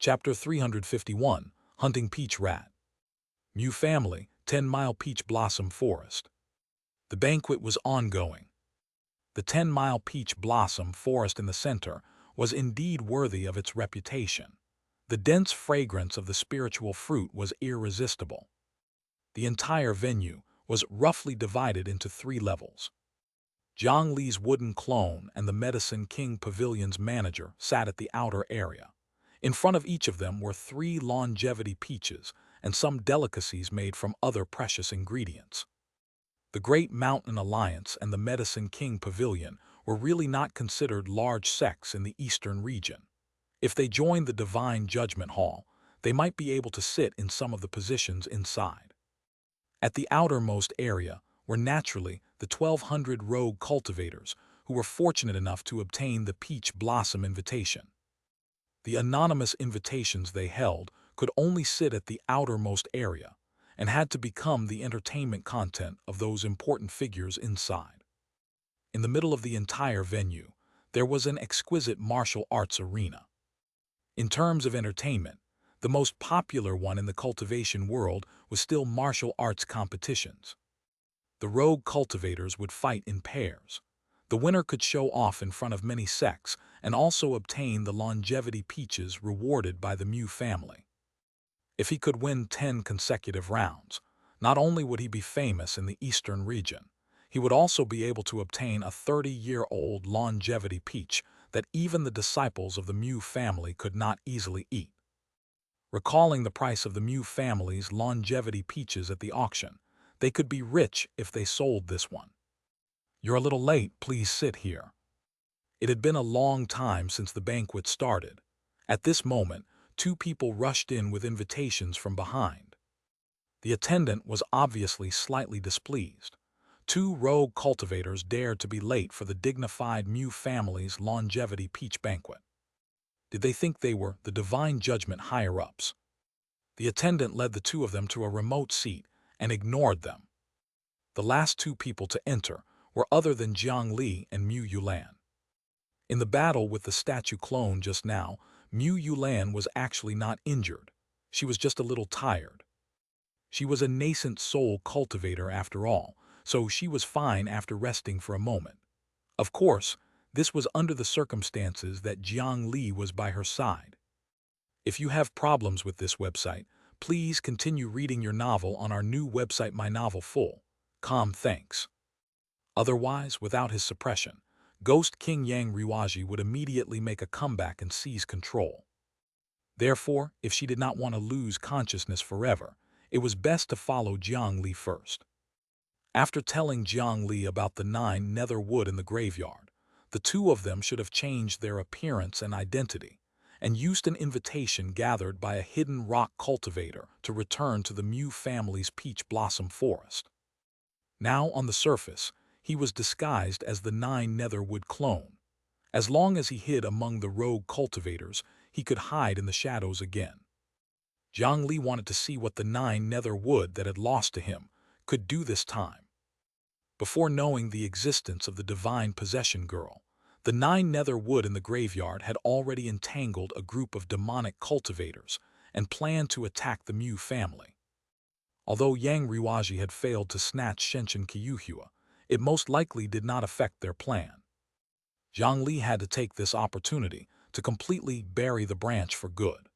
Chapter 351, Hunting Peach Rat. Mew Family, 10-Mile Peach Blossom Forest. The banquet was ongoing. The 10-Mile Peach Blossom Forest in the center was indeed worthy of its reputation. The dense fragrance of the spiritual fruit was irresistible. The entire venue was roughly divided into 3 levels. Jiang Li's wooden clone and the Medicine King Pavilion's manager sat at the outer area. In front of each of them were 3 longevity peaches and some delicacies made from other precious ingredients. The Great Mountain Alliance and the Medicine King Pavilion were really not considered large sects in the eastern region. If they joined the Divine Judgment Hall, they might be able to sit in some of the positions inside. At the outermost area were naturally the 1,200 rogue cultivators who were fortunate enough to obtain the Peach Blossom invitation. The anonymous invitations they held could only sit at the outermost area and had to become the entertainment content of those important figures inside. In the middle of the entire venue, there was an exquisite martial arts arena. In terms of entertainment, the most popular one in the cultivation world was still martial arts competitions. The rogue cultivators would fight in pairs. The winner could show off in front of many sects and also obtain the longevity peaches rewarded by the Mew family. If he could win 10 consecutive rounds, not only would he be famous in the eastern region, he would also be able to obtain a 30-year-old longevity peach that even the disciples of the Mew family could not easily eat. Recalling the price of the Mew family's longevity peaches at the auction, they could be rich if they sold this one. "You're a little late, please sit here." It had been a long time since the banquet started. At this moment, 2 people rushed in with invitations from behind. The attendant was obviously slightly displeased. 2 rogue cultivators dared to be late for the dignified Mew family's longevity peach banquet. Did they think they were the Divine Judgment higher-ups? The attendant led the 2 of them to a remote seat and ignored them. The last 2 people to enter were other than Jiang Li and Mew Yulan. In the battle with the statue clone just now, Mew Yulan was actually not injured. She was just a little tired. She was a nascent soul cultivator after all, so she was fine after resting for a moment. Of course, this was under the circumstances that Jiang Li was by her side. If you have problems with this website, please continue reading your novel on our new website mynovelfull.com. Thanks. Otherwise, without his suppression, Ghost King Yang Riwaji would immediately make a comeback and seize control. Therefore, if she did not want to lose consciousness forever, it was best to follow Jiang Li first. After telling Jiang Li about the 9 nether wood in the graveyard, the 2 of them should have changed their appearance and identity, and used an invitation gathered by a hidden rock cultivator to return to the Mew family's peach blossom forest. Now, on the surface, he was disguised as the 9 netherwood clone. As long as he hid among the rogue cultivators, he could hide in the shadows again. Jiang Li wanted to see what the 9 netherwood that had lost to him could do this time. Before knowing the existence of the divine possession girl, the 9 netherwood in the graveyard had already entangled a group of demonic cultivators and planned to attack the Mew family. Although Yang Riwaji had failed to snatch Xianxia, it most likely did not affect their plan. Jiang Li had to take this opportunity to completely bury the branch for good.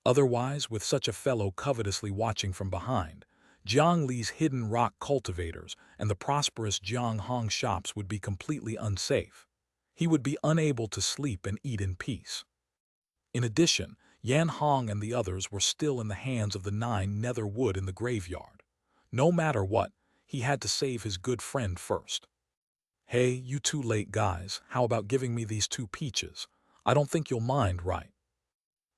Otherwise, with such a fellow covetously watching from behind, Jiang Li's hidden rock cultivators and the prosperous Jiang Hong shops would be completely unsafe. He would be unable to sleep and eat in peace. In addition, Yan Hong and the others were still in the hands of the 9 netherwood in the graveyard. No matter what, he had to save his good friend first. "Hey, you 2 late guys, how about giving me these 2 peaches? I don't think you'll mind, right?"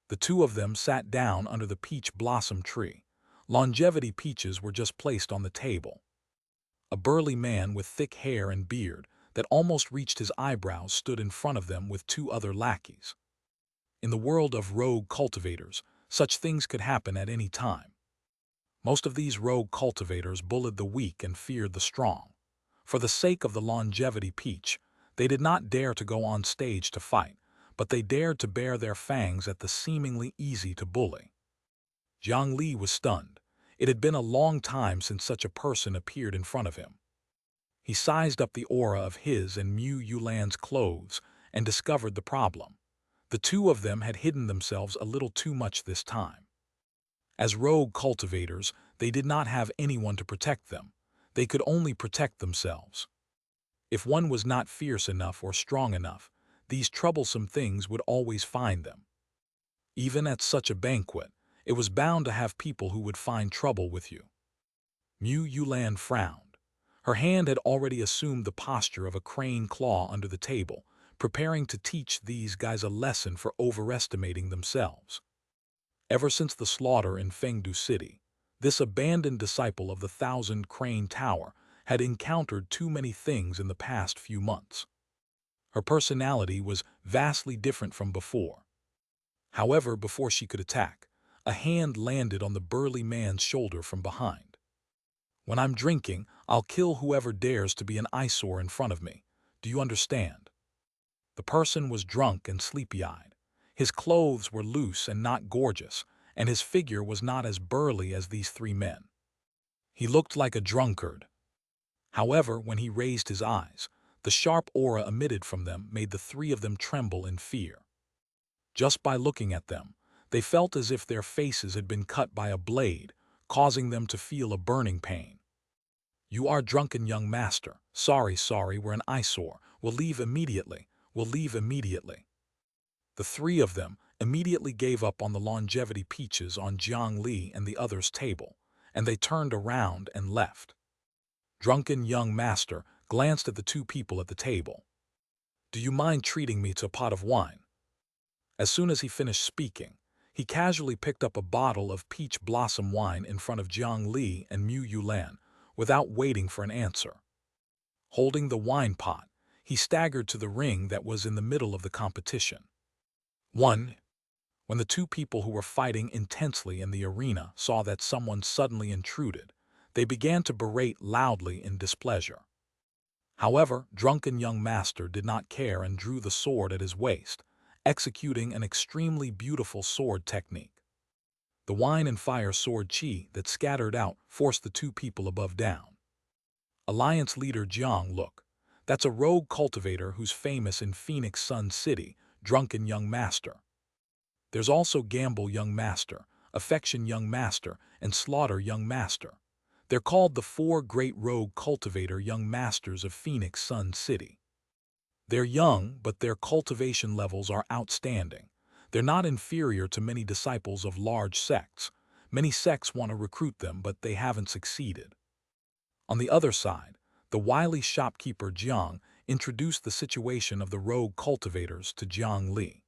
The 2 of them sat down under the peach blossom tree. Longevity peaches were just placed on the table. A burly man with thick hair and beard that almost reached his eyebrows stood in front of them with 2 other lackeys. In the world of rogue cultivators, such things could happen at any time. Most of these rogue cultivators bullied the weak and feared the strong. For the sake of the longevity peach, they did not dare to go on stage to fight, but they dared to bare their fangs at the seemingly easy to bully. Jiang Li was stunned. It had been a long time since such a person appeared in front of him. He sized up the aura of his and Mu Yulan's clothes and discovered the problem. The two of them had hidden themselves a little too much this time. As rogue cultivators, they did not have anyone to protect them. They could only protect themselves. If one was not fierce enough or strong enough, these troublesome things would always find them. Even at such a banquet, it was bound to have people who would find trouble with you. Mu Yulan frowned. Her hand had already assumed the posture of a crane claw under the table, preparing to teach these guys a lesson for overestimating themselves. Ever since the slaughter in Fengdu City, this abandoned disciple of the 1,000 Crane Tower had encountered too many things in the past few months. Her personality was vastly different from before. However, before she could attack, a hand landed on the burly man's shoulder from behind. "When I'm drinking, I'll kill whoever dares to be an eyesore in front of me. Do you understand?" The person was drunk and sleepy-eyed. His clothes were loose and not gorgeous, and his figure was not as burly as these three men. He looked like a drunkard. However, when he raised his eyes, the sharp aura emitted from them made the three of them tremble in fear. Just by looking at them, they felt as if their faces had been cut by a blade, causing them to feel a burning pain. "You are drunken, young master. Sorry, we're an eyesore. We'll leave immediately. The three of them immediately gave up on the longevity peaches on Jiang Li and the others' table, and they turned around and left. Drunken young master glanced at the two people at the table. "Do you mind treating me to a pot of wine?" As soon as he finished speaking, he casually picked up a bottle of peach blossom wine in front of Jiang Li and Mu Yulan without waiting for an answer. Holding the wine pot, he staggered to the ring that was in the middle of the competition. When the two people who were fighting intensely in the arena saw that someone suddenly intruded, they began to berate loudly in displeasure. However, drunken young master did not care and drew the sword at his waist, executing an extremely beautiful sword technique. The wine and fire sword chi that scattered out forced the two people above down. Alliance leader Jiang, look, that's a rogue cultivator who's famous in Phoenix Sun City, drunken young master. There's also Gamble young master, Affection young master, and Slaughter young master. They're called the 4 great rogue cultivator young masters of Phoenix Sun City. They're young, but their cultivation levels are outstanding. They're not inferior to many disciples of large sects. Many sects want to recruit them, but they haven't succeeded. On the other side, the wily shopkeeper Jiang introduced the situation of the rogue cultivators to Jiang Li.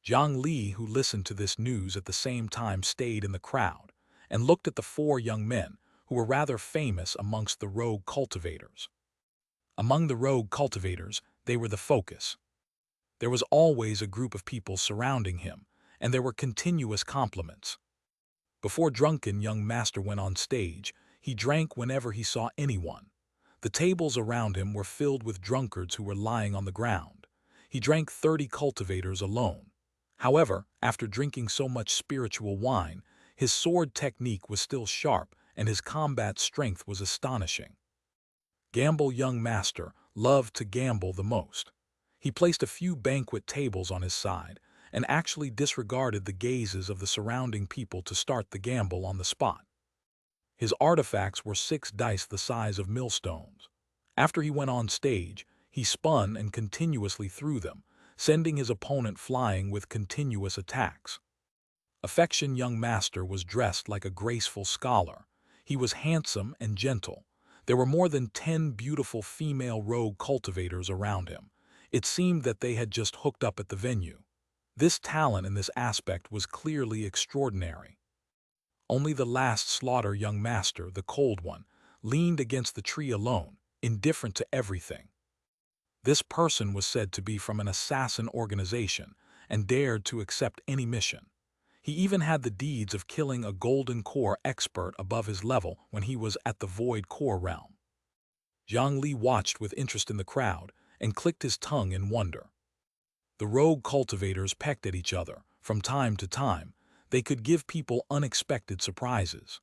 Jiang Li, who listened to this news at the same time, stayed in the crowd and looked at the 4 young men who were rather famous amongst the rogue cultivators. Among the rogue cultivators, they were the focus. There was always a group of people surrounding him, and there were continuous compliments. Before drunken young master went on stage, he drank whenever he saw anyone. The tables around him were filled with drunkards who were lying on the ground. He drank 30 cultivators alone. However, after drinking so much spiritual wine, his sword technique was still sharp and his combat strength was astonishing. Gamble young master loved to gamble the most. He placed a few banquet tables on his side and actually disregarded the gazes of the surrounding people to start the gamble on the spot. His artifacts were 6 dice the size of millstones. After he went on stage, he spun and continuously threw them, sending his opponent flying with continuous attacks. Affection young master was dressed like a graceful scholar. He was handsome and gentle. There were more than 10 beautiful female rogue cultivators around him. It seemed that they had just hooked up at the venue. This talent in this aspect was clearly extraordinary. Only the last Slaughter young master, the cold one, leaned against the tree alone, indifferent to everything. This person was said to be from an assassin organization and dared to accept any mission. He even had the deeds of killing a golden core expert above his level when he was at the void core realm. Jiang Li watched with interest in the crowd and clicked his tongue in wonder. The rogue cultivators pecked at each other. From time to time, they could give people unexpected surprises.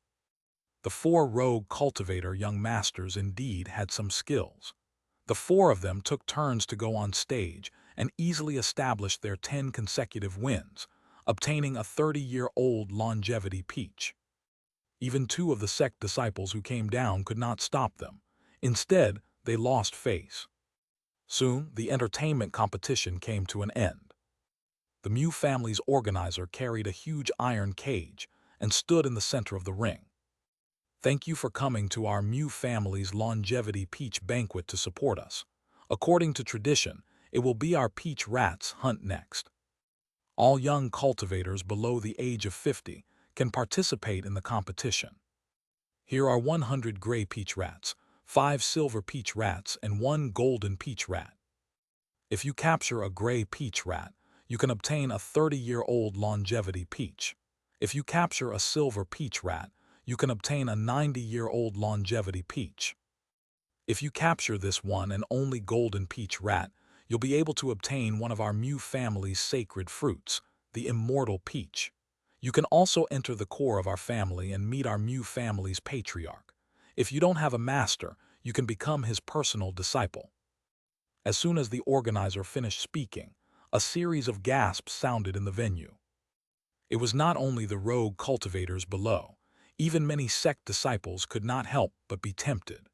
The 4 rogue cultivator young masters indeed had some skills. The 4 of them took turns to go on stage and easily established their 10 consecutive wins, obtaining a 30-year-old longevity peach. Even 2 of the sect disciples who came down could not stop them. Instead, they lost face. Soon, the entertainment competition came to an end. The Mu family's organizer carried a huge iron cage and stood in the center of the ring. Thank you for coming to our Mu family's longevity peach banquet to support us. According to tradition, it will be our peach rat's hunt next. All young cultivators below the age of 50 can participate in the competition. Here are 100 gray peach rats, 5 silver peach rats, and 1 golden peach rat. If you capture a gray peach rat, you can obtain a 30-year-old longevity peach. If you capture a silver peach rat, you can obtain a 90-year-old longevity peach. If you capture this one and only golden peach rat, you'll be able to obtain one of our Mu family's sacred fruits, the immortal peach. You can also enter the core of our family and meet our Mu family's patriarch. If you don't have a master, you can become his personal disciple. As soon as the organizer finished speaking, a series of gasps sounded in the venue. It was not only the rogue cultivators below. Even many sect disciples could not help but be tempted.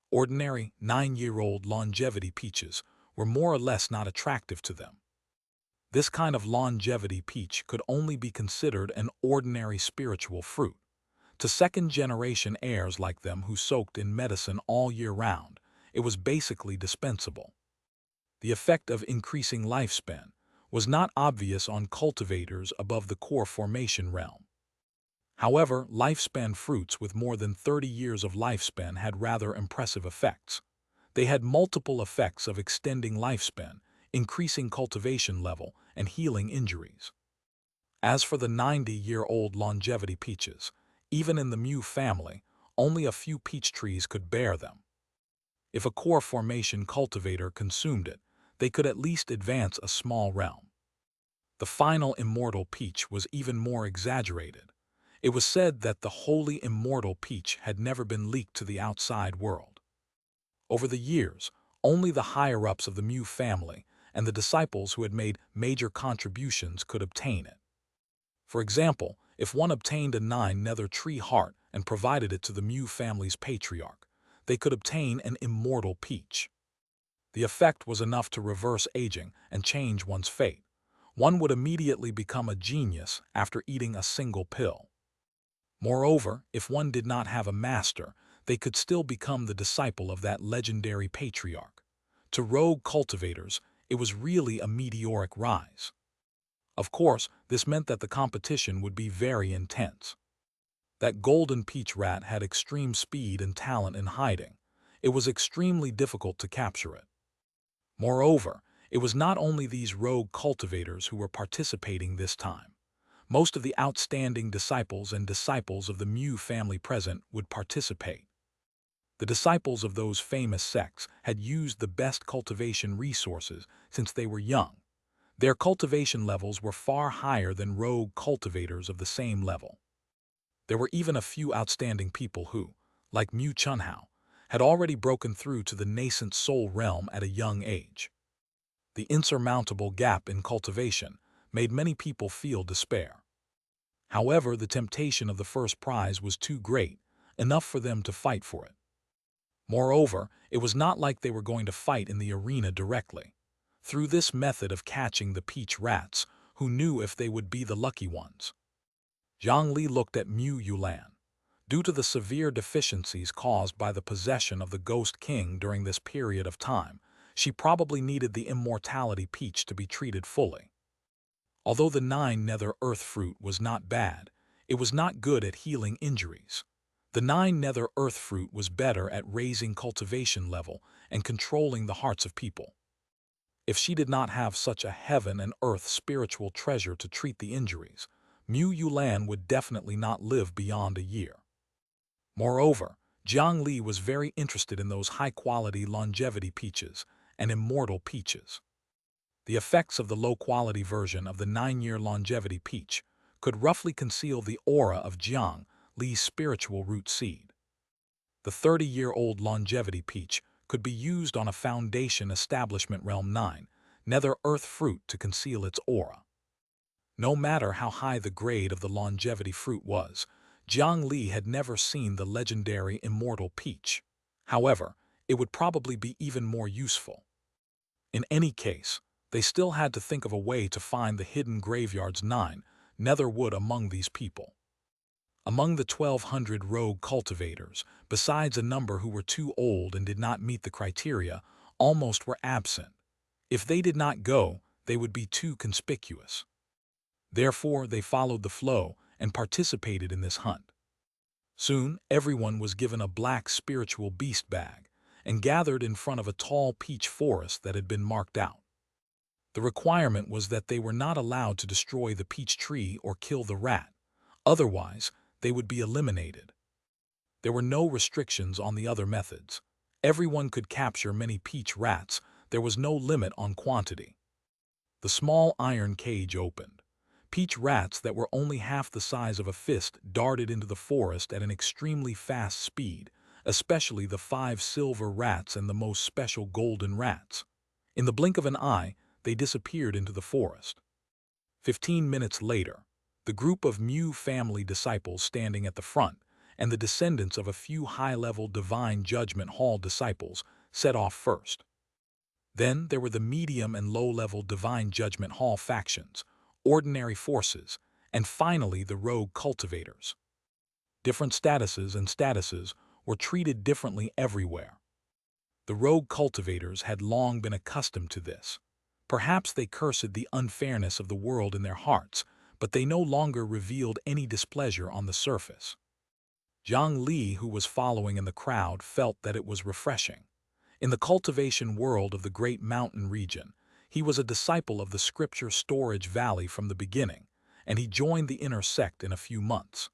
Ordinary 9-year-old longevity peaches were more or less not attractive to them. This kind of longevity peach could only be considered an ordinary spiritual fruit. To second-generation heirs like them who soaked in medicine all year round, it was basically dispensable. The effect of increasing lifespan was not obvious on cultivators above the core formation realm. However, lifespan fruits with more than 30 years of lifespan had rather impressive effects. They had multiple effects of extending lifespan, increasing cultivation level, and healing injuries. As for the 90-year-old longevity peaches, even in the Mu family, only a few peach trees could bear them. If a core formation cultivator consumed it, they could at least advance a small realm. The final immortal peach was even more exaggerated. It was said that the holy immortal peach had never been leaked to the outside world. Over the years, only the higher-ups of the Mu family and the disciples who had made major contributions could obtain it. For example, if one obtained a 9 nether tree heart and provided it to the Mu family's patriarch, they could obtain an immortal peach. The effect was enough to reverse aging and change one's fate. One would immediately become a genius after eating a single pill. Moreover, if one did not have a master, they could still become the disciple of that legendary patriarch. To rogue cultivators, it was really a meteoric rise. Of course, this meant that the competition would be very intense. That golden peach rat had extreme speed and talent in hiding. It was extremely difficult to capture it. Moreover, it was not only these rogue cultivators who were participating this time. Most of the outstanding disciples and disciples of the Mu family present would participate. The disciples of those famous sects had used the best cultivation resources since they were young. Their cultivation levels were far higher than rogue cultivators of the same level. There were even a few outstanding people who, like Mu Chunhao, had already broken through to the nascent soul realm at a young age. The insurmountable gap in cultivation made many people feel despair. However, the temptation of the first prize was too great, enough for them to fight for it. Moreover, it was not like they were going to fight in the arena directly. Through this method of catching the peach rats, who knew if they would be the lucky ones? Jiang Li looked at Mu Yulan. Due to the severe deficiencies caused by the possession of the Ghost King during this period of time, she probably needed the immortality peach to be treated fully. Although the 9 nether earth fruit was not bad, it was not good at healing injuries. The 9 nether earth fruit was better at raising cultivation level and controlling the hearts of people. If she did not have such a heaven and earth spiritual treasure to treat the injuries, Mu Yulan would definitely not live beyond a year. Moreover, Jiang Li was very interested in those high-quality longevity peaches and immortal peaches. The effects of the low-quality version of the 9-year longevity peach could roughly conceal the aura of Jiang Li's spiritual root seed. The 30-year-old longevity peach could be used on a Foundation Establishment Realm 9 Nether Earth fruit to conceal its aura. No matter how high the grade of the longevity fruit was, Jiang Li had never seen the legendary immortal peach. However, it would probably be even more useful. In any case, they still had to think of a way to find the hidden graveyard's 9 nether wood among these people. Among the 1,200 rogue cultivators, besides a number who were too old and did not meet the criteria, almost were absent. If they did not go, they would be too conspicuous. Therefore, they followed the flow and participated in this hunt. Soon, everyone was given a black spiritual beast bag and gathered in front of a tall peach forest that had been marked out. The requirement was that they were not allowed to destroy the peach tree or kill the rat. Otherwise, they would be eliminated. There were no restrictions on the other methods. Everyone could capture many peach rats. There was no limit on quantity. The small iron cage opened. Peach rats that were only half the size of a fist darted into the forest at an extremely fast speed, especially the 5 silver rats and the most special golden rats. In the blink of an eye, they disappeared into the forest. 15 minutes later, the group of Mu family disciples standing at the front and the descendants of a few high-level Divine Judgment Hall disciples set off first. Then there were the medium and low-level Divine Judgment Hall factions, ordinary forces, and finally the rogue cultivators. Different statuses were treated differently everywhere. The rogue cultivators had long been accustomed to this. Perhaps they cursed the unfairness of the world in their hearts, but they no longer revealed any displeasure on the surface. Jiang Li, who was following in the crowd, felt that it was refreshing. In the cultivation world of the Great Mountain region, he was a disciple of the Scripture Storage Valley from the beginning, and he joined the inner sect in a few months.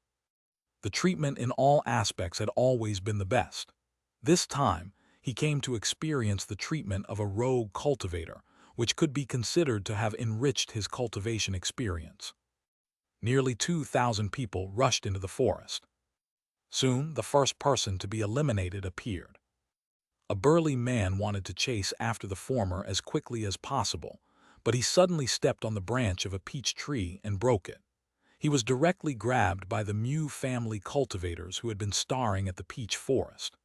The treatment in all aspects had always been the best. This time, he came to experience the treatment of a rogue cultivator, which could be considered to have enriched his cultivation experience. Nearly 2,000 people rushed into the forest. Soon, the first person to be eliminated appeared. A burly man wanted to chase after the former as quickly as possible, but he suddenly stepped on the branch of a peach tree and broke it. He was directly grabbed by the Mu family cultivators who had been starring at the peach forest.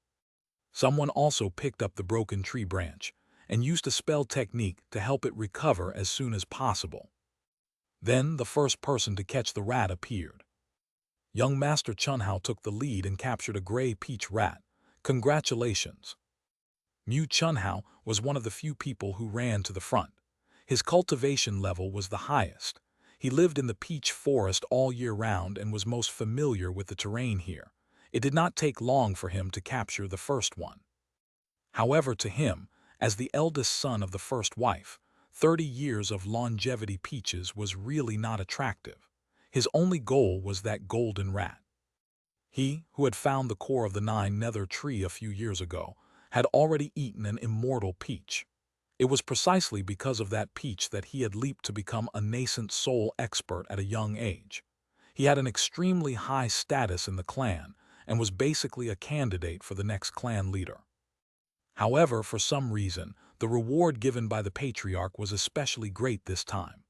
Someone also picked up the broken tree branch and used a spell technique to help it recover as soon as possible. Then the first person to catch the rat appeared. Young Master Chunhao took the lead and captured a gray peach rat. Congratulations! Mu Chunhao was one of the few people who ran to the front. His cultivation level was the highest. He lived in the peach forest all year round and was most familiar with the terrain here. It did not take long for him to capture the first one. However, to him, as the eldest son of the first wife, 30 years of longevity peaches was really not attractive. His only goal was that golden rat. He, who had found the core of the 9 nether tree a few years ago, had already eaten an immortal peach. It was precisely because of that peach that he had leaped to become a nascent soul expert at a young age. He had an extremely high status in the clan and was basically a candidate for the next clan leader. However, for some reason, the reward given by the patriarch was especially great this time.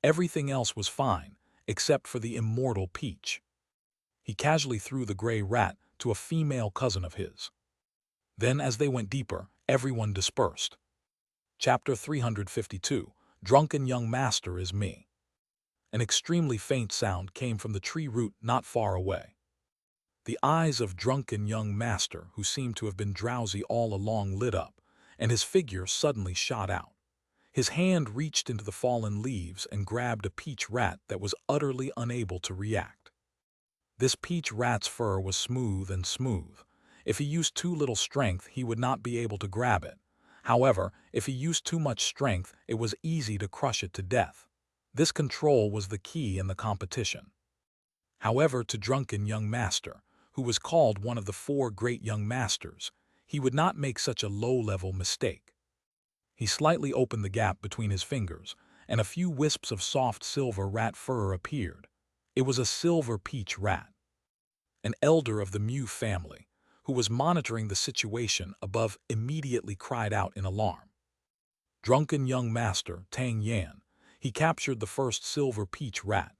Everything else was fine, except for the immortal peach. He casually threw the gray rat to a female cousin of his. Then, as they went deeper, everyone dispersed. Chapter 352, Drunken Young Master is Me. An extremely faint sound came from the tree root not far away. The eyes of Drunken Young Master, who seemed to have been drowsy all along, lit up, and his figure suddenly shot out. His hand reached into the fallen leaves and grabbed a peach rat that was utterly unable to react. This peach rat's fur was smooth and smooth. If he used too little strength, he would not be able to grab it. However, if he used too much strength, it was easy to crush it to death. This control was the key in the competition. However, to Drunken Young Master, who was called one of the 4 great young masters, he would not make such a low-level mistake. He slightly opened the gap between his fingers, and a few wisps of soft silver rat fur appeared. It was a silver peach rat. An elder of the Mu family, who was monitoring the situation above, immediately cried out in alarm. Drunken young master, Tang Yan. He captured the first silver peach rat.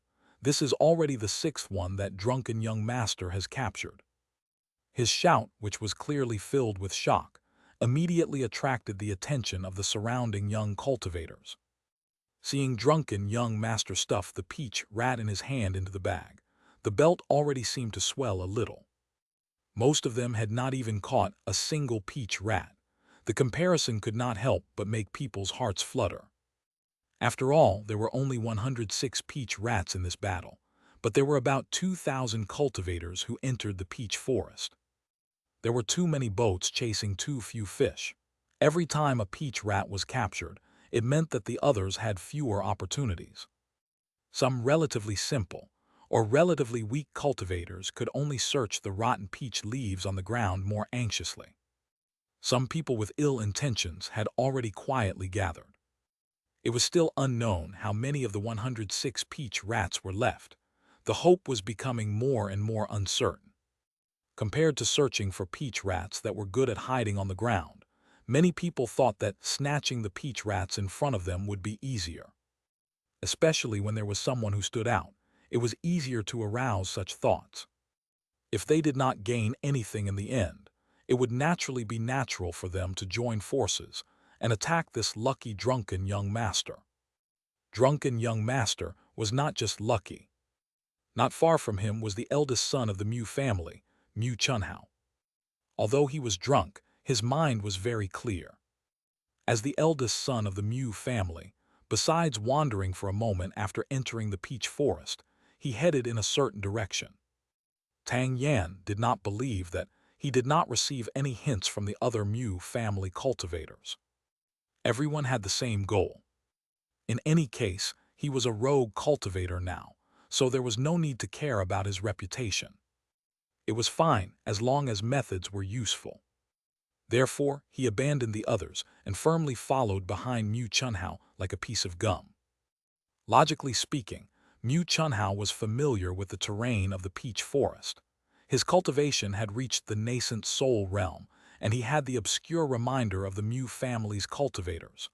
This is already the sixth one that drunken young master has captured. His shout, which was clearly filled with shock, immediately attracted the attention of the surrounding young cultivators. Seeing drunken young master stuff the peach rat in his hand into the bag, the belt already seemed to swell a little. Most of them had not even caught a single peach rat. The comparison could not help but make people's hearts flutter. After all, there were only 106 peach rats in this battle, but there were about 2,000 cultivators who entered the peach forest. There were too many boats chasing too few fish. Every time a peach rat was captured, it meant that the others had fewer opportunities. Some relatively simple or relatively weak cultivators could only search the rotten peach leaves on the ground more anxiously. Some people with ill intentions had already quietly gathered. It was still unknown how many of the 106 peach rats were left. The hope was becoming more and more uncertain. Compared to searching for peach rats that were good at hiding on the ground, many people thought that snatching the peach rats in front of them would be easier. Especially when there was someone who stood out, it was easier to arouse such thoughts. If they did not gain anything in the end, it would naturally be natural for them to join forces and attack this lucky drunken young master. Drunken young master was not just lucky. Not far from him was the eldest son of the Mu family, Mu Chunhao. Although he was drunk, his mind was very clear. As the eldest son of the Mu family, besides wandering for a moment after entering the peach forest, he headed in a certain direction. Tang Yan did not believe that he did not receive any hints from the other Mu family cultivators. Everyone had the same goal. In any case, he was a rogue cultivator now, so there was no need to care about his reputation. It was fine as long as methods were useful. Therefore, he abandoned the others and firmly followed behind Mu Chunhao like a piece of gum. Logically speaking, Mu Chunhao was familiar with the terrain of the peach forest. His cultivation had reached the nascent soul realm, and he had the obscure reminder of the Mu family's cultivators.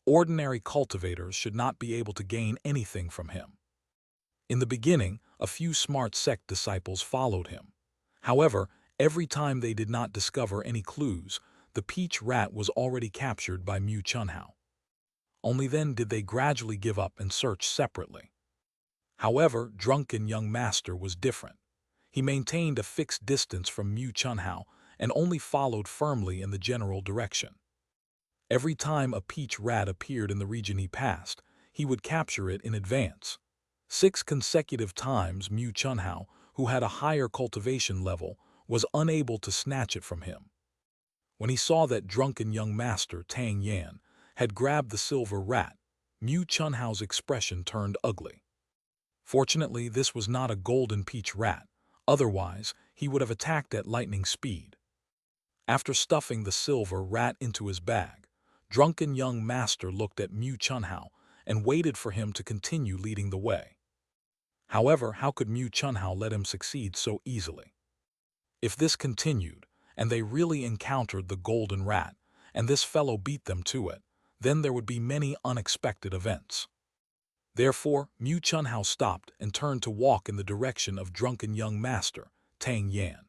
Ordinary cultivators should not be able to gain anything from him. In the beginning, a few smart sect disciples followed him. However, every time they did not discover any clues, the peach rat was already captured by Mu Chunhao. Only then did they gradually give up and search separately. However, drunken young master was different. He maintained a fixed distance from Mu Chunhao and only followed firmly in the general direction. Every time a peach rat appeared in the region he passed, he would capture it in advance. 6 consecutive times Mu Chunhao, who had a higher cultivation level, was unable to snatch it from him. When he saw that drunken young master Tang Yan had grabbed the silver rat, Mu Chunhao's expression turned ugly. Fortunately, this was not a golden peach rat, otherwise he would have attacked at lightning speed. After stuffing the silver rat into his bag, drunken young master looked at Mu Chunhao and waited for him to continue leading the way. However, how could Mu Chunhao let him succeed so easily? If this continued, and they really encountered the golden rat, and this fellow beat them to it, then there would be many unexpected events. Therefore, Mu Chunhao stopped and turned to walk in the direction of drunken young master, Tang Yan.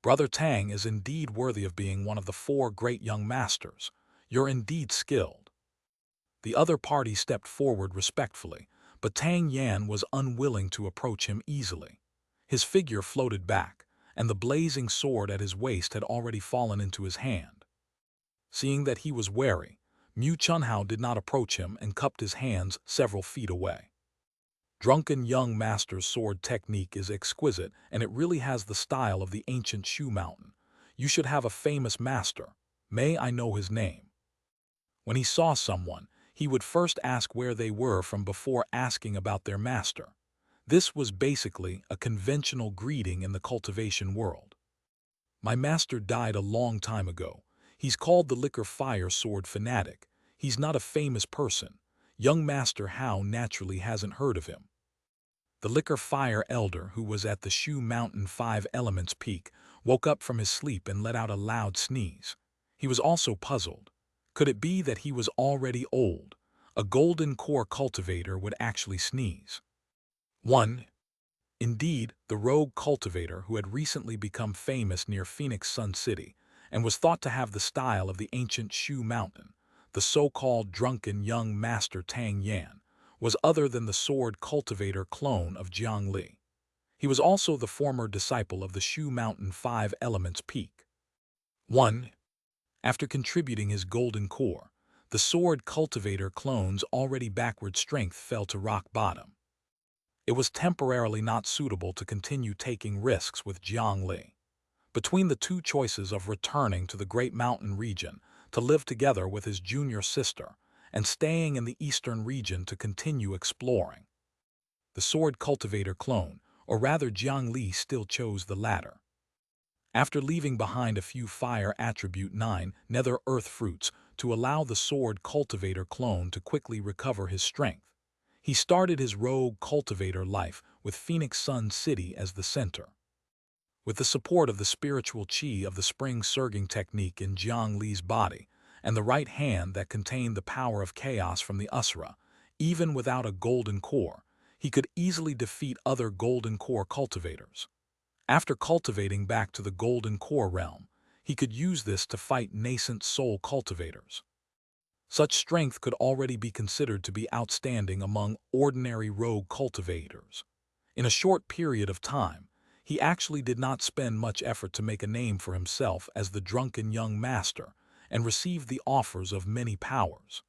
Brother Tang is indeed worthy of being one of the 4 great young masters. You're indeed skilled. The other party stepped forward respectfully, but Tang Yan was unwilling to approach him easily. His figure floated back, and the blazing sword at his waist had already fallen into his hand. Seeing that he was wary, Mu Chunhao did not approach him and cupped his hands several feet away. Drunken young master's sword technique is exquisite, and it really has the style of the ancient Shu Mountain. You should have a famous master. May I know his name? When he saw someone, he would first ask where they were from before asking about their master. This was basically a conventional greeting in the cultivation world. My master died a long time ago. He's called the Liquor Fire Sword Fanatic. He's not a famous person. Young Master Hao naturally hasn't heard of him. The Liquor Fire Elder, who was at the Shu Mountain 5 Elements Peak, woke up from his sleep and let out a loud sneeze. He was also puzzled. Could it be that he was already old? A golden core cultivator would actually sneeze. 1. Indeed, the rogue cultivator who had recently become famous near Phoenix Sun City and was thought to have the style of the ancient Shu Mountain, the so-called drunken young master Tang Yan, was other than the sword cultivator clone of Jiang Li. He was also the former disciple of the Shu Mountain 5 Elements Peak. 1. After contributing his golden core, the sword cultivator clone's already backward strength fell to rock bottom. It was temporarily not suitable to continue taking risks with Jiang Li. Between the two choices of returning to the Great Mountain region to live together with his junior sister and staying in the eastern region to continue exploring, the sword cultivator clone, or rather Jiang Li, still chose the latter. After leaving behind a few Fire Attribute 9 Nether Earth fruits to allow the sword cultivator clone to quickly recover his strength, he started his rogue cultivator life with Phoenix Sun City as the center. With the support of the spiritual chi of the spring surging technique in Jiang Li's body and the right hand that contained the power of chaos from the Usra, even without a golden core, he could easily defeat other golden core cultivators. After cultivating back to the golden core realm, he could use this to fight nascent soul cultivators. Such strength could already be considered to be outstanding among ordinary rogue cultivators. In a short period of time, he actually did not spend much effort to make a name for himself as the drunken young master and received the offers of many powers.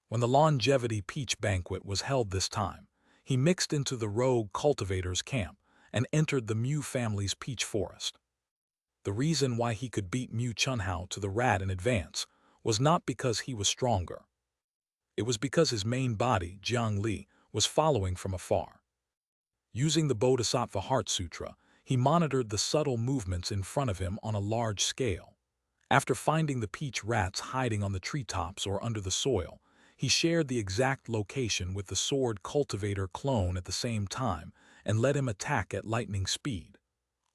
When the Longevity Peach Banquet was held this time, he mixed into the rogue cultivators' camp and entered the Mu family's peach forest. The reason why he could beat Mu Chunhao to the rat in advance was not because he was stronger. It was because his main body, Jiang Li, was following from afar. Using the Bodhisattva Heart Sutra, he monitored the subtle movements in front of him on a large scale. After finding the peach rats hiding on the treetops or under the soil, he shared the exact location with the sword cultivator clone at the same time and let him attack at lightning speed.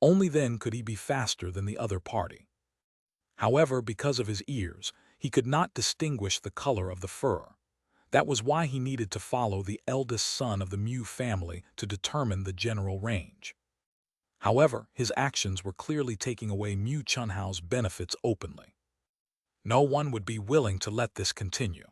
Only then could he be faster than the other party. However, because of his ears, he could not distinguish the color of the fur. That was why he needed to follow the eldest son of the Mu family to determine the general range. However, his actions were clearly taking away Mu Chunhao's benefits openly. No one would be willing to let this continue.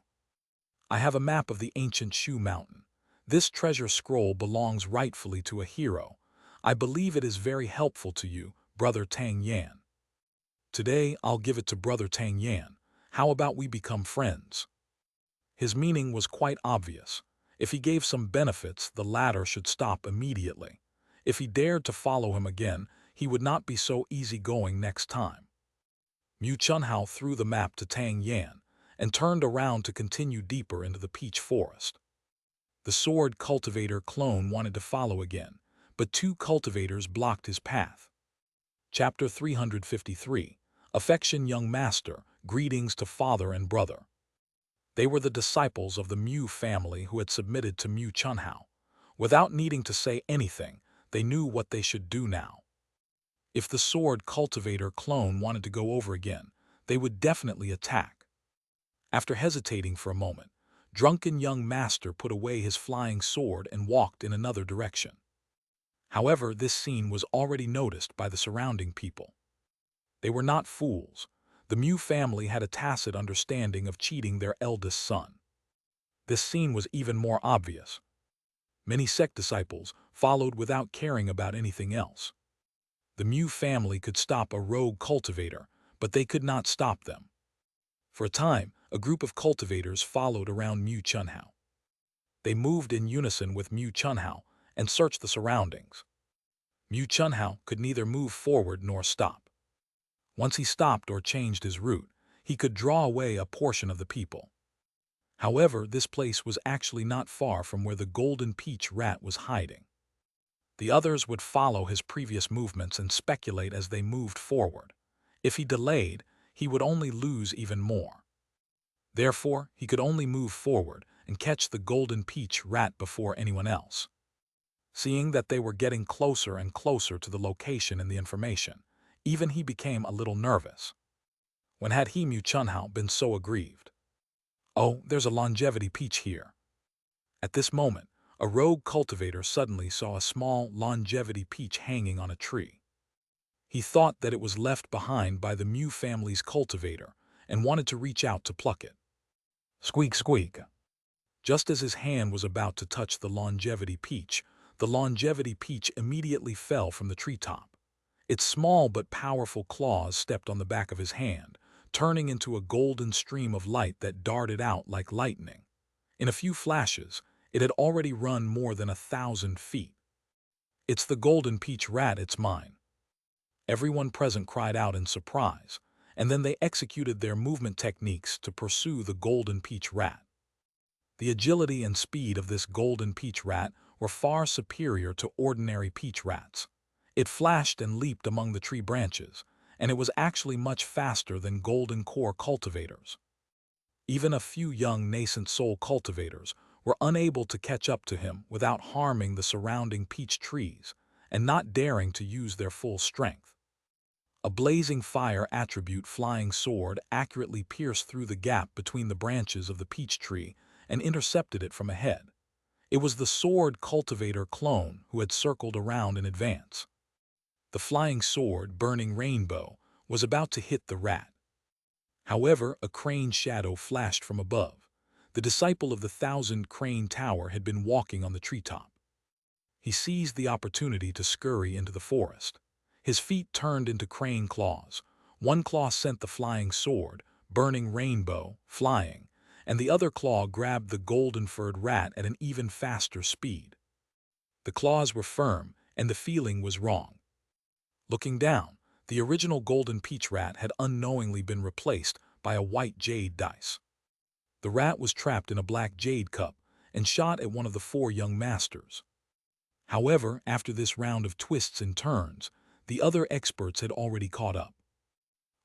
I have a map of the ancient Shu Mountain. This treasure scroll belongs rightfully to a hero. I believe it is very helpful to you, Brother Tang Yan. Today, I'll give it to Brother Tang Yan. How about we become friends? His meaning was quite obvious. If he gave some benefits, the latter should stop immediately. If he dared to follow him again, he would not be so easygoing next time. Mu Chunhao threw the map to Tang Yan and turned around to continue deeper into the peach forest. The sword cultivator clone wanted to follow again, but two cultivators blocked his path. Chapter 353. Affection Young Master, Greetings to Father and Brother. They were the disciples of the Mu family who had submitted to Mu Chunhao. Without needing to say anything, they knew what they should do now. If the sword cultivator clone wanted to go over again, they would definitely attack. After hesitating for a moment, drunken young master put away his flying sword and walked in another direction. However, this scene was already noticed by the surrounding people. They were not fools. The Mu family had a tacit understanding of cheating their eldest son. This scene was even more obvious. Many sect disciples followed without caring about anything else. The Mu family could stop a rogue cultivator, but they could not stop them. For a time, a group of cultivators followed around Mu Chunhao. They moved in unison with Mu Chunhao and searched the surroundings. Mu Chunhao could neither move forward nor stop. Once he stopped or changed his route, he could draw away a portion of the people. However, this place was actually not far from where the golden peach rat was hiding. The others would follow his previous movements and speculate as they moved forward. If he delayed, he would only lose even more. Therefore, he could only move forward and catch the golden peach rat before anyone else. Seeing that they were getting closer and closer to the location and the information, even he became a little nervous. When had he Mu Chunhao been so aggrieved? Oh, there's a longevity peach here. At this moment, a rogue cultivator suddenly saw a small longevity peach hanging on a tree. He thought that it was left behind by the Mu family's cultivator and wanted to reach out to pluck it. Squeak, squeak. Just as his hand was about to touch the longevity peach immediately fell from the treetop. Its small but powerful claws stepped on the back of his hand, turning into a golden stream of light that darted out like lightning. In a few flashes, it had already run more than 1,000 feet. It's the golden peach rat, it's mine. Everyone present cried out in surprise, and then they executed their movement techniques to pursue the golden peach rat. The agility and speed of this golden peach rat were far superior to ordinary peach rats. It flashed and leaped among the tree branches, and it was actually much faster than golden core cultivators. Even a few young nascent soul cultivators were unable to catch up to him without harming the surrounding peach trees and not daring to use their full strength. A blazing fire attribute flying sword accurately pierced through the gap between the branches of the peach tree and intercepted it from ahead. It was the sword cultivator clone who had circled around in advance. The flying sword, burning rainbow, was about to hit the rat. However, a crane shadow flashed from above. The disciple of the 1,000 crane tower had been walking on the treetop. He seized the opportunity to scurry into the forest. His feet turned into crane claws. One claw sent the flying sword, burning rainbow, flying, and the other claw grabbed the golden-furred rat at an even faster speed. The claws were firm, and the feeling was wrong. Looking down, the original golden peach rat had unknowingly been replaced by a white jade dice. The rat was trapped in a black jade cup and shot at one of the 4 young masters. However, after this round of twists and turns, the other experts had already caught up.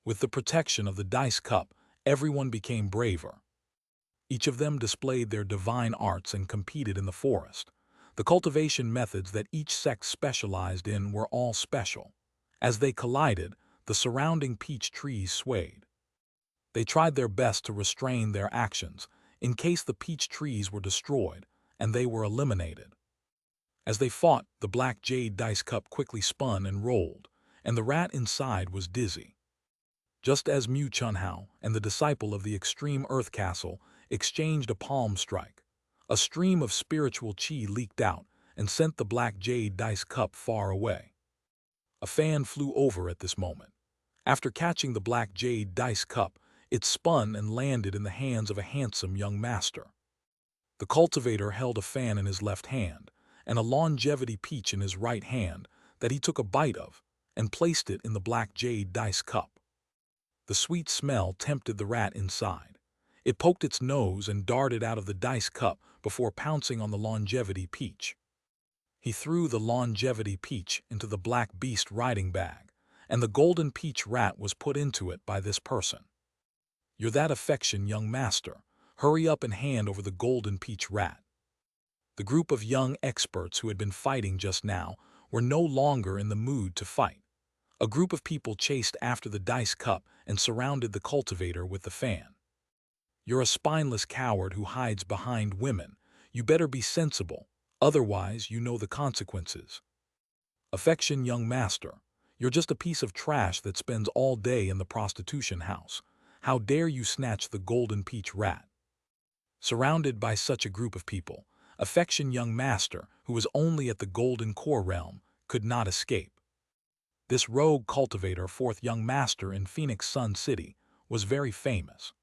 With the protection of the dice cup, everyone became braver. Each of them displayed their divine arts and competed in the forest. The cultivation methods that each sect specialized in were all special. As they collided, the surrounding peach trees swayed. They tried their best to restrain their actions in case the peach trees were destroyed and they were eliminated. As they fought, the black jade dice cup quickly spun and rolled, and the rat inside was dizzy. Just as Mu Chunhao and the disciple of the extreme Earth Castle exchanged a palm strike, a stream of spiritual chi leaked out and sent the black jade dice cup far away. A fan flew over at this moment. After catching the black jade dice cup, it spun and landed in the hands of a handsome young master. The cultivator held a fan in his left hand and a longevity peach in his right hand that he took a bite of and placed it in the black jade dice cup. The sweet smell tempted the rat inside. It poked its nose and darted out of the dice cup before pouncing on the longevity peach. He threw the longevity peach into the black beast riding bag, and the golden peach rat was put into it by this person. You're that affection, young master. Hurry up and hand over the golden peach rat. The group of young experts who had been fighting just now were no longer in the mood to fight. A group of people chased after the dice cup and surrounded the cultivator with the fan. You're a spineless coward who hides behind women. You better be sensible, otherwise you know the consequences. Affection, young master. You're just a piece of trash that spends all day in the prostitution house. How dare you snatch the golden peach rat? Surrounded by such a group of people, affection, young master, who was only at the golden core realm, could not escape. This rogue cultivator, 4th young master in Phoenix Sun City, was very famous.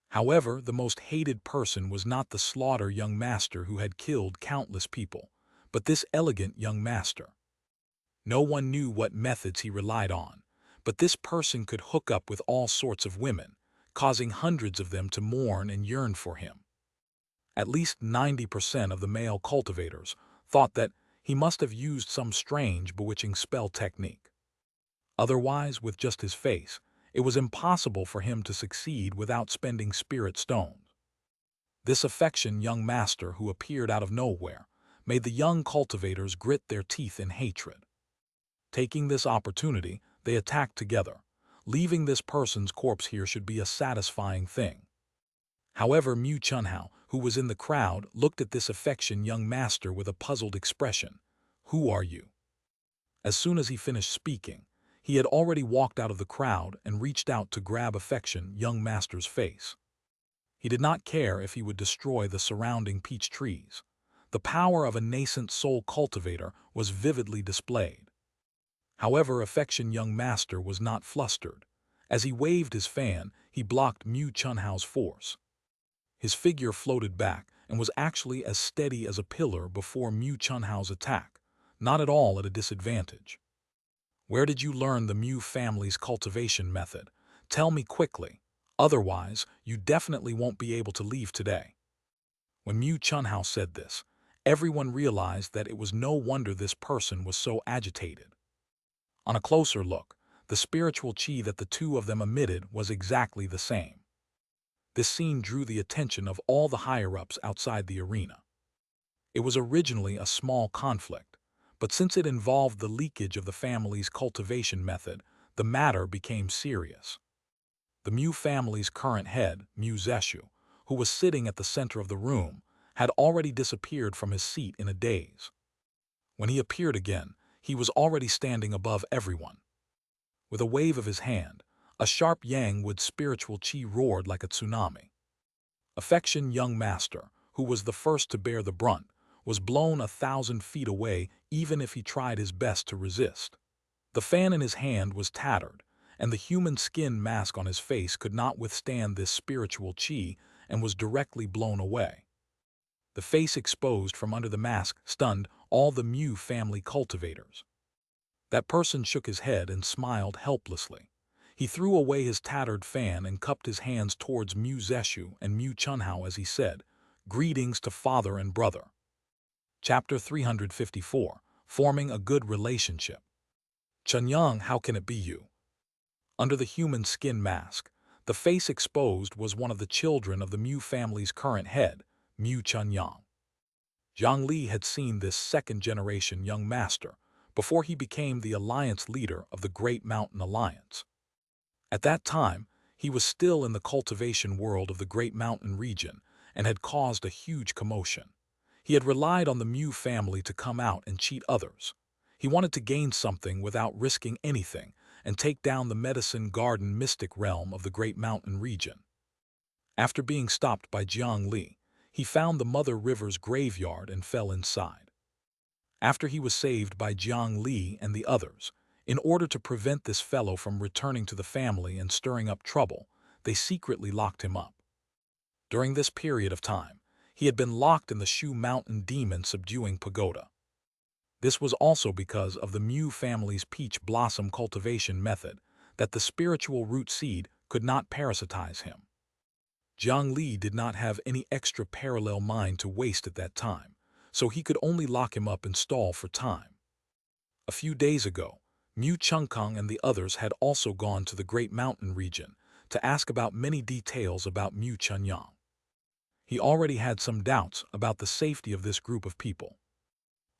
However, the most hated person was not the slaughter young master who had killed countless people, but this elegant young master. No one knew what methods he relied on, but this person could hook up with all sorts of women, causing hundreds of them to mourn and yearn for him. At least 90% of the male cultivators thought that he must have used some strange bewitching spell technique. Otherwise, with just his face, It was impossible for him to succeed without spending spirit stones. This affection young master who appeared out of nowhere made the young cultivators grit their teeth in hatred. Taking this opportunity, they attacked together. Leaving this person's corpse here should be a satisfying thing. However, Mu Chunhao, who was in the crowd, looked at this affection young master with a puzzled expression. "Who are you?" As soon as he finished speaking, he had already walked out of the crowd and reached out to grab affection young master's face. He did not care if he would destroy the surrounding peach trees. The power of a nascent soul cultivator was vividly displayed. However, affection young master was not flustered. As he waved his fan, he blocked Mu Chunhao's force. His figure floated back and was actually as steady as a pillar before Mu Chunhao's attack, not at all at a disadvantage. "Where did you learn the Mu family's cultivation method? Tell me quickly. Otherwise, you definitely won't be able to leave today." When Mu Chunhao said this, everyone realized that it was no wonder this person was so agitated. On a closer look, the spiritual chi that the two of them emitted was exactly the same. This scene drew the attention of all the higher-ups outside the arena. It was originally a small conflict, but since it involved the leakage of the family's cultivation method, the matter became serious. The Mu family's current head, Mu Zeshu, who was sitting at the center of the room, had already disappeared from his seat in a daze. When he appeared again, he was already standing above everyone. With a wave of his hand, a sharp yang-wood spiritual chi roared like a tsunami. Affection young master, who was the first to bear the brunt, was blown 1,000 feet away even if he tried his best to resist. The fan in his hand was tattered, and the human skin mask on his face could not withstand this spiritual chi and was directly blown away. The face exposed from under the mask stunned all the Mu family cultivators. That person shook his head and smiled helplessly. He threw away his tattered fan and cupped his hands towards Mu Zeshu and Mu Chunhao as he said, "Greetings to father and brother." Chapter 354, Forming a Good Relationship. "Chunyang, how can it be you?" Under the human skin mask, the face exposed was one of the children of the Mu family's current head, Mu Chunyang. Jiang Li had seen this second-generation young master before he became the alliance leader of the Great Mountain Alliance. At that time, he was still in the cultivation world of the Great Mountain region and had caused a huge commotion. He had relied on the Mu family to come out and cheat others. He wanted to gain something without risking anything and take down the medicine garden mystic realm of the Great Mountain region. After being stopped by Jiang Li, he found the Mother River's graveyard and fell inside. After he was saved by Jiang Li and the others, in order to prevent this fellow from returning to the family and stirring up trouble, they secretly locked him up. During this period of time, he had been locked in the Shu Mountain Demon Subduing Pagoda. This was also because of the Mu family's peach blossom cultivation method that the spiritual root seed could not parasitize him. Jiang Li did not have any extra parallel mind to waste at that time, so he could only lock him up and stall for time. A few days ago, Mu Chungkong and the others had also gone to the Great Mountain region to ask about many details about Mu Chunyang. He already had some doubts about the safety of this group of people.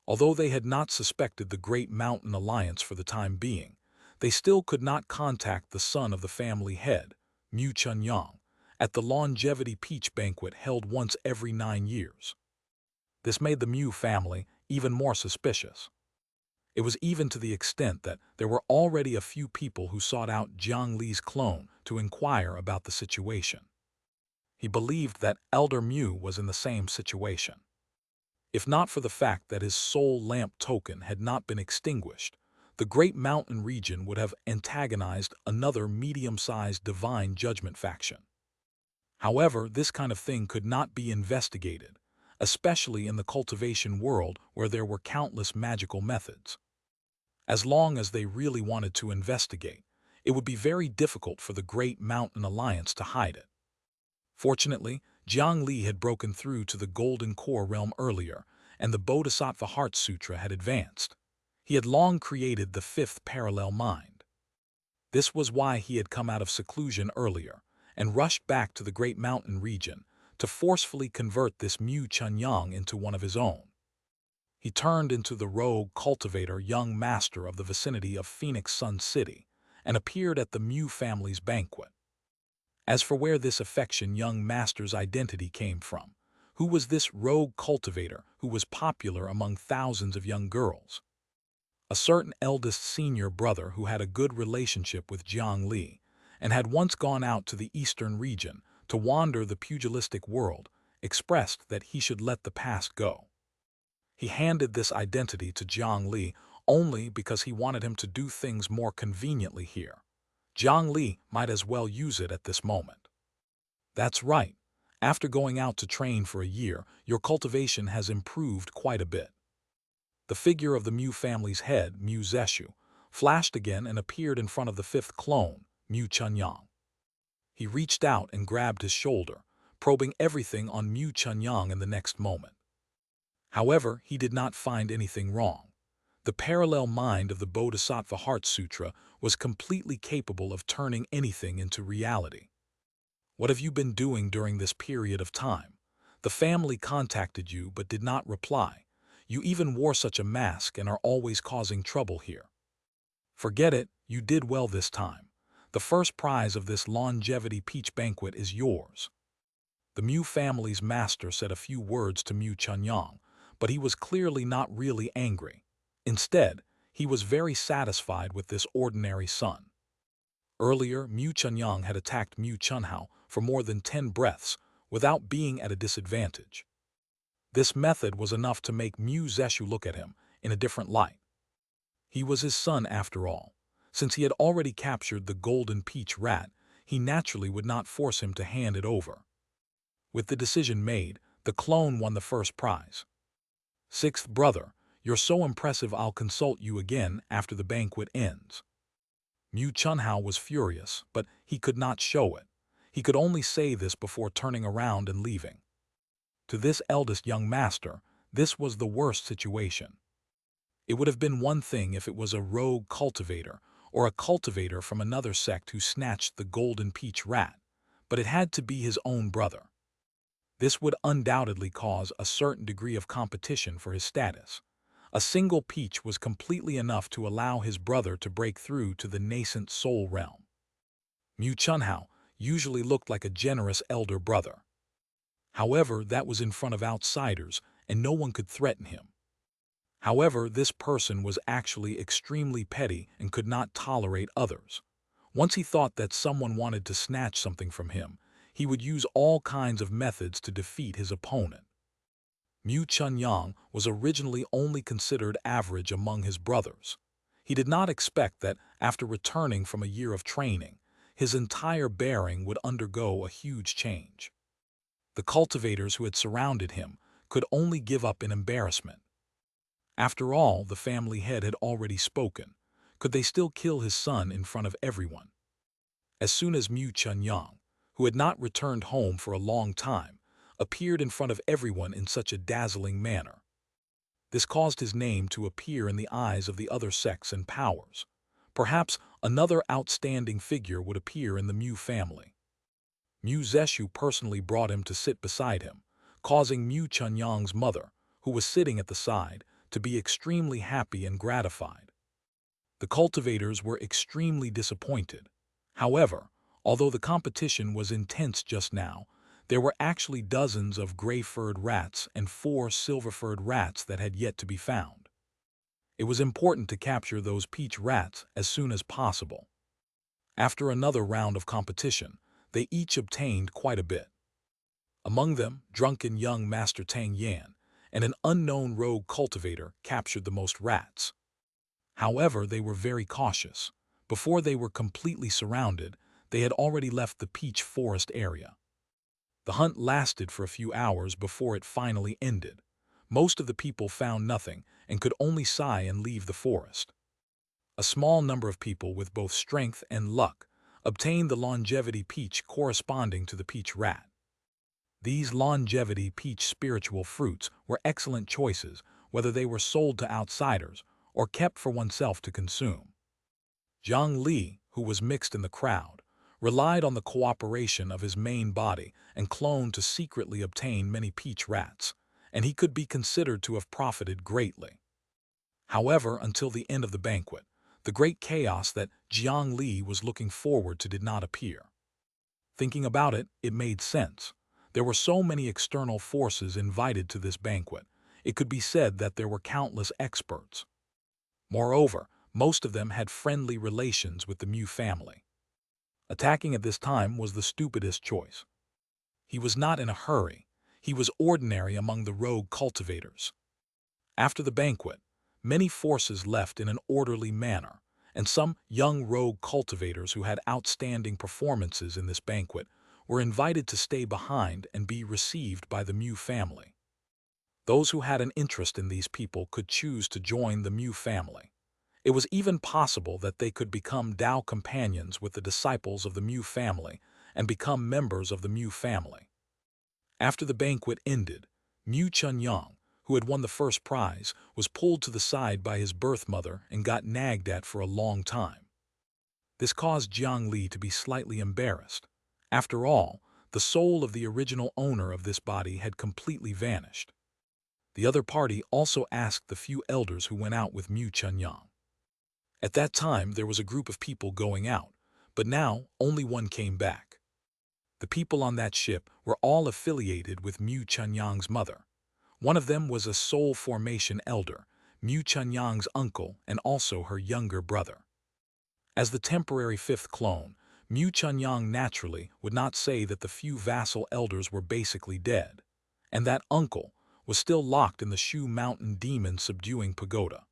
Although they had not suspected the Great Mountain Alliance for the time being, they still could not contact the son of the family head, Mu Chunyang, at the longevity peach banquet held once every 9 years. This made the Mu family even more suspicious. It was even to the extent that there were already a few people who sought out Jiang Li's clone to inquire about the situation. He believed that Elder Mu was in the same situation. If not for the fact that his soul lamp token had not been extinguished, the Great Mountain region would have antagonized another medium-sized divine judgment faction. However, this kind of thing could not be investigated, especially in the cultivation world where there were countless magical methods. As long as they really wanted to investigate, it would be very difficult for the Great Mountain Alliance to hide it. Fortunately, Jiang Li had broken through to the Golden Core realm earlier, and the Bodhisattva Heart Sutra had advanced. He had long created the fifth parallel mind. This was why he had come out of seclusion earlier and rushed back to the great mountain region to forcefully convert this Mu Chunyang into one of his own. He turned into the rogue cultivator young master of the vicinity of Phoenix Sun City and appeared at the Mu family's banquet. As for where this affection young master's identity came from, who was this rogue cultivator who was popular among thousands of young girls? A certain eldest senior brother who had a good relationship with Jiang Li and had once gone out to the eastern region to wander the pugilistic world, expressed that he should let the past go. He handed this identity to Jiang Li only because he wanted him to do things more conveniently here. Jiang Li might as well use it at this moment. That's right. After going out to train for a year, your cultivation has improved quite a bit. The figure of the Mu family's head, Mu Zeshu, flashed again and appeared in front of the fifth clone, Mu Chunyang. He reached out and grabbed his shoulder, probing everything on Mu Chunyang in the next moment. However, he did not find anything wrong. The parallel mind of the Bodhisattva Heart Sutra was completely capable of turning anything into reality. What have you been doing during this period of time? The family contacted you but did not reply. You even wore such a mask and are always causing trouble here. Forget it, you did well this time. The first prize of this longevity peach banquet is yours. The Mu family's master said a few words to Mu Chunyang, but he was clearly not really angry. Instead, he was very satisfied with this ordinary son. Earlier, Mu Chunyang had attacked Mu Chunhao for more than 10 breaths without being at a disadvantage. This method was enough to make Mu Zeshu look at him in a different light. He was his son after all. Since he had already captured the golden peach rat, he naturally would not force him to hand it over. With the decision made, the clone won the first prize. Sixth brother, you're so impressive I'll consult you again after the banquet ends. Mu Chunhao was furious, but he could not show it. He could only say this before turning around and leaving. To this eldest young master, this was the worst situation. It would have been one thing if it was a rogue cultivator or a cultivator from another sect who snatched the golden peach rat, but it had to be his own brother. This would undoubtedly cause a certain degree of competition for his status. A single peach was completely enough to allow his brother to break through to the nascent soul realm. Mu Chunhao usually looked like a generous elder brother. However, that was in front of outsiders, and no one could threaten him. However, this person was actually extremely petty and could not tolerate others. Once he thought that someone wanted to snatch something from him, he would use all kinds of methods to defeat his opponent. Mu Chunyang was originally only considered average among his brothers. He did not expect that, after returning from a year of training, his entire bearing would undergo a huge change. The cultivators who had surrounded him could only give up in embarrassment. After all, the family head had already spoken. Could they still kill his son in front of everyone? As soon as Mu Chunyang, who had not returned home for a long time, appeared in front of everyone in such a dazzling manner, this caused his name to appear in the eyes of the other sects and powers. Perhaps another outstanding figure would appear in the Mu family. Mu Zeshu personally brought him to sit beside him, causing Mu Chunyang's mother, who was sitting at the side, to be extremely happy and gratified. The cultivators were extremely disappointed. However, although the competition was intense just now, there were actually dozens of gray-furred rats and 4 silver-furred rats that had yet to be found. It was important to capture those peach rats as soon as possible. After another round of competition, they each obtained quite a bit. Among them, drunken young Master Tang Yan and an unknown rogue cultivator captured the most rats. However, they were very cautious. Before they were completely surrounded, they had already left the peach forest area. The hunt lasted for a few hours before it finally ended. Most of the people found nothing and could only sigh and leave the forest. A small number of people with both strength and luck obtained the longevity peach corresponding to the peach rat. These longevity peach spiritual fruits were excellent choices, whether they were sold to outsiders or kept for oneself to consume. Jiang Li, who was mixed in the crowd, relied on the cooperation of his main body and clone to secretly obtain many peach rats, and he could be considered to have profited greatly. However, until the end of the banquet, the great chaos that Jiang Li was looking forward to did not appear. Thinking about it, it made sense. There were so many external forces invited to this banquet. It could be said that there were countless experts. Moreover, most of them had friendly relations with the Mu family. Attacking at this time was the stupidest choice. He was not in a hurry. He was ordinary among the rogue cultivators. After the banquet, many forces left in an orderly manner, and some young rogue cultivators who had outstanding performances in this banquet were invited to stay behind and be received by the Mu family. Those who had an interest in these people could choose to join the Mu family. It was even possible that they could become Tao companions with the disciples of the Mu family and become members of the Mu family. After the banquet ended, Mu Chunyang, who had won the first prize, was pulled to the side by his birth mother and got nagged at for a long time. This caused Jiang Li to be slightly embarrassed. After all, the soul of the original owner of this body had completely vanished. The other party also asked the few elders who went out with Mu Chunyang. At that time, there was a group of people going out, but now only one came back. The people on that ship were all affiliated with Mu Chunyang's mother. One of them was a soul formation elder, Mu Chunyang's uncle and also her younger brother. As the temporary fifth clone, Mu Chunyang naturally would not say that the few vassal elders were basically dead, and that uncle was still locked in the Shu Mountain demon subduing pagoda.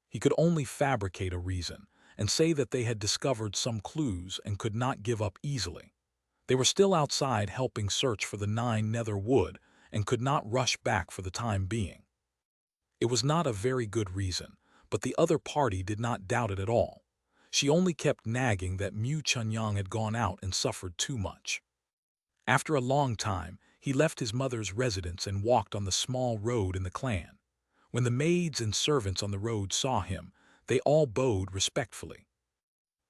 He could only fabricate a reason and say that they had discovered some clues and could not give up easily. They were still outside helping search for the 9 nether wood and could not rush back for the time being. It was not a very good reason, but the other party did not doubt it at all. She only kept nagging that Mu Chunyang had gone out and suffered too much. After a long time, he left his mother's residence and walked on the small road in the clan. When the maids and servants on the road saw him, they all bowed respectfully.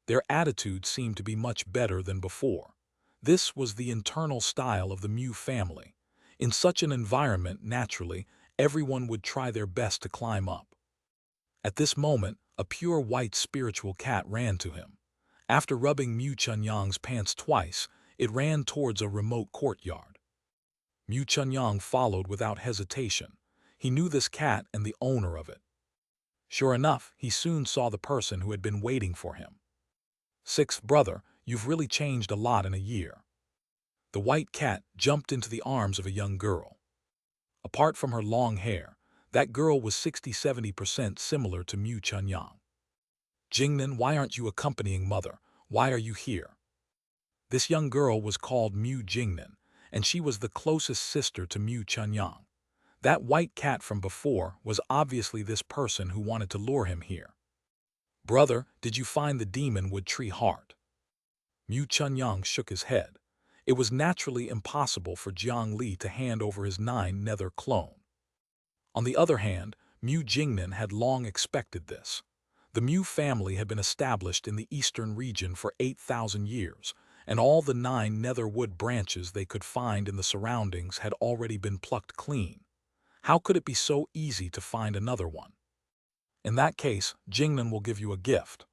Their attitude seemed to be much better than before. This was the internal style of the Mu family. In such an environment, naturally, everyone would try their best to climb up. At this moment, a pure white spiritual cat ran to him. After rubbing Mu Chunyang's pants twice, it ran towards a remote courtyard. Mu Chunyang followed without hesitation. He knew this cat and the owner of it. Sure enough, he soon saw the person who had been waiting for him. "Sixth brother, you've really changed a lot in a year." The white cat jumped into the arms of a young girl. Apart from her long hair, that girl was 60–70% similar to Mu Chunyang. "Jingnan, why aren't you accompanying mother? Why are you here?" This young girl was called Mu Jingnan, and she was the closest sister to Mu Chunyang. That white cat from before was obviously this person who wanted to lure him here. "Brother, did you find the demon wood tree heart?" Mu Chunyang shook his head. It was naturally impossible for Jiang Li to hand over his 9 nether clone. On the other hand, Mu Jingnan had long expected this. The Mu family had been established in the eastern region for 8,000 years, and all the 9 nether wood branches they could find in the surroundings had already been plucked clean. How could it be so easy to find another one? "In that case, Jingnan will give you a gift."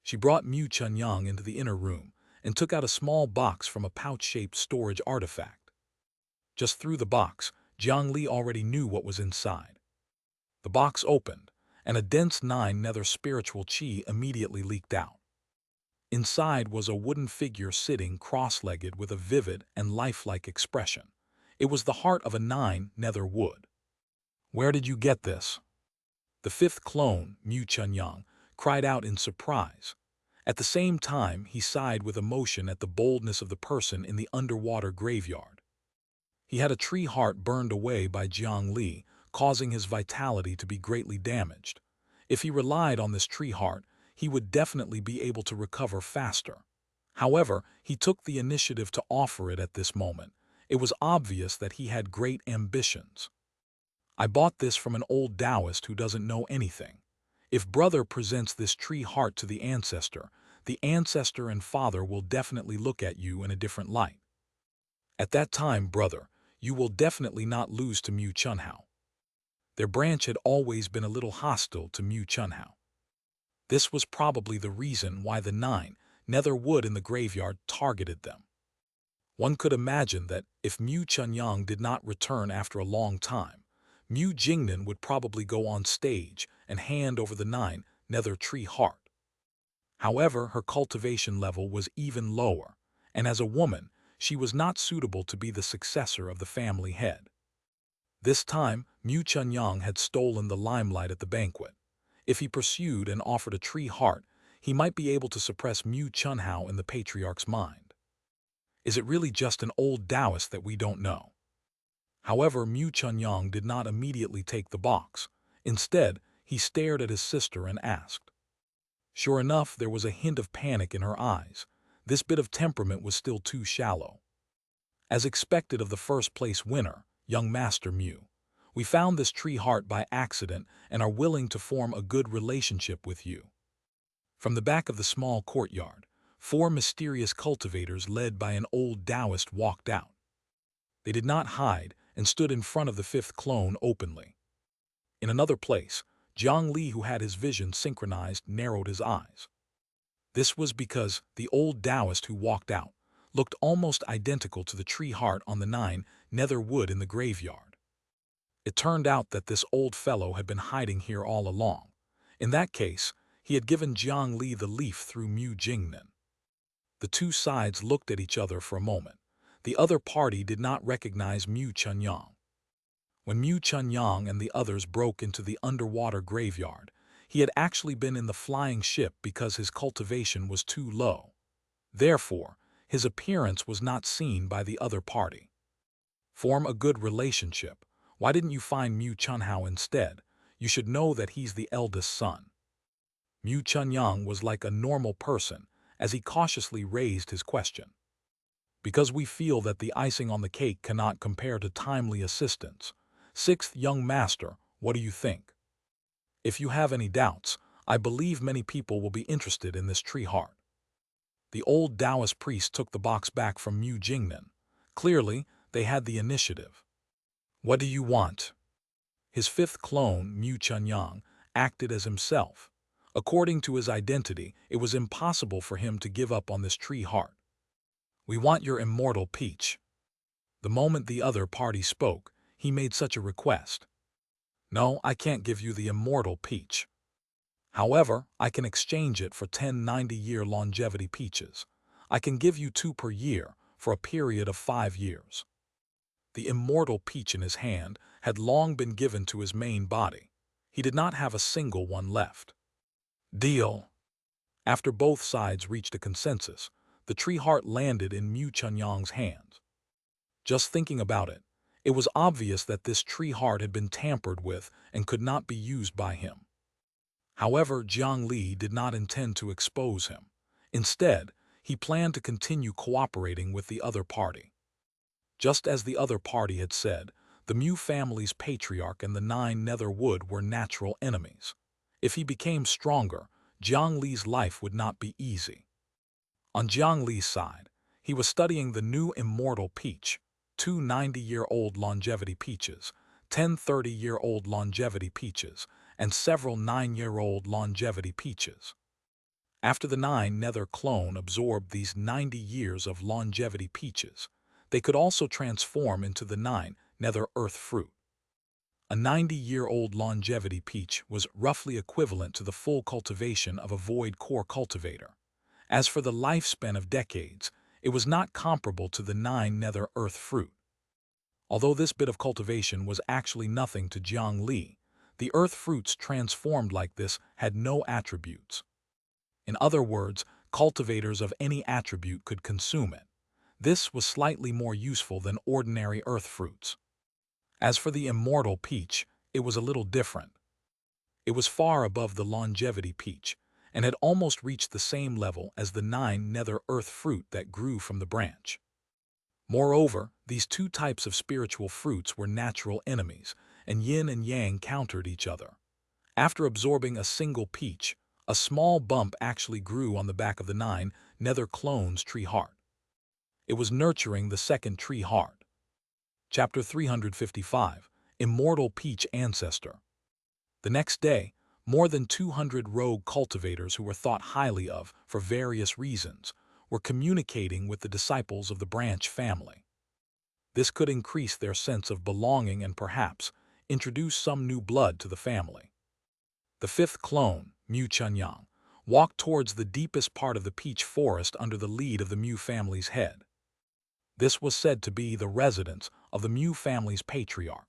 She brought Mu Chunyang into the inner room and took out a small box from a pouch-shaped storage artifact. Just through the box, Jiang Li already knew what was inside. The box opened, and a dense 9 nether spiritual chi immediately leaked out. Inside was a wooden figure sitting cross-legged with a vivid and lifelike expression. It was the heart of a 9 nether wood. "Where did you get this?" The fifth clone, Mu Chunyang, cried out in surprise. At the same time, he sighed with emotion at the boldness of the person in the underwater graveyard. He had a tree heart burned away by Jiang Li, causing his vitality to be greatly damaged. If he relied on this tree heart, he would definitely be able to recover faster. However, he took the initiative to offer it at this moment. It was obvious that he had great ambitions. "I bought this from an old Taoist who doesn't know anything. If brother presents this tree heart to the ancestor, the ancestor and father will definitely look at you in a different light. At that time, brother, you will definitely not lose to Mu Chunhao. Their branch had always been a little hostile to Mu Chunhao. This was probably the reason why the 9 nether wood in the graveyard targeted them. One could imagine that if Mu Chunyang did not return after a long time, Mu Jingnan would probably go on stage and hand over the 9 nether tree heart. However, her cultivation level was even lower, and as a woman, she was not suitable to be the successor of the family head. This time, Mu Chunyang had stolen the limelight at the banquet. If he pursued and offered a tree heart, he might be able to suppress Mu Chunhao in the patriarch's mind. Is it really just an old Taoist that we don't know? However, Mu Chunyang did not immediately take the box. Instead, he stared at his sister and asked. Sure enough, there was a hint of panic in her eyes. This bit of temperament was still too shallow. As expected of the first-place winner, young Master Mu, we found this tree heart by accident and are willing to form a good relationship with you. From the back of the small courtyard, 4 mysterious cultivators led by an old Taoist walked out. They did not hide and stood in front of the 5th clone openly. In another place, Jiang Li, who had his vision synchronized, narrowed his eyes. This was because the old Taoist who walked out looked almost identical to the tree heart on the 9 nether wood in the graveyard. It turned out that this old fellow had been hiding here all along. In that case, he had given Jiang Li the leaf through Mu Jingnan. The two sides looked at each other for a moment. The other party did not recognize Mu Chunyang. When Mu Chunyang and the others broke into the underwater graveyard, he had actually been in the flying ship because his cultivation was too low. Therefore, his appearance was not seen by the other party. Form a good relationship. Why didn't you find Mu Chunhao instead? You should know that he's the eldest son. Mu Chunyang was like a normal person as he cautiously raised his question. Because we feel that the icing on the cake cannot compare to timely assistance. 6th young master, what do you think? If you have any doubts, I believe many people will be interested in this tree heart. The old Taoist priest took the box back from Mu Jingnan. Clearly, they had the initiative. What do you want? His 5th clone, Mu Chunyang, acted as himself. According to his identity, it was impossible for him to give up on this tree heart. We want your immortal peach. The moment the other party spoke, he made such a request. No, I can't give you the immortal peach. However, I can exchange it for 10 90-year longevity peaches. I can give you 2 per year for a period of 5 years. The immortal peach in his hand had long been given to his main body. He did not have a single one left. Deal. After both sides reached a consensus, the tree heart landed in Mu Chunyang's hands. Just thinking about it, it was obvious that this tree heart had been tampered with and could not be used by him. However, Jiang Li did not intend to expose him. Instead, he planned to continue cooperating with the other party. Just as the other party had said, the Mu family's patriarch and the 9 nether wood were natural enemies. If he became stronger, Jiang Li's life would not be easy. On Jiang Li's side, he was studying the new immortal peach, 2 90-year-old longevity peaches, 10 30-year-old longevity peaches, and several 9-year-old longevity peaches. After the 9 nether clone absorbed these 90 years of longevity peaches, they could also transform into the 9 nether earth fruit. A 90-year-old longevity peach was roughly equivalent to the full cultivation of a void core cultivator. As for the lifespan of decades, it was not comparable to the 9 nether earth fruit. Although this bit of cultivation was actually nothing to Jiang Li, the earth fruits transformed like this had no attributes. In other words, cultivators of any attribute could consume it. This was slightly more useful than ordinary earth fruits. As for the immortal peach, it was a little different. It was far above the longevity peach, and had almost reached the same level as the 9 nether earth fruit that grew from the branch. Moreover, these 2 types of spiritual fruits were natural enemies, and yin and yang countered each other. After absorbing a single peach, A small bump actually grew on the back of the 9 nether clone's tree heart. It was nurturing the second tree heart. Chapter 355, Immortal Peach Ancestor. The next day, more than 200 rogue cultivators who were thought highly of for various reasons were communicating with the disciples of the branch family. This could increase their sense of belonging and perhaps introduce some new blood to the family. The fifth clone, Xianxia, walked towards the deepest part of the peach forest under the lead of the Mu family's head. This was said to be the residence of the Mu family's patriarch.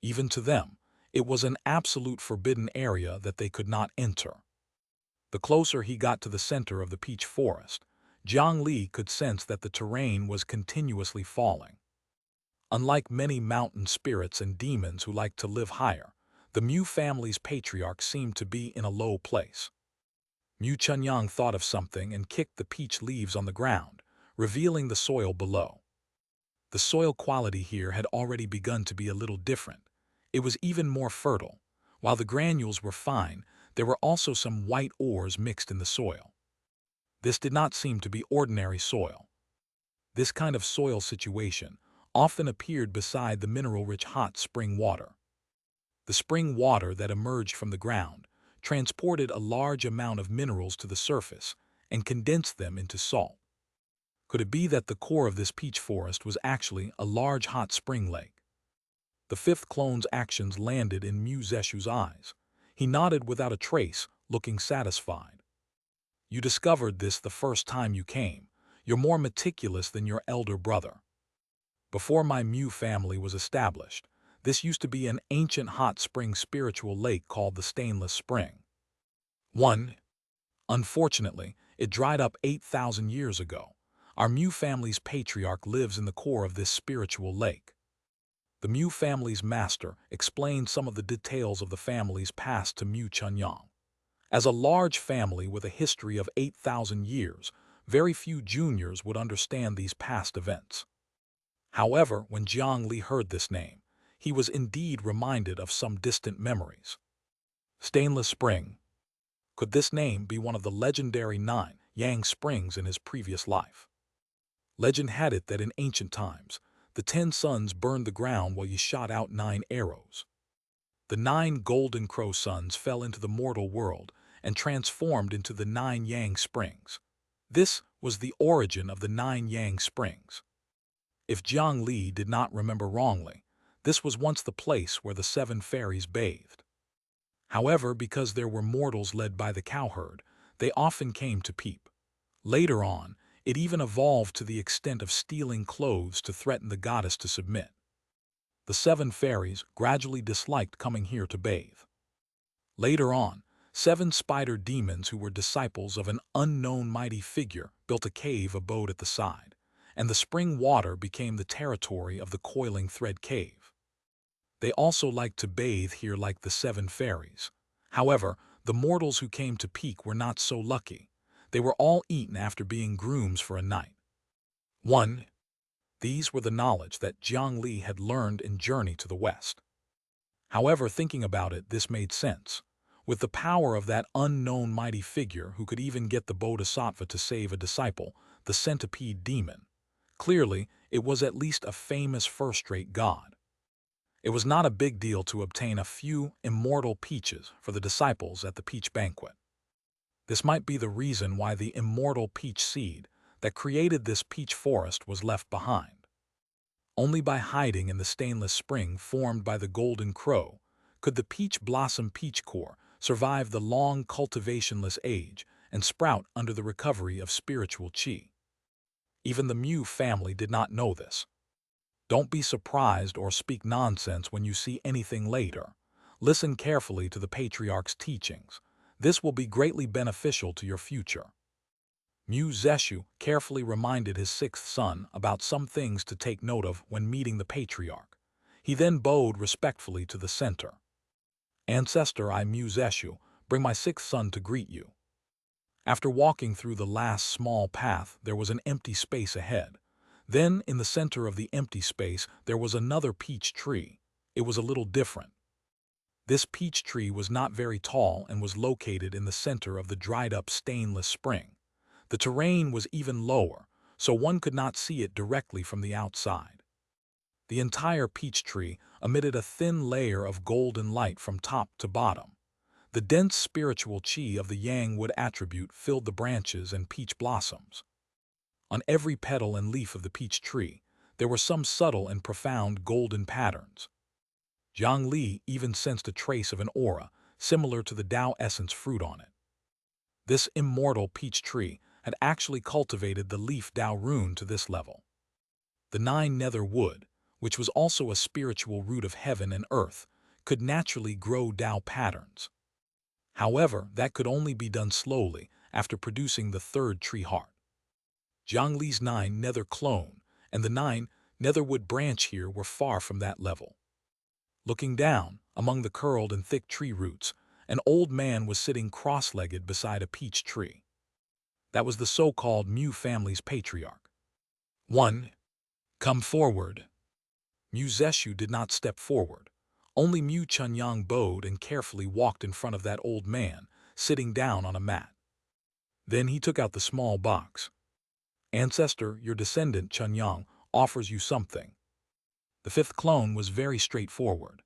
Even to them, it was an absolute forbidden area that they could not enter. The closer he got to the center of the peach forest, Jiang Li could sense that the terrain was continuously falling. Unlike many mountain spirits and demons who like to live higher, the Mu family's patriarch seemed to be in a low place. Xianxia thought of something and kicked the peach leaves on the ground, revealing the soil below. The soil quality here had already begun to be a little different. It was even more fertile. While the granules were fine, there were also some white ores mixed in the soil. This did not seem to be ordinary soil. This kind of soil situation often appeared beside the mineral-rich hot spring water. The spring water that emerged from the ground transported a large amount of minerals to the surface and condensed them into salt. Could it be that the core of this peach forest was actually a large hot spring lake? The fifth clone's actions landed in Mu Zeshu's eyes. He nodded without a trace, looking satisfied. You discovered this the first time you came. You're more meticulous than your elder brother. Before my Mu family was established, this used to be an ancient hot spring spiritual lake called the Stainless Spring. 1. Unfortunately, it dried up 8,000 years ago. Our Mu family's patriarch lives in the core of this spiritual lake. The Mu family's master explained some of the details of the family's past to Xianxia. As a large family with a history of 8,000 years, very few juniors would understand these past events. However, when Jiang Li heard this name, he was indeed reminded of some distant memories. Stainless Spring. Could this name be one of the legendary 9 Yang springs in his previous life? Legend had it that in ancient times, the 10 suns burned the ground while you shot out 9 arrows. The 9 golden crow suns fell into the mortal world and transformed into the 9 Yang springs. This was the origin of the 9 Yang springs. If Jiang Li did not remember wrongly, this was once the place where the 7 fairies bathed. However, because there were mortals led by the cowherd, they often came to peep. Later on, it even evolved to the extent of stealing clothes to threaten the goddess to submit. The 7 fairies gradually disliked coming here to bathe. Later on, 7 spider demons who were disciples of an unknown mighty figure built a cave abode at the side, and the spring water became the territory of the coiling thread cave. They also liked to bathe here like the 7 fairies. However, the mortals who came to peek were not so lucky. They were all eaten after being grooms for a night. 1. These were the knowledge that Jiang Li had learned in Journey to the West. However, thinking about it, this made sense. With the power of that unknown mighty figure who could even get the Bodhisattva to save a disciple, the centipede demon, clearly it was at least a famous first-rate god. It was not a big deal to obtain a few immortal peaches for the disciples at the peach banquet. This might be the reason why the immortal peach seed that created this peach forest was left behind. Only by hiding in the stainless spring formed by the golden crow could the peach blossom peach core survive the long cultivationless age and sprout under the recovery of spiritual qi. Even the Mu family did not know this. Don't be surprised or speak nonsense when you see anything later. Listen carefully to the patriarch's teachings. This will be greatly beneficial to your future. Mu Zeshu carefully reminded his 6th son about some things to take note of when meeting the patriarch. He then bowed respectfully to the center. Ancestor, I Mu Zeshu, bring my 6th son to greet you. After walking through the last small path, there was an empty space ahead. Then, in the center of the empty space, there was another peach tree. It was a little different. This peach tree was not very tall and was located in the center of the dried-up stainless spring. The terrain was even lower, so one could not see it directly from the outside. The entire peach tree emitted a thin layer of golden light from top to bottom. The dense spiritual chi of the Yang wood attribute filled the branches and peach blossoms. On every petal and leaf of the peach tree, there were some subtle and profound golden patterns. Jiang Li even sensed a trace of an aura similar to the Tao essence fruit on it. This immortal peach tree had actually cultivated the leaf Tao rune to this level. The 9 nether wood, which was also a spiritual root of heaven and earth, could naturally grow Tao patterns. However, that could only be done slowly after producing the 3rd tree heart. Jiang Li's 9 nether clone and the 9 netherwood branch here were far from that level. Looking down, among the curled and thick tree roots, an old man was sitting cross-legged beside a peach tree. That was the so-called Mu family's patriarch. 1. Come forward. Mu Zeshu did not step forward. Only Mu Chunyang bowed and carefully walked in front of that old man, sitting down on a mat. Then he took out the small box. Ancestor, your descendant Chunyang offers you something. The 5th clone was very straightforward.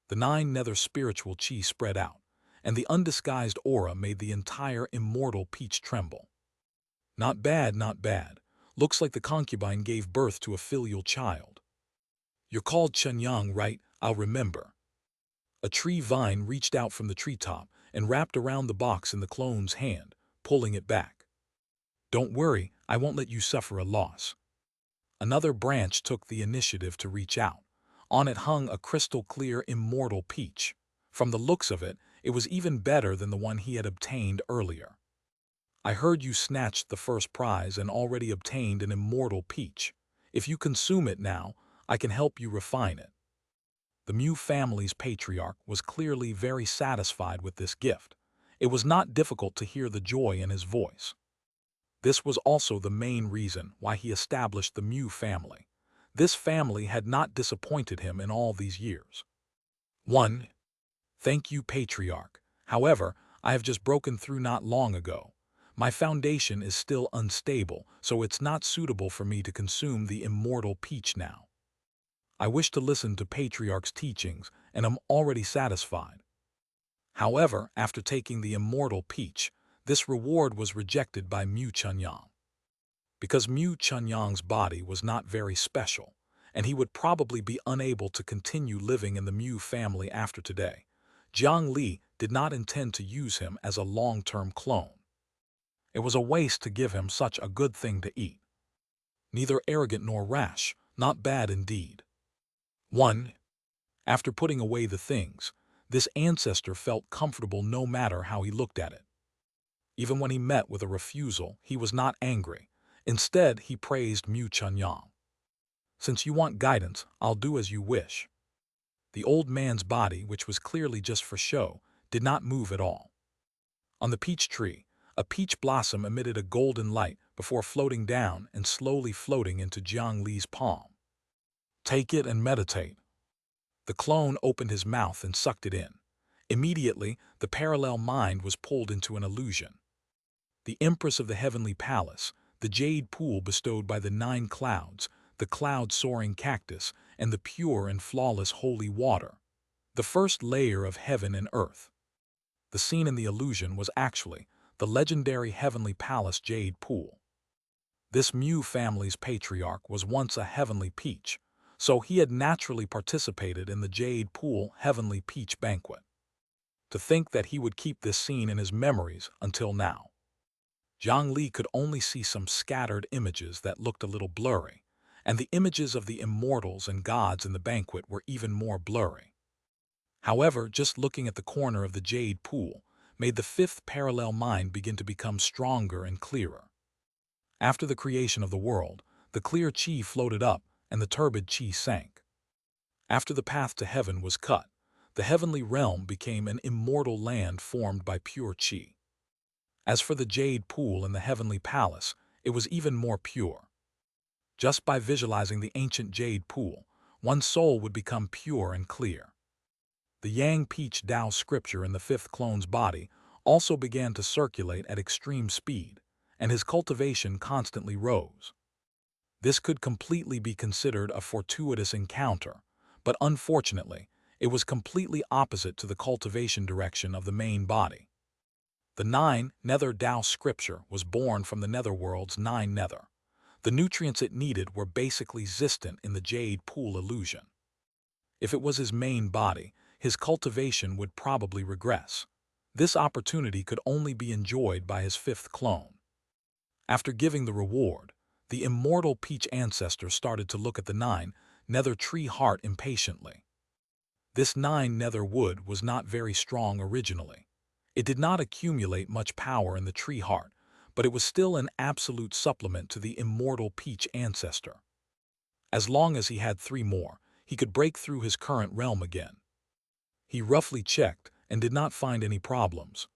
The 9 nether spiritual chi spread out, and the undisguised aura made the entire immortal peach tremble. Not bad, not bad. Looks like the concubine gave birth to a filial child. You're called Chunyang, right? I'll remember. A tree vine reached out from the treetop and wrapped around the box in the clone's hand, pulling it back. Don't worry, I won't let you suffer a loss. Another branch took the initiative to reach out. On it hung a crystal-clear immortal peach. From the looks of it, it was even better than the one he had obtained earlier. I heard you snatched the first prize and already obtained an immortal peach. If you consume it now, I can help you refine it. The Mu family's patriarch was clearly very satisfied with this gift. It was not difficult to hear the joy in his voice. This was also the main reason why he established the Mu family. This family had not disappointed him in all these years. 1. Thank you, patriarch. However, I have just broken through not long ago. My foundation is still unstable, so it's not suitable for me to consume the immortal peach now. I wish to listen to Patriarch's teachings and am already satisfied. However, after taking the immortal peach, this reward was rejected by Mu Chunyang. Because Mu Chunyang's body was not very special, and he would probably be unable to continue living in the Mu family after today, Jiang Li did not intend to use him as a long-term clone. It was a waste to give him such a good thing to eat. Neither arrogant nor rash, not bad indeed. 1. After putting away the things, this ancestor felt comfortable no matter how he looked at it. Even when he met with a refusal, he was not angry. Instead, he praised Mu Chunyang. Since you want guidance, I'll do as you wish. The old man's body, which was clearly just for show, did not move at all. On the peach tree, a peach blossom emitted a golden light before floating down and slowly floating into Jiang Li's palm. Take it and meditate. The clone opened his mouth and sucked it in. Immediately, the parallel mind was pulled into an illusion. The Empress of the Heavenly Palace, the jade pool bestowed by the 9 clouds, the cloud-soaring cactus, and the pure and flawless holy water, the first layer of heaven and earth. The scene in the illusion was actually the legendary Heavenly Palace jade pool. This Mu family's patriarch was once a heavenly peach, so he had naturally participated in the jade pool heavenly peach banquet. To think that he would keep this scene in his memories until now. Jiang Li could only see some scattered images that looked a little blurry, and the images of the immortals and gods in the banquet were even more blurry. However, just looking at the corner of the jade pool made the 5th parallel mind begin to become stronger and clearer. After the creation of the world, the clear chi floated up and the turbid chi sank. After the path to heaven was cut, the heavenly realm became an immortal land formed by pure chi. As for the jade pool in the heavenly palace, it was even more pure. Just by visualizing the ancient jade pool, one's soul would become pure and clear. The Yang Peach Dao scripture in the fifth clone's body also began to circulate at extreme speed, and his cultivation constantly rose. This could completely be considered a fortuitous encounter, but unfortunately, it was completely opposite to the cultivation direction of the main body. The 9 Nether Dao scripture was born from the netherworld's 9 nether. The nutrients it needed were basically existent in the jade pool illusion. If it was his main body, his cultivation would probably regress. This opportunity could only be enjoyed by his fifth clone. After giving the reward, the immortal Peach ancestor started to look at the 9 Nether tree heart impatiently. This 9 Nether wood was not very strong originally. It did not accumulate much power in the tree heart, but it was still an absolute supplement to the immortal Peach ancestor. As long as he had 3 more, he could break through his current realm again. He roughly checked and did not find any problems.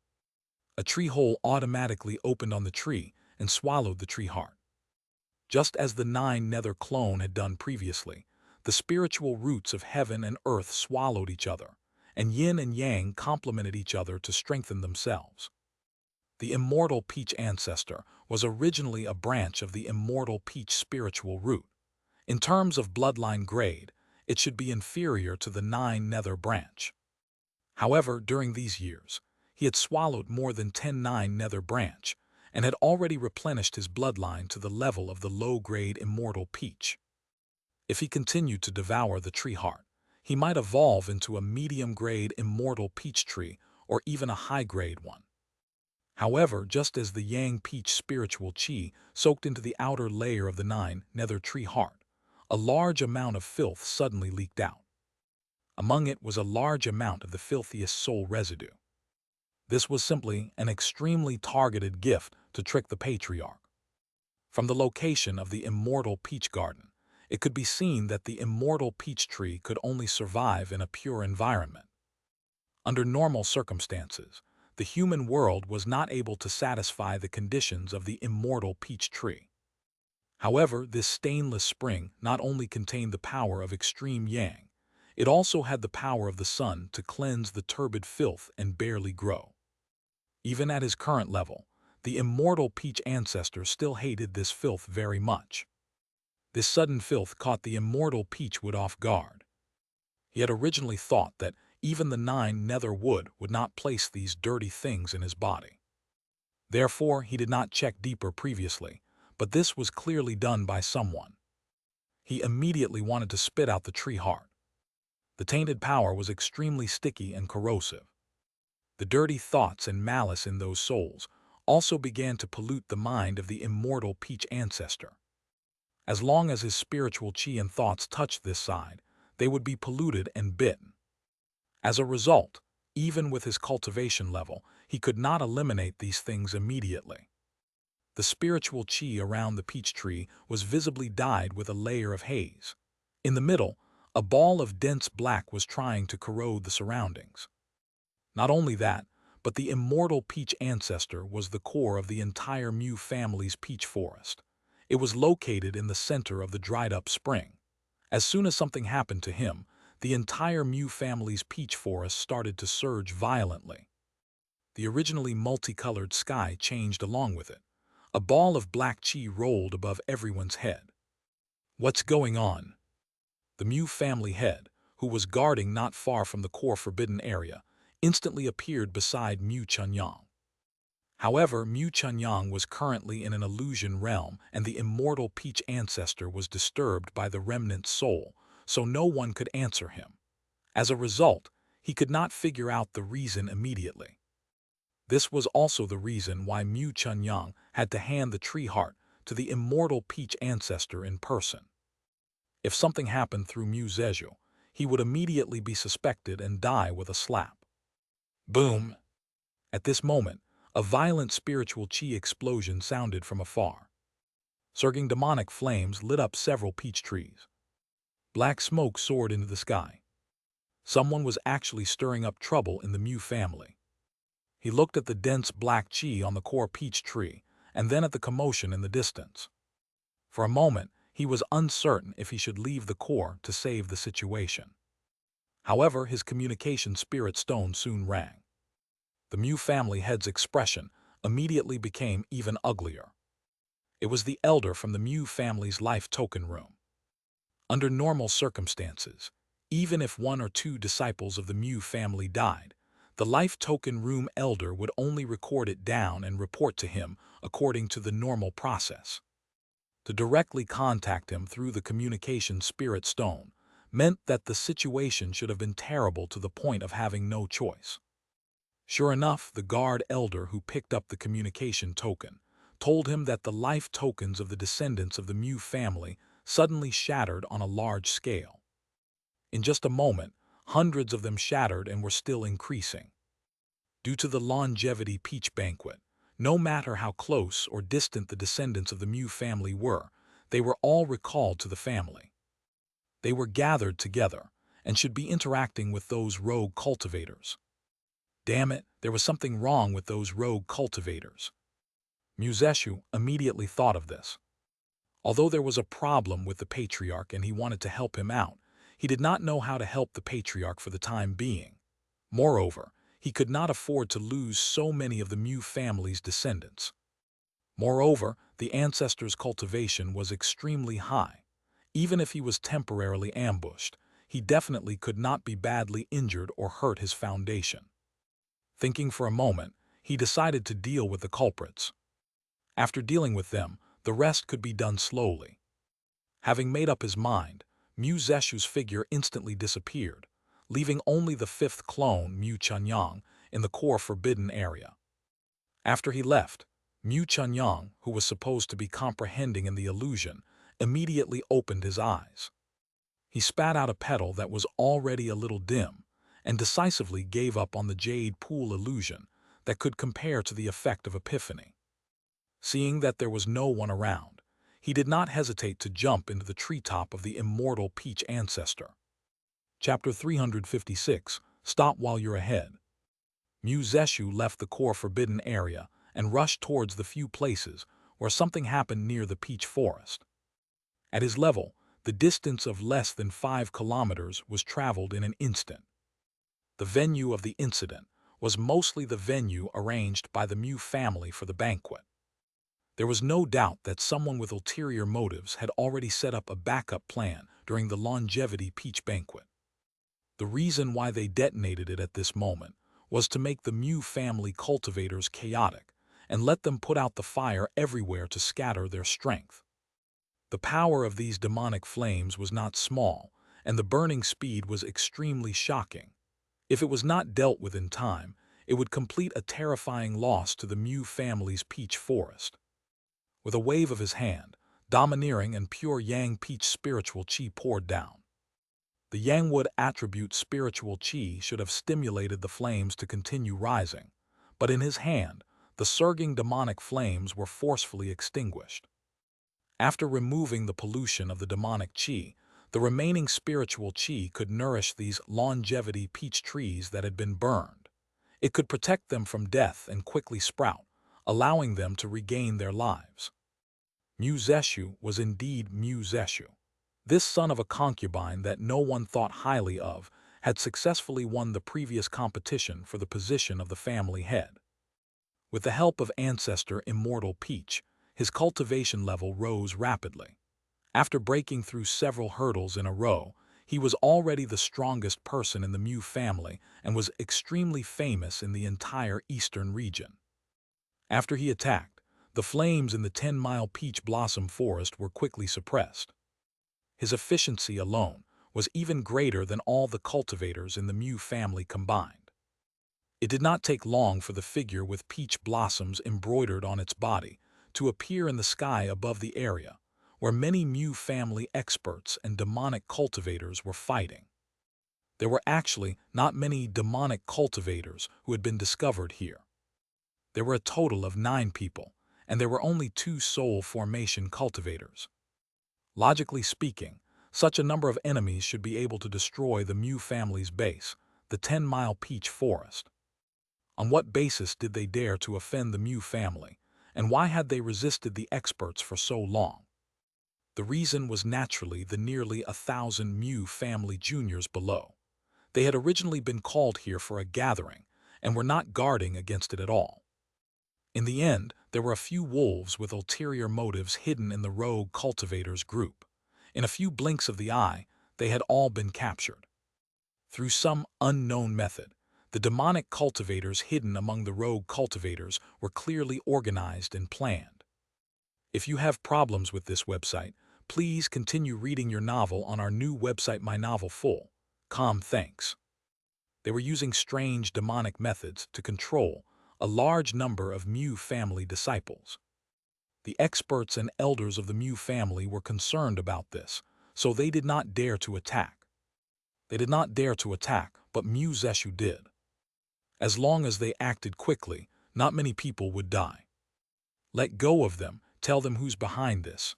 A tree hole automatically opened on the tree and swallowed the tree heart. Just as the 9 Nether clone had done previously, the spiritual roots of heaven and earth swallowed each other, and yin and yang complemented each other to strengthen themselves. The immortal Peach ancestor was originally a branch of the immortal Peach spiritual root. In terms of bloodline grade, it should be inferior to the 9 Nether branch. However, during these years, he had swallowed more than 10 9 Nether branch and had already replenished his bloodline to the level of the low-grade immortal Peach. If he continued to devour the tree heart, he might evolve into a medium-grade immortal Peach tree or even a high-grade one. However, just as the Yang Peach spiritual chi soaked into the outer layer of the 9 Nether tree heart, a large amount of filth suddenly leaked out. Among it was a large amount of the filthiest soul residue. This was simply an extremely targeted gift to trick the patriarch. From the location of the immortal peach garden, it could be seen that the immortal peach tree could only survive in a pure environment. Under normal circumstances, the human world was not able to satisfy the conditions of the immortal peach tree. However, this stainless spring not only contained the power of extreme yang, it also had the power of the sun to cleanse the turbid filth and barely grow. Even at his current level, the immortal Peach ancestor still hated this filth very much. This sudden filth caught the immortal Peachwood off guard. He had originally thought that even the 9 Nether wood would not place these dirty things in his body. Therefore, he did not check deeper previously, but this was clearly done by someone. He immediately wanted to spit out the tree heart. The tainted power was extremely sticky and corrosive. The dirty thoughts and malice in those souls also began to pollute the mind of the immortal Peach ancestor. As long as his spiritual chi and thoughts touched this side, they would be polluted and bitten. As a result, even with his cultivation level, he could not eliminate these things immediately. The spiritual chi around the peach tree was visibly dyed with a layer of haze. In the middle, a ball of dense black was trying to corrode the surroundings. Not only that, but the immortal Peach ancestor was the core of the entire Mu family's peach forest. It was located in the center of the dried-up spring. As soon as something happened to him, the entire Mu family's peach forest started to surge violently. The originally multicolored sky changed along with it. A ball of black chi rolled above everyone's head. What's going on? The Mu family head, who was guarding not far from the core forbidden area, instantly appeared beside Mu Chunyang. However, Mu Chunyang was currently in an illusion realm and the immortal Peach ancestor was disturbed by the remnant soul, so no one could answer him. As a result, he could not figure out the reason immediately. This was also the reason why Mu Chunyang had to hand the tree heart to the immortal Peach ancestor in person. If something happened through Mu Zezhu, he would immediately be suspected and die with a slap. Boom! At this moment, a violent spiritual chi explosion sounded from afar. Surging demonic flames lit up several peach trees. Black smoke soared into the sky. Someone was actually stirring up trouble in the Mu family. He looked at the dense black chi on the core peach tree and then at the commotion in the distance. For a moment, he was uncertain if he should leave the core to save the situation. However, his communication spirit stone soon rang. The Mu family head's expression immediately became even uglier. It was the elder from the Mu family's life token room. Under normal circumstances, even if one or two disciples of the Mu family died, the life token room elder would only record it down and report to him according to the normal process. To directly contact him through the communication spirit stone meant that the situation should have been terrible to the point of having no choice. Sure enough, the guard elder who picked up the communication token told him that the life tokens of the descendants of the Mu family suddenly shattered on a large scale. In just a moment, hundreds of them shattered and were still increasing. Due to the longevity peach banquet, no matter how close or distant the descendants of the Mu family were, they were all recalled to the family. They were gathered together and should be interacting with those rogue cultivators. Damn it, there was something wrong with those rogue cultivators. Muzeshu immediately thought of this. Although there was a problem with the patriarch and he wanted to help him out, he did not know how to help the patriarch for the time being. Moreover, he could not afford to lose so many of the Mu family's descendants. Moreover, the ancestor's cultivation was extremely high. Even if he was temporarily ambushed, he definitely could not be badly injured or hurt his foundation. Thinking for a moment, he decided to deal with the culprits. After dealing with them, the rest could be done slowly. Having made up his mind, Mu Zeshu's figure instantly disappeared, leaving only the fifth clone, Mu Chunyang, in the core forbidden area. After he left, Mu Chunyang, who was supposed to be comprehending in the illusion, immediately opened his eyes. He spat out a petal that was already a little dim, and decisively gave up on the jade pool illusion that could compare to the effect of epiphany. Seeing that there was no one around, he did not hesitate to jump into the treetop of the immortal peach ancestor. Chapter 356, Stop While You're Ahead. Mu Zeshu left the core forbidden area and rushed towards the few places where something happened near the peach forest. At his level, the distance of less than 5 kilometers was traveled in an instant. The venue of the incident was mostly the venue arranged by the Mu family for the banquet. There was no doubt that someone with ulterior motives had already set up a backup plan during the longevity peach banquet. The reason why they detonated it at this moment was to make the Mu family cultivators chaotic and let them put out the fire everywhere to scatter their strength. The power of these demonic flames was not small, and the burning speed was extremely shocking. If it was not dealt with in time, it would complete a terrifying loss to the Mu family's peach forest. With a wave of his hand, domineering and pure Yang peach spiritual qi poured down. The Yangwood attribute spiritual qi should have stimulated the flames to continue rising, but in his hand, the surging demonic flames were forcefully extinguished. After removing the pollution of the demonic qi, the remaining spiritual qi could nourish these longevity peach trees that had been burned. It could protect them from death and quickly sprout, allowing them to regain their lives. Mu Zeshu was indeed Mu Zeshu. This son of a concubine that no one thought highly of had successfully won the previous competition for the position of the family head. With the help of ancestor Immortal Peach, his cultivation level rose rapidly. After breaking through several hurdles in a row, he was already the strongest person in the Mu family and was extremely famous in the entire eastern region. After he attacked, the flames in the 10-mile peach blossom forest were quickly suppressed. His efficiency alone was even greater than all the cultivators in the Mu family combined. It did not take long for the figure with peach blossoms embroidered on its body to appear in the sky above the area, where many Mu family experts and demonic cultivators were fighting. There were actually not many demonic cultivators who had been discovered here. There were a total of 9 people, and there were only 2 soul formation cultivators. Logically speaking, such a number of enemies should be able to destroy the Mu family's base, the 10-mile peach forest. On what basis did they dare to offend the Mu family, and why had they resisted the experts for so long? The reason was naturally the nearly 1,000 Mu family juniors below. They had originally been called here for a gathering and were not guarding against it at all. In the end, there were a few wolves with ulterior motives hidden in the rogue cultivators group. In a few blinks of the eye, they had all been captured. Through some unknown method, the demonic cultivators hidden among the rogue cultivators were clearly organized and planned. If you have problems with this website, please continue reading your novel on our new website My Novel Full. Thanks. They were using strange demonic methods to control a large number of Mu family disciples. The experts and elders of the Mu family were concerned about this, so they did not dare to attack. But Mu Zeshu did. As long as they acted quickly, not many people would die. Let go of them, tell them who's behind this.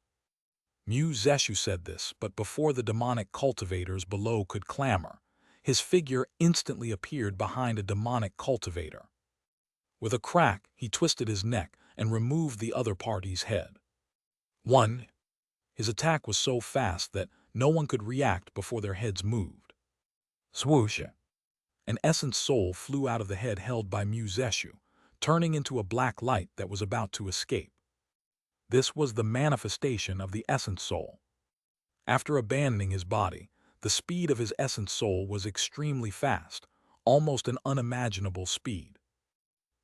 Mu Zeshu said this, but before the demonic cultivators below could clamor, his figure instantly appeared behind a demonic cultivator. With a crack, he twisted his neck and removed the other party's head. 1. His attack was so fast that no one could react before their heads moved. Swoosh! An essence soul flew out of the head held by Mu Zeshu, turning into a black light that was about to escape. This was the manifestation of the essence soul. After abandoning his body, the speed of his essence soul was extremely fast, almost an unimaginable speed.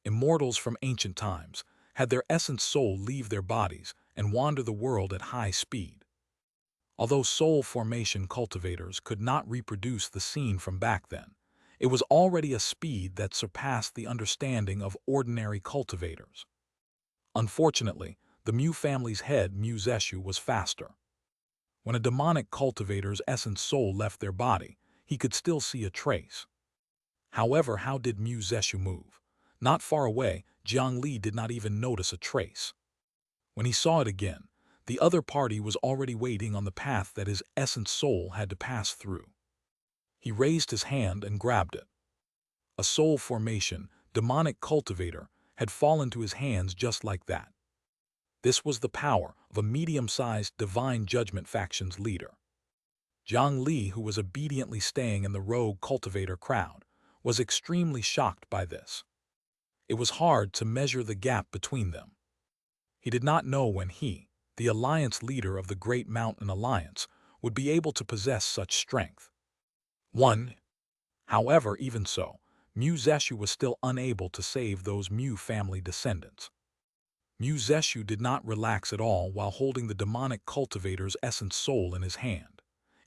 Immortals from ancient times had their essence soul leave their bodies and wander the world at high speed. Although soul formation cultivators could not reproduce the scene from back then, it was already a speed that surpassed the understanding of ordinary cultivators. Unfortunately, the Mu family's head, Mu Zeshu, was faster. When a demonic cultivator's essence soul left their body, he could still see a trace. However, how did Mu Zeshu move? Not far away, Jiang Li did not even notice a trace. When he saw it again, the other party was already waiting on the path that his essence soul had to pass through. He raised his hand and grabbed it. A soul formation, demonic cultivator, had fallen to his hands just like that. This was the power of a medium-sized divine judgment faction's leader. Jiang Li, who was obediently staying in the rogue cultivator crowd, was extremely shocked by this. It was hard to measure the gap between them. He did not know when he, the alliance leader of the Great Mountain Alliance, would be able to possess such strength. 1. However, even so, Mu Zeshu was still unable to save those Mu family descendants. Mu Zeshu did not relax at all while holding the demonic cultivator's essence soul in his hand.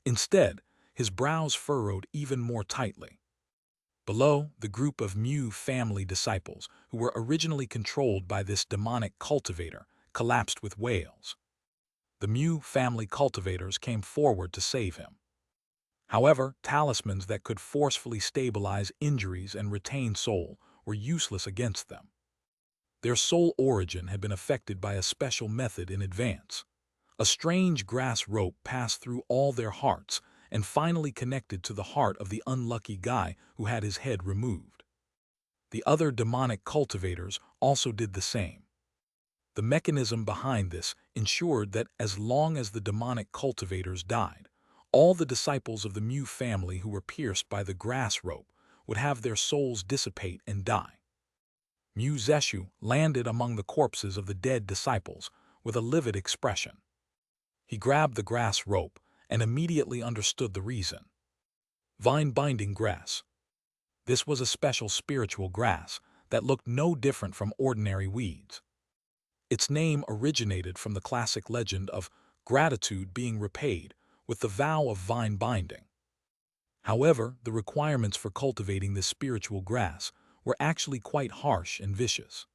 Instead, his brows furrowed even more tightly. Below, the group of Mu family disciples, who were originally controlled by this demonic cultivator, collapsed with wails. The Mu family cultivators came forward to save him. However, talismans that could forcefully stabilize injuries and retain soul were useless against them. Their soul origin had been affected by a special method in advance. A strange grass rope passed through all their hearts and finally connected to the heart of the unlucky guy who had his head removed. The other demonic cultivators also did the same. The mechanism behind this ensured that as long as the demonic cultivators died, all the disciples of the Mu family who were pierced by the grass rope would have their souls dissipate and die. Mu Zeshu landed among the corpses of the dead disciples with a livid expression. He grabbed the grass rope and immediately understood the reason. Vine-binding grass. This was a special spiritual grass that looked no different from ordinary weeds. Its name originated from the classic legend of gratitude being repaid with the vow of vine binding. However, the requirements for cultivating this spiritual grass were actually quite harsh and vicious.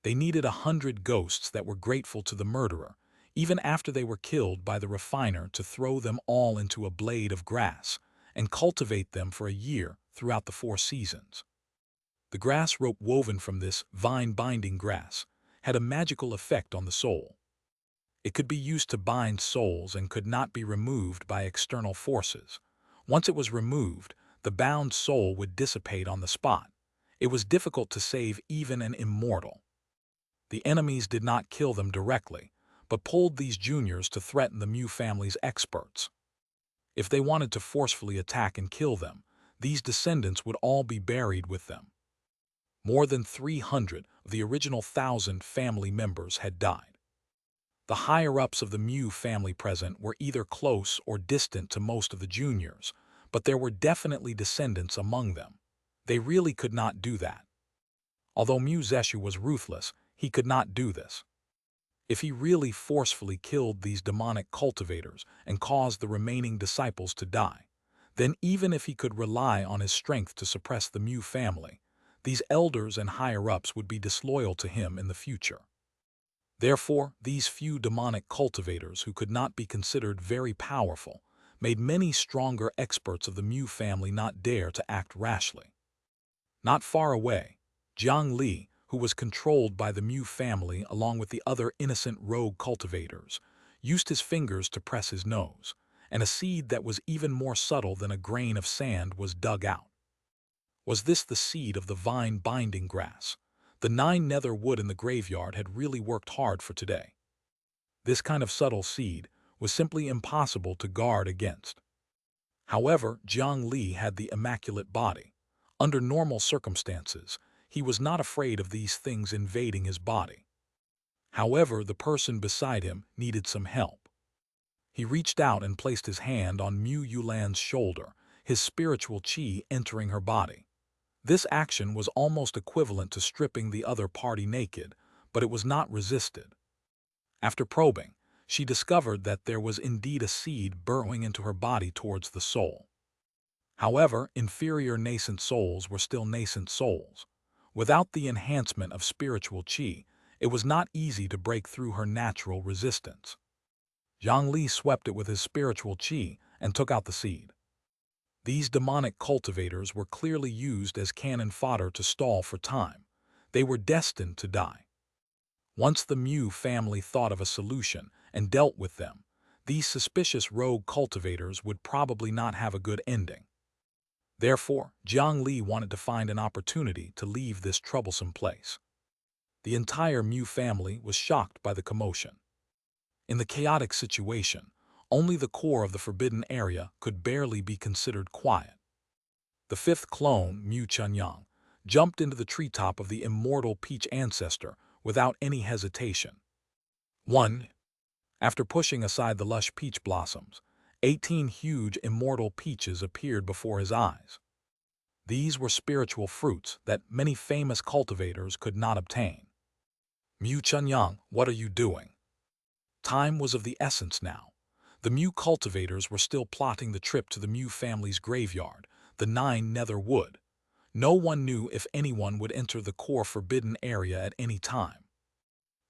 They needed 100 ghosts that were grateful to the murderer, even after they were killed by the refiner, to throw them all into a blade of grass and cultivate them for a year throughout the 4 seasons. The grass rope woven from this vine-binding grass had a magical effect on the soul. It could be used to bind souls and could not be removed by external forces. Once it was removed, the bound soul would dissipate on the spot. It was difficult to save even an immortal. The enemies did not kill them directly, but pulled these juniors to threaten the Mu family's experts. If they wanted to forcefully attack and kill them, these descendants would all be buried with them. More than 300 of the original 1,000 family members had died. The higher-ups of the Mu family present were either close or distant to most of the juniors, but there were definitely descendants among them. They really could not do that. Although Mu Zeshu was ruthless, he could not do this. If he really forcefully killed these demonic cultivators and caused the remaining disciples to die, then even if he could rely on his strength to suppress the Mu family, these elders and higher-ups would be disloyal to him in the future. Therefore, these few demonic cultivators who could not be considered very powerful made many stronger experts of the Mu family not dare to act rashly. Not far away, Jiang Li, who was controlled by the Mu family along with the other innocent rogue cultivators, used his fingers to press his nose, and a seed that was even more subtle than a grain of sand was dug out. Was this the seed of the vine-binding grass? The 9 nether wood in the graveyard had really worked hard for today. This kind of subtle seed was simply impossible to guard against. However, Jiang Li had the immaculate body. Under normal circumstances, he was not afraid of these things invading his body. However, the person beside him needed some help. He reached out and placed his hand on Mu Yulan's shoulder, his spiritual qi entering her body. This action was almost equivalent to stripping the other party naked, but it was not resisted. After probing, she discovered that there was indeed a seed burrowing into her body towards the soul. However, inferior nascent souls were still nascent souls. Without the enhancement of spiritual qi, it was not easy to break through her natural resistance. Jiang Li swept it with his spiritual qi and took out the seed. These demonic cultivators were clearly used as cannon fodder to stall for time. They were destined to die. Once the Mu family thought of a solution and dealt with them, these suspicious rogue cultivators would probably not have a good ending. Therefore, Jiang Li wanted to find an opportunity to leave this troublesome place. The entire Mu family was shocked by the commotion. In the chaotic situation, only the core of the forbidden area could barely be considered quiet. The 5th clone, Mu Chunyang, jumped into the treetop of the immortal peach ancestor without any hesitation. 1. After pushing aside the lush peach blossoms, 18 huge immortal peaches appeared before his eyes. These were spiritual fruits that many famous cultivators could not obtain. Mu Chunyang, what are you doing? Time was of the essence now. The Mu cultivators were still plotting the trip to the Mu family's graveyard, the 9 nether wood. No one knew if anyone would enter the core forbidden area at any time.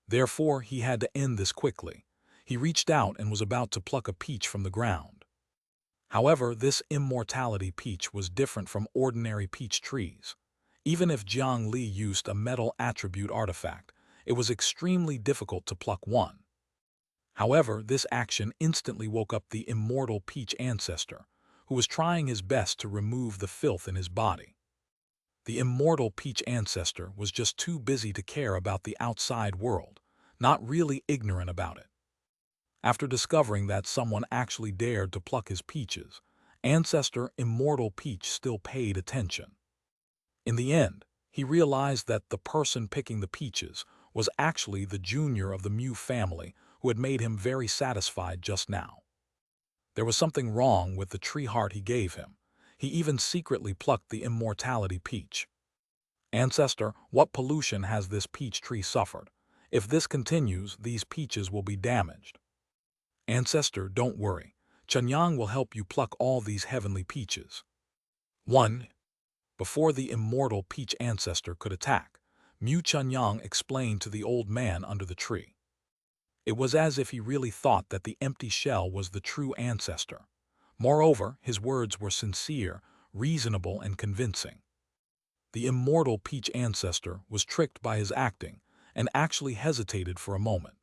Therefore, he had to end this quickly. He reached out and was about to pluck a peach from the ground. However, this immortality peach was different from ordinary peach trees. Even if Jiang Li used a metal attribute artifact, it was extremely difficult to pluck one. However, this action instantly woke up the immortal peach ancestor, who was trying his best to remove the filth in his body. The immortal peach ancestor was just too busy to care about the outside world, not really ignorant about it. After discovering that someone actually dared to pluck his peaches, Ancestor Immortal Peach still paid attention. In the end, he realized that the person picking the peaches was actually the junior of the Mu family who had made him very satisfied just now. There was something wrong with the tree heart he gave him. He even secretly plucked the immortality peach. Ancestor, what pollution has this peach tree suffered? If this continues, these peaches will be damaged. Ancestor, don't worry. Chunyang will help you pluck all these heavenly peaches. 1. Before the immortal peach ancestor could attack, Mu Chunyang explained to the old man under the tree. It was as if he really thought that the empty shell was the true ancestor. Moreover, his words were sincere, reasonable, and convincing. The immortal peach ancestor was tricked by his acting and actually hesitated for a moment.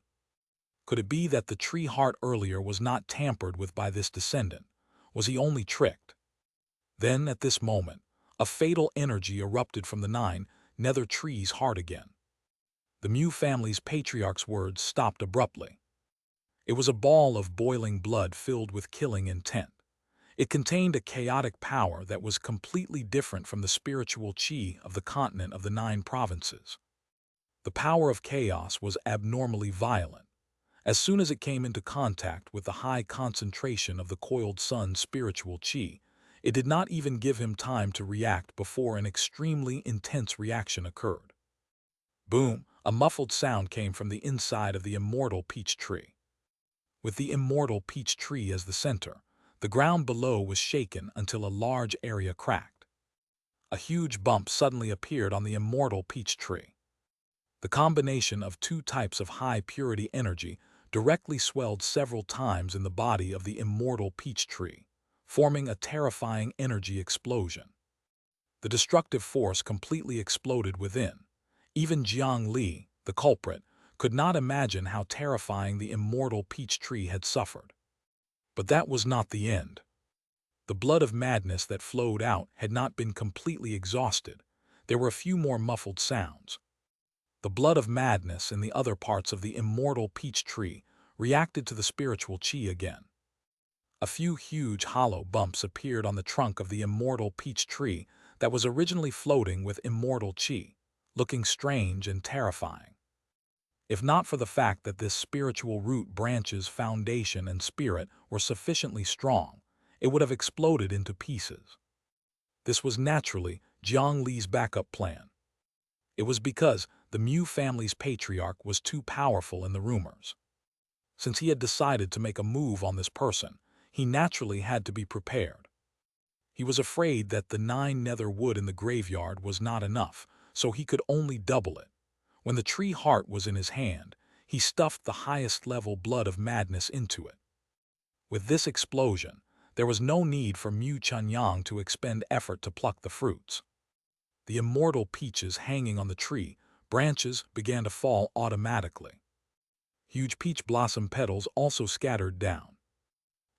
Could it be that the tree heart earlier was not tampered with by this descendant? Was he only tricked? Then, at this moment, a fatal energy erupted from the 9 nether tree's heart again. The Mu family's patriarch's words stopped abruptly. It was a ball of boiling blood filled with killing intent. It contained a chaotic power that was completely different from the spiritual qi of the continent of the 9 provinces. The power of chaos was abnormally violent. As soon as it came into contact with the high concentration of the coiled sun's spiritual qi, it did not even give him time to react before an extremely intense reaction occurred. Boom! A muffled sound came from the inside of the immortal peach tree. With the immortal peach tree as the center, the ground below was shaken until a large area cracked. A huge bump suddenly appeared on the immortal peach tree. The combination of 2 types of high-purity energy directly swelled several times in the body of the immortal peach tree, forming a terrifying energy explosion. The destructive force completely exploded within. Even Jiang Li, the culprit, could not imagine how terrifying the immortal peach tree had suffered. But that was not the end. The blood of madness that flowed out had not been completely exhausted. There were a few more muffled sounds. The blood of madness in the other parts of the immortal peach tree reacted to the spiritual qi again. A few huge hollow bumps appeared on the trunk of the immortal peach tree that was originally floating with immortal qi, looking strange and terrifying. If not for the fact that this spiritual root branch's foundation and spirit were sufficiently strong, it would have exploded into pieces. This was naturally Jiang Li's backup plan. It was because the Mu family's patriarch was too powerful in the rumors. Since he had decided to make a move on this person, he naturally had to be prepared. He was afraid that the 9 nether wood in the graveyard was not enough, so he could only double it. When the tree heart was in his hand, he stuffed the highest level blood of madness into it. With this explosion, there was no need for Mu Chunyang to expend effort to pluck the fruits. The immortal peaches hanging on the tree branches began to fall automatically. Huge peach blossom petals also scattered down.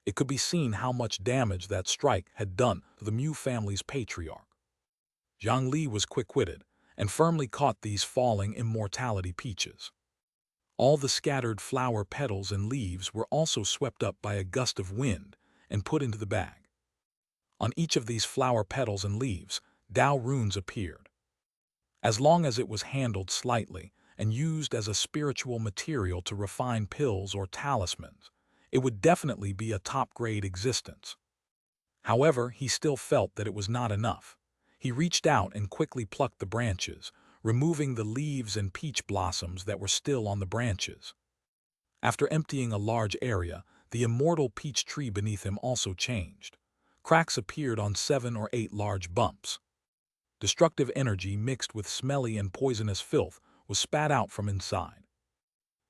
It could be seen how much damage that strike had done to the Mu family's patriarch. Jiang Li was quick-witted and firmly caught these falling immortality peaches. All the scattered flower petals and leaves were also swept up by a gust of wind and put into the bag. On each of these flower petals and leaves, Dao runes appeared. As long as it was handled slightly and used as a spiritual material to refine pills or talismans, it would definitely be a top-grade existence. However, he still felt that it was not enough. He reached out and quickly plucked the branches, removing the leaves and peach blossoms that were still on the branches. After emptying a large area, the immortal peach tree beneath him also changed. Cracks appeared on 7 or 8 large bumps. Destructive energy mixed with smelly and poisonous filth was spat out from inside.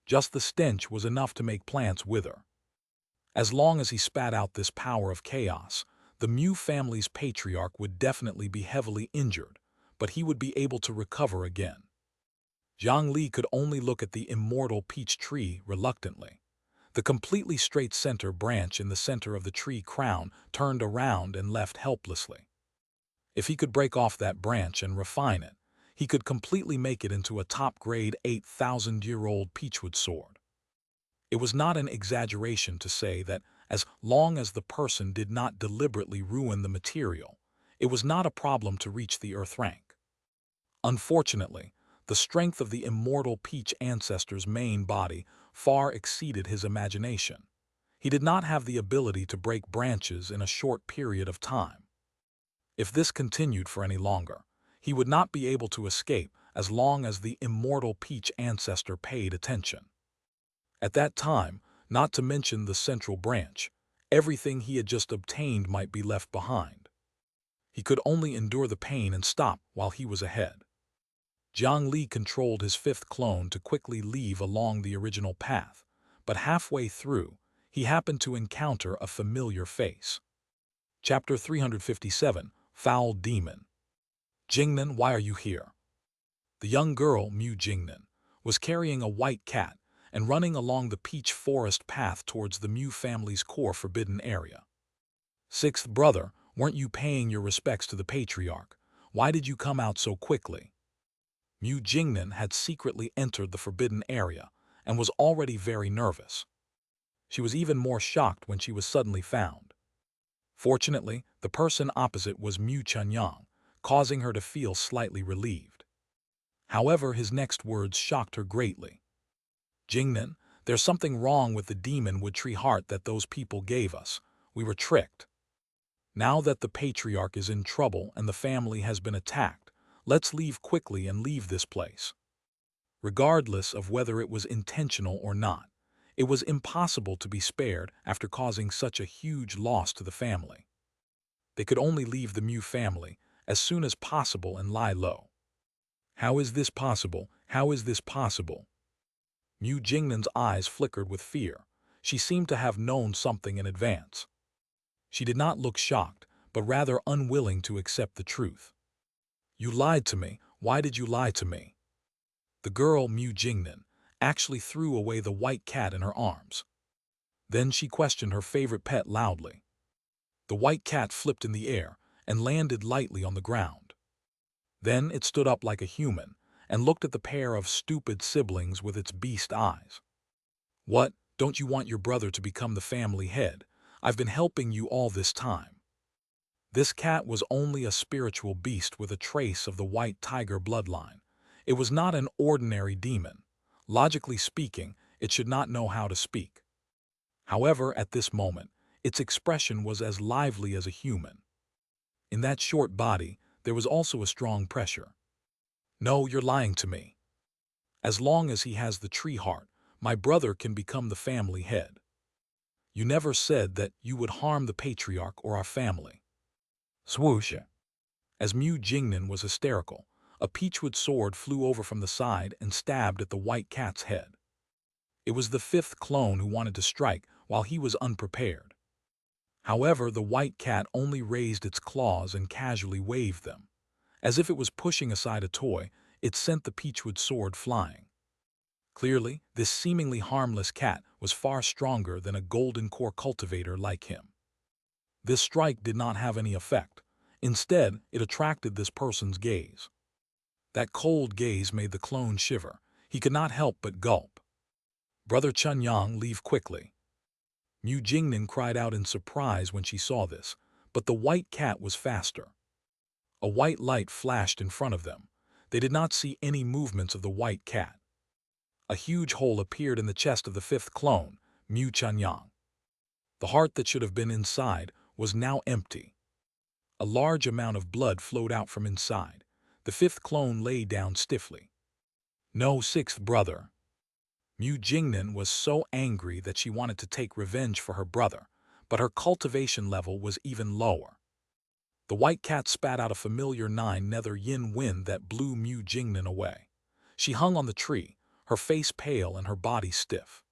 Just the stench was enough to make plants wither. As long as he spat out this power of chaos, the Mu family's patriarch would definitely be heavily injured, but he would be able to recover again. Jiang Li could only look at the immortal peach tree reluctantly. The completely straight center branch in the center of the tree crown turned around and left helplessly. If he could break off that branch and refine it, he could completely make it into a top-grade 8,000-year-old peachwood sword. It was not an exaggeration to say that as long as the person did not deliberately ruin the material, it was not a problem to reach the earth rank. Unfortunately, the strength of the immortal peach ancestor's main body far exceeded his imagination. He did not have the ability to break branches in a short period of time. If this continued for any longer, he would not be able to escape as long as the immortal peach ancestor paid attention. At that time, not to mention the central branch, everything he had just obtained might be left behind. He could only endure the pain and stop while he was ahead. Jiang Li controlled his 5th clone to quickly leave along the original path, but halfway through, he happened to encounter a familiar face. Chapter 357, Foul Demon. Jingnan, why are you here? The young girl, Mu Jingnan, was carrying a white cat and running along the peach forest path towards the Mu family's core forbidden area. 6th brother, weren't you paying your respects to the patriarch? Why did you come out so quickly? Mu Jingnan had secretly entered the forbidden area and was already very nervous. She was even more shocked when she was suddenly found. Fortunately, the person opposite was Mu Chunyang, causing her to feel slightly relieved. However, his next words shocked her greatly. Jingnan, there's something wrong with the demon wood tree heart that those people gave us. We were tricked. Now that the patriarch is in trouble and the family has been attacked, let's leave quickly and leave this place. Regardless of whether it was intentional or not, it was impossible to be spared after causing such a huge loss to the family. They could only leave the Mu family as soon as possible and lie low. How is this possible? How is this possible? Mu Jingnan's eyes flickered with fear. She seemed to have known something in advance. She did not look shocked, but rather unwilling to accept the truth. You lied to me. Why did you lie to me? The girl, Mu Jingnan, actually threw away the white cat in her arms. Then she questioned her favorite pet loudly. The white cat flipped in the air and landed lightly on the ground. Then it stood up like a human and looked at the pair of stupid siblings with its beast eyes. What, don't you want your brother to become the family head? I've been helping you all this time. This cat was only a spiritual beast with a trace of the white tiger bloodline. It was not an ordinary demon. Logically speaking, it should not know how to speak. However, at this moment, its expression was as lively as a human. In that short body, there was also a strong pressure. No, you're lying to me. As long as he has the tree heart, my brother can become the family head. You never said that you would harm the patriarch or our family. Swoosh. As Mu Jingnan was hysterical, a peachwood sword flew over from the side and stabbed at the white cat's head. It was the fifth clone who wanted to strike while he was unprepared. However, the white cat only raised its claws and casually waved them. As if it was pushing aside a toy, it sent the peachwood sword flying. Clearly, this seemingly harmless cat was far stronger than a golden core cultivator like him. This strike did not have any effect. Instead, it attracted this person's gaze. That cold gaze made the clone shiver. He could not help but gulp. Brother Chunyang, leave quickly. Mu Jingnan cried out in surprise when she saw this, but the white cat was faster. A white light flashed in front of them. They did not see any movements of the white cat. A huge hole appeared in the chest of the fifth clone, Mu Chunyang. The heart that should have been inside was now empty. A large amount of blood flowed out from inside. The fifth clone lay down stiffly. No, sixth brother. Mu Jingnan was so angry that she wanted to take revenge for her brother, but her cultivation level was even lower. The white cat spat out a familiar 9 nether yin wind that blew Mu Jingnan away. She hung on the tree, her face pale and her body stiff.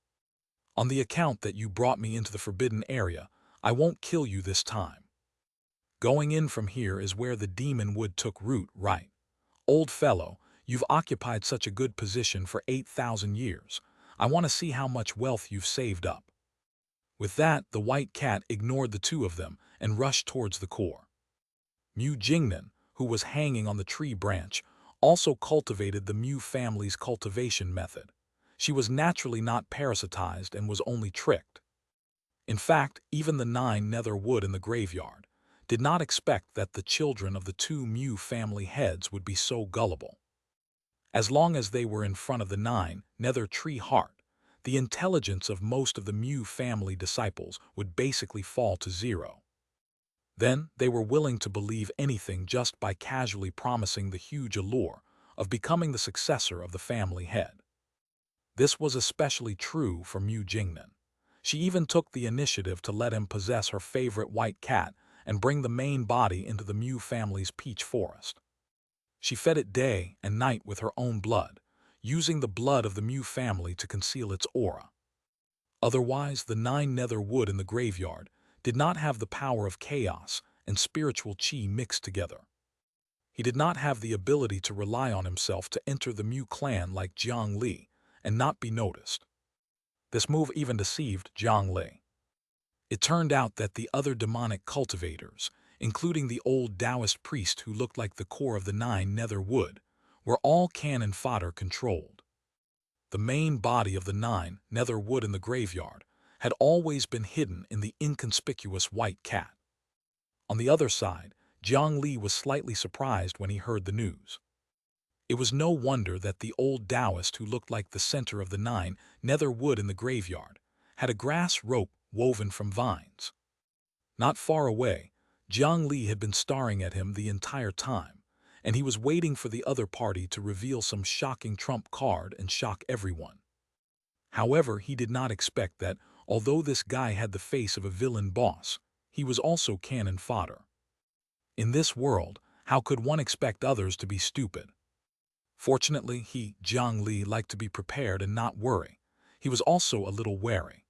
On the account that you brought me into the forbidden area, I won't kill you this time. Going in from here is where the demon wood took root, right? Old fellow, you've occupied such a good position for 8,000 years. I want to see how much wealth you've saved up. With that, the white cat ignored the two of them and rushed towards the core. Mu Jingnan, who was hanging on the tree branch, also cultivated the Mu family's cultivation method. She was naturally not parasitized and was only tricked. In fact, even the 9 nether wood in the graveyard did not expect that the children of the 2 Mu family heads would be so gullible. As long as they were in front of the 9 nether tree heart, the intelligence of most of the Mu family disciples would basically fall to zero. Then they were willing to believe anything just by casually promising the huge allure of becoming the successor of the family head. This was especially true for Mu Jingnan. She even took the initiative to let him possess her favorite white cat and bring the main body into the Mu family's peach forest. She fed it day and night with her own blood, using the blood of the Mu family to conceal its aura. Otherwise, the 9 nether wood in the graveyard did not have the power of chaos and spiritual chi mixed together. He did not have the ability to rely on himself to enter the Mu clan like Jiang Li and not be noticed. This move even deceived Jiang Li. It turned out that the other demonic cultivators, including the old Taoist priest who looked like the core of the 9 nether wood, were all cannon fodder controlled. The main body of the 9 nether wood in the graveyard had always been hidden in the inconspicuous white cat. On the other side, Jiang Li was slightly surprised when he heard the news. It was no wonder that the old Taoist who looked like the center of the 9 nether wood in the graveyard had a grass rope woven from vines. Not far away, Jiang Li had been staring at him the entire time, and he was waiting for the other party to reveal some shocking trump card and shock everyone. However, he did not expect that, although this guy had the face of a villain boss, he was also cannon fodder. In this world, how could one expect others to be stupid? Fortunately, he, Jiang Li, liked to be prepared and not worry. He was also a little wary.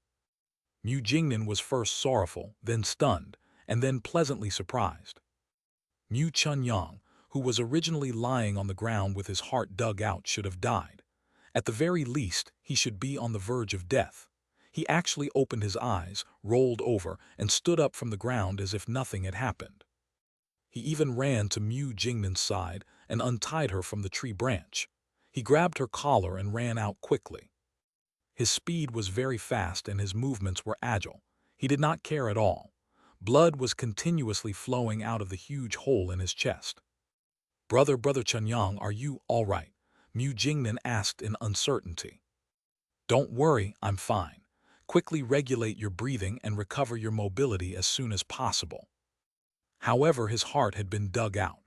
Mu Jingnan was first sorrowful, then stunned, and then pleasantly surprised. Mu Chunyang, who was originally lying on the ground with his heart dug out, should have died. At the very least, he should be on the verge of death. He actually opened his eyes, rolled over, and stood up from the ground as if nothing had happened. He even ran to Mu Jingnan's side and untied her from the tree branch. He grabbed her collar and ran out quickly. His speed was very fast and his movements were agile. He did not care at all. Blood was continuously flowing out of the huge hole in his chest. Brother Chunyang, are you all right?" Mu Jingnan asked in uncertainty. "Don't worry, I'm fine. Quickly regulate your breathing and recover your mobility as soon as possible." However, his heart had been dug out.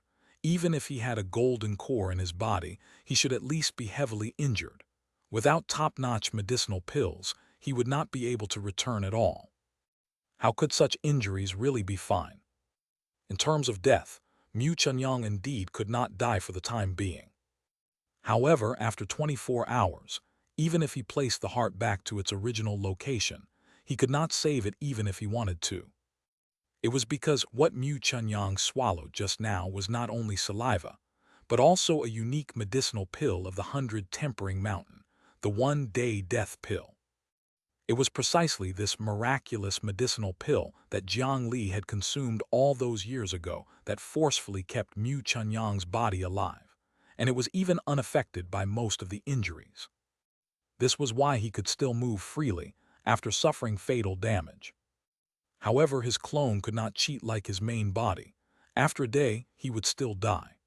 Even if he had a golden core in his body, he should at least be heavily injured. Without top-notch medicinal pills, he would not be able to return at all. How could such injuries really be fine? In terms of death, Mu Chunyang indeed could not die for the time being. However, after 24 hours, even if he placed the heart back to its original location, he could not save it even if he wanted to. It was because what Mu Chunyang swallowed just now was not only saliva, but also a unique medicinal pill of the 100 Tempering Mountain, the 1-day death pill. It was precisely this miraculous medicinal pill that Jiang Li had consumed all those years ago that forcefully kept Mu Chunyang's body alive, and it was even unaffected by most of the injuries. This was why he could still move freely after suffering fatal damage. However, his clone could not cheat like his main body. After a day, he would still die.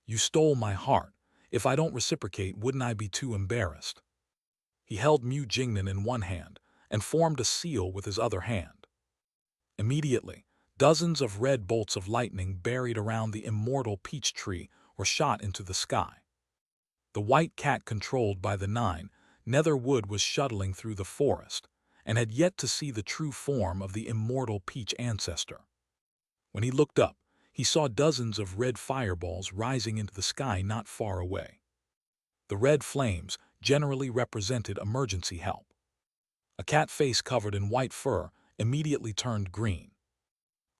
"You stole my heart. If I don't reciprocate, wouldn't I be too embarrassed?" He held Mu Jingnan in one hand and formed a seal with his other hand. Immediately, dozens of red bolts of lightning buried around the immortal peach tree were shot into the sky. The white cat controlled by the 9-nether wood was shuttling through the forest, and had yet to see the true form of the immortal peach ancestor. When he looked up, he saw dozens of red fireballs rising into the sky not far away. The red flames generally represented emergency help. A cat face covered in white fur immediately turned green.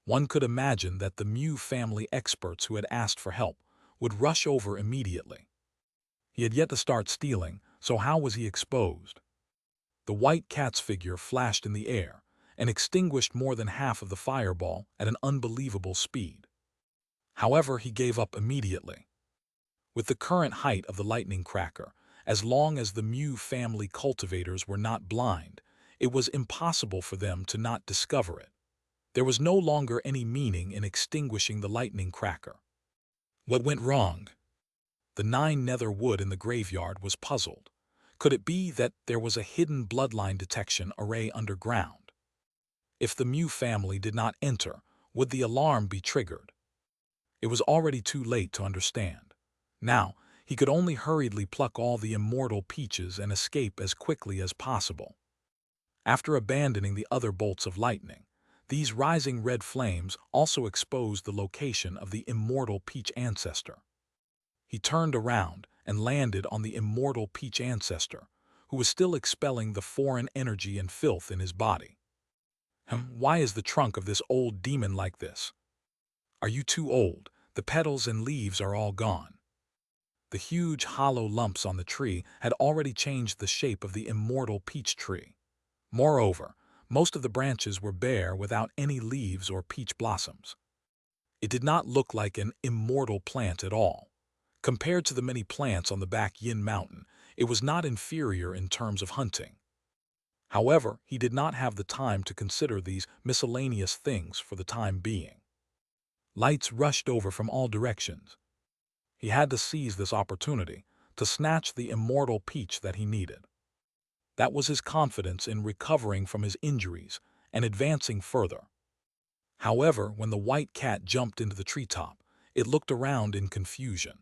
One could imagine that the Mu family experts who had asked for help would rush over immediately. He had yet to start stealing, so how was he exposed? The white cat's figure flashed in the air and extinguished more than half of the fireball at an unbelievable speed. However, he gave up immediately. With the current height of the lightning cracker, as long as the Mu family cultivators were not blind, it was impossible for them to not discover it. There was no longer any meaning in extinguishing the lightning cracker. What went wrong? The 9-nether wood in the graveyard was puzzled. Could it be that there was a hidden bloodline detection array underground? If the Mu family did not enter, would the alarm be triggered? It was already too late to understand. Now, he could only hurriedly pluck all the immortal peaches and escape as quickly as possible. After abandoning the other bolts of lightning, these rising red flames also exposed the location of the immortal peach ancestor. He turned around and landed on the immortal peach ancestor, who was still expelling the foreign energy and filth in his body. Why is the trunk of this old demon like this? Are you too old? The petals and leaves are all gone. The huge hollow lumps on the tree had already changed the shape of the immortal peach tree. Moreover, most of the branches were bare without any leaves or peach blossoms. It did not look like an immortal plant at all. Compared to the many plants on the back Yin Mountain, it was not inferior in terms of hunting. However, he did not have the time to consider these miscellaneous things for the time being. Lights rushed over from all directions. He had to seize this opportunity to snatch the immortal peach that he needed. That was his confidence in recovering from his injuries and advancing further. However, when the white cat jumped into the treetop, it looked around in confusion.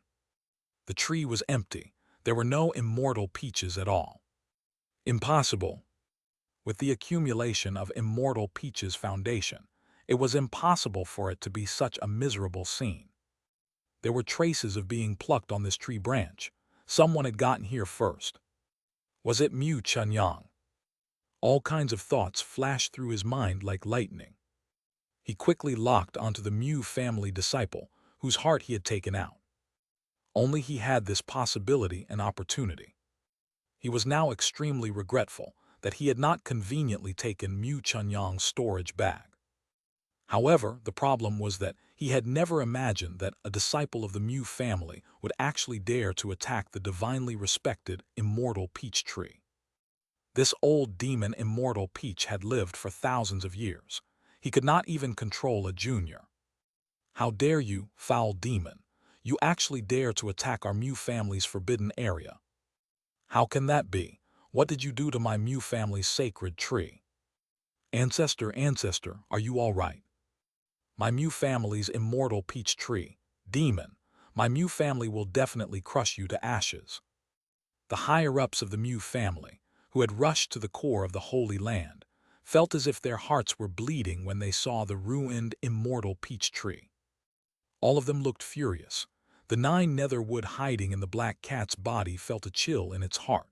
The tree was empty. There were no immortal peaches at all. Impossible. With the accumulation of immortal peaches foundation, it was impossible for it to be such a miserable scene. There were traces of being plucked on this tree branch. Someone had gotten here first. Was it Mu Chunyang? All kinds of thoughts flashed through his mind like lightning. He quickly locked onto the Mu family disciple, whose heart he had taken out. Only he had this possibility and opportunity. He was now extremely regretful that he had not conveniently taken Mu Chunyang's storage bag. However, the problem was that he had never imagined that a disciple of the Mu family would actually dare to attack the divinely respected immortal peach tree. This old demon immortal peach had lived for thousands of years. He could not even control a junior. How dare you, foul demon? You actually dare to attack our Mu family's forbidden area. How can that be? What did you do to my Mu family's sacred tree? Ancestor, are you all right? My Mu family's immortal peach tree. Demon, my Mu family will definitely crush you to ashes. The higher-ups of the Mu family, who had rushed to the core of the Holy Land, felt as if their hearts were bleeding when they saw the ruined immortal peach tree. All of them looked furious. The 9 netherwood hiding in the black cat's body felt a chill in its heart.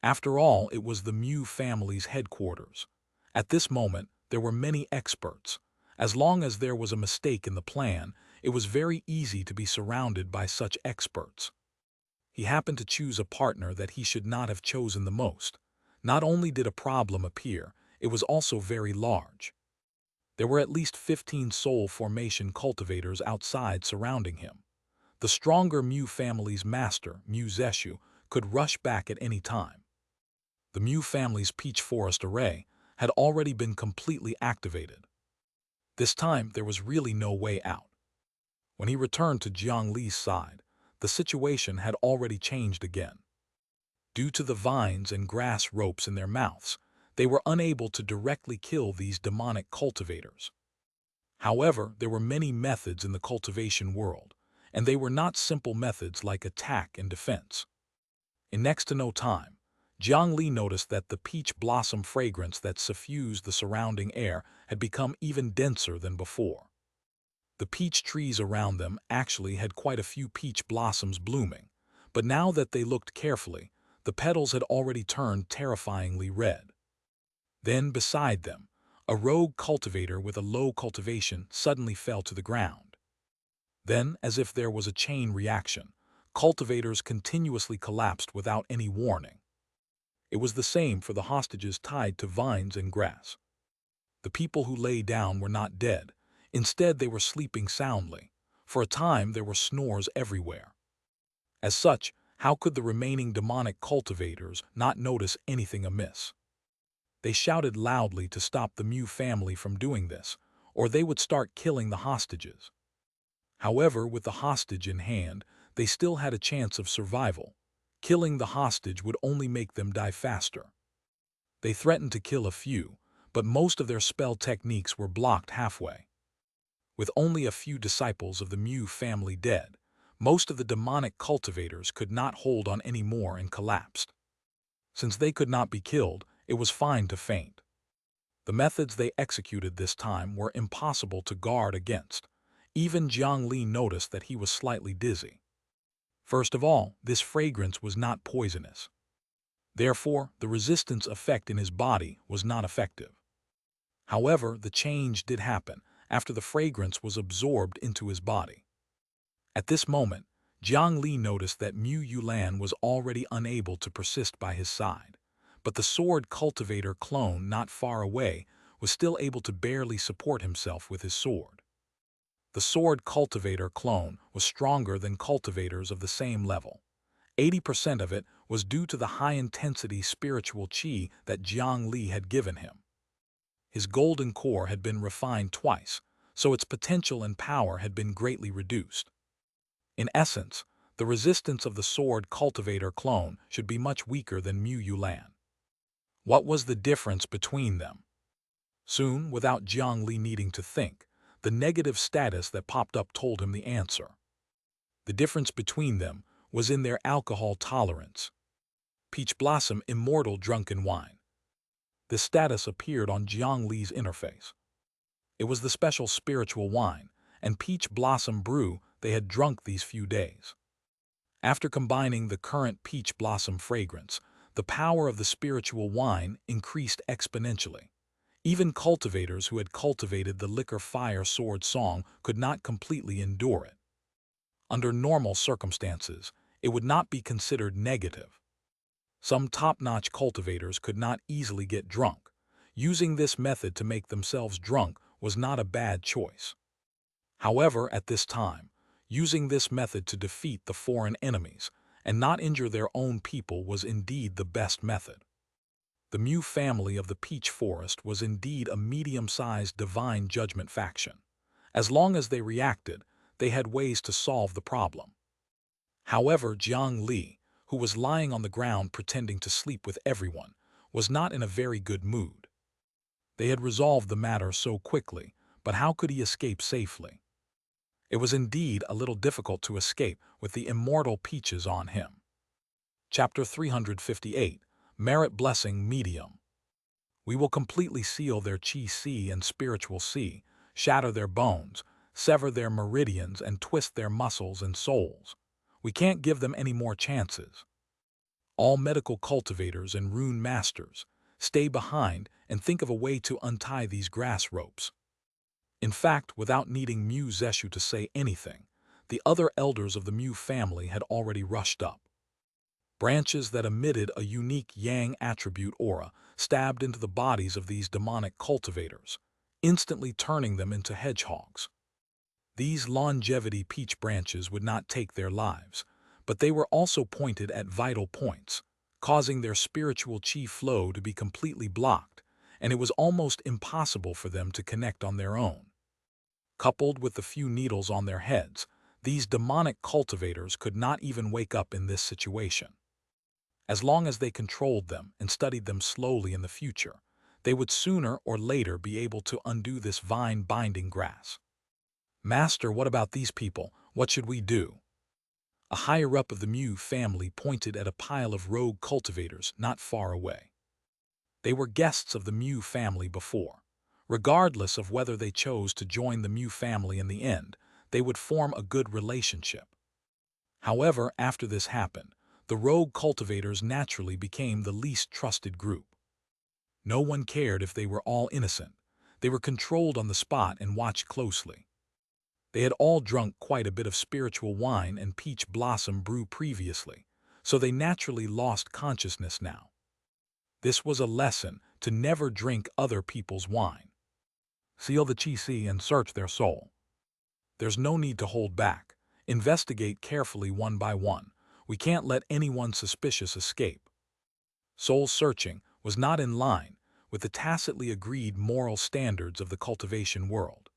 After all, it was the Mu family's headquarters. At this moment, there were many experts. As long as there was a mistake in the plan, it was very easy to be surrounded by such experts. He happened to choose a partner that he should not have chosen the most. Not only did a problem appear, it was also very large. There were at least 15 soul formation cultivators outside surrounding him. The stronger Mu family's master, Mu Zeshu, could rush back at any time. The Mu family's peach forest array had already been completely activated. This time, there was really no way out. When he returned to Jiang Li's side, the situation had already changed again. Due to the vines and grass ropes in their mouths, they were unable to directly kill these demonic cultivators. However, there were many methods in the cultivation world, and they were not simple methods like attack and defense. In next to no time, Jiang Li noticed that the peach blossom fragrance that suffused the surrounding air had become even denser than before. The peach trees around them actually had quite a few peach blossoms blooming, but now that they looked carefully, the petals had already turned terrifyingly red. Then, beside them, a rogue cultivator with a low cultivation suddenly fell to the ground. Then, as if there was a chain reaction, cultivators continuously collapsed without any warning. It was the same for the hostages tied to vines and grass. The people who lay down were not dead. Instead, they were sleeping soundly. For a time, there were snores everywhere. As such, how could the remaining demonic cultivators not notice anything amiss? They shouted loudly to stop the Mu family from doing this, or they would start killing the hostages. However, with the hostage in hand, they still had a chance of survival. Killing the hostage would only make them die faster. They threatened to kill a few, but most of their spell techniques were blocked halfway. With only a few disciples of the Mu family dead, most of the demonic cultivators could not hold on any more and collapsed. Since they could not be killed, it was fine to faint. The methods they executed this time were impossible to guard against. Even Jiang Li noticed that he was slightly dizzy. First of all, this fragrance was not poisonous. Therefore, the resistance effect in his body was not effective. However, the change did happen after the fragrance was absorbed into his body. At this moment, Jiang Li noticed that Mu Yulan was already unable to persist by his side, but the sword cultivator clone not far away was still able to barely support himself with his sword. The sword cultivator clone was stronger than cultivators of the same level. 80% of it was due to the high-intensity spiritual qi that Jiang Li had given him. His golden core had been refined twice, so its potential and power had been greatly reduced. In essence, the resistance of the sword cultivator clone should be much weaker than Mu Yulan. What was the difference between them? Soon, without Jiang Li needing to think, the negative status that popped up told him the answer. The difference between them was in their alcohol tolerance. Peach Blossom Immortal Drunken Wine. This status appeared on Jiang Li's interface. It was the special spiritual wine and peach blossom brew they had drunk these few days. After combining the current peach blossom fragrance, the power of the spiritual wine increased exponentially. Even cultivators who had cultivated the liquor fire sword song could not completely endure it. Under normal circumstances, it would not be considered negative. Some top-notch cultivators could not easily get drunk. Using this method to make themselves drunk was not a bad choice. However, at this time, using this method to defeat the foreign enemies and not injure their own people was indeed the best method. The Mu family of the Peach Forest was indeed a medium-sized divine judgment faction. As long as they reacted, they had ways to solve the problem. However, Jiang Li, who was lying on the ground pretending to sleep with everyone, was not in a very good mood. They had resolved the matter so quickly, but how could he escape safely? It was indeed a little difficult to escape with the immortal peaches on him. Chapter 358, Merit Blessing Medium. We will completely seal their Qi Si and spiritual Si, shatter their bones, sever their meridians, and twist their muscles and souls. We can't give them any more chances. All medical cultivators and rune masters, stay behind and think of a way to untie these grass ropes. In fact, without needing Mu Zeshu to say anything, the other elders of the Mu family had already rushed up. Branches that emitted a unique Yang attribute aura stabbed into the bodies of these demonic cultivators, instantly turning them into hedgehogs. These longevity peach branches would not take their lives, but they were also pointed at vital points, causing their spiritual chi flow to be completely blocked, and it was almost impossible for them to connect on their own. Coupled with the few needles on their heads, these demonic cultivators could not even wake up in this situation. As long as they controlled them and studied them slowly in the future, they would sooner or later be able to undo this vine-binding grass. Master, what about these people? What should we do? A higher-up of the Mu family pointed at a pile of rogue cultivators not far away. They were guests of the Mu family before. Regardless of whether they chose to join the Mu family in the end, they would form a good relationship. However, after this happened, the rogue cultivators naturally became the least trusted group. No one cared if they were all innocent. They were controlled on the spot and watched closely. They had all drunk quite a bit of spiritual wine and peach blossom brew previously, so they naturally lost consciousness now. This was a lesson to never drink other people's wine. Seal the Qi Si and search their soul. There's no need to hold back. Investigate carefully one by one. We can't let anyone suspicious escape. Soul searching was not in line with the tacitly agreed moral standards of the cultivation world.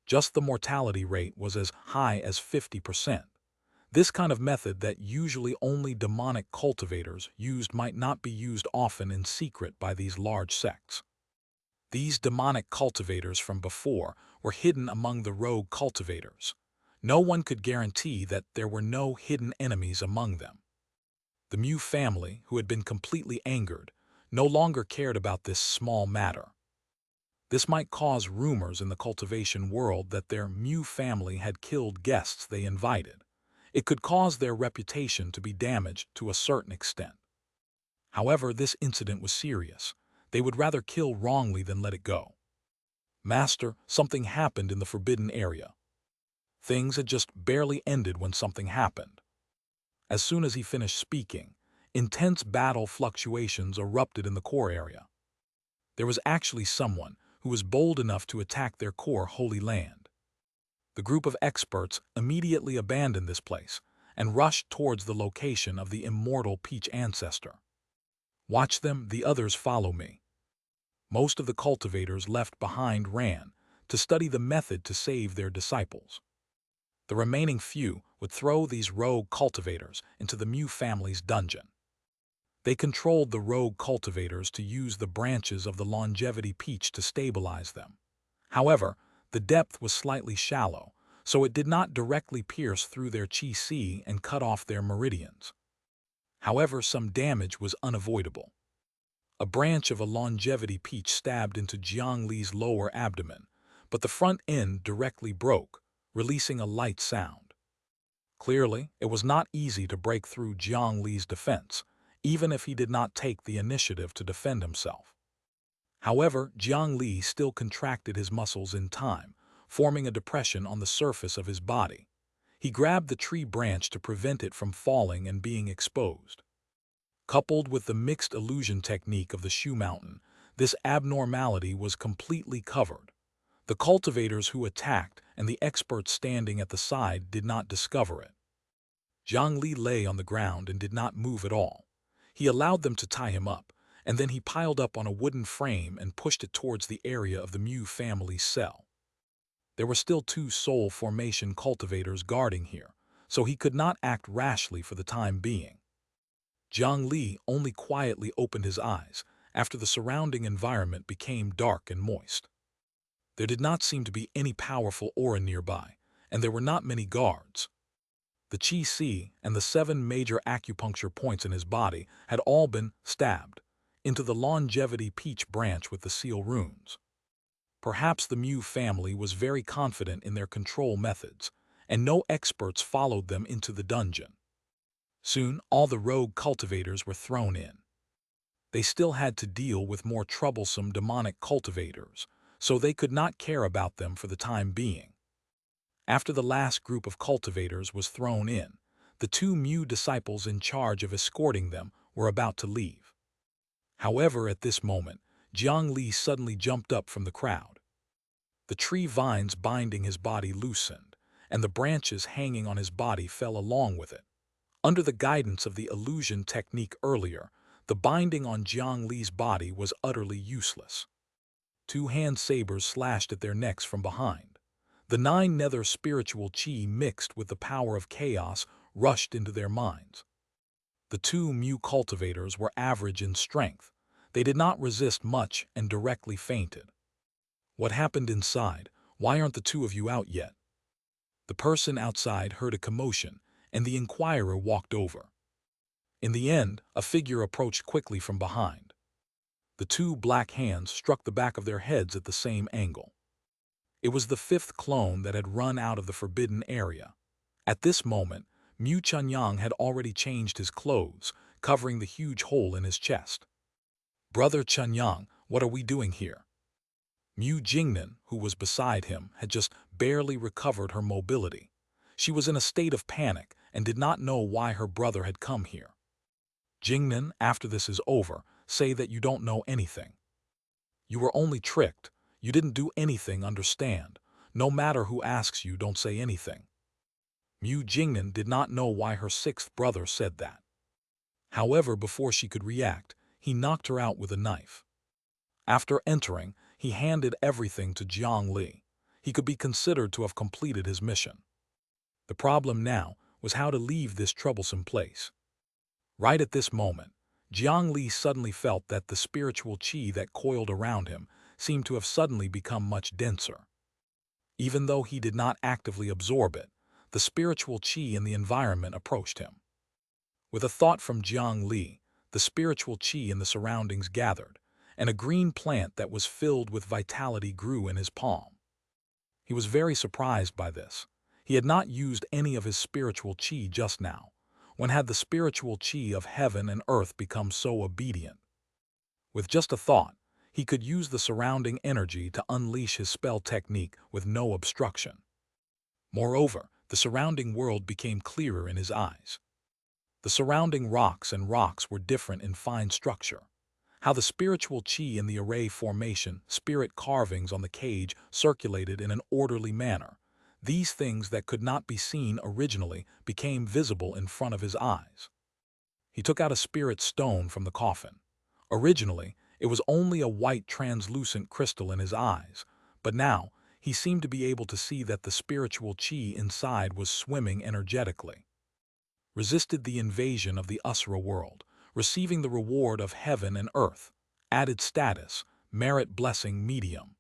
Just the mortality rate was as high as 50%. This kind of method that usually only demonic cultivators used might not be used often in secret by these large sects. These demonic cultivators from before were hidden among the rogue cultivators. No one could guarantee that there were no hidden enemies among them. The Mu family, who had been completely angered, no longer cared about this small matter. This might cause rumors in the cultivation world that their Mu family had killed guests they invited. It could cause their reputation to be damaged to a certain extent. However, this incident was serious. They would rather kill wrongly than let it go. Master, something happened in the forbidden area. Things had just barely ended when something happened. As soon as he finished speaking, intense battle fluctuations erupted in the core area. There was actually someone who was bold enough to attack their core holy land. The group of experts immediately abandoned this place and rushed towards the location of the immortal Peach ancestor. Watch them, the others follow me. Most of the cultivators left behind ran, to study the method to save their disciples. The remaining few would throw these rogue cultivators into the Mu family's dungeon. They controlled the rogue cultivators to use the branches of the longevity peach to stabilize them. However, the depth was slightly shallow, so it did not directly pierce through their chi and cut off their meridians. However, some damage was unavoidable. A branch of a longevity peach stabbed into Jiang Li's lower abdomen, but the front end directly broke, releasing a light sound. Clearly, it was not easy to break through Jiang Li's defense, even if he did not take the initiative to defend himself. However, Jiang Li still contracted his muscles in time, forming a depression on the surface of his body. He grabbed the tree branch to prevent it from falling and being exposed. Coupled with the mixed illusion technique of the Shu Mountain, this abnormality was completely covered. The cultivators who attacked and the experts standing at the side did not discover it. Jiang Li lay on the ground and did not move at all. He allowed them to tie him up, and then he piled up on a wooden frame and pushed it towards the area of the Mu family's cell. There were still 2 soul formation cultivators guarding here, so he could not act rashly for the time being. Jiang Li only quietly opened his eyes after the surrounding environment became dark and moist. There did not seem to be any powerful aura nearby, and there were not many guards. The Qi and the 7 major acupuncture points in his body had all been stabbed into the longevity peach branch with the seal runes. Perhaps the Mu family was very confident in their control methods, and no experts followed them into the dungeon. Soon, all the rogue cultivators were thrown in. They still had to deal with more troublesome demonic cultivators, so they could not care about them for the time being. After the last group of cultivators was thrown in, the 2 Mu disciples in charge of escorting them were about to leave. However, at this moment, Jiang Li suddenly jumped up from the crowd. The tree vines binding his body loosened, and the branches hanging on his body fell along with it. Under the guidance of the illusion technique earlier, the binding on Jiang Li's body was utterly useless. 2 hand sabers slashed at their necks from behind. The 9 nether spiritual chi mixed with the power of chaos rushed into their minds. The 2 Mu cultivators were average in strength. They did not resist much and directly fainted. What happened inside? Why aren't the 2 of you out yet? The person outside heard a commotion, and the inquirer walked over. In the end, a figure approached quickly from behind. The 2 black hands struck the back of their heads at the same angle. It was the 5th clone that had run out of the forbidden area. At this moment, Mu Chunyang had already changed his clothes, covering the huge hole in his chest. "Brother Chunyang, what are we doing here?" Mu Jingnan, who was beside him, had just barely recovered her mobility. She was in a state of panic and did not know why her brother had come here. "Jingnan, after this is over, say that you don't know anything. You were only tricked. You didn't do anything, understand? No matter who asks you, don't say anything." Mu Jingnan did not know why her 6th brother said that. However, before she could react, he knocked her out with a knife. After entering, he handed everything to Jiang Li. He could be considered to have completed his mission. The problem now was how to leave this troublesome place. Right at this moment, Jiang Li suddenly felt that the spiritual qi that coiled around him seemed to have suddenly become much denser. Even though he did not actively absorb it, the spiritual qi in the environment approached him. With a thought from Jiang Li, the spiritual qi in the surroundings gathered, and a green plant that was filled with vitality grew in his palm. He was very surprised by this. He had not used any of his spiritual qi just now. When had the spiritual qi of heaven and earth become so obedient? With just a thought, he could use the surrounding energy to unleash his spell technique with no obstruction. Moreover, the surrounding world became clearer in his eyes. The surrounding rocks were different in fine structure. How the spiritual qi in the array formation, spirit carvings on the cage circulated in an orderly manner. These things that could not be seen originally became visible in front of his eyes. He took out a spirit stone from the coffin. Originally, it was only a white translucent crystal in his eyes, but now he seemed to be able to see that the spiritual chi inside was swimming energetically. Resisted the invasion of the Usura world, receiving the reward of heaven and earth. Added status, merit blessing medium.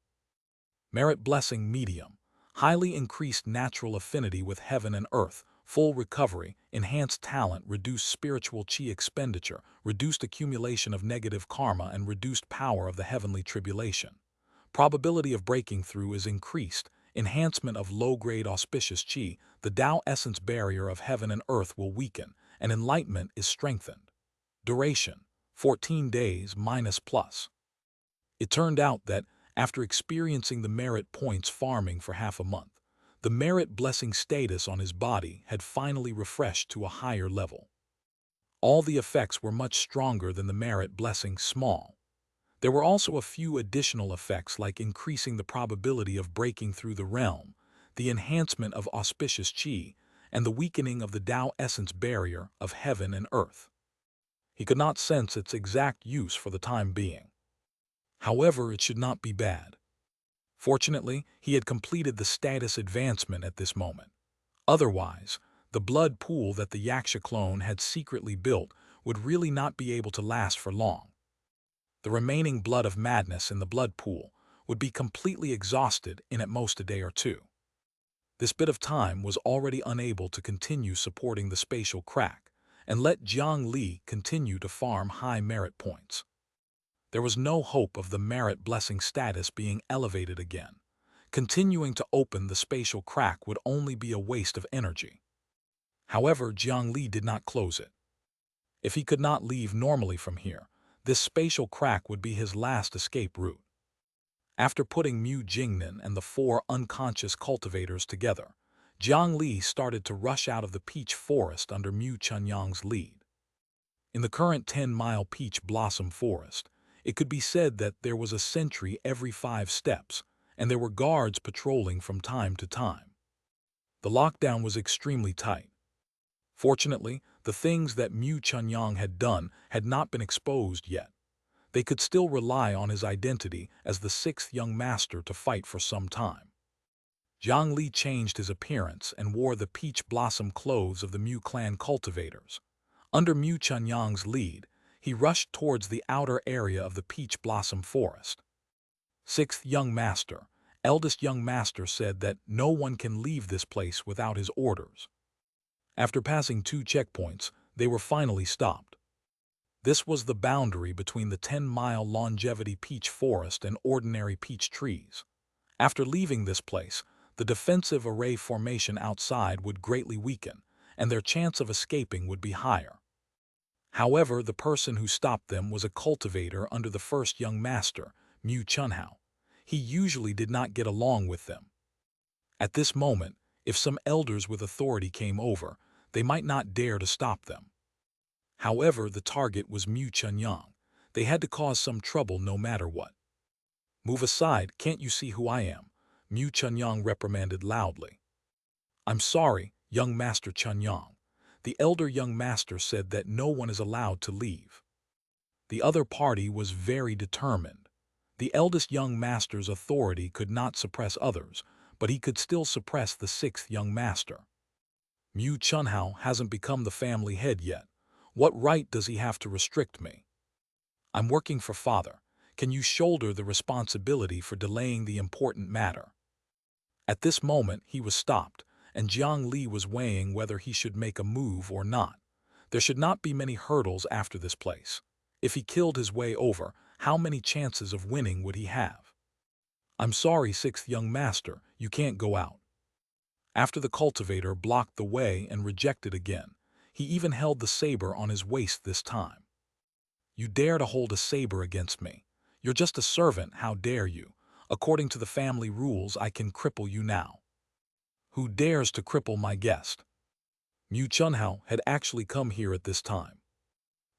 Merit blessing medium. Highly increased natural affinity with heaven and earth, full recovery, enhanced talent, reduced spiritual chi expenditure, reduced accumulation of negative karma, and reduced power of the heavenly tribulation. Probability of breaking through is increased. Enhancement of low-grade auspicious chi, the Tao essence barrier of heaven and earth will weaken, and enlightenment is strengthened. Duration, 14 days minus plus. It turned out that, after experiencing the merit points farming for half a month, the merit blessing status on his body had finally refreshed to a higher level. All the effects were much stronger than the merit blessing small. There were also a few additional effects like increasing the probability of breaking through the realm, the enhancement of auspicious chi, and the weakening of the Tao essence barrier of heaven and earth. He could not sense its exact use for the time being. However, it should not be bad. Fortunately, he had completed the status advancement at this moment. Otherwise, the blood pool that the Xianxia clone had secretly built would really not be able to last for long. The remaining blood of madness in the blood pool would be completely exhausted in at most a day or two. This bit of time was already unable to continue supporting the spatial crack and let Jiang Li continue to farm high merit points. There was no hope of the merit blessing status being elevated again. Continuing to open the spatial crack would only be a waste of energy. However, Jiang Li did not close it. If he could not leave normally from here, this spatial crack would be his last escape route. After putting Mu Jingnan and the 4 unconscious cultivators together, Jiang Li started to rush out of the peach forest under Mu Chunyang's lead. In the current 10-mile peach blossom forest, it could be said that there was a sentry every 5 steps, and there were guards patrolling from time to time. The lockdown was extremely tight. Fortunately, the things that Mu Chunyang had done had not been exposed yet. They could still rely on his identity as the 6th young master to fight for some time. Jiang Li changed his appearance and wore the peach blossom clothes of the Mu clan cultivators. Under Mu Chunyang's lead, he rushed towards the outer area of the peach blossom forest. 6th young master, eldest young master said that no one can leave this place without his orders. After passing 2 checkpoints, they were finally stopped. This was the boundary between the 10-mile longevity peach forest and ordinary peach trees. After leaving this place, the defensive array formation outside would greatly weaken, and their chance of escaping would be higher. However, the person who stopped them was a cultivator under the 1st young master, Mu Chunhao. He usually did not get along with them. At this moment, if some elders with authority came over, they might not dare to stop them. However, the target was Mu Chunyang. They had to cause some trouble no matter what. "Move aside, can't you see who I am?" Mu Chunyang reprimanded loudly. "I'm sorry, young master Chunyang." The elder young master said that no one is allowed to leave. The other party was very determined. The eldest young master's authority could not suppress others, but he could still suppress the 6th young master. Mu Chunhao hasn't become the family head yet. What right does he have to restrict me? I'm working for father. Can you shoulder the responsibility for delaying the important matter? At this moment he was stopped, and Jiang Li was weighing whether he should make a move or not. There should not be many hurdles after this place. If he killed his way over, how many chances of winning would he have? "I'm sorry, 6th young master, you can't go out." After the cultivator blocked the way and rejected again, he even held the saber on his waist this time. "You dare to hold a saber against me? You're just a servant, how dare you? According to the family rules, I can cripple you now." "Who dares to cripple my guest?" Mu Chunhao had actually come here at this time.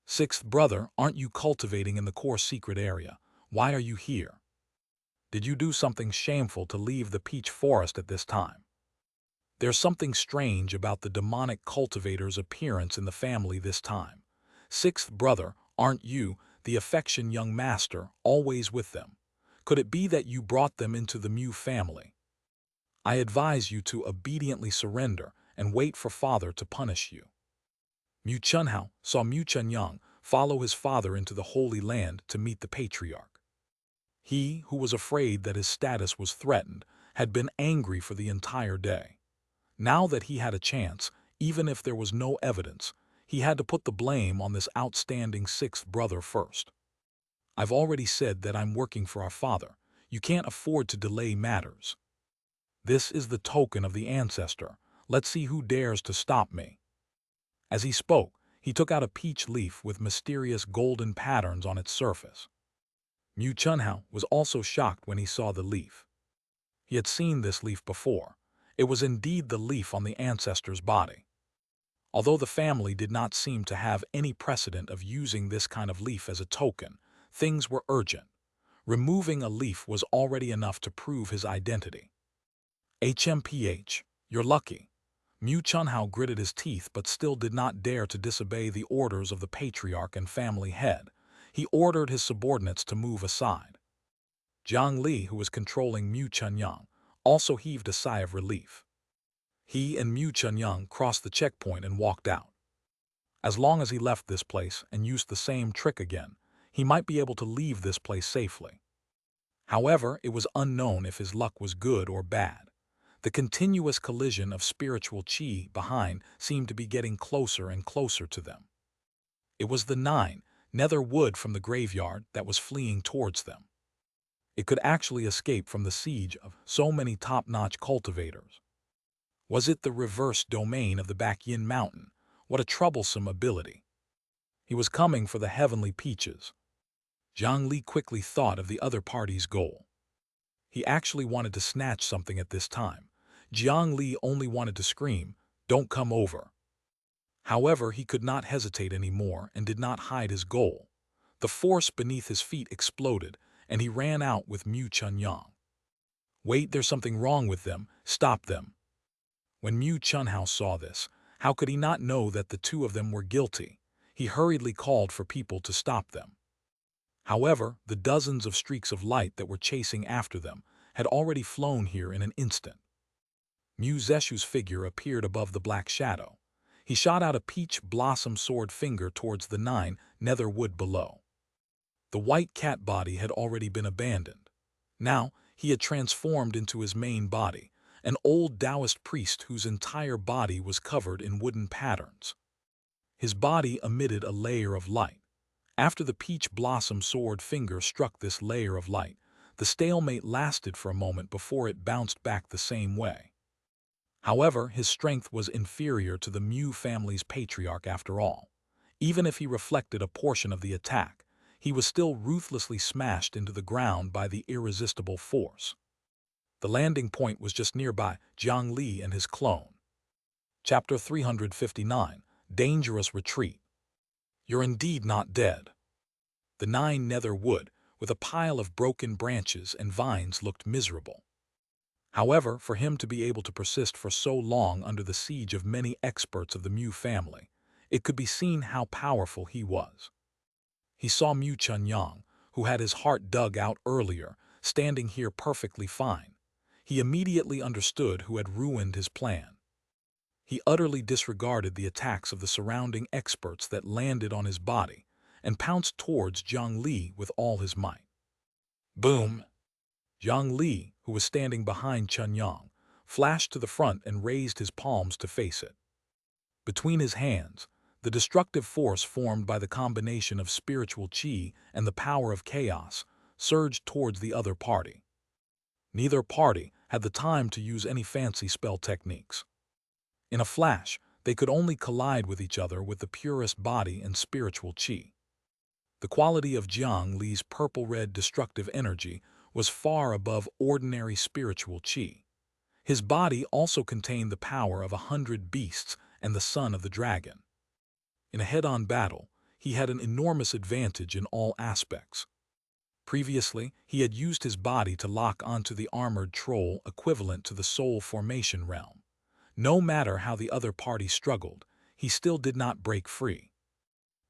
"6th brother, aren't you cultivating in the core secret area? Why are you here? Did you do something shameful to leave the peach forest at this time?" There's something strange about the demonic cultivator's appearance in the family this time. "6th brother, aren't you, the affection young master, always with them? Could it be that you brought them into the Mu family?" I advise you to obediently surrender and wait for father to punish you. Mu Chunhao saw Mu Chunyang follow his father into the Holy Land to meet the patriarch. He, who was afraid that his status was threatened, had been angry for the entire day. Now that he had a chance, even if there was no evidence, he had to put the blame on this outstanding sixth brother first. I've already said that I'm working for our father. You can't afford to delay matters. This is the token of the ancestor. Let's see who dares to stop me. As he spoke, he took out a peach leaf with mysterious golden patterns on its surface. Mu Chunhao was also shocked when he saw the leaf. He had seen this leaf before. It was indeed the leaf on the ancestor's body. Although the family did not seem to have any precedent of using this kind of leaf as a token, things were urgent. Removing a leaf was already enough to prove his identity. HMPH, you're lucky. Mu Chunhao gritted his teeth but still did not dare to disobey the orders of the patriarch and family head. He ordered his subordinates to move aside. Jiang Li, who was controlling Mu Chunyang, also heaved a sigh of relief. He and Mu Chunyang crossed the checkpoint and walked out. As long as he left this place and used the same trick again, he might be able to leave this place safely. However, it was unknown if his luck was good or bad. The continuous collision of spiritual qi behind seemed to be getting closer and closer to them. It was the 9 nether wood from the graveyard that was fleeing towards them. It could actually escape from the siege of so many top-notch cultivators. Was it the reverse domain of the Bakyin Mountain? What a troublesome ability. He was coming for the heavenly peaches. Jiang Li quickly thought of the other party's goal. He actually wanted to snatch something at this time. Jiang Li only wanted to scream, "Don't come over." However, he could not hesitate anymore and did not hide his goal. The force beneath his feet exploded, and he ran out with Mu Chunyang. "Wait, there's something wrong with them. Stop them." When Mu Chunhao saw this, how could he not know that the two of them were guilty? He hurriedly called for people to stop them. However, the dozens of streaks of light that were chasing after them had already flown here in an instant. Mu Zeshu's figure appeared above the black shadow. He shot out a peach blossom sword finger towards the 9 nether wood below. The white cat body had already been abandoned. Now, he had transformed into his main body, an old Taoist priest whose entire body was covered in wooden patterns. His body emitted a layer of light. After the peach blossom sword finger struck this layer of light, the stalemate lasted for a moment before it bounced back the same way. However, his strength was inferior to the Mu family's patriarch after all. Even if he reflected a portion of the attack, he was still ruthlessly smashed into the ground by the irresistible force. The landing point was just nearby, Jiang Li and his clone. Chapter 359, Dangerous Retreat. You're indeed not dead. The 9 nether wood, with a pile of broken branches and vines, looked miserable. However, for him to be able to persist for so long under the siege of many experts of the Mu family, it could be seen how powerful he was. He saw Mu Chunyang, who had his heart dug out earlier, standing here perfectly fine. He immediately understood who had ruined his plan. He utterly disregarded the attacks of the surrounding experts that landed on his body and pounced towards Jiang Li with all his might. Boom! Jiang Li, who was standing behind Chunyang, flashed to the front and raised his palms to face it. Between his hands, the destructive force formed by the combination of spiritual qi and the power of chaos surged towards the other party. Neither party had the time to use any fancy spell techniques. In a flash, they could only collide with each other with the purest body and spiritual qi. The quality of Jiang Li's purple-red destructive energy was far above ordinary spiritual qi. His body also contained the power of 100 beasts and the son of the dragon. In a head-on battle, he had an enormous advantage in all aspects. Previously, he had used his body to lock onto the armored troll equivalent to the soul formation realm. No matter how the other party struggled, he still did not break free.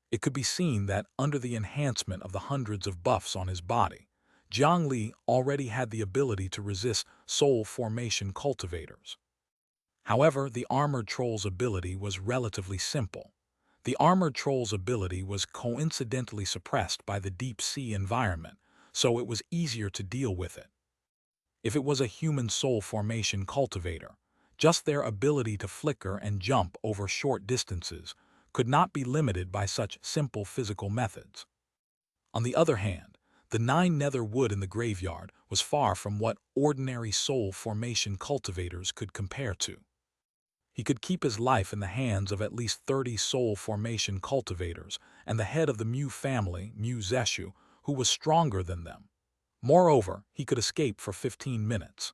It could be seen that under the enhancement of the hundreds of buffs on his body, Jiang Li already had the ability to resist soul formation cultivators. However, the armored troll's ability was relatively simple. The armored troll's ability was coincidentally suppressed by the deep sea environment, so it was easier to deal with it. If it was a human soul formation cultivator, just their ability to flicker and jump over short distances could not be limited by such simple physical methods. On the other hand, the 9 nether wood in the graveyard was far from what ordinary soul formation cultivators could compare to. He could keep his life in the hands of at least 30 soul formation cultivators and the head of the Mu family, Mu Zeshu, who was stronger than them. Moreover, he could escape for 15 minutes.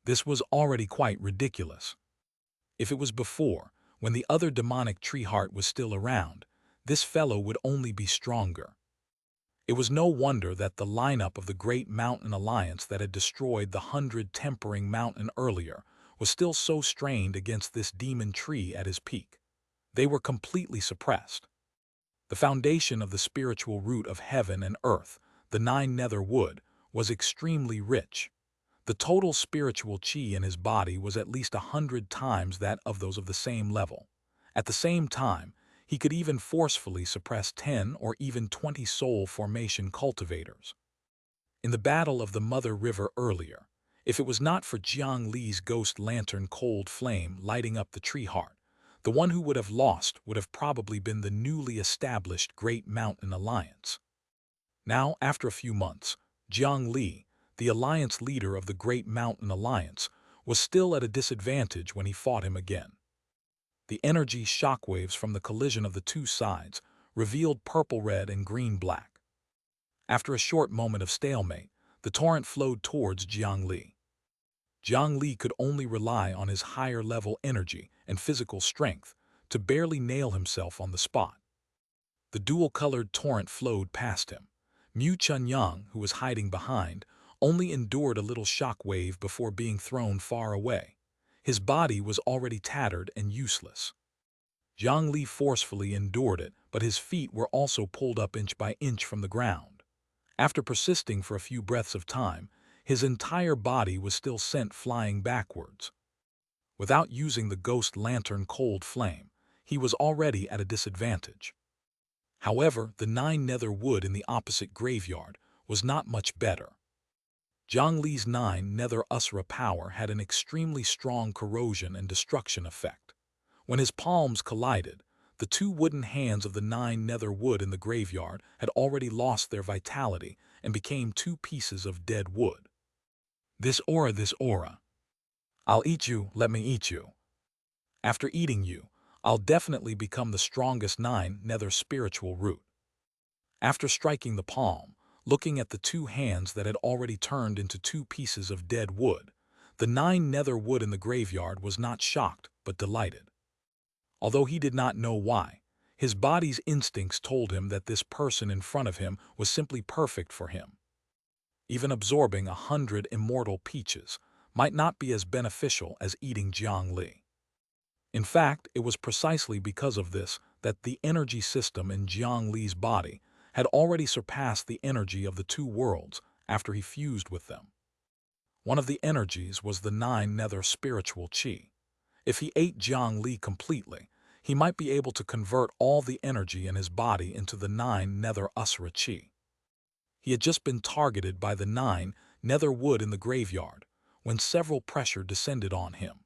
This was already quite ridiculous. If it was before, when the other demonic tree heart was still around, this fellow would only be stronger. It was no wonder that the lineup of the Great Mountain Alliance that had destroyed the 100 Tempering Mountain earlier was still so strained against this demon tree at his peak. They were completely suppressed. The foundation of the spiritual root of heaven and earth, the 9 nether wood, was extremely rich. The total spiritual chi in his body was at least 100 times that of those of the same level. At the same time, he could even forcefully suppress 10 or even 20 soul formation cultivators. In the Battle of the Mother River earlier, if it was not for Jiang Li's ghost lantern cold flame lighting up the tree heart, the one who would have lost would have probably been the newly established Great Mountain Alliance. Now, after a few months, Jiang Li, the alliance leader of the Great Mountain Alliance, was still at a disadvantage when he fought him again. The energy shockwaves from the collision of the two sides revealed purple-red and green-black. After a short moment of stalemate, the torrent flowed towards Jiang Li. Jiang Li could only rely on his higher-level energy and physical strength to barely nail himself on the spot. The dual-colored torrent flowed past him. Mu Chunyang, who was hiding behind, only endured a little shock wave before being thrown far away. His body was already tattered and useless. Jiang Li forcefully endured it, but his feet were also pulled up inch by inch from the ground. After persisting for a few breaths of time, his entire body was still sent flying backwards. Without using the ghost lantern cold flame, he was already at a disadvantage. However, the 9 nether wood in the opposite graveyard was not much better. Jiang Li's 9 nether Usra power had an extremely strong corrosion and destruction effect. When his palms collided, the 2 wooden hands of the 9 nether wood in the graveyard had already lost their vitality and became 2 pieces of dead wood. This aura. I'll eat you, let me eat you. After eating you, I'll definitely become the strongest 9 nether spiritual root. After striking the palm, looking at the 2 hands that had already turned into 2 pieces of dead wood, the 9 nether wood in the graveyard was not shocked but delighted. Although he did not know why, his body's instincts told him that this person in front of him was simply perfect for him. Even absorbing 100 immortal peaches might not be as beneficial as eating Jiang Li. In fact, it was precisely because of this that the energy system in Jiang Li's body had already surpassed the energy of the 2 worlds after he fused with them. One of the energies was the 9 nether spiritual chi. If he ate Jiang Li completely, he might be able to convert all the energy in his body into the 9 nether Usra chi. He had just been targeted by the 9 nether wood in the graveyard when several pressure descended on him.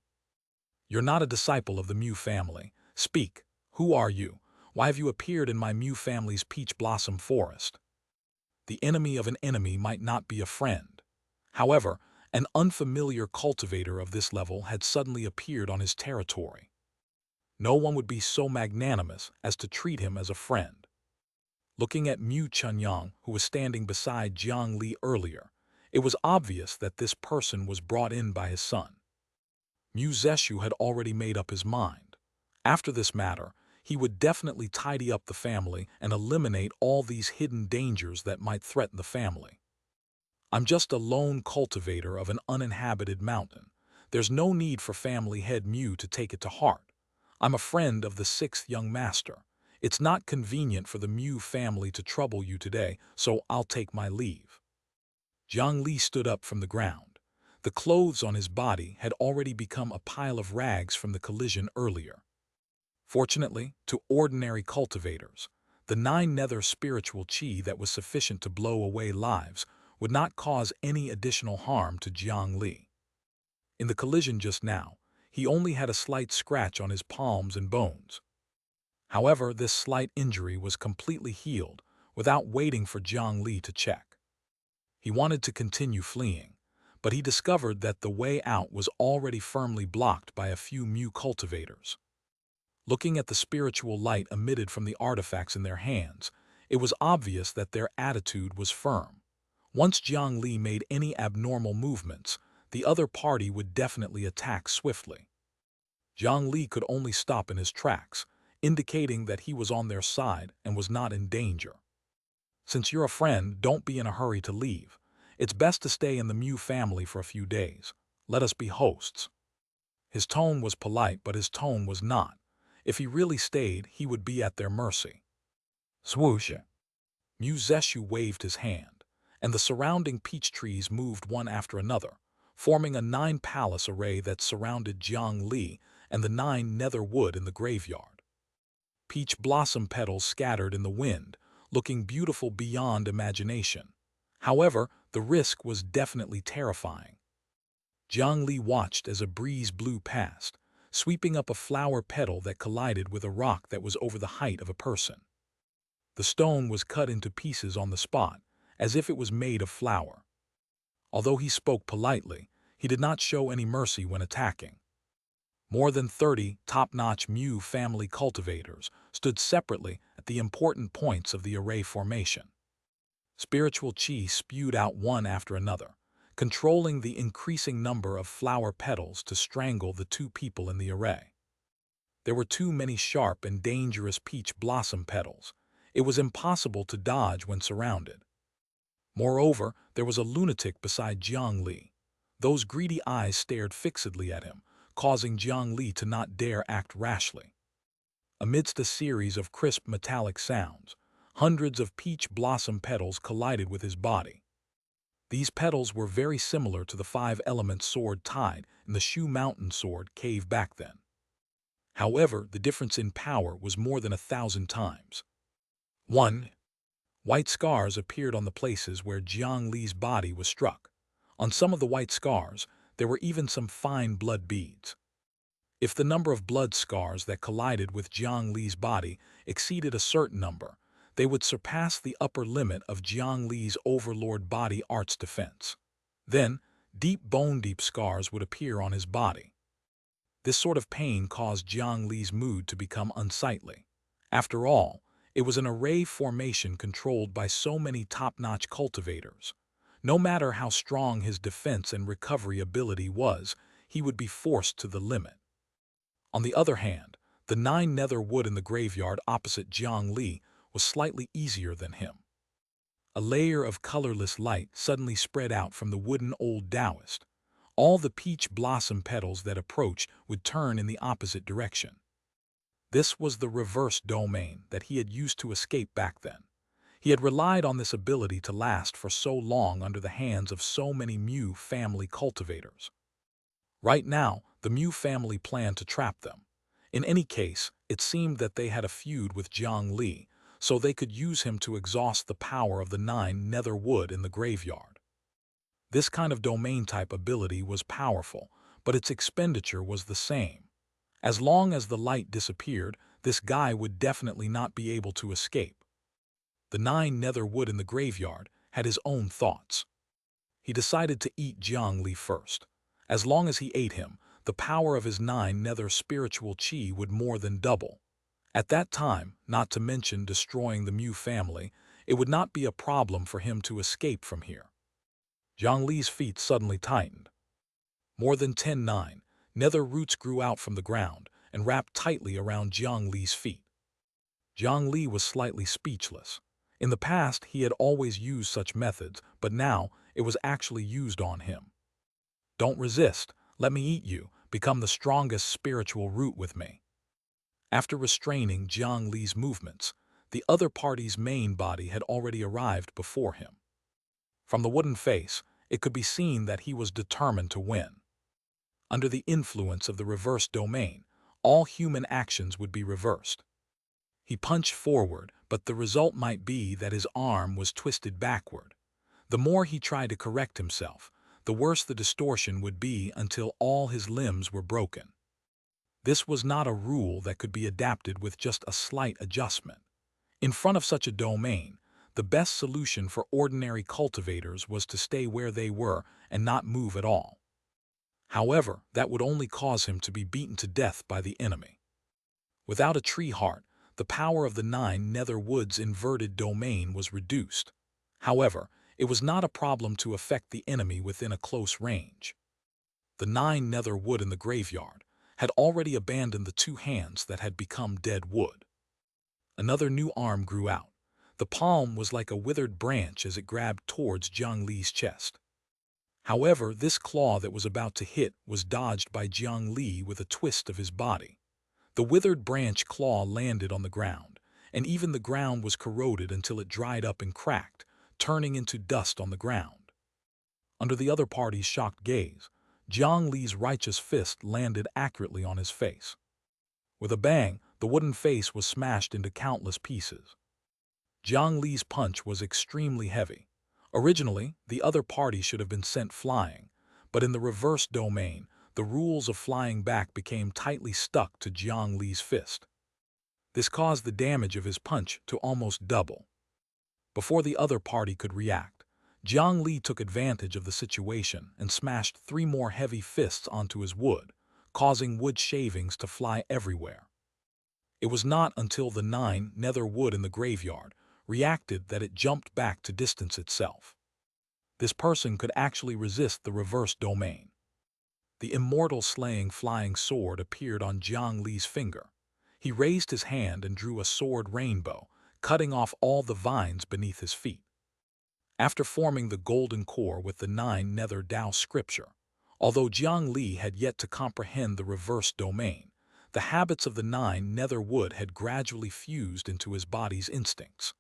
You're not a disciple of the Mu family. Speak. Who are you? Why have you appeared in my Mu family's peach blossom forest? The enemy of an enemy might not be a friend. However, an unfamiliar cultivator of this level had suddenly appeared on his territory. No one would be so magnanimous as to treat him as a friend. Looking at Mu Chunyang, who was standing beside Jiang Li earlier, it was obvious that this person was brought in by his son. Mu Zeshu had already made up his mind. After this matter, he would definitely tidy up the family and eliminate all these hidden dangers that might threaten the family. I'm just a lone cultivator of an uninhabited mountain. There's no need for family head Mu to take it to heart. I'm a friend of the 6th young master. It's not convenient for the Mu family to trouble you today, so I'll take my leave. Jiang Li stood up from the ground. The clothes on his body had already become a pile of rags from the collision earlier. Fortunately, to ordinary cultivators, the 9 nether spiritual qi that was sufficient to blow away lives would not cause any additional harm to Jiang Li. In the collision just now, he only had a slight scratch on his palms and bones. However, this slight injury was completely healed without waiting for Jiang Li to check. He wanted to continue fleeing, but he discovered that the way out was already firmly blocked by a few Mu cultivators. Looking at the spiritual light emitted from the artifacts in their hands, it was obvious that their attitude was firm. Once Jiang Li made any abnormal movements, the other party would definitely attack swiftly. Jiang Li could only stop in his tracks, indicating that he was on their side and was not in danger. Since you're a friend, don't be in a hurry to leave. It's best to stay in the Mu family for a few days. Let us be hosts. His tone was polite, but his tone was not. If he really stayed, he would be at their mercy. Swoosh! Mu Zeshu waved his hand, and the surrounding peach trees moved one after another, forming a 9-palace array that surrounded Jiang Li and the 9 nether wood in the graveyard. Peach blossom petals scattered in the wind, looking beautiful beyond imagination. However, the risk was definitely terrifying. Jiang Li watched as a breeze blew past, sweeping up a flower petal that collided with a rock that was over the height of a person. The stone was cut into pieces on the spot, as if it was made of flour. Although he spoke politely, he did not show any mercy when attacking. More than 30 top-notch Mu family cultivators stood separately at the important points of the array formation. Spiritual qi spewed out one after another, controlling the increasing number of flower petals to strangle the 2 people in the array. There were too many sharp and dangerous peach blossom petals. It was impossible to dodge when surrounded. Moreover, there was a lunatic beside Jiang Li. Those greedy eyes stared fixedly at him, causing Jiang Li to not dare act rashly. Amidst a series of crisp metallic sounds, hundreds of peach blossom petals collided with his body. These petals were very similar to the 5-element sword tied in the Shu Mountain sword cave back then. However, the difference in power was more than 1,000 times. 1. White scars appeared on the places where Jiang Li's body was struck. On some of the white scars, there were even some fine blood beads. If the number of blood scars that collided with Jiang Li's body exceeded a certain number, they would surpass the upper limit of Jiang Li's overlord body art's defense. Then, deep bone-deep scars would appear on his body. This sort of pain caused Jiang Li's mood to become unsightly. After all, it was an array formation controlled by so many top-notch cultivators. No matter how strong his defense and recovery ability was, he would be forced to the limit. On the other hand, the 9 nether wood in the graveyard opposite Jiang Li was slightly easier than him. A layer of colorless light suddenly spread out from the wooden old Taoist. All the peach blossom petals that approached would turn in the opposite direction. This was the reverse domain that he had used to escape back then. He had relied on this ability to last for so long under the hands of so many Mu family cultivators. Right now, the Mu family planned to trap them. In any case, it seemed that they had a feud with Jiang Li, so they could use him to exhaust the power of the 9 nether wood in the graveyard. This kind of domain-type ability was powerful, but its expenditure was the same. As long as the light disappeared, this guy would definitely not be able to escape. The 9 nether wood in the graveyard had his own thoughts. He decided to eat Jiang Li first. As long as he ate him, the power of his 9 nether spiritual qi would more than double. At that time, not to mention destroying the Mu family, it would not be a problem for him to escape from here. Jiang Li's feet suddenly tightened. More than 10 nether roots grew out from the ground and wrapped tightly around Jiang Li's feet. Jiang Li was slightly speechless. In the past, he had always used such methods, but now it was actually used on him. Don't resist, let me eat you, become the strongest spiritual root with me. After restraining Jiang Li's movements, the other party's main body had already arrived before him. From the wooden face, it could be seen that he was determined to win. Under the influence of the reverse domain, all human actions would be reversed. He punched forward, but the result might be that his arm was twisted backward. The more he tried to correct himself, the worse the distortion would be until all his limbs were broken. This was not a rule that could be adapted with just a slight adjustment. In front of such a domain, the best solution for ordinary cultivators was to stay where they were and not move at all. However, that would only cause him to be beaten to death by the enemy. Without a tree heart, the power of the 9 nether woods inverted domain was reduced. However, it was not a problem to affect the enemy within a close range. The 9 nether wood in the graveyard had already abandoned the 2 hands that had become dead wood. Another new arm grew out. The palm was like a withered branch as it grabbed towards Jiang Li's chest. However, this claw that was about to hit was dodged by Jiang Li with a twist of his body. The withered branch claw landed on the ground, and even the ground was corroded until it dried up and cracked, turning into dust on the ground. Under the other party's shocked gaze, Jiang Li's righteous fist landed accurately on his face. With a bang, the wooden face was smashed into countless pieces. Jiang Li's punch was extremely heavy. Originally, the other party should have been sent flying, but in the reverse domain, the rules of flying back became tightly stuck to Jiang Li's fist. This caused the damage of his punch to almost double. Before the other party could react, Jiang Li took advantage of the situation and smashed 3 more heavy fists onto his wood, causing wood shavings to fly everywhere. It was not until the 9 nether wood in the graveyard reacted that it jumped back to distance itself. This person could actually resist the reverse domain. The immortal slaying flying sword appeared on Jiang Li's finger. He raised his hand and drew a sword rainbow, cutting off all the vines beneath his feet. After forming the golden core with the 9 nether Dao scripture, although Jiang Li had yet to comprehend the reverse domain, the habits of the 9 nether wood had gradually fused into his body's instincts.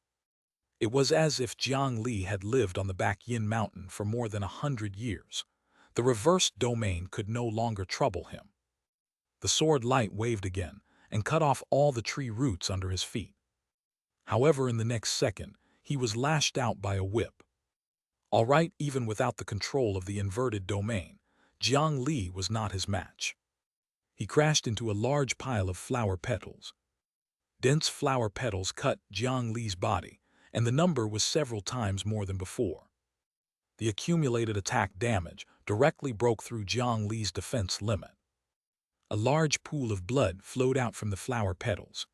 It was as if Jiang Li had lived on the back Yin mountain for more than 100 years. The reverse domain could no longer trouble him. The sword light waved again and cut off all the tree roots under his feet. However, in the next second, he was lashed out by a whip. All right, even without the control of the inverted domain, Jiang Li was not his match. He crashed into a large pile of flower petals. Dense flower petals cut Jiang Li's body, and the number was several times more than before. The accumulated attack damage directly broke through Jiang Li's defense limit. A large pool of blood flowed out from the flower petals.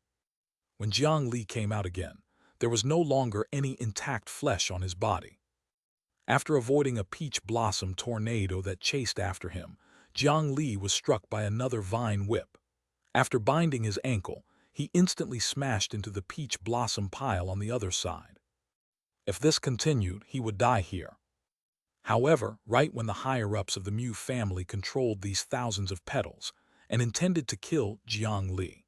When Jiang Li came out again, there was no longer any intact flesh on his body. After avoiding a peach blossom tornado that chased after him, Jiang Li was struck by another vine whip. After binding his ankle, he instantly smashed into the peach blossom pile on the other side. If this continued, he would die here. However, right when the higher-ups of the Mu family controlled these thousands of petals and intended to kill Jiang Li,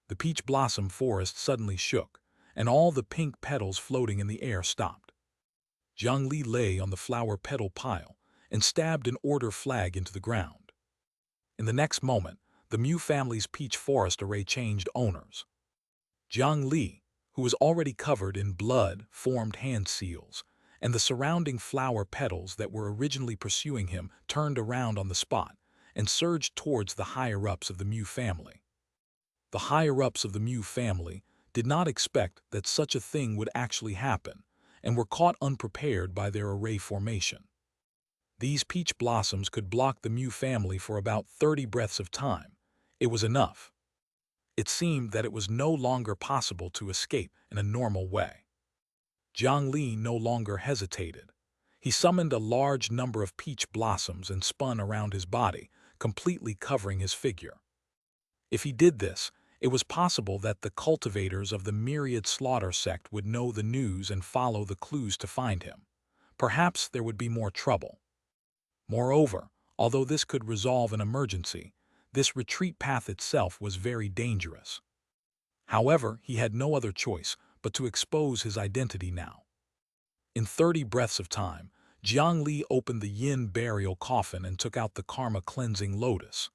the peach blossom forest suddenly shook, and all the pink petals floating in the air stopped. Jiang Li lay on the flower petal pile and stabbed an order flag into the ground. In the next moment, the Mu family's peach forest array changed owners. Jiang Li, who was already covered in blood, formed hand seals, and the surrounding flower petals that were originally pursuing him turned around on the spot and surged towards the higher-ups of the Mu family. The higher-ups of the Mu family did not expect that such a thing would actually happen and were caught unprepared by their array formation. These peach blossoms could block the Mu family for about 30 breaths of time. It was enough. It seemed that it was no longer possible to escape in a normal way. Jiang Li no longer hesitated. He summoned a large number of peach blossoms and spun around his body, completely covering his figure. If he did this, it was possible that the cultivators of the myriad slaughter sect would know the news and follow the clues to find him. Perhaps there would be more trouble. Moreover, although this could resolve an emergency, this retreat path itself was very dangerous. However, he had no other choice but to expose his identity now. In 30 breaths of time, Jiang Li opened the yin burial coffin and took out the karma-cleansing lotus.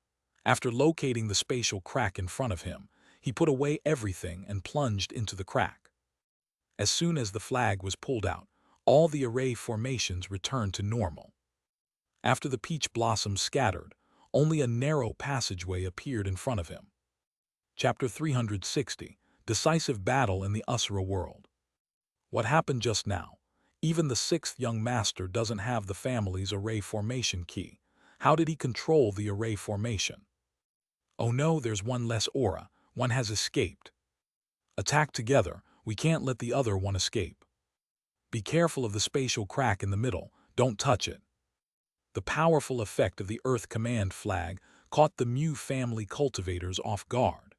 After locating the spatial crack in front of him, he put away everything and plunged into the crack. As soon as the flag was pulled out, all the array formations returned to normal. After the peach blossoms scattered, only a narrow passageway appeared in front of him. Chapter 360, Decisive Battle in the Asura World. What happened just now? Even the sixth young master doesn't have the family's array formation key. How did he control the array formation? Oh no, there's one less aura. One has escaped. Attack together. We can't let the other one escape. Be careful of the spatial crack in the middle. Don't touch it. The powerful effect of the Earth Command flag caught the Mu family cultivators off guard.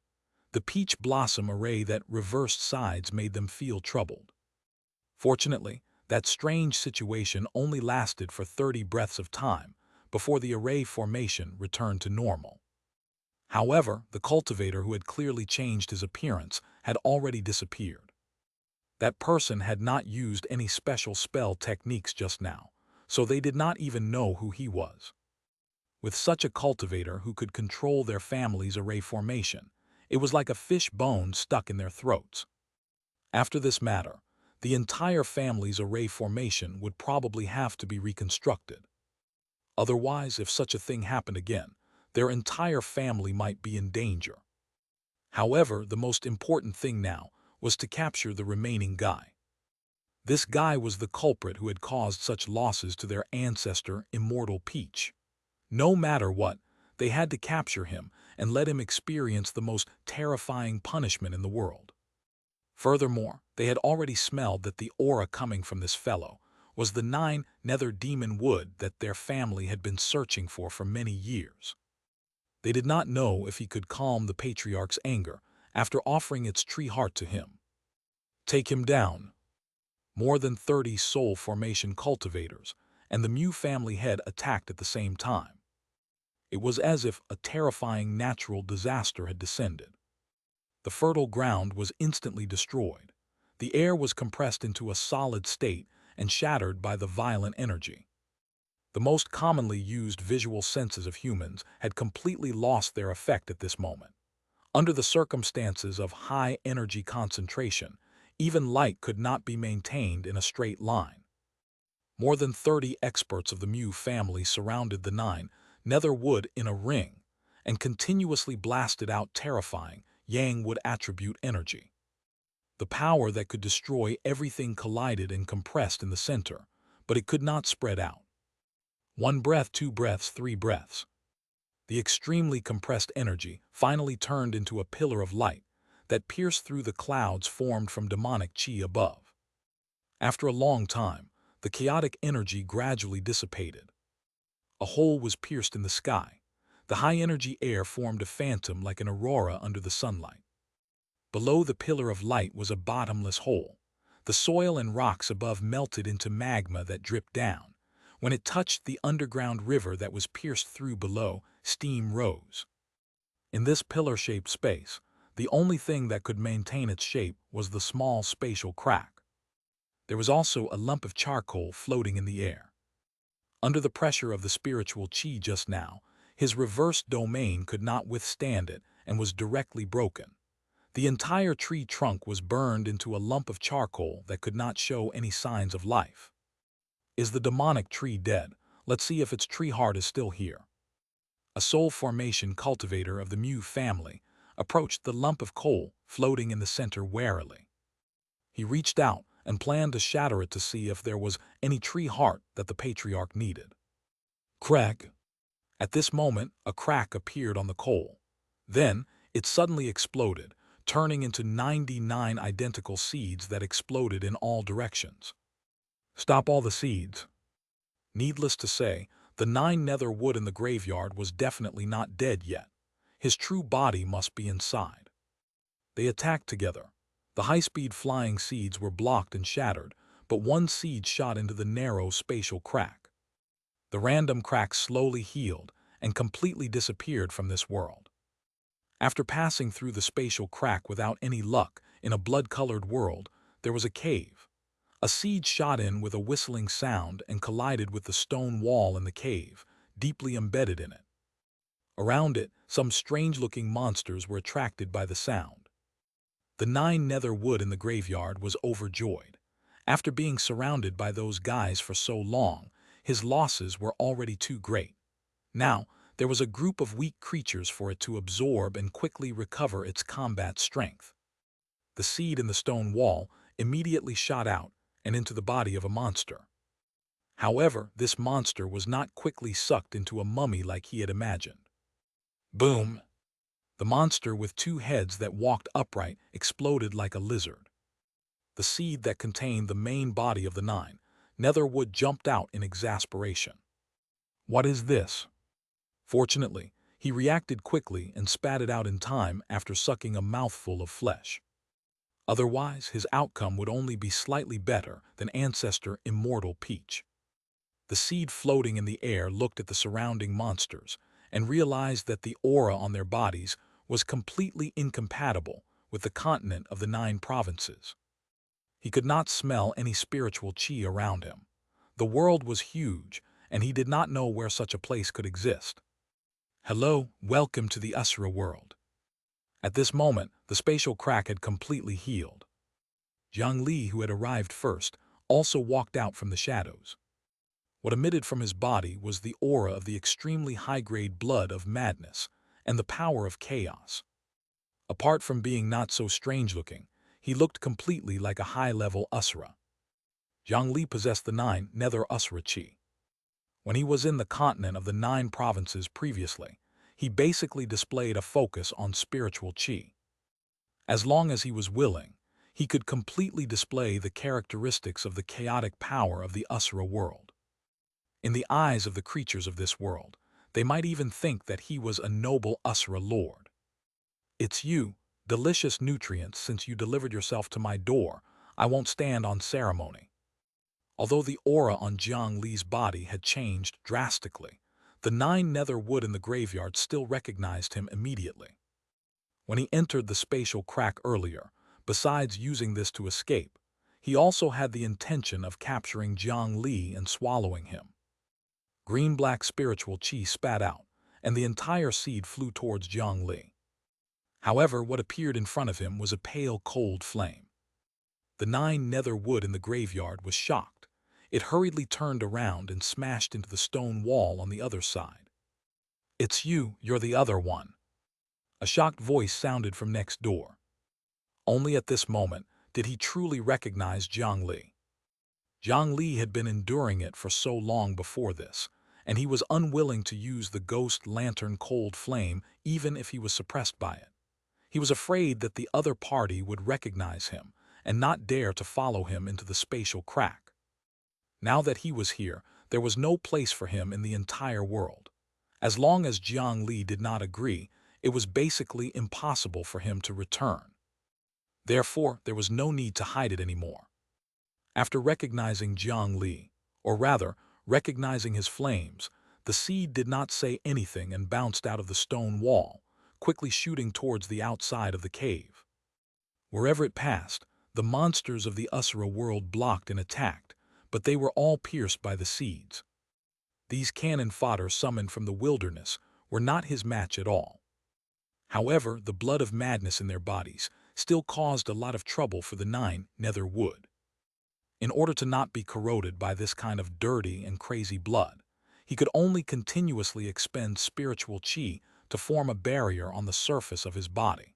The peach blossom array that reversed sides made them feel troubled. Fortunately, that strange situation only lasted for 30 breaths of time before the array formation returned to normal. However, the cultivator who had clearly changed his appearance had already disappeared. That person had not used any special spell techniques just now, so they did not even know who he was. With such a cultivator who could control their family's array formation, it was like a fish bone stuck in their throats. After this matter, the entire family's array formation would probably have to be reconstructed. Otherwise, if such a thing happened again, their entire family might be in danger. However, the most important thing now was to capture the remaining guy. This guy was the culprit who had caused such losses to their ancestor, Immortal Peach. No matter what, they had to capture him and let him experience the most terrifying punishment in the world. Furthermore, they had already smelled that the aura coming from this fellow was the 9 nether demon wood that their family had been searching for many years. They did not know if he could calm the patriarch's anger after offering its tree heart to him. Take him down. More than 30 soul formation cultivators and the Mu family head attacked at the same time. It was as if a terrifying natural disaster had descended. The fertile ground was instantly destroyed. The air was compressed into a solid state and shattered by the violent energy. The most commonly used visual senses of humans had completely lost their effect at this moment. Under the circumstances of high energy concentration, even light could not be maintained in a straight line. More than 30 experts of the Mu family surrounded the 9 nether wood in a ring and continuously blasted out terrifying Yang would attribute energy. The power that could destroy everything collided and compressed in the center, but it could not spread out. 1 breath, 2 breaths, 3 breaths. The extremely compressed energy finally turned into a pillar of light that pierced through the clouds formed from demonic chi above. After a long time, the chaotic energy gradually dissipated. A hole was pierced in the sky. The high-energy air formed a phantom like an aurora under the sunlight. Below the pillar of light was a bottomless hole. The soil and rocks above melted into magma that dripped down. When it touched the underground river that was pierced through below, steam rose. In this pillar-shaped space, the only thing that could maintain its shape was the small spatial crack. There was also a lump of charcoal floating in the air. Under the pressure of the spiritual chi just now, his reversed domain could not withstand it and was directly broken. The entire tree trunk was burned into a lump of charcoal that could not show any signs of life. Is the demonic tree dead? Let's see if its tree heart is still here. A soul formation cultivator of the Mu family approached the lump of coal floating in the center warily. He reached out and planned to shatter it to see if there was any tree heart that the patriarch needed. Crack! At this moment, a crack appeared on the coal. Then, it suddenly exploded, turning into 99 identical seeds that exploded in all directions. Stop all the seeds. Needless to say, the 9 nether wood in the graveyard was definitely not dead yet. His true body must be inside. They attacked together. The high-speed flying seeds were blocked and shattered, but one seed shot into the narrow spatial crack. The random crack slowly healed and completely disappeared from this world. After passing through the spatial crack without any luck in a blood-colored world, there was a cave. A seed shot in with a whistling sound and collided with the stone wall in the cave, deeply embedded in it. Around it, some strange-looking monsters were attracted by the sound. The 9 nether wood in the graveyard was overjoyed. After being surrounded by those guys for so long, his losses were already too great. Now, there was a group of weak creatures for it to absorb and quickly recover its combat strength. The seed in the stone wall immediately shot out and into the body of a monster. However, this monster was not quickly sucked into a mummy like he had imagined. Boom! The monster with 2 heads that walked upright exploded like a lizard. The seed that contained the main body of the 9 nether wood jumped out in exasperation. What is this? Fortunately, he reacted quickly and spat it out in time after sucking a mouthful of flesh. Otherwise, his outcome would only be slightly better than ancestor Immortal Peach. The seed floating in the air looked at the surrounding monsters and realized that the aura on their bodies was completely incompatible with the continent of the 9 provinces. He could not smell any spiritual chi around him. The world was huge, and he did not know where such a place could exist. Hello, welcome to the Asura world. At this moment, the spatial crack had completely healed. Jiang Li, who had arrived first, also walked out from the shadows. What emitted from his body was the aura of the extremely high-grade blood of madness and the power of chaos. Apart from being not so strange-looking, he looked completely like a high-level Asura. Jiang Li possessed the 9 nether Asura chi. When he was in the continent of the 9 provinces previously, he basically displayed a focus on spiritual chi. As long as he was willing, he could completely display the characteristics of the chaotic power of the Asura world. In the eyes of the creatures of this world, they might even think that he was a noble Asura lord. It's you, delicious nutrients, since you delivered yourself to my door, I won't stand on ceremony. Although the aura on Jiang Li's body had changed drastically, the 9 nether wood in the graveyard still recognized him immediately. When he entered the spatial crack earlier, besides using this to escape, he also had the intention of capturing Jiang Li and swallowing him. Green-black spiritual chi spat out, and the entire seed flew towards Jiang Li. However, what appeared in front of him was a pale, cold flame. The 9 nether wood in the graveyard was shocked. It hurriedly turned around and smashed into the stone wall on the other side. It's you, you're the other one. A shocked voice sounded from next door. Only at this moment did he truly recognize Jiang Li. Jiang Li had been enduring it for so long before this, and he was unwilling to use the ghost lantern cold flame even if he was suppressed by it. He was afraid that the other party would recognize him and not dare to follow him into the spatial crack. Now that he was here, there was no place for him in the entire world. As long as Jiang Li did not agree, it was basically impossible for him to return. Therefore, there was no need to hide it anymore. After recognizing Jiang Li, or rather, recognizing his flames, the seed did not say anything and bounced out of the stone wall, quickly shooting towards the outside of the cave. Wherever it passed, the monsters of the Asura world blocked and attacked, but they were all pierced by the seeds. These cannon fodder summoned from the wilderness were not his match at all. However, the blood of madness in their bodies still caused a lot of trouble for the 9 nether wood. In order to not be corroded by this kind of dirty and crazy blood, he could only continuously expend spiritual chi to form a barrier on the surface of his body.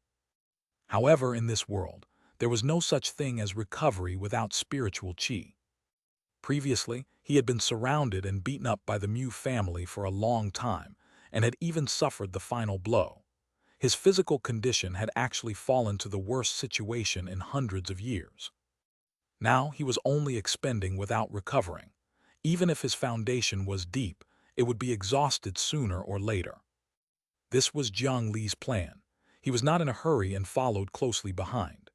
However, in this world, there was no such thing as recovery without spiritual chi. Previously, he had been surrounded and beaten up by the Mu family for a long time and had even suffered the final blow. His physical condition had actually fallen to the worst situation in hundreds of years. Now he was only expending without recovering. Even if his foundation was deep, it would be exhausted sooner or later. This was Jiang Li's plan. He was not in a hurry and followed closely behind.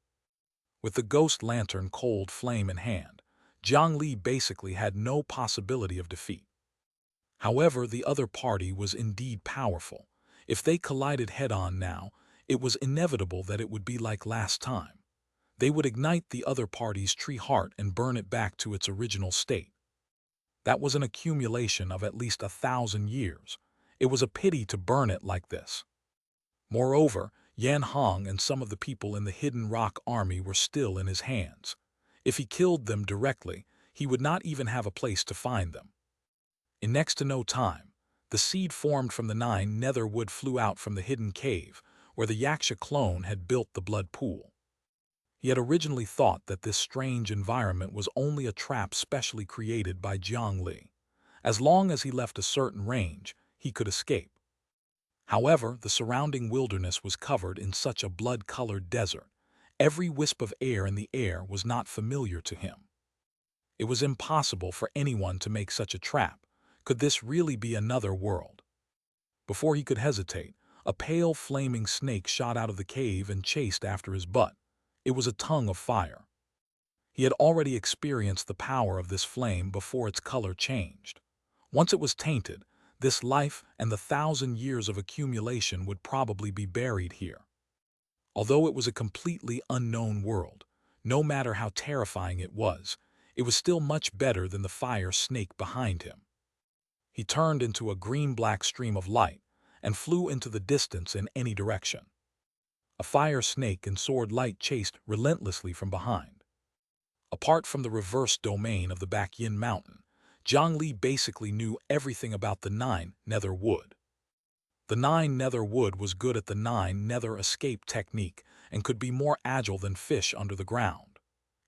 With the ghost lantern cold flame in hand, Jiang Li basically had no possibility of defeat. However, the other party was indeed powerful. If they collided head-on now, it was inevitable that it would be like last time. they would ignite the other party's tree heart and burn it back to its original state. That was an accumulation of at least 1,000 years. It was a pity to burn it like this. Moreover, Yan Hong and some of the people in the Hidden Rock army were still in his hands. If he killed them directly, he would not even have a place to find them. In next to no time, the seed formed from the 9 nether wood flew out from the hidden cave, where the Xianxia clone had built the blood pool. He had originally thought that this strange environment was only a trap specially created by Jiang Li. As long as he left a certain range, he could escape. However, the surrounding wilderness was covered in such a blood-colored desert. Every wisp of air in the air was not familiar to him. It was impossible for anyone to make such a trap. Could this really be another world? Before he could hesitate, a pale flaming snake shot out of the cave and chased after his butt. It was a tongue of fire. He had already experienced the power of this flame before its color changed. Once it was tainted, this life and the 1,000 years of accumulation would probably be buried here. Although it was a completely unknown world, no matter how terrifying it was still much better than the fire snake behind him. He turned into a green-black stream of light and flew into the distance in any direction. A fire snake in sword light chased relentlessly from behind. Apart from the reverse domain of the Bakyin Mountain, Jiang Li basically knew everything about the 9 nether wood. The 9 nether wood was good at the 9 nether escape technique and could be more agile than fish under the ground.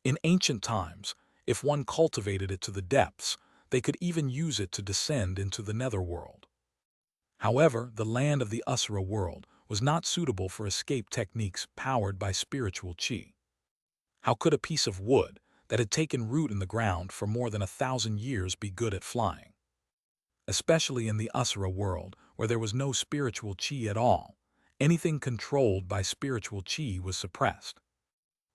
In ancient times, if one cultivated it to the depths, they could even use it to descend into the netherworld. However, the land of the Usura world was not suitable for escape techniques powered by spiritual qi. How could a piece of wood that had taken root in the ground for more than 1,000 years be good at flying? Especially in the Usura world, where there was no spiritual qi at all, anything controlled by spiritual qi was suppressed.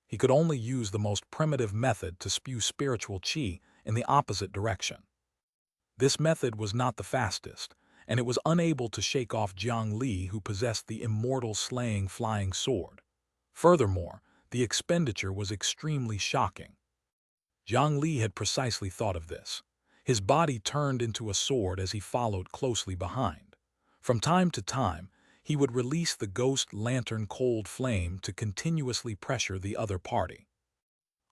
He could only use the most primitive method to spew spiritual qi in the opposite direction. This method was not the fastest, and it was unable to shake off Jiang Li, who possessed the immortal slaying flying sword. Furthermore, the expenditure was extremely shocking. Jiang Li had precisely thought of this. His body turned into a sword as he followed closely behind. From time to time, he would release the ghost lantern cold flame to continuously pressure the other party.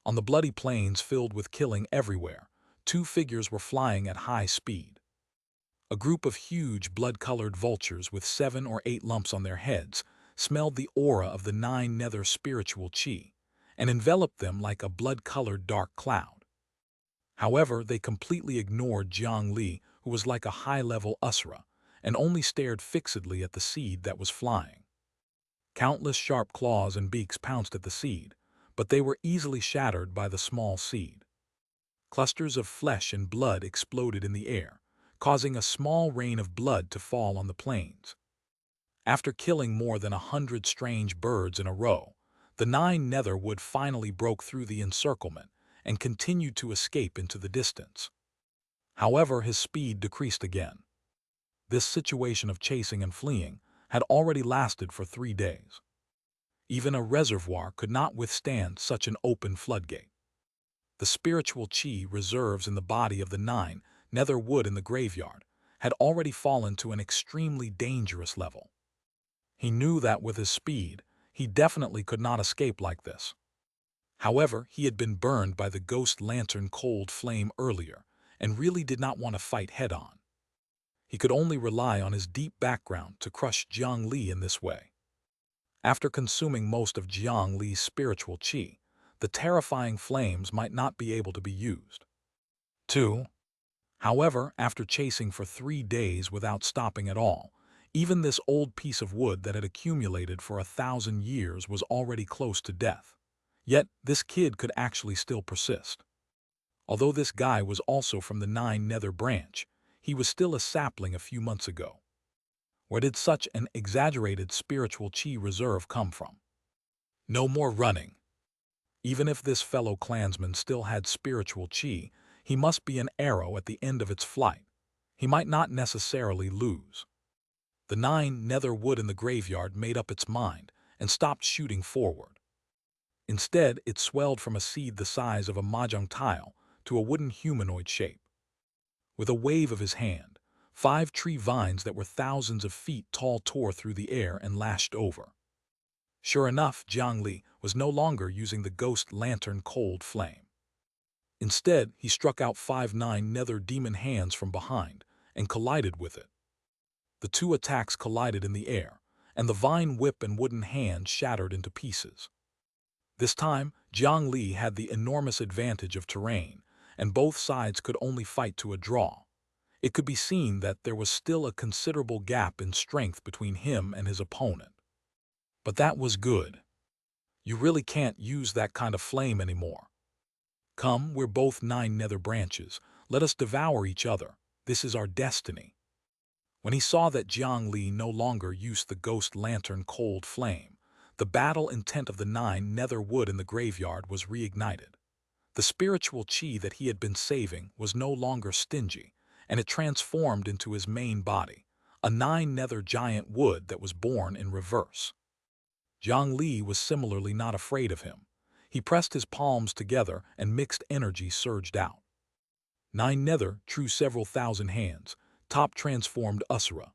On the bloody plains filled with killing everywhere, 2 figures were flying at high speed. A group of huge blood-colored vultures with 7 or 8 lumps on their heads smelled the aura of the 9 nether spiritual qi and enveloped them like a blood-colored dark cloud. However, they completely ignored Jiang Li, who was like a high-level Usura, and only stared fixedly at the seed that was flying. Countless sharp claws and beaks pounced at the seed, but they were easily shattered by the small seed. Clusters of flesh and blood exploded in the air, causing a small rain of blood to fall on the plains. After killing more than 100 strange birds in a row, the 9 nether wood finally broke through the encirclement and continued to escape into the distance. However, his speed decreased again. This situation of chasing and fleeing had already lasted for 3 days. Even a reservoir could not withstand such an open floodgate. The spiritual qi reserves in the body of the 9 nether wood in the graveyard had already fallen to an extremely dangerous level. He knew that with his speed, he definitely could not escape like this. However, he had been burned by the ghost lantern cold flame earlier and really did not want to fight head-on. He could only rely on his deep background to crush Jiang Li in this way. After consuming most of Jiang Li's spiritual qi, the terrifying flames might not be able to be used. 2. However, after chasing for 3 days without stopping at all, even this old piece of wood that had accumulated for 1,000 years was already close to death. Yet, this kid could actually still persist. Although this guy was also from the 9 nether branch, he was still a sapling a few months ago. Where did such an exaggerated spiritual qi reserve come from? No more running. Even if this fellow clansman still had spiritual qi, he must be an arrow at the end of its flight. He might not necessarily lose. The 9 nether wood in the graveyard made up its mind and stopped shooting forward. Instead, it swelled from a seed the size of a mahjong tile to a wooden humanoid shape. With a wave of his hand, 5 tree vines that were thousands of feet tall tore through the air and lashed over. Sure enough, Jiang Li was no longer using the ghost lantern cold flame. Instead, he struck out 5 nether demon hands from behind and collided with it. The 2 attacks collided in the air, and the vine whip and wooden hand shattered into pieces. This time, Jiang Li had the enormous advantage of terrain, and both sides could only fight to a draw. It could be seen that there was still a considerable gap in strength between him and his opponent. But that was good. You really can't use that kind of flame anymore. Come, we're both 9 nether branches. Let us devour each other. This is our destiny. When he saw that Jiang Li no longer used the ghost lantern cold flame, the battle intent of the 9 nether wood in the graveyard was reignited. The spiritual chi that he had been saving was no longer stingy, and it transformed into his main body, a 9 nether giant wood that was born in reverse. Jiang Li was similarly not afraid of him. He pressed his palms together and mixed energy surged out. 9 nether drew several thousand hands, top transformed Asura.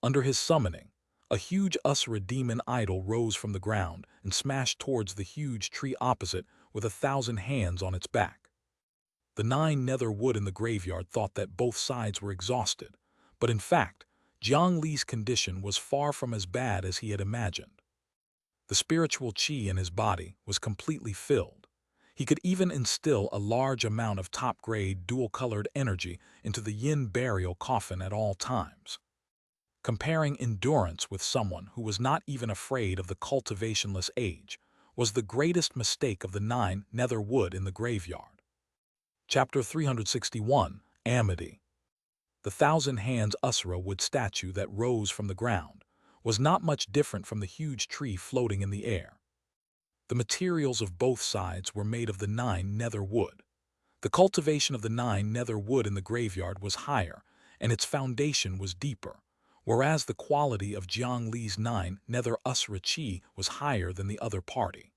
Under his summoning, a huge Asura demon idol rose from the ground and smashed towards the huge tree opposite with 1,000 hands on its back. The 9 nether wood in the graveyard thought that both sides were exhausted, but in fact, Jiang Li's condition was far from as bad as he had imagined. The spiritual chi in his body was completely filled. He could even instill a large amount of top-grade dual-colored energy into the yin burial coffin at all times. Comparing endurance with someone who was not even afraid of the cultivationless age was the greatest mistake of the 9 nether wood in the graveyard. Chapter 361, Amity. The 1,000 hands Asura wood statue that rose from the ground was not much different from the huge tree floating in the air. The materials of both sides were made of the 9 nether wood. The cultivation of the 9 nether wood in the graveyard was higher, and its foundation was deeper, whereas the quality of Jiang Li's 9 nether Asura chi was higher than the other party.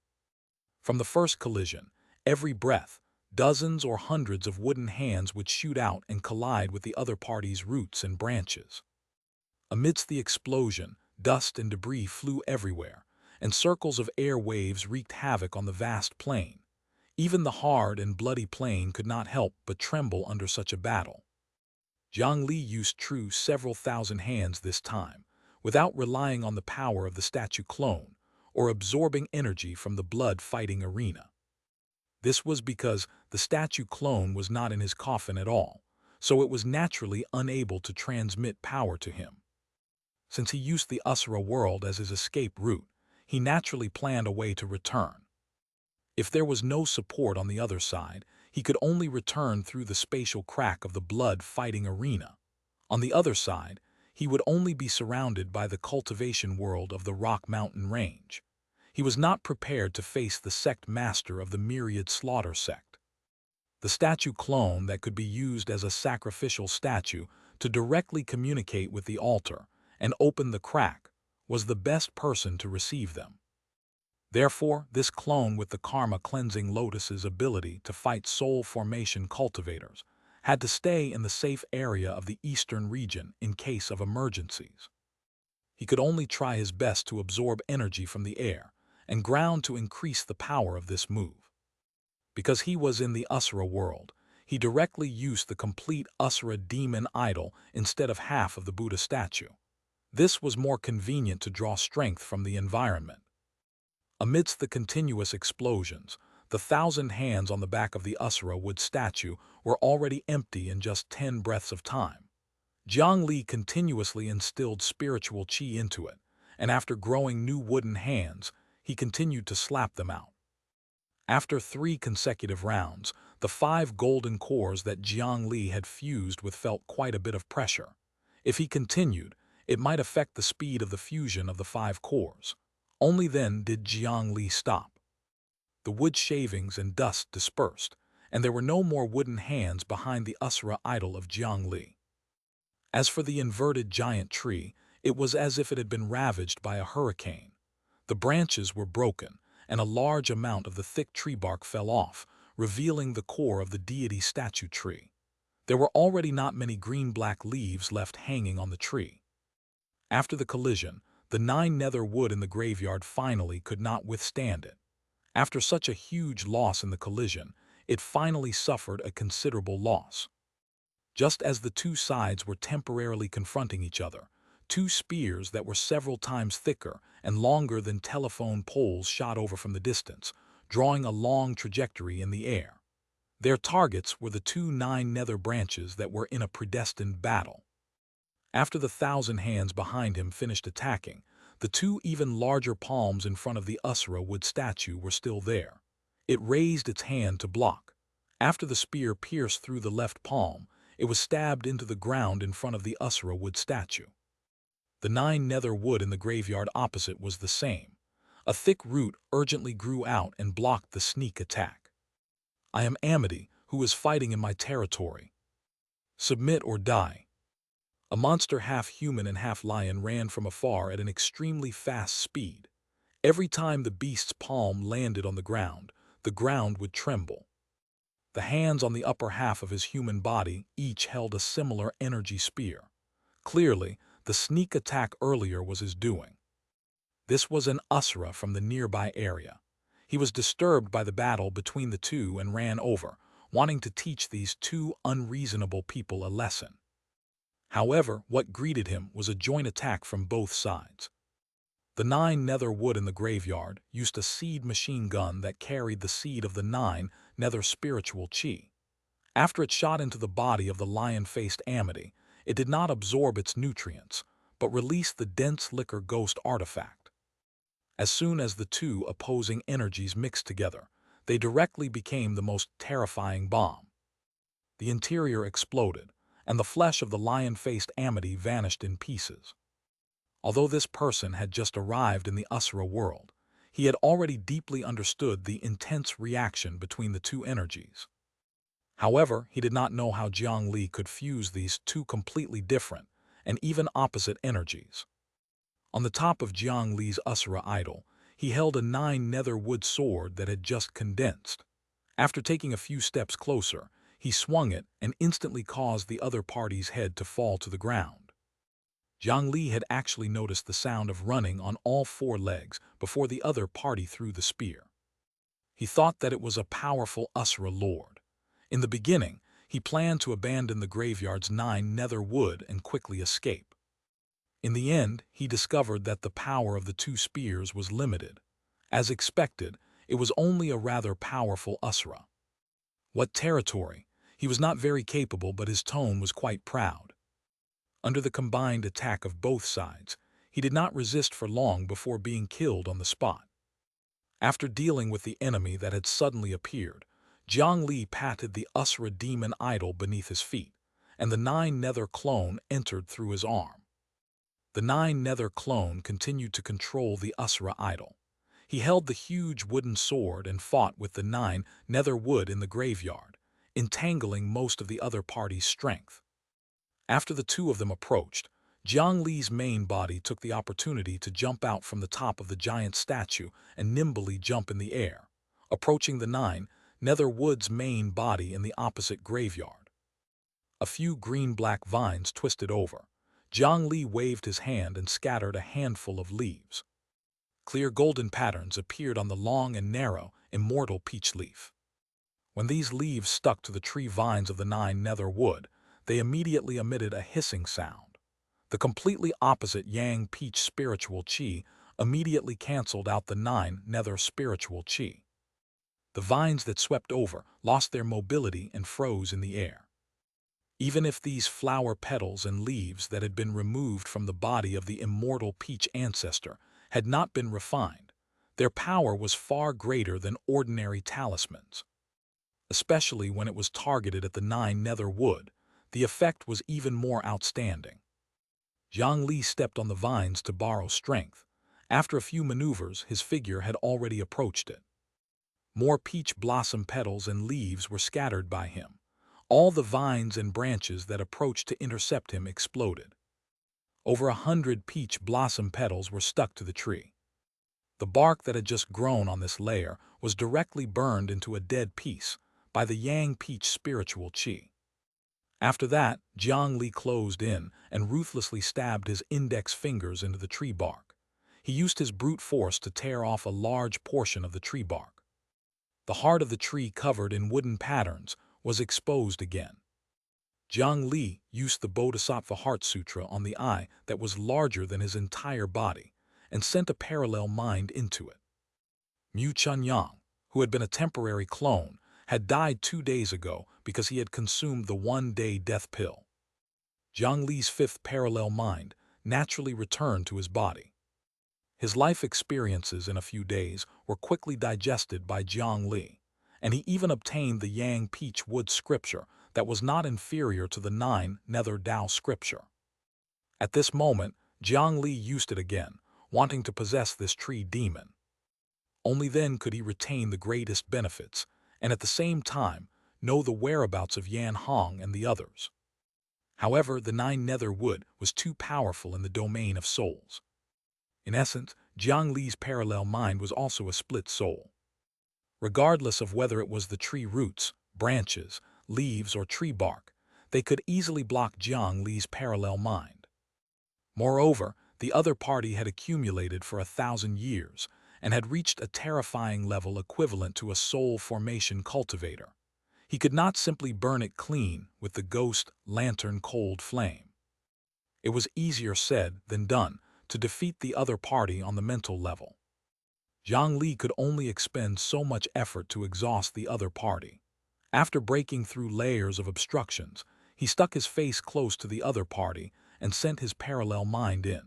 From the first collision, every breath, dozens or hundreds of wooden hands would shoot out and collide with the other party's roots and branches. Amidst the explosion, dust and debris flew everywhere, and circles of air waves wreaked havoc on the vast plain. Even the hard and bloody plain could not help but tremble under such a battle. Jiang Li used true several thousand hands this time, without relying on the power of the statue clone or absorbing energy from the blood-fighting arena. This was because the statue clone was not in his coffin at all, so it was naturally unable to transmit power to him. Since he used the Asura world as his escape route, he naturally planned a way to return. If there was no support on the other side, he could only return through the spatial crack of the blood-fighting arena. On the other side, he would only be surrounded by the cultivation world of the Rock Mountain Range. He was not prepared to face the sect master of the Myriad Slaughter sect. The statue clone that could be used as a sacrificial statue to directly communicate with the altar and open the crack was the best person to receive them. Therefore, this clone with the karma-cleansing lotus's ability to fight soul formation cultivators had to stay in the safe area of the eastern region in case of emergencies. He could only try his best to absorb energy from the air and ground to increase the power of this move. Because he was in the Asura world, he directly used the complete Asura demon idol instead of half of the Buddha statue. This was more convenient to draw strength from the environment. Amidst the continuous explosions, the 1,000 hands on the back of the Asura wood statue were already empty in just 10 breaths of time. Jiang Li continuously instilled spiritual chi into it, and after growing new wooden hands, he continued to slap them out. After 3 consecutive rounds, the 5 golden cores that Jiang Li had fused with felt quite a bit of pressure. If he continued, it might affect the speed of the fusion of the 5 cores. Only then did Jiang Li stop. The wood shavings and dust dispersed, and there were no more wooden hands behind the Asura idol of Jiang Li. As for the inverted giant tree, it was as if it had been ravaged by a hurricane. The branches were broken, and a large amount of the thick tree bark fell off, revealing the core of the deity statue tree. There were already not many green-black leaves left hanging on the tree. After the collision, the 9 nether wood in the graveyard finally could not withstand it. After such a huge loss in the collision, it finally suffered a considerable loss. Just as the two sides were temporarily confronting each other, 2 spears that were several times thicker and longer than telephone poles shot over from the distance, drawing a long trajectory in the air. Their targets were the 2 9 nether branches that were in a predestined battle. After the 1,000 hands behind him finished attacking, the 2 even larger palms in front of the Usra wood statue were still there. It raised its hand to block. After the spear pierced through the left palm, it was stabbed into the ground in front of the Usra wood statue. The 9 nether wood in the graveyard opposite was the same. A thick root urgently grew out and blocked the sneak attack. "I am Amity, who is fighting in my territory. Submit or die." A monster half-human and half-lion ran from afar at an extremely fast speed. Every time the beast's palm landed on the ground would tremble. The hands on the upper half of his human body each held a similar energy spear. Clearly, the sneak attack earlier was his doing. This was an Usra from the nearby area. He was disturbed by the battle between the two and ran over, wanting to teach these 2 unreasonable people a lesson. However, what greeted him was a joint attack from both sides. The 9 nether wood in the graveyard used a seed machine gun that carried the seed of the 9 nether spiritual chi. After it shot into the body of the lion-faced Amity, it did not absorb its nutrients, but released the dense liquor ghost artifact. As soon as the 2 opposing energies mixed together, they directly became the most terrifying bomb. The interior exploded, and the flesh of the lion-faced Amity vanished in pieces. Although this person had just arrived in the Usra world, he had already deeply understood the intense reaction between the 2 energies. However, he did not know how Jiang Li could fuse these 2 completely different and even opposite energies. On the top of Jiang Li's Usra idol, he held a 9 nether wood sword that had just condensed. After taking a few steps closer, he swung it and instantly caused the other party's head to fall to the ground. Jiang Li had actually noticed the sound of running on all 4 legs before the other party threw the spear. He thought that it was a powerful Usra lord. In the beginning, he planned to abandon the graveyard's 9 nether wood and quickly escape. In the end, he discovered that the power of the 2 spears was limited. As expected, it was only a rather powerful Usra. What territory? He was not very capable, but his tone was quite proud. Under the combined attack of both sides, he did not resist for long before being killed on the spot. After dealing with the enemy that had suddenly appeared, Jiang Li patted the Usra demon idol beneath his feet, and the 9 nether clone entered through his arm. The 9 nether clone continued to control the Usra idol. He held the huge wooden sword and fought with the 9 nether wood in the graveyard, entangling most of the other party's strength. After the 2 of them approached, Jiang Li's main body took the opportunity to jump out from the top of the giant statue and nimbly jump in the air, approaching the 9 nether wood's main body in the opposite graveyard. A few green-black vines twisted over. Jiang Li waved his hand and scattered a handful of leaves. Clear golden patterns appeared on the long and narrow, immortal peach leaf. When these leaves stuck to the tree vines of the 9 nether wood, they immediately emitted a hissing sound. The completely opposite yang peach spiritual chi immediately canceled out the 9 nether spiritual chi. The vines that swept over lost their mobility and froze in the air. Even if these flower petals and leaves that had been removed from the body of the immortal peach ancestor had not been refined, their power was far greater than ordinary talismans. Especially when it was targeted at the 9 nether wood, the effect was even more outstanding. Jiang Li stepped on the vines to borrow strength. After a few maneuvers, his figure had already approached it. More peach blossom petals and leaves were scattered by him. All the vines and branches that approached to intercept him exploded. Over 100 peach blossom petals were stuck to the tree. The bark that had just grown on this layer was directly burned into a dead piece by the Yang Peach spiritual qi. After that, Jiang Li closed in and ruthlessly stabbed his index fingers into the tree bark. He used his brute force to tear off a large portion of the tree bark. The heart of the tree, covered in wooden patterns, was exposed again. Jiang Li used the Bodhisattva Heart Sutra on the eye that was larger than his entire body and sent a parallel mind into it. Mu Chunyang, who had been a temporary clone, had died 2 days ago because he had consumed the one-day death pill. Jiang Li's fifth parallel mind naturally returned to his body. His life experiences in a few days were quickly digested by Jiang Li, and he even obtained the Yang Peach Wood scripture that was not inferior to the 9 Nether Dao scripture. At this moment, Jiang Li used it again, wanting to possess this tree demon. Only then could he retain the greatest benefits, and at the same time know the whereabouts of Yan Hong and the others. However, the 9 Nether Wood was too powerful in the domain of souls. In essence, Jiang Li's parallel mind was also a split soul. Regardless of whether it was the tree roots, branches, leaves, or tree bark, they could easily block Jiang Li's parallel mind. Moreover, the other party had accumulated for 1,000 years and had reached a terrifying level equivalent to a soul formation cultivator. He could not simply burn it clean with the ghost lantern cold flame. It was easier said than done to defeat the other party on the mental level. Jiang Li could only expend so much effort to exhaust the other party. After breaking through layers of obstructions, he stuck his face close to the other party and sent his parallel mind in.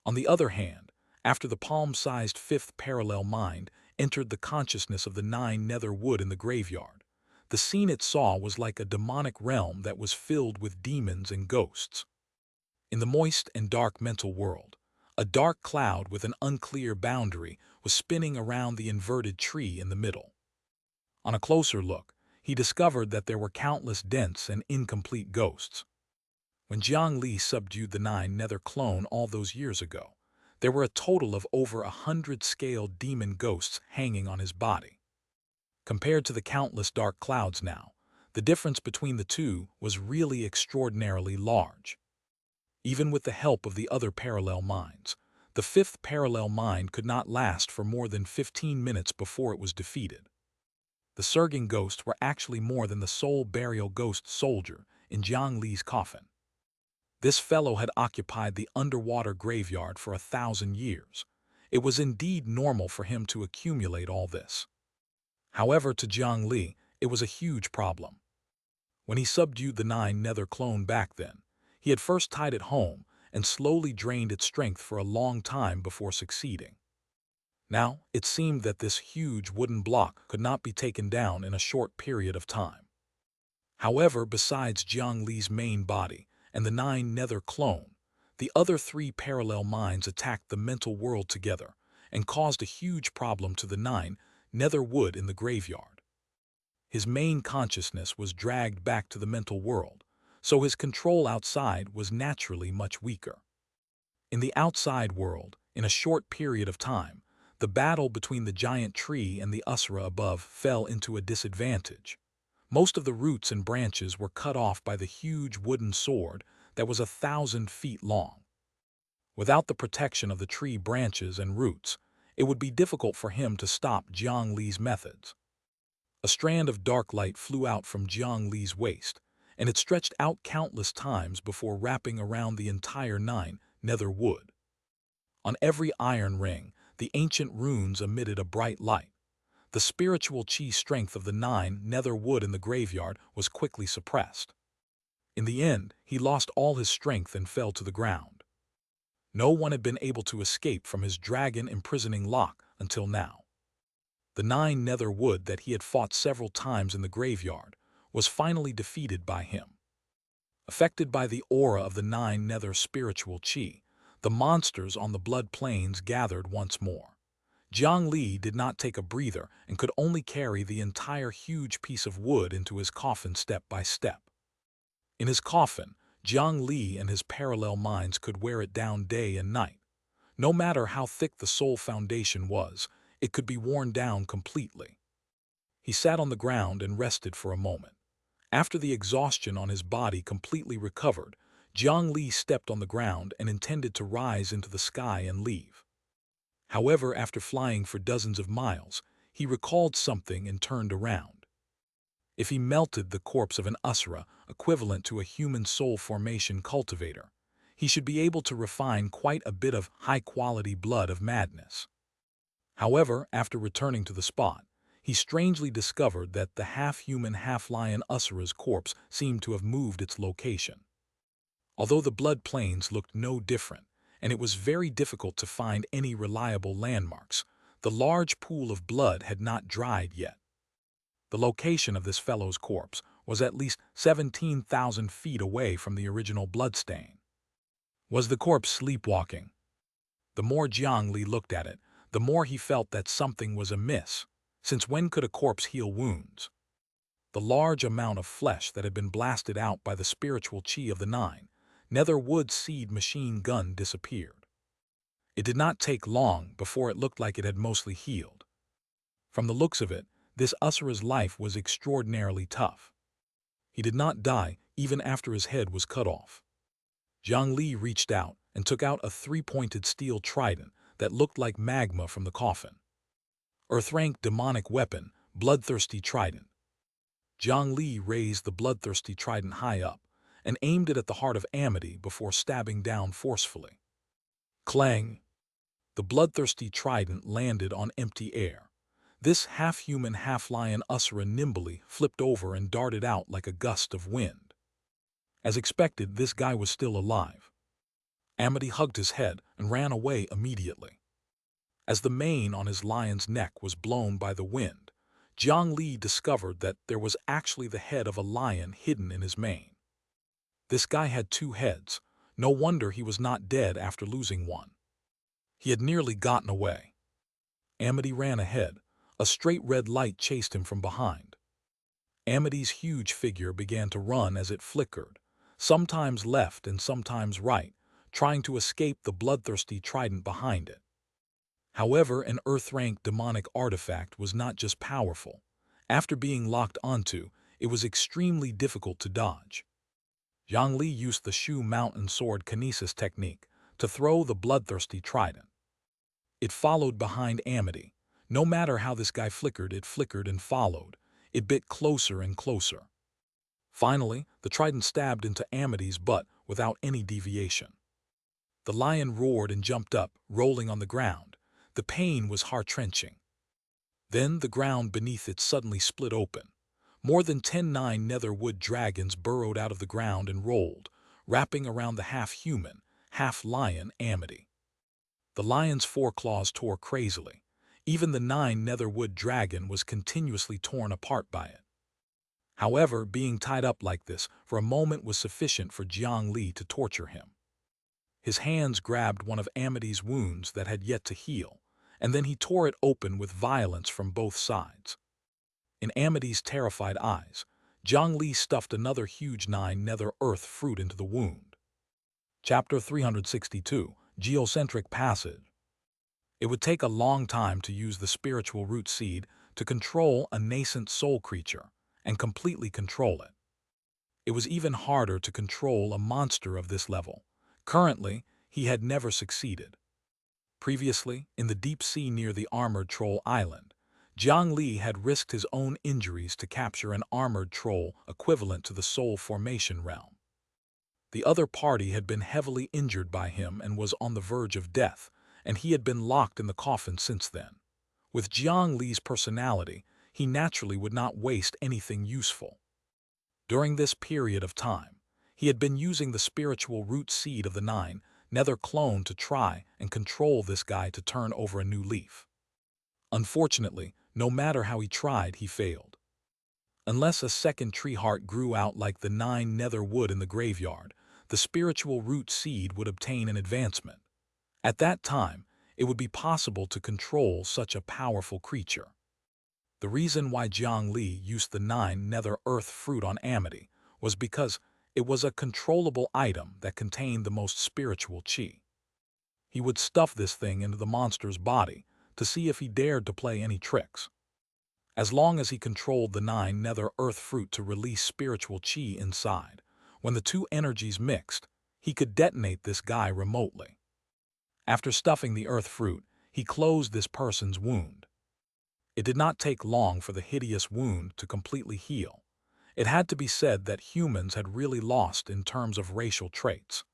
On the other hand, after the palm-sized fifth parallel mind entered the consciousness of the 9 Nether Wood in the graveyard, the scene it saw was like a demonic realm that was filled with demons and ghosts. In the moist and dark mental world, a dark cloud with an unclear boundary was spinning around the inverted tree in the middle. On a closer look, he discovered that there were countless dense and incomplete ghosts. When Jiang Li subdued the 9 Nether clone all those years ago, there were a total of over 100 scaled demon ghosts hanging on his body. Compared to the countless dark clouds now, the difference between the two was really extraordinarily large. Even with the help of the other parallel minds, the fifth parallel mind could not last for more than 15 minutes before it was defeated. The surging ghosts were actually more than the soul burial ghost soldier in Jiang Li's coffin. This fellow had occupied the underwater graveyard for 1,000 years. It was indeed normal for him to accumulate all this. However, to Jiang Li, it was a huge problem. When he subdued the 9 Nether clone back then, he had first tied it home and slowly drained its strength for a long time before succeeding. Now, it seemed that this huge wooden block could not be taken down in a short period of time. However, besides Jiang Li's main body and the 9 Nether clone, the other 3 parallel minds attacked the mental world together and caused a huge problem to the 9 Nether Wood in the graveyard. His main consciousness was dragged back to the mental world, so his control outside was naturally much weaker. In the outside world, in a short period of time, the battle between the giant tree and the Usra above fell into a disadvantage. Most of the roots and branches were cut off by the huge wooden sword that was 1,000 feet long. Without the protection of the tree branches and roots, it would be difficult for him to stop Jiang Li's methods. A strand of dark light flew out from Jiang Li's waist, and it stretched out countless times before wrapping around the entire 9 Nether Wood. On every iron ring, the ancient runes emitted a bright light. The spiritual qi strength of the 9 Nether Wood in the graveyard was quickly suppressed. In the end, he lost all his strength and fell to the ground. No one had been able to escape from his dragon-imprisoning lock until now. The 9 Nether Wood that he had fought several times in the graveyard was finally defeated by him. Affected by the aura of the 9 Nether spiritual qi, the monsters on the blood plains gathered once more. Jiang Li did not take a breather and could only carry the entire huge piece of wood into his coffin step by step. In his coffin, Jiang Li and his parallel minds could wear it down day and night. No matter how thick the soul foundation was, it could be worn down completely. He sat on the ground and rested for a moment. After the exhaustion on his body completely recovered, Jiang Li stepped on the ground and intended to rise into the sky and leave. However, after flying for dozens of miles, he recalled something and turned around. If he melted the corpse of an Usura, equivalent to a human soul formation cultivator, he should be able to refine quite a bit of high-quality blood of madness. However, after returning to the spot, he strangely discovered that the half-human, half-lion Usura's corpse seemed to have moved its location. Although the blood plains looked no different, and it was very difficult to find any reliable landmarks, the large pool of blood had not dried yet. The location of this fellow's corpse was at least 17,000 feet away from the original bloodstain. Was the corpse sleepwalking? The more Jiang Li looked at it, the more he felt that something was amiss, since when could a corpse heal wounds? The large amount of flesh that had been blasted out by the spiritual chi of the nine nether wood seed machine gun disappeared. It did not take long before it looked like it had mostly healed. From the looks of it, this Usura's life was extraordinarily tough. He did not die even after his head was cut off. Jiang Li reached out and took out a three-pointed steel trident that looked like magma from the coffin. Earth-rank demonic weapon, bloodthirsty trident. Jiang Li raised the bloodthirsty trident high up and aimed it at the heart of Amity before stabbing down forcefully. Clang! The bloodthirsty trident landed on empty air. This half-human, half-lion Usura nimbly flipped over and darted out like a gust of wind. As expected, this guy was still alive. Amity hugged his head and ran away immediately. As the mane on his lion's neck was blown by the wind, Jiang Li discovered that there was actually the head of a lion hidden in his mane. This guy had two heads. No wonder he was not dead after losing one. He had nearly gotten away. Amity ran ahead. A straight red light chased him from behind. Amity's huge figure began to run as it flickered, sometimes left and sometimes right, trying to escape the bloodthirsty trident behind it. However, an Earth-rank demonic artifact was not just powerful. After being locked onto, it was extremely difficult to dodge. Jiang Li used the Shu Mountain Sword Kinesis technique to throw the bloodthirsty trident. It followed behind Amity. No matter how this guy flickered, it flickered and followed. It bit closer and closer. Finally, the trident stabbed into Amity's butt without any deviation. The lion roared and jumped up, rolling on the ground. The pain was heart-wrenching. Then the ground beneath it suddenly split open. More than 10 nether-wood dragons burrowed out of the ground and rolled, wrapping around the half-human, half-lion Amity. The lion's foreclaws tore crazily. Even the 9 nether-wood dragon was continuously torn apart by it. However, being tied up like this for a moment was sufficient for Jiang Li to torture him. His hands grabbed one of Amity's wounds that had yet to heal, and then he tore it open with violence from both sides. In Amity's terrified eyes, Jiang Li stuffed another huge 9 nether earth fruit into the wound. Chapter 362, Geocentric Passage. It would take a long time to use the spiritual root seed to control a nascent soul creature and completely control it. It was even harder to control a monster of this level. Currently, he had never succeeded. Previously, in the deep sea near the armored troll island, Jiang Li had risked his own injuries to capture an armored troll equivalent to the soul formation realm. The other party had been heavily injured by him and was on the verge of death, and he had been locked in the coffin since then. With Jiang Li's personality, he naturally would not waste anything useful. During this period of time, he had been using the spiritual root seed of the 9 nether clone to try and control this guy to turn over a new leaf. Unfortunately, no matter how he tried, he failed. Unless a second tree heart grew out like the 9 nether wood in the graveyard, the spiritual root seed would obtain an advancement. At that time, it would be possible to control such a powerful creature. The reason why Jiang Li used the 9 nether earth fruit on Amity was because it was a controllable item that contained the most spiritual chi. He would stuff this thing into the monster's body to see if he dared to play any tricks. As long as he controlled the 9 nether earth fruit to release spiritual chi inside, when the two energies mixed, he could detonate this guy remotely. After stuffing the earth fruit, he closed this person's wound. It did not take long for the hideous wound to completely heal. It had to be said that humans had really lost in terms of racial traits.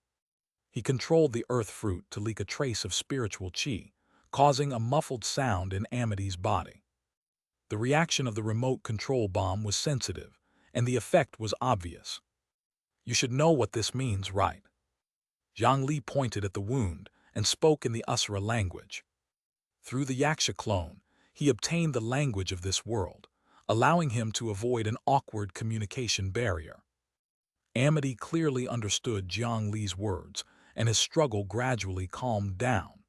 He controlled the earth fruit to leak a trace of spiritual chi, causing a muffled sound in Amity's body. The reaction of the remote control bomb was sensitive, and the effect was obvious. You should know what this means, right? Jiang Li pointed at the wound and spoke in the Asura language. Through the Xianxia clone, he obtained the language of this world, allowing him to avoid an awkward communication barrier. Amity clearly understood Jiang Li's words, and his struggle gradually calmed down.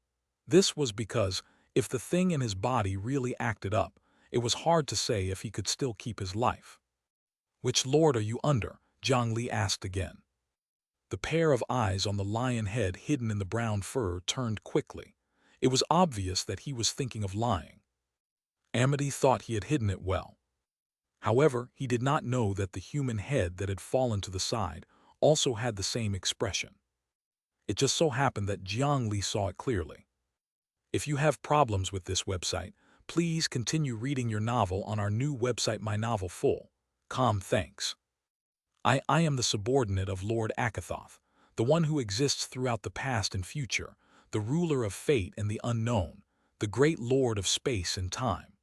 This was because, if the thing in his body really acted up, it was hard to say if he could still keep his life. "Which lord are you under?" Jiang Li asked again. The pair of eyes on the lion head hidden in the brown fur turned quickly. It was obvious that he was thinking of lying. Amity thought he had hidden it well. However, he did not know that the human head that had fallen to the side also had the same expression. It just so happened that Jiang Li saw it clearly. If you have problems with this website, please continue reading your novel on our new website My Novel Full. Thanks. I am the subordinate of Lord Akathoth, the one who exists throughout the past and future, the ruler of fate and the unknown, the great lord of space and time.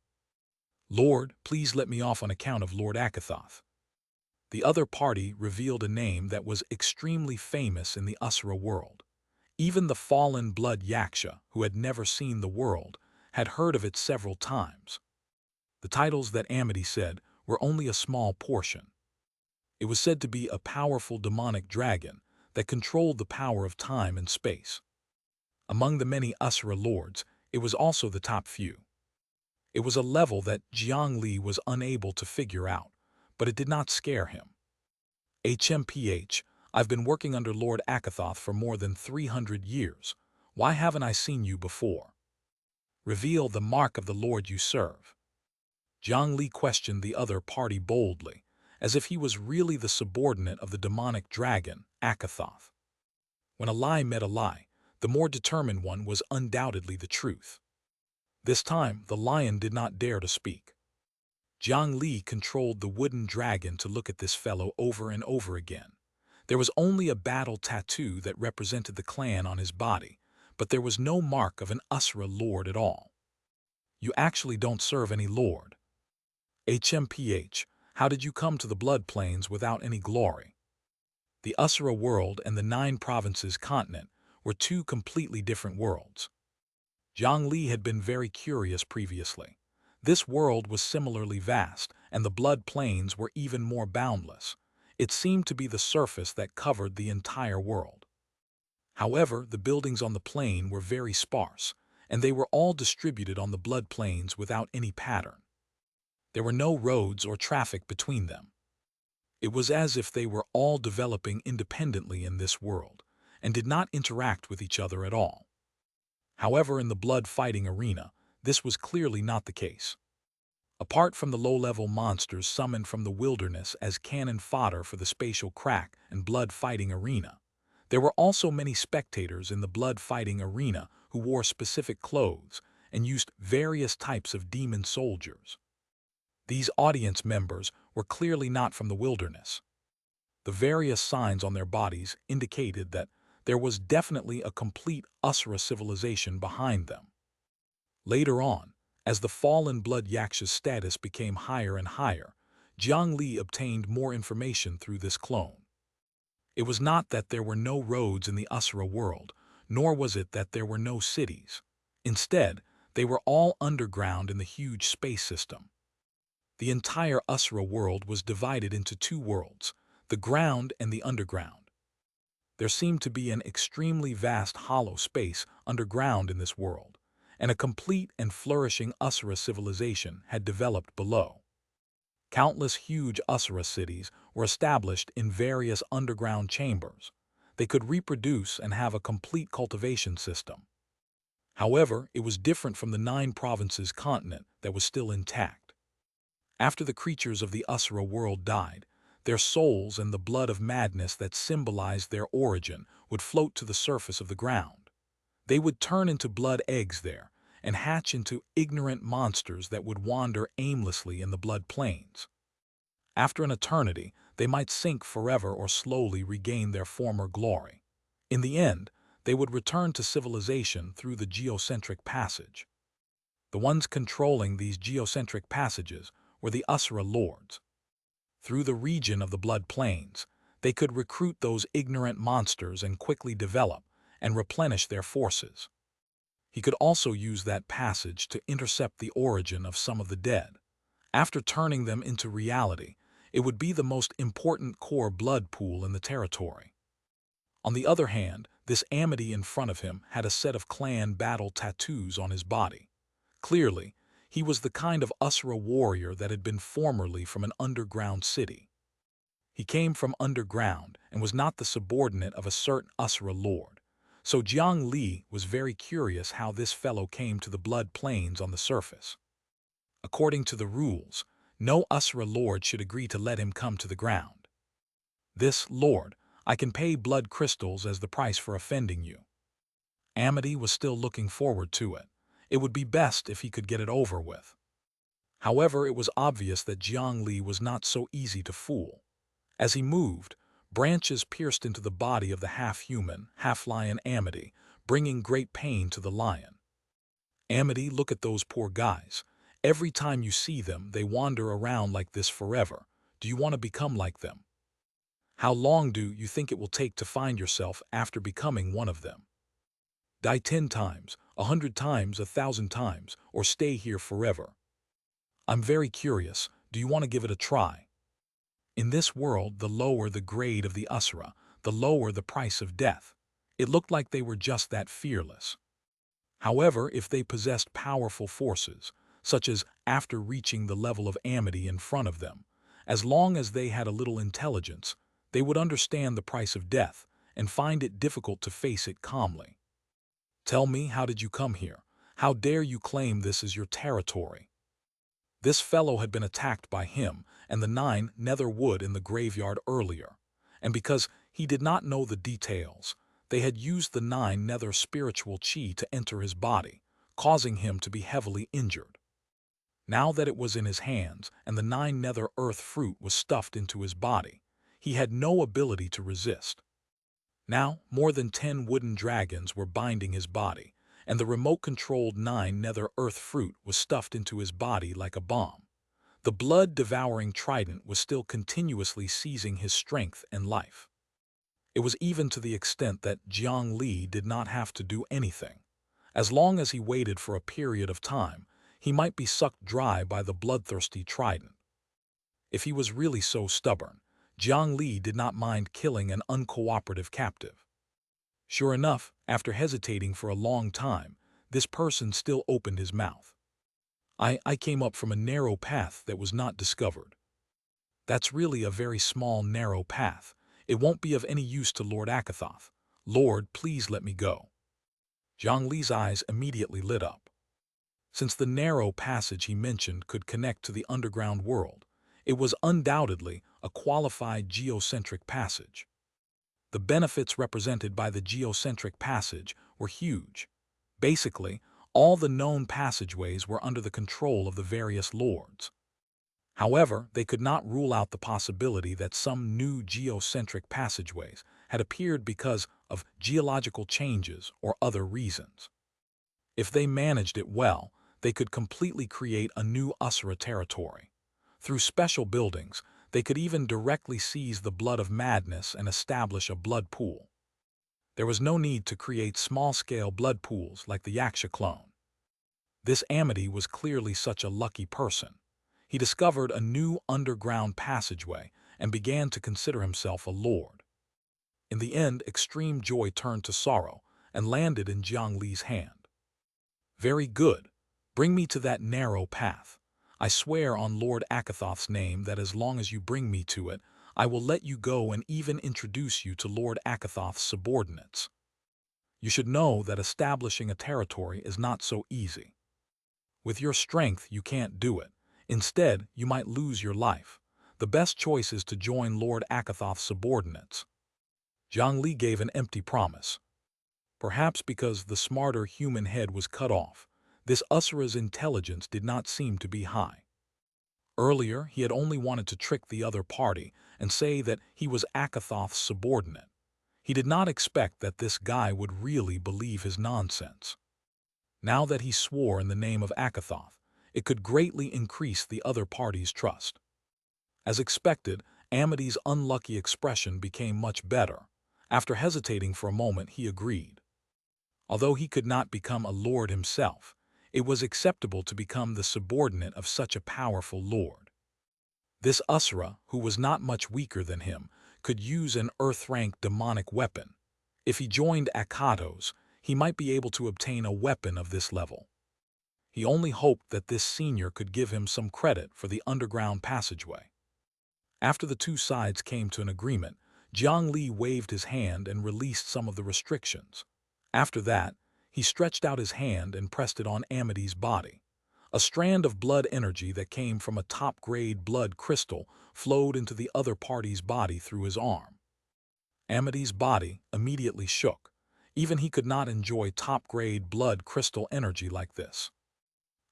Lord, please let me off on account of Lord Akathoth. The other party revealed a name that was extremely famous in the Asura world. Even the fallen blood Xianxia, who had never seen the world, had heard of it several times. The titles that Amity said were only a small portion. It was said to be a powerful demonic dragon that controlled the power of time and space. Among the many Asura lords, it was also the top few. It was a level that Jiang Li was unable to figure out, but it did not scare him. I've been working under Lord Akathoth for more than 300 years. Why haven't I seen you before? Reveal the mark of the Lord you serve. Jiang Li questioned the other party boldly, as if he was really the subordinate of the demonic dragon, Akathoth. When a lie met a lie, the more determined one was undoubtedly the truth. This time, the lion did not dare to speak. Jiang Li controlled the wooden dragon to look at this fellow over and over again. There was only a battle tattoo that represented the clan on his body, but there was no mark of an Asura lord at all. You actually don't serve any lord. How did you come to the Blood Plains without any glory? The Asura world and the 9 provinces continent were two completely different worlds. Jiang Li had been very curious previously. This world was similarly vast, and the Blood Plains were even more boundless. It seemed to be the surface that covered the entire world. However, the buildings on the plain were very sparse, and they were all distributed on the Blood Plains without any pattern. There were no roads or traffic between them. It was as if they were all developing independently in this world, and did not interact with each other at all. However, in the blood fighting arena, this was clearly not the case. Apart from the low-level monsters summoned from the wilderness as cannon fodder for the spatial crack and blood fighting arena, there were also many spectators in the blood fighting arena who wore specific clothes and used various types of demon soldiers. These audience members were clearly not from the wilderness. The various signs on their bodies indicated that there was definitely a complete Asura civilization behind them. Later on, as the fallen blood Xianxia's status became higher and higher, Jiang Li obtained more information through this clone. It was not that there were no roads in the Asura world, nor was it that there were no cities. Instead, they were all underground in the huge space system. The entire Asura world was divided into 2 worlds, the ground and the underground. There seemed to be an extremely vast hollow space underground in this world, and a complete and flourishing Asura civilization had developed below. Countless huge Asura cities were established in various underground chambers. They could reproduce and have a complete cultivation system. However, it was different from the 9 provinces continent that was still intact. After the creatures of the Usura world died, their souls and the blood of madness that symbolized their origin would float to the surface of the ground. They would turn into blood eggs there and hatch into ignorant monsters that would wander aimlessly in the blood plains. After an eternity, they might sink forever or slowly regain their former glory. In the end, they would return to civilization through the geocentric passage. The ones controlling these geocentric passages were the Usura lords. Through the region of the blood plains, they could recruit those ignorant monsters and quickly develop and replenish their forces. He could also use that passage to intercept the origin of some of the dead. After turning them into reality, it would be the most important core blood pool in the territory. On the other hand, this Amity in front of him had a set of clan battle tattoos on his body. Clearly, he was the kind of Usura warrior that had been formerly from an underground city. He came from underground and was not the subordinate of a certain Usura lord. So Jiang Li was very curious how this fellow came to the blood plains on the surface. According to the rules, no Usura lord should agree to let him come to the ground. This lord, I can pay blood crystals as the price for offending you. Amity was still looking forward to it. It would be best if he could get it over with. However, it was obvious that Jiang Li was not so easy to fool. As he moved, branches pierced into the body of the half-human, half-lion Amity, bringing great pain to the lion. Amity, look at those poor guys. Every time you see them, they wander around like this forever. Do you want to become like them? How long do you think it will take to find yourself after becoming one of them? Die 10 times, 100 times, 1,000 times, or stay here forever? I'm very curious. Do you want to give it a try? In this world, the lower the grade of the Usura, the lower the price of death. It looked like they were just that fearless. However, if they possessed powerful forces, such as after reaching the level of Amity in front of them, as long as they had a little intelligence, they would understand the price of death and find it difficult to face it calmly. Tell me, how did you come here? How dare you claim this is your territory? This fellow had been attacked by him and the 9 nether wood in the graveyard earlier, and because he did not know the details, they had used the 9 nether spiritual chi to enter his body, causing him to be heavily injured. Now that it was in his hands and the 9 nether earth fruit was stuffed into his body, he had no ability to resist. Now, more than 10 wooden dragons were binding his body, and the remote-controlled 9 nether earth fruit was stuffed into his body like a bomb. The blood-devouring trident was still continuously seizing his strength and life. It was even to the extent that Jiang Li did not have to do anything. As long as he waited for a period of time, he might be sucked dry by the bloodthirsty trident. If he was really so stubborn, Jiang Li did not mind killing an uncooperative captive. Sure enough, after hesitating for a long time, this person still opened his mouth. I came up from a narrow path that was not discovered. That's really a very small, narrow path. It won't be of any use to Lord Akathoth. Lord, please let me go. Jiang Li's eyes immediately lit up. Since the narrow passage he mentioned could connect to the underground world, it was undoubtedly a qualified geocentric passage. The benefits represented by the geocentric passage were huge. Basically, all the known passageways were under the control of the various lords. However, they could not rule out the possibility that some new geocentric passageways had appeared because of geological changes or other reasons. If they managed it well, they could completely create a new Usura territory. Through special buildings, they could even directly seize the blood of madness and establish a blood pool. There was no need to create small-scale blood pools like the Xianxia clone. This Amity was clearly such a lucky person. He discovered a new underground passageway and began to consider himself a lord. In the end, extreme joy turned to sorrow and landed in Jiang Li's hand. Very good. Bring me to that narrow path. I swear on Lord Akathoth's name that as long as you bring me to it, I will let you go and even introduce you to Lord Akathoth's subordinates. You should know that establishing a territory is not so easy. With your strength, you can't do it. Instead, you might lose your life. The best choice is to join Lord Akathoth's subordinates. Jiang Li gave an empty promise. Perhaps because the smarter human head was cut off, this Usura's intelligence did not seem to be high. Earlier, he had only wanted to trick the other party and say that he was Akathoth's subordinate. He did not expect that this guy would really believe his nonsense. Now that he swore in the name of Akathoth, it could greatly increase the other party's trust. As expected, Amity's unlucky expression became much better. After hesitating for a moment, he agreed. Although he could not become a lord himself, it was acceptable to become the subordinate of such a powerful lord. This Usura, who was not much weaker than him, could use an earth-rank demonic weapon. If he joined Akato's, he might be able to obtain a weapon of this level. He only hoped that this senior could give him some credit for the underground passageway. After the two sides came to an agreement, Jiang Li waved his hand and released some of the restrictions. After that, he stretched out his hand and pressed it on Amity's body. A strand of blood energy that came from a top-grade blood crystal flowed into the other party's body through his arm. Amity's body immediately shook. Even he could not enjoy top-grade blood crystal energy like this.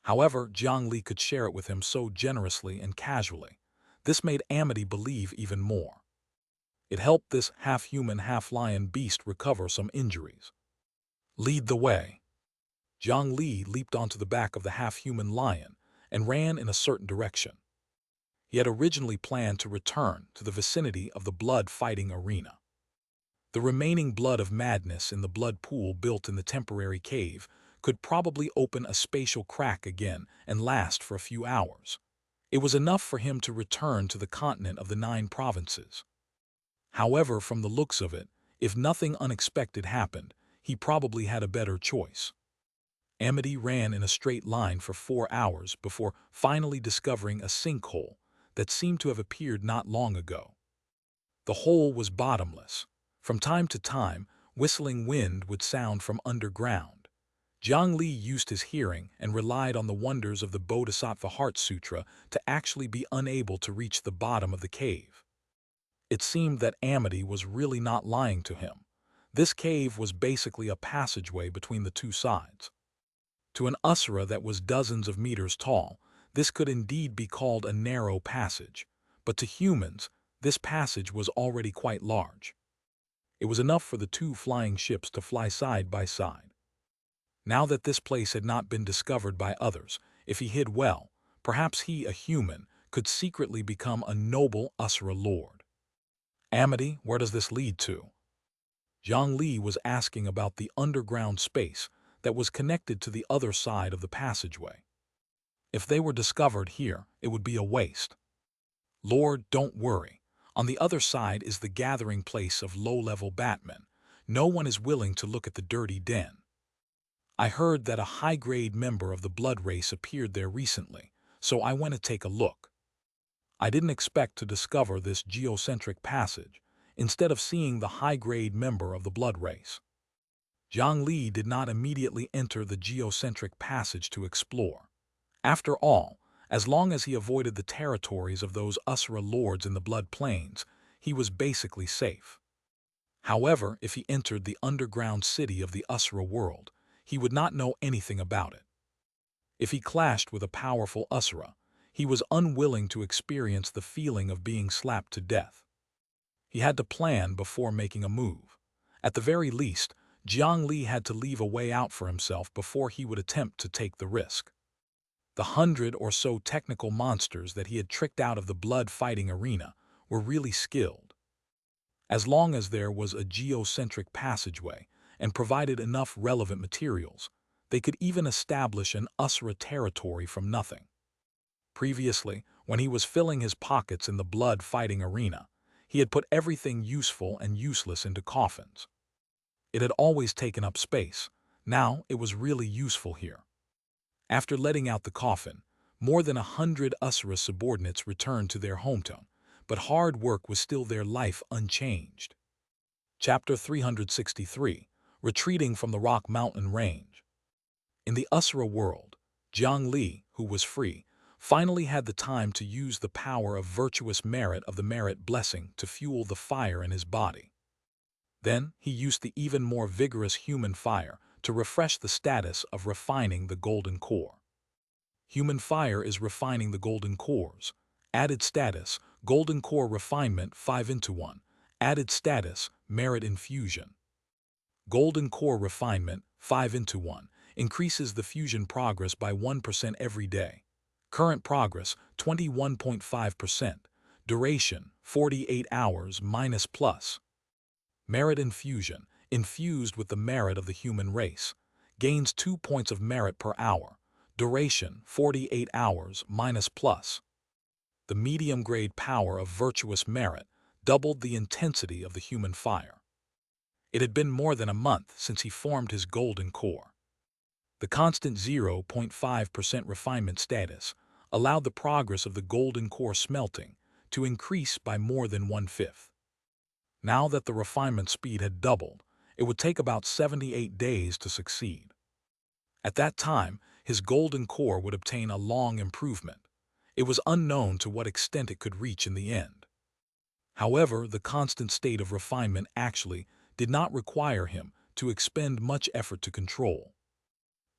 However, Jiang Li could share it with him so generously and casually. This made Amity believe even more. It helped this half-human, half-lion beast recover some injuries. Lead the way. Jiang Li leaped onto the back of the half-human lion and ran in a certain direction. He had originally planned to return to the vicinity of the blood-fighting arena. The remaining blood of madness in the blood pool built in the temporary cave could probably open a spatial crack again and last for a few hours. It was enough for him to return to the continent of the 9 provinces. However, from the looks of it, if nothing unexpected happened, he probably had a better choice. Amity ran in a straight line for 4 hours before finally discovering a sinkhole that seemed to have appeared not long ago. The hole was bottomless. From time to time, whistling wind would sound from underground. Jiang Li used his hearing and relied on the wonders of the Bodhisattva Heart Sutra to actually be unable to reach the bottom of the cave. It seemed that Amity was really not lying to him. This cave was basically a passageway between the two sides. To an Usura that was dozens of meters tall, this could indeed be called a narrow passage, but to humans, this passage was already quite large. It was enough for the 2 flying ships to fly side by side. Now that this place had not been discovered by others, if he hid well, perhaps he, a human, could secretly become a noble Usura lord. Amity, where does this lead to? Jiang Li was asking about the underground space that was connected to the other side of the passageway. If they were discovered here, it would be a waste. Lord, don't worry. On the other side is the gathering place of low-level batmen. No one is willing to look at the dirty den. I heard that a high-grade member of the blood race appeared there recently, so I went to take a look. I didn't expect to discover this geocentric passage, instead of seeing the high-grade member of the blood race. Jiang Li did not immediately enter the geocentric passage to explore. After all, as long as he avoided the territories of those Usura lords in the blood plains, he was basically safe. However, if he entered the underground city of the Usura world, he would not know anything about it. If he clashed with a powerful Usura, he was unwilling to experience the feeling of being slapped to death. He had to plan before making a move. At the very least, Jiang Li had to leave a way out for himself before he would attempt to take the risk. The 100 or so technical monsters that he had tricked out of the blood-fighting arena were really skilled. As long as there was a geocentric passageway and provided enough relevant materials, they could even establish an Usura territory from nothing. Previously, when he was filling his pockets in the blood-fighting arena, he had put everything useful and useless into coffins. It had always taken up space. Now it was really useful here. After letting out the coffin, more than 100 Usura subordinates returned to their hometown, but hard work was still their life unchanged. Chapter 363, retreating from the rock mountain range. In the Asura world, Jiang Li, who was free, finally had the time to use the power of virtuous merit of the merit blessing to fuel the fire in his body. Then he used the even more vigorous human fire to refresh the status of refining the golden core. Human fire is refining the golden cores. Added status, golden core refinement 5:1. Added status, merit infusion. Golden core refinement 5:1 increases the fusion progress by 1% every day. Current progress 21.5%. Duration 48 hours minus plus. Merit infusion, infused with the merit of the human race, gains 2 points of merit per hour. Duration 48 hours minus plus. The medium-grade power of virtuous merit doubled the intensity of the human fire. It had been more than a month since he formed his golden core. The constant 0.5% refinement status allowed the progress of the golden core smelting to increase by more than 1/5. Now that the refinement speed had doubled, it would take about 78 days to succeed. At that time, his golden core would obtain a long improvement. It was unknown to what extent it could reach in the end. However, the constant state of refinement actually did not require him to expend much effort to control.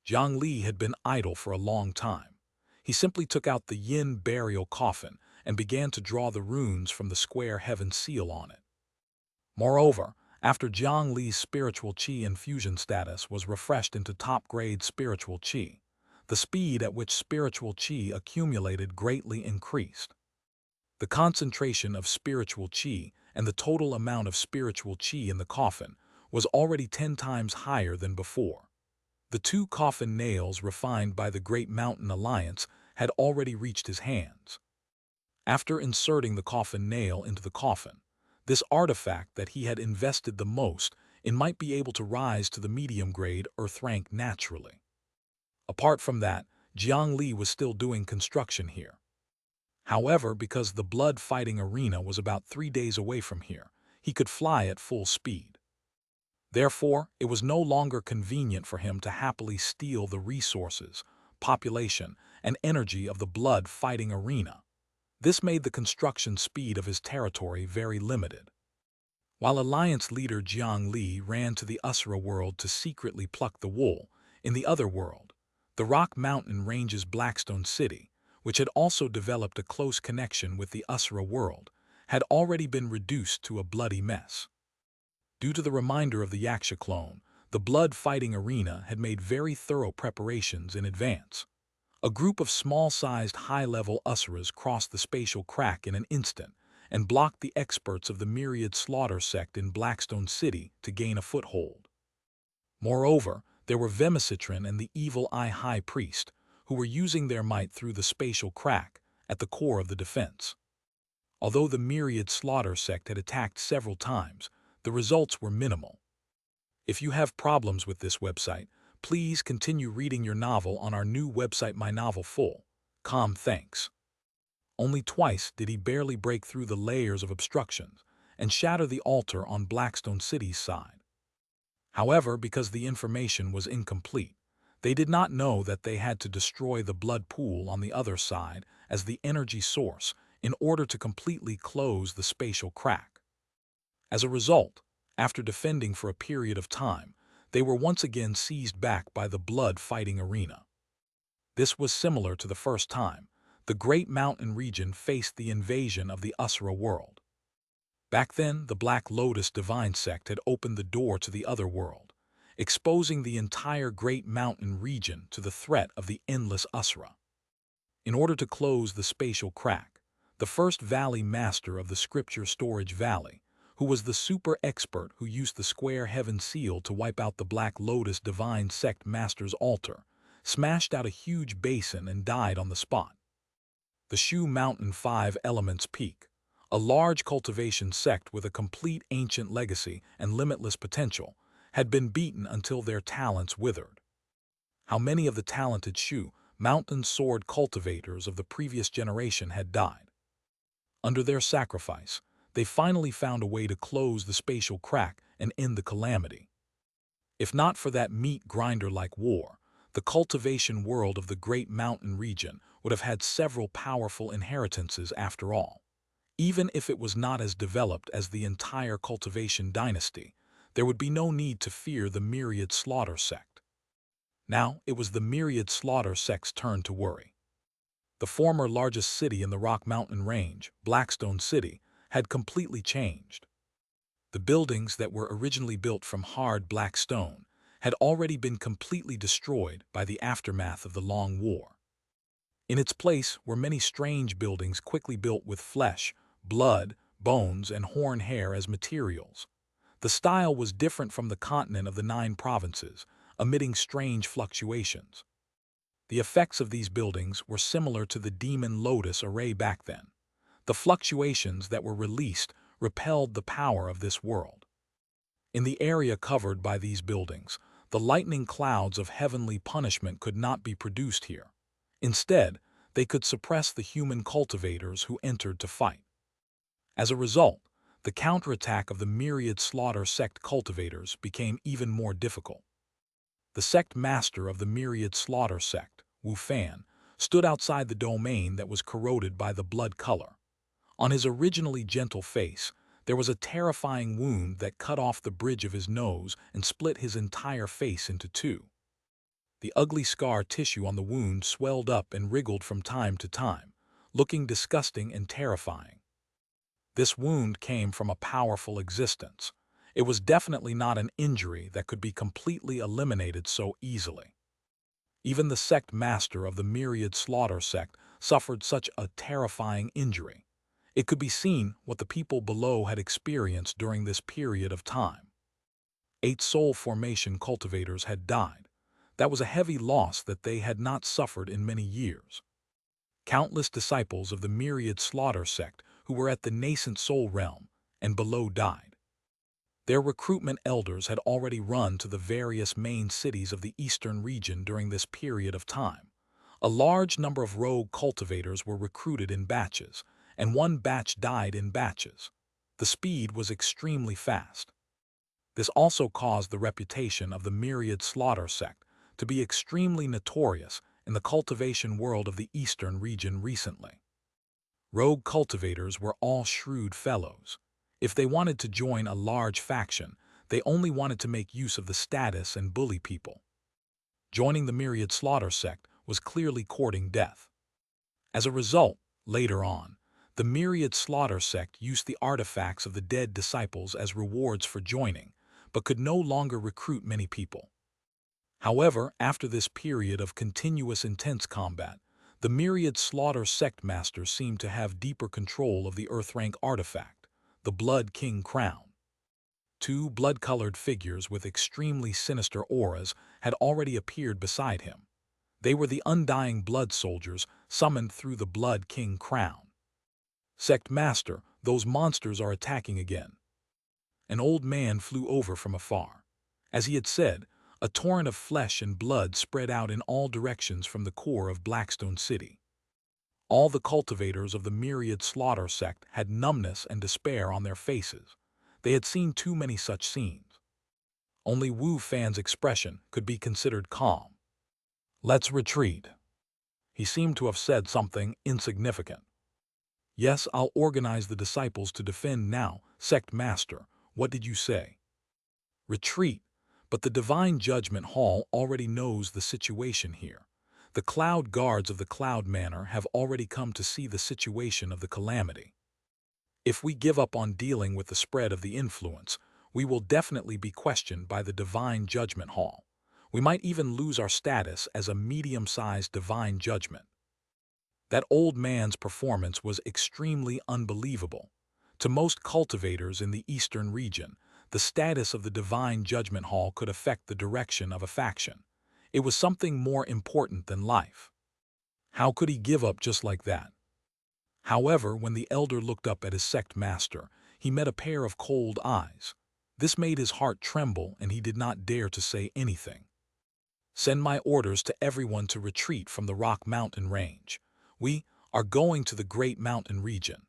Jiang Li had been idle for a long time. He simply took out the yin burial coffin and began to draw the runes from the square heaven seal on it. Moreover, after Jiang Li's spiritual qi infusion status was refreshed into top-grade spiritual qi, the speed at which spiritual qi accumulated greatly increased. The concentration of spiritual qi and the total amount of spiritual qi in the coffin was already 10 times higher than before. The 2 coffin nails refined by the Great Mountain Alliance had already reached his hands. After inserting the coffin nail into the coffin, this artifact that he had invested the most in might be able to rise to the medium-grade earth rank naturally. Apart from that, Jiang Li was still doing construction here. However, because the blood-fighting arena was about 3 days away from here, he could fly at full speed. Therefore, it was no longer convenient for him to happily steal the resources, population, and energy of the blood-fighting arena. This made the construction speed of his territory very limited. While Alliance leader Jiang Li ran to the Asura world to secretly pluck the wool, in the other world, the Rock Mountain Range's Blackstone City, which had also developed a close connection with the Asura world, had already been reduced to a bloody mess. Due to the reminder of the Xianxia clone, the blood-fighting arena had made very thorough preparations in advance. A group of small-sized high-level Asuras crossed the spatial crack in an instant and blocked the experts of the myriad slaughter sect in Blackstone City to gain a foothold. Moreover, there were Vemicitrin and the Evil Eye High Priest, who were using their might through the spatial crack at the core of the defense. Although the myriad slaughter sect had attacked several times, the results were minimal. If you have problems with this website, please continue reading your novel on our new website My Novel Full. Thanks. Only twice did he barely break through the layers of obstructions and shatter the altar on Blackstone City's side. However, because the information was incomplete, they did not know that they had to destroy the blood pool on the other side as the energy source in order to completely close the spatial crack. As a result, after defending for a period of time, they were once again seized back by the blood-fighting arena. This was similar to the first time the Great Mountain region faced the invasion of the Asura world. Back then, the Black Lotus Divine Sect had opened the door to the other world, exposing the entire Great Mountain region to the threat of the endless Asura. In order to close the spatial crack, the first Valley Master of the Scripture Storage Valley, who was the super expert who used the square heaven seal to wipe out the Black Lotus Divine Sect Master's altar, smashed out a huge basin and died on the spot. The Shu Mountain 5 Elements Peak, a large cultivation sect with a complete ancient legacy and limitless potential, had been beaten until their talents withered. How many of the talented Shu Mountain sword cultivators of the previous generation had died? Under their sacrifice, they finally found a way to close the spatial crack and end the calamity. If not for that meat grinder-like war, the cultivation world of the Great Mountain region would have had several powerful inheritances after all. Even if it was not as developed as the entire cultivation dynasty, there would be no need to fear the Myriad Slaughter sect. Now it was the Myriad Slaughter sect's turn to worry. The former largest city in the Rock Mountain Range, Blackstone City, had completely changed. The buildings that were originally built from hard black stone had already been completely destroyed by the aftermath of the Long War. In its place were many strange buildings quickly built with flesh, blood, bones, and horn hair as materials. The style was different from the continent of the 9 provinces, emitting strange fluctuations. The effects of these buildings were similar to the Demon Lotus array back then. The fluctuations that were released repelled the power of this world. In the area covered by these buildings, the lightning clouds of heavenly punishment could not be produced here. Instead, they could suppress the human cultivators who entered to fight. As a result, the counterattack of the Myriad Slaughter sect cultivators became even more difficult. The sect master of the Myriad Slaughter sect, Wu Fan, stood outside the domain that was corroded by the blood color. On his originally gentle face, there was a terrifying wound that cut off the bridge of his nose and split his entire face into 2. The ugly scar tissue on the wound swelled up and wriggled from time to time, looking disgusting and terrifying. This wound came from a powerful existence. It was definitely not an injury that could be completely eliminated so easily. Even the sect master of the Myriad Slaughter sect suffered such a terrifying injury. It could be seen what the people below had experienced during this period of time. 8 soul formation cultivators had died. That was a heavy loss that they had not suffered in many years. Countless disciples of the Myriad Slaughter sect who were at the nascent soul realm and below died. Their recruitment elders had already run to the various main cities of the eastern region during this period of time. A large number of rogue cultivators were recruited in batches, and one batch died in batches. The speed was extremely fast. This also caused the reputation of the Myriad Slaughter sect to be extremely notorious in the cultivation world of the eastern region recently. Rogue cultivators were all shrewd fellows. If they wanted to join a large faction, they only wanted to make use of the status and bully people. Joining the Myriad Slaughter sect was clearly courting death. As a result, later on, the Myriad Slaughter sect used the artifacts of the dead disciples as rewards for joining, but could no longer recruit many people. However, after this period of continuous intense combat, the Myriad Slaughter sect masters seemed to have deeper control of the Earth-rank artifact, the Blood King Crown. 2 blood-colored figures with extremely sinister auras had already appeared beside him. They were the undying blood soldiers summoned through the Blood King Crown. Sect Master, those monsters are attacking again. An old man flew over from afar. As he had said, a torrent of flesh and blood spread out in all directions from the core of Blackstone City. All the cultivators of the Myriad Slaughter sect had numbness and despair on their faces. They had seen too many such scenes. Only Wu Fan's expression could be considered calm. "Let's retreat." He seemed to have said something insignificant. "Yes, I'll organize the disciples to defend now, Sect Master. What did you say?" "Retreat, but the Divine Judgment Hall already knows the situation here. The Cloud Guards of the Cloud Manor have already come to see the situation of the calamity. If we give up on dealing with the spread of the influence, we will definitely be questioned by the Divine Judgment Hall. We might even lose our status as a medium-sized divine judgment." That old man's performance was extremely unbelievable. To most cultivators in the eastern region, the status of the Divine Judgment Hall could affect the direction of a faction. It was something more important than life. How could he give up just like that? However, when the elder looked up at his sect master, he met a pair of cold eyes. This made his heart tremble, and he did not dare to say anything. "Send my orders to everyone to retreat from the Rock Mountain Range. We are going to the Great Mountain region."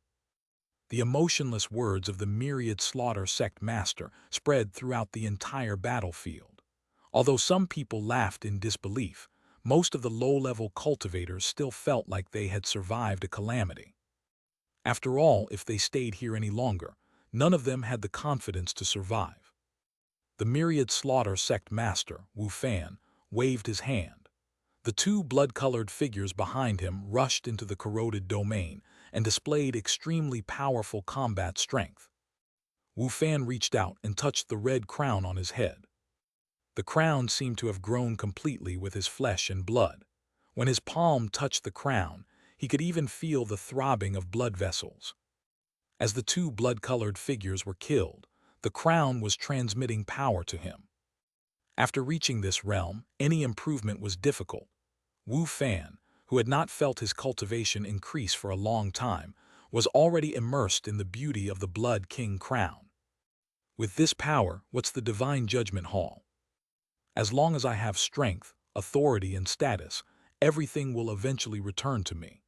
The emotionless words of the Myriad Slaughter sect master spread throughout the entire battlefield. Although some people laughed in disbelief, most of the low-level cultivators still felt like they had survived a calamity. After all, if they stayed here any longer, none of them had the confidence to survive. The myriad slaughter sect master, Wu Fan, waved his hand. The two blood-colored figures behind him rushed into the corroded domain and displayed extremely powerful combat strength. Wu Fan reached out and touched the red crown on his head. The crown seemed to have grown completely with his flesh and blood. When his palm touched the crown, he could even feel the throbbing of blood vessels. As the two blood-colored figures were killed, the crown was transmitting power to him. After reaching this realm, any improvement was difficult. Wu Fan, who had not felt his cultivation increase for a long time, was already immersed in the beauty of the Blood King crown. With this power, what's the Divine Judgment Hall? As long as I have strength, authority, and status, everything will eventually return to me.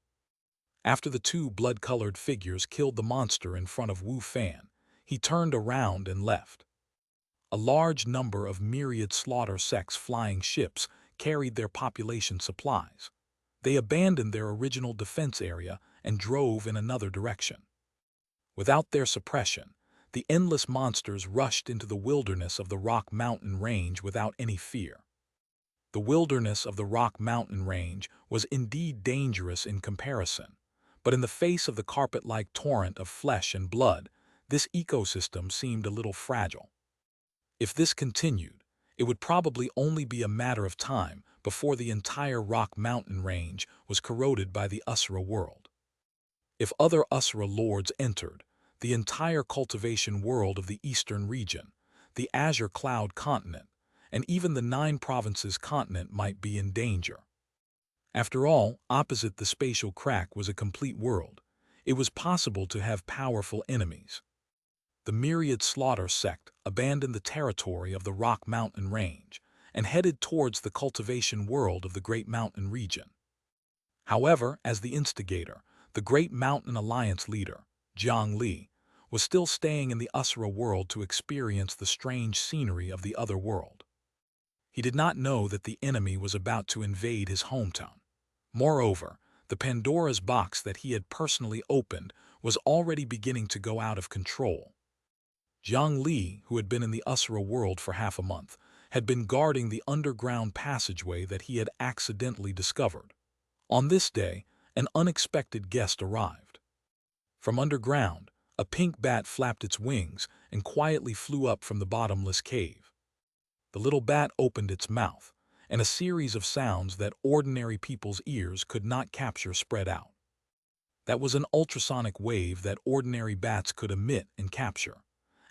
After the two blood-colored figures killed the monster in front of Wu Fan, he turned around and left. A large number of myriad slaughter sects flying ships carried their population supplies. They abandoned their original defense area and drove in another direction. Without their suppression, the endless monsters rushed into the wilderness of the Rock Mountain Range without any fear. The wilderness of the Rock Mountain Range was indeed dangerous in comparison, but in the face of the carpet-like torrent of flesh and blood, this ecosystem seemed a little fragile. If this continued, it would probably only be a matter of time before the entire Rock Mountain Range was corroded by the Usura world. If other Usura lords entered, the entire cultivation world of the eastern region, the Azure Cloud continent, and even the 9 provinces continent might be in danger. After all, opposite the spatial crack was a complete world. It was possible to have powerful enemies. The myriad slaughter sect abandoned the territory of the Rock Mountain Range and headed towards the cultivation world of the Great Mountain region. However, as the instigator, the Great Mountain Alliance leader, Jiang Li, was still staying in the Usura world to experience the strange scenery of the other world. He did not know that the enemy was about to invade his hometown. Moreover, the Pandora's box that he had personally opened was already beginning to go out of control. Jiang Li, who had been in the Usura world for half a month, had been guarding the underground passageway that he had accidentally discovered. On this day, an unexpected guest arrived. From underground, a pink bat flapped its wings and quietly flew up from the bottomless cave. The little bat opened its mouth, and a series of sounds that ordinary people's ears could not capture spread out. That was an ultrasonic wave that ordinary bats could emit and capture.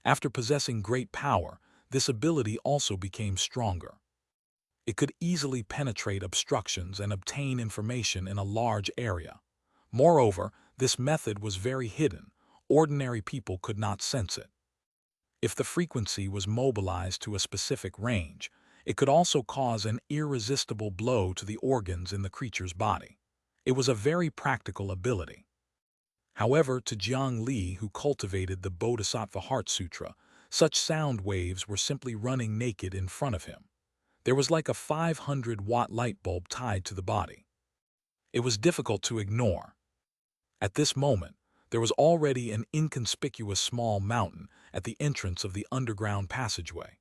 After possessing great power, this ability also became stronger. It could easily penetrate obstructions and obtain information in a large area. Moreover, this method was very hidden. Ordinary people could not sense it. If the frequency was mobilized to a specific range, it could also cause an irresistible blow to the organs in the creature's body. It was a very practical ability. However, to Jiang Li, who cultivated the Bodhisattva Heart Sutra, such sound waves were simply running naked in front of him. There was like a 500-watt light bulb tied to the body. It was difficult to ignore. At this moment, there was already an inconspicuous small mountain at the entrance of the underground passageway.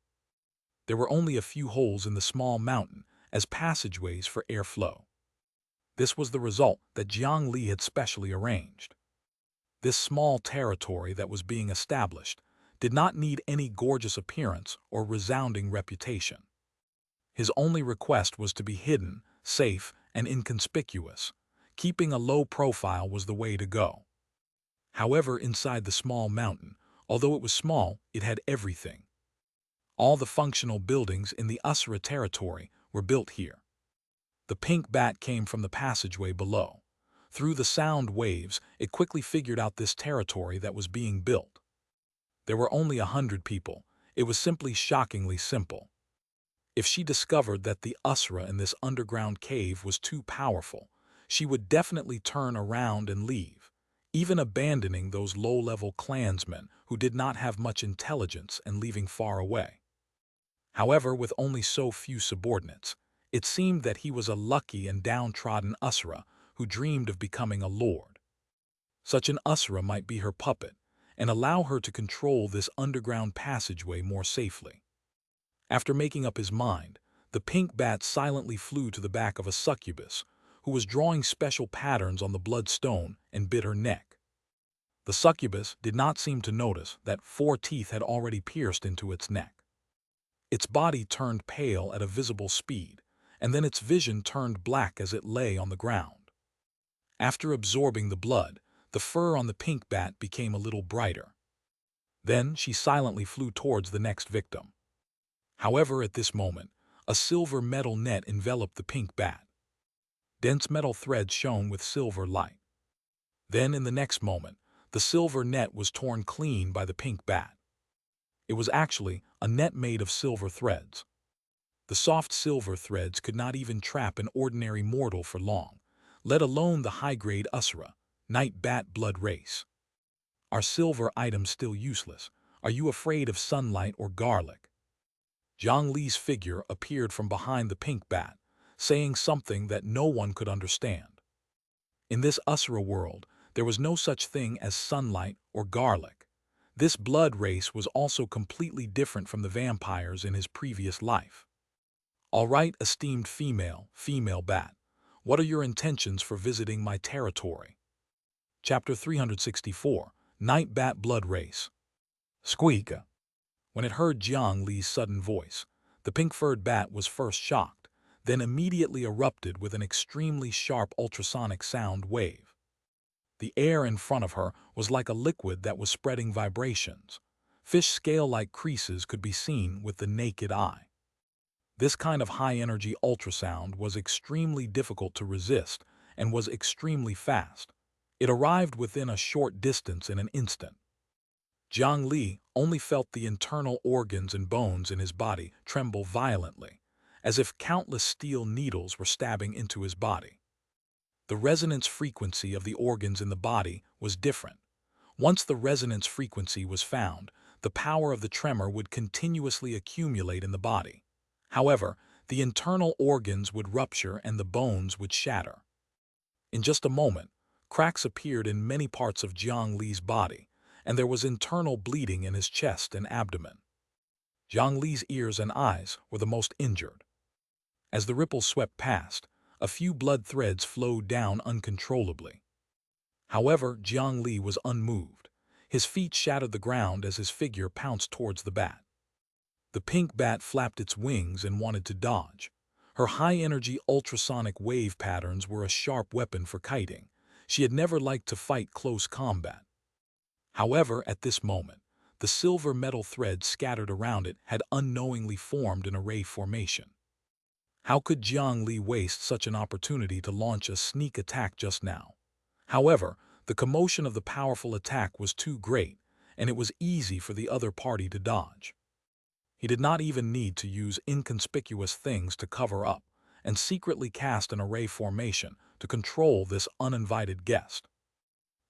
There were only a few holes in the small mountain as passageways for airflow. This was the result that Jiang Li had specially arranged. This small territory that was being established did not need any gorgeous appearance or resounding reputation. His only request was to be hidden, safe, and inconspicuous. Keeping a low profile was the way to go. However, inside the small mountain, although it was small, it had everything. All the functional buildings in the Usura territory were built here. The pink bat came from the passageway below. Through the sound waves, it quickly figured out this territory that was being built. There were only 100 people. It was simply shockingly simple. If she discovered that the Usura in this underground cave was too powerful, she would definitely turn around and leave, even abandoning those low-level clansmen who did not have much intelligence and leaving far away. However, with only so few subordinates, it seemed that he was a lucky and downtrodden Asura who dreamed of becoming a lord. Such an Asura might be her puppet and allow her to control this underground passageway more safely. After making up his mind, the pink bat silently flew to the back of a succubus, who was drawing special patterns on the bloodstone, and bit her neck. The succubus did not seem to notice that 4 teeth had already pierced into its neck. Its body turned pale at a visible speed, and then its vision turned black as it lay on the ground. After absorbing the blood, the fur on the pink bat became a little brighter. Then she silently flew towards the next victim. However, at this moment, a silver metal net enveloped the pink bat. Dense metal threads shone with silver light. Then, in the next moment, the silver net was torn clean by the pink bat. It was actually a net made of silver threads. The soft silver threads could not even trap an ordinary mortal for long, let alone the high-grade Asura, night bat blood race. Are silver items still useless? Are you afraid of sunlight or garlic? Jiang Li's figure appeared from behind the pink bat, saying something that no one could understand. In this Asura world, there was no such thing as sunlight or garlic. This blood race was also completely different from the vampires in his previous life. All right, esteemed female bat, what are your intentions for visiting my territory? Chapter 364, Night Bat Blood Race. Squeak. When it heard Jiang Li's sudden voice, the pink-furred bat was first shocked, then immediately erupted with an extremely sharp ultrasonic sound wave. The air in front of her was like a liquid that was spreading vibrations. Fish scale-like creases could be seen with the naked eye. This kind of high-energy ultrasound was extremely difficult to resist and was extremely fast. It arrived within a short distance in an instant. Jiang Li only felt the internal organs and bones in his body tremble violently, as if countless steel needles were stabbing into his body. The resonance frequency of the organs in the body was different. Once the resonance frequency was found, the power of the tremor would continuously accumulate in the body. However, the internal organs would rupture and the bones would shatter. In just a moment, cracks appeared in many parts of Jiang Li's body, and there was internal bleeding in his chest and abdomen. Jiang Li's ears and eyes were the most injured. As the ripples swept past, a few blood threads flowed down uncontrollably. However, Jiang Li was unmoved. His feet shattered the ground as his figure pounced towards the bat. The pink bat flapped its wings and wanted to dodge. Her high-energy ultrasonic wave patterns were a sharp weapon for kiting. She had never liked to fight close combat. However, at this moment, the silver metal threads scattered around it had unknowingly formed an array formation. How could Jiang Li waste such an opportunity to launch a sneak attack just now? However, the commotion of the powerful attack was too great, and it was easy for the other party to dodge. He did not even need to use inconspicuous things to cover up and secretly cast an array formation to control this uninvited guest.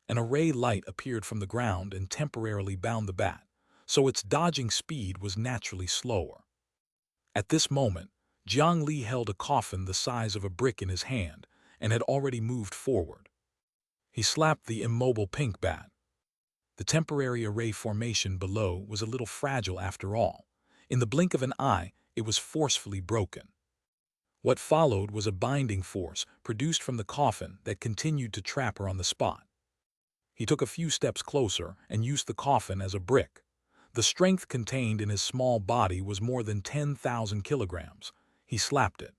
An array light appeared from the ground and temporarily bound the bat, so its dodging speed was naturally slower. At this moment, Jiang Li held a coffin the size of a brick in his hand and had already moved forward. He slapped the immobile pink bat. The temporary array formation below was a little fragile after all. In the blink of an eye, it was forcefully broken. What followed was a binding force produced from the coffin that continued to trap her on the spot. He took a few steps closer and used the coffin as a brick. The strength contained in his small body was more than 10,000 kilograms. He slapped it.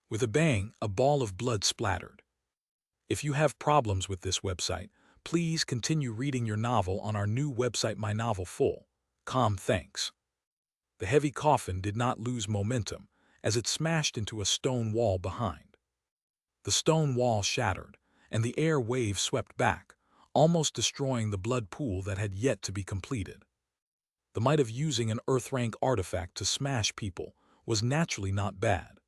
With a bang, a ball of blood splattered. If you have problems with this website, please continue reading your novel on our new website mynovelfull.com. Thanks. The heavy coffin did not lose momentum as it smashed into a stone wall behind. The stone wall shattered, and the air wave swept back, almost destroying the blood pool that had yet to be completed. The might of using an Earth-rank artifact to smash people was naturally not bad.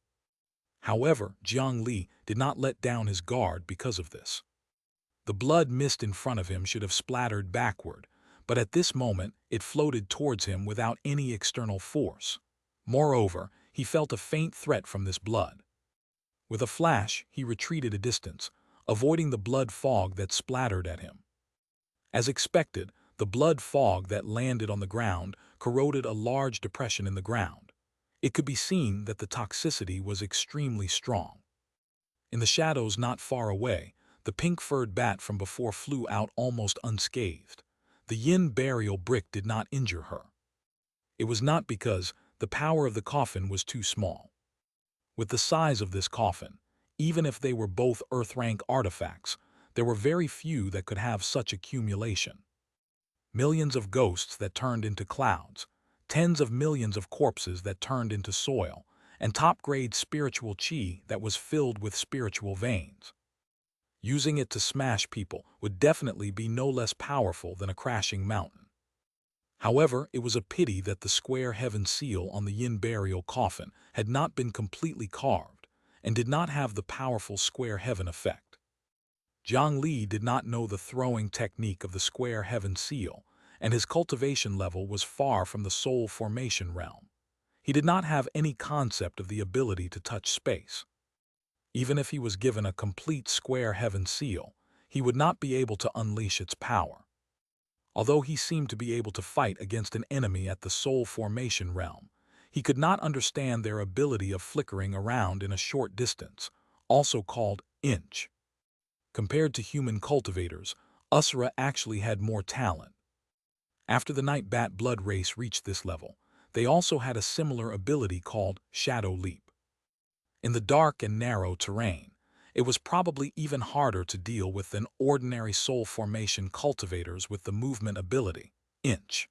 However, Jiang Li did not let down his guard because of this. The blood mist in front of him should have splattered backward, but at this moment it floated towards him without any external force. Moreover, he felt a faint threat from this blood. With a flash, he retreated a distance, avoiding the blood fog that splattered at him. As expected, the blood fog that landed on the ground corroded a large depression in the ground. It could be seen that the toxicity was extremely strong. In the shadows not far away, the pink-furred bat from before flew out almost unscathed. The yin burial brick did not injure her. It was not because the power of the coffin was too small. With the size of this coffin, even if they were both Earth-rank artifacts, there were very few that could have such accumulation. Millions of ghosts that turned into clouds, tens of millions of corpses that turned into soil, and top-grade spiritual chi that was filled with spiritual veins. Using it to smash people would definitely be no less powerful than a crashing mountain. However, it was a pity that the square heaven seal on the yin burial coffin had not been completely carved and did not have the powerful square heaven effect. Jiang Li did not know the throwing technique of the square heaven seal, and his cultivation level was far from the soul formation realm. He did not have any concept of the ability to touch space. Even if he was given a complete square heaven seal, he would not be able to unleash its power. Although he seemed to be able to fight against an enemy at the soul formation realm, he could not understand their ability of flickering around in a short distance, also called inch. Compared to human cultivators, Usura actually had more talent. After the night bat blood race reached this level, they also had a similar ability called shadow leap. In the dark and narrow terrain, it was probably even harder to deal with than ordinary soul formation cultivators with the movement ability, inch.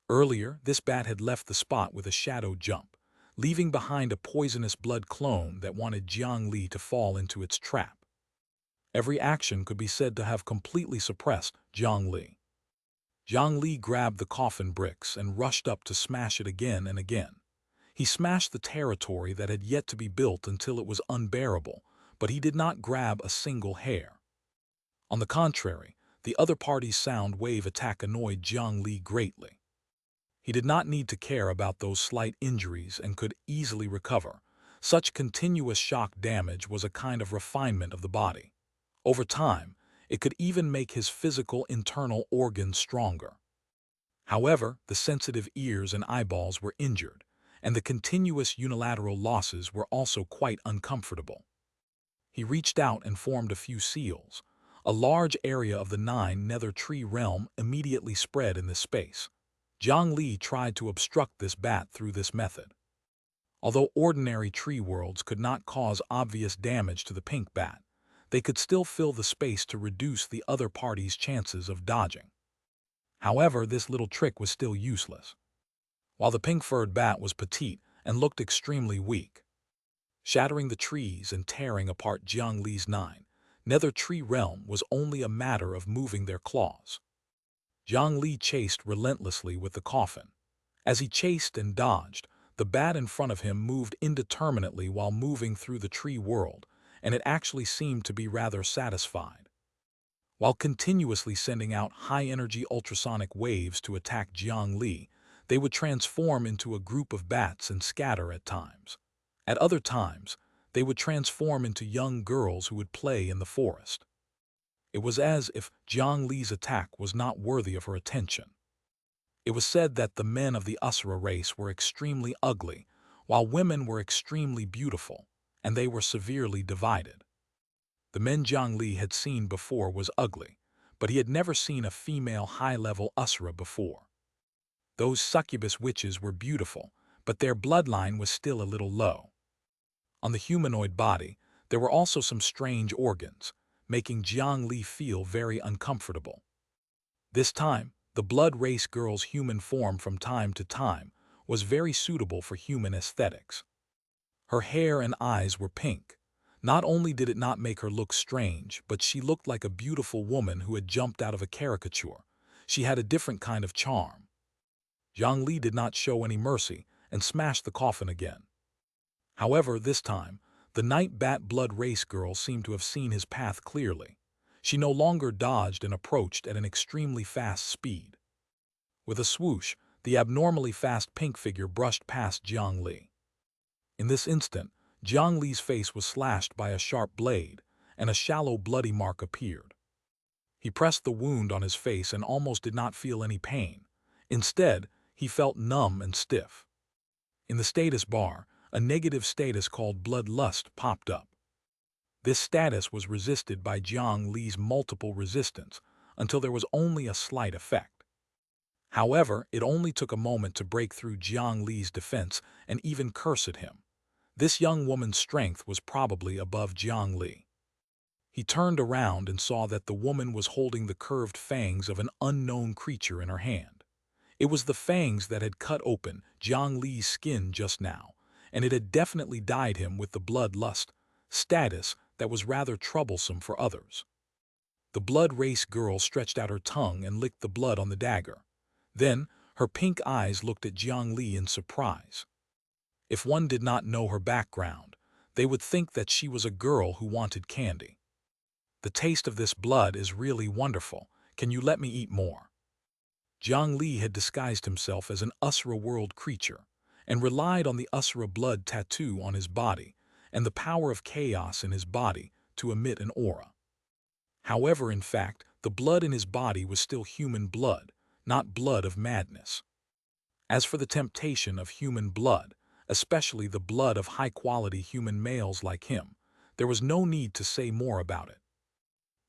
Earlier, this bat had left the spot with a shadow jump, leaving behind a poisonous blood clone that wanted Jiang Li to fall into its trap. Every action could be said to have completely suppressed Jiang Li. Jiang Li grabbed the coffin bricks and rushed up to smash it again and again. He smashed the territory that had yet to be built until it was unbearable, but he did not grab a single hair. On the contrary, the other party's sound wave attack annoyed Jiang Li greatly. He did not need to care about those slight injuries and could easily recover. Such continuous shock damage was a kind of refinement of the body. Over time, it could even make his physical internal organs stronger. However, the sensitive ears and eyeballs were injured, and the continuous unilateral losses were also quite uncomfortable. He reached out and formed a few seals. A large area of the 9 nether tree realm immediately spread in this space. Jiang Li tried to obstruct this bat through this method. Although ordinary tree worlds could not cause obvious damage to the pink bat, they could still fill the space to reduce the other party's chances of dodging. However, this little trick was still useless. While the pink-furred bat was petite and looked extremely weak, shattering the trees and tearing apart Jiang Li's 9 nether tree realm was only a matter of moving their claws. Jiang Li chased relentlessly with the coffin. As he chased and dodged, the bat in front of him moved indeterminately while moving through the tree world, and it actually seemed to be rather satisfied. While continuously sending out high-energy ultrasonic waves to attack Jiang Li, they would transform into a group of bats and scatter at times. At other times, they would transform into young girls who would play in the forest. It was as if Jiang Li's attack was not worthy of her attention. It was said that the men of the Usura race were extremely ugly, while women were extremely beautiful, and they were severely divided. The men Jiang Li had seen before was ugly, but he had never seen a female high-level Usura before. Those succubus witches were beautiful, but their bloodline was still a little low. On the humanoid body, there were also some strange organs, making Jiang Li feel very uncomfortable. This time, the blood race girl's human form from time to time was very suitable for human aesthetics. Her hair and eyes were pink. Not only did it not make her look strange, but she looked like a beautiful woman who had jumped out of a caricature. She had a different kind of charm. Jiang Li did not show any mercy and smashed the coffin again. However, this time, the night bat blood race girl seemed to have seen his path clearly. She no longer dodged and approached at an extremely fast speed. With a swoosh, The abnormally fast pink figure brushed past Jiang Li. In this instant, Jiang Li's face was slashed by a sharp blade, and a shallow bloody mark appeared. He pressed the wound on his face and almost did not feel any pain. Instead, he felt numb and stiff. In the status bar, a negative status called bloodlust popped up. This status was resisted by Jiang Li's multiple resistance until there was only a slight effect. However, it only took a moment to break through Jiang Li's defense and even curse at him. This young woman's strength was probably above Jiang Li. He turned around and saw that the woman was holding the curved fangs of an unknown creature in her hand. It was the fangs that had cut open Jiang Li's skin just now, and it had definitely dyed him with the bloodlust status that was rather troublesome for others. The blood race girl stretched out her tongue and licked the blood on the dagger. Then, her pink eyes looked at Jiang Li in surprise. If one did not know her background, they would think that she was a girl who wanted candy. The taste of this blood is really wonderful. Can you let me eat more? Jiang Li had disguised himself as an Usura world creature and relied on the Usura blood tattoo on his body and the power of chaos in his body to emit an aura. However, in fact, the blood in his body was still human blood, not blood of madness. As for the temptation of human blood, especially the blood of high-quality human males like him, there was no need to say more about it.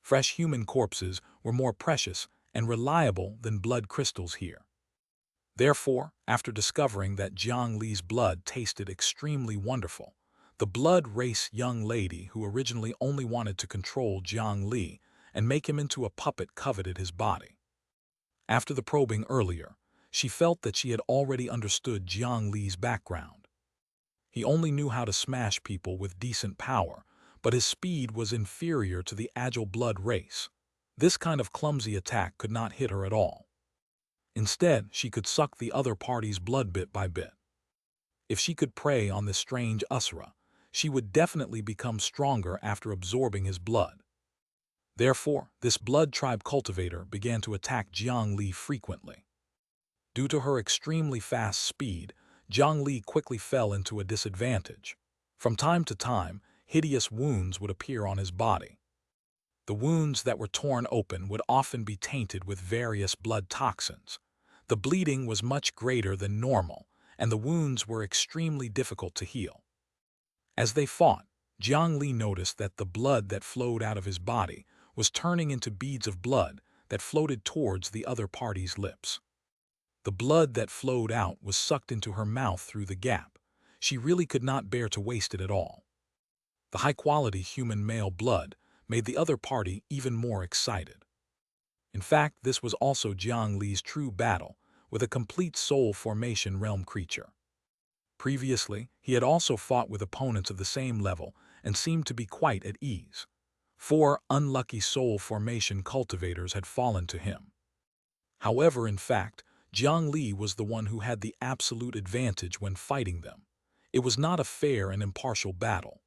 Fresh human corpses were more precious and reliable than blood crystals here. Therefore, after discovering that Jiang Li's blood tasted extremely wonderful, the blood race young lady who originally only wanted to control Jiang Li and make him into a puppet coveted his body. After the probing earlier, she felt that she had already understood Jiang Li's background. He only knew how to smash people with decent power, but his speed was inferior to the agile blood race. This kind of clumsy attack could not hit her at all. Instead, she could suck the other party's blood bit by bit. If she could prey on this strange Usura, she would definitely become stronger after absorbing his blood. Therefore, this blood tribe cultivator began to attack Jiang Li frequently. Due to her extremely fast speed, Jiang Li quickly fell into a disadvantage. From time to time, hideous wounds would appear on his body. The wounds that were torn open would often be tainted with various blood toxins. The bleeding was much greater than normal, and the wounds were extremely difficult to heal. As they fought, Jiang Li noticed that the blood that flowed out of his body was turning into beads of blood that floated towards the other party's lips. The blood that flowed out was sucked into her mouth through the gap. She really could not bear to waste it at all. The high-quality human male blood made the other party even more excited. In fact, this was also Jiang Li's true battle with a complete soul formation realm creature. Previously, he had also fought with opponents of the same level and seemed to be quite at ease. 4 unlucky soul formation cultivators had fallen to him. However, in fact, Jiang Li was the one who had the absolute advantage when fighting them. It was not a fair and impartial battle.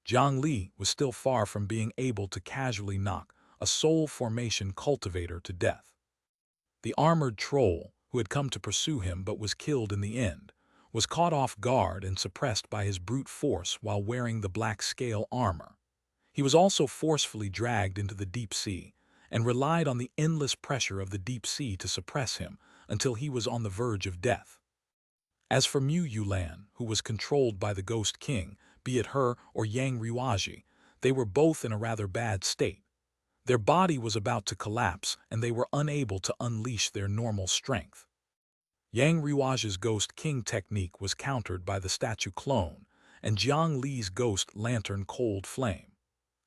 Jiang Li was still far from being able to casually knock a soul formation cultivator to death. The armored troll, who had come to pursue him but was killed in the end, was caught off guard and suppressed by his brute force while wearing the black scale armor. He was also forcefully dragged into the deep sea and relied on the endless pressure of the deep sea to suppress him until he was on the verge of death. As for Mu Yulan, who was controlled by the Ghost King, be it her or Yang Riwaji, they were both in a rather bad state. Their body was about to collapse and they were unable to unleash their normal strength. Yang Riwaji's Ghost King technique was countered by the statue clone and Jiang Li's Ghost Lantern Cold Flame.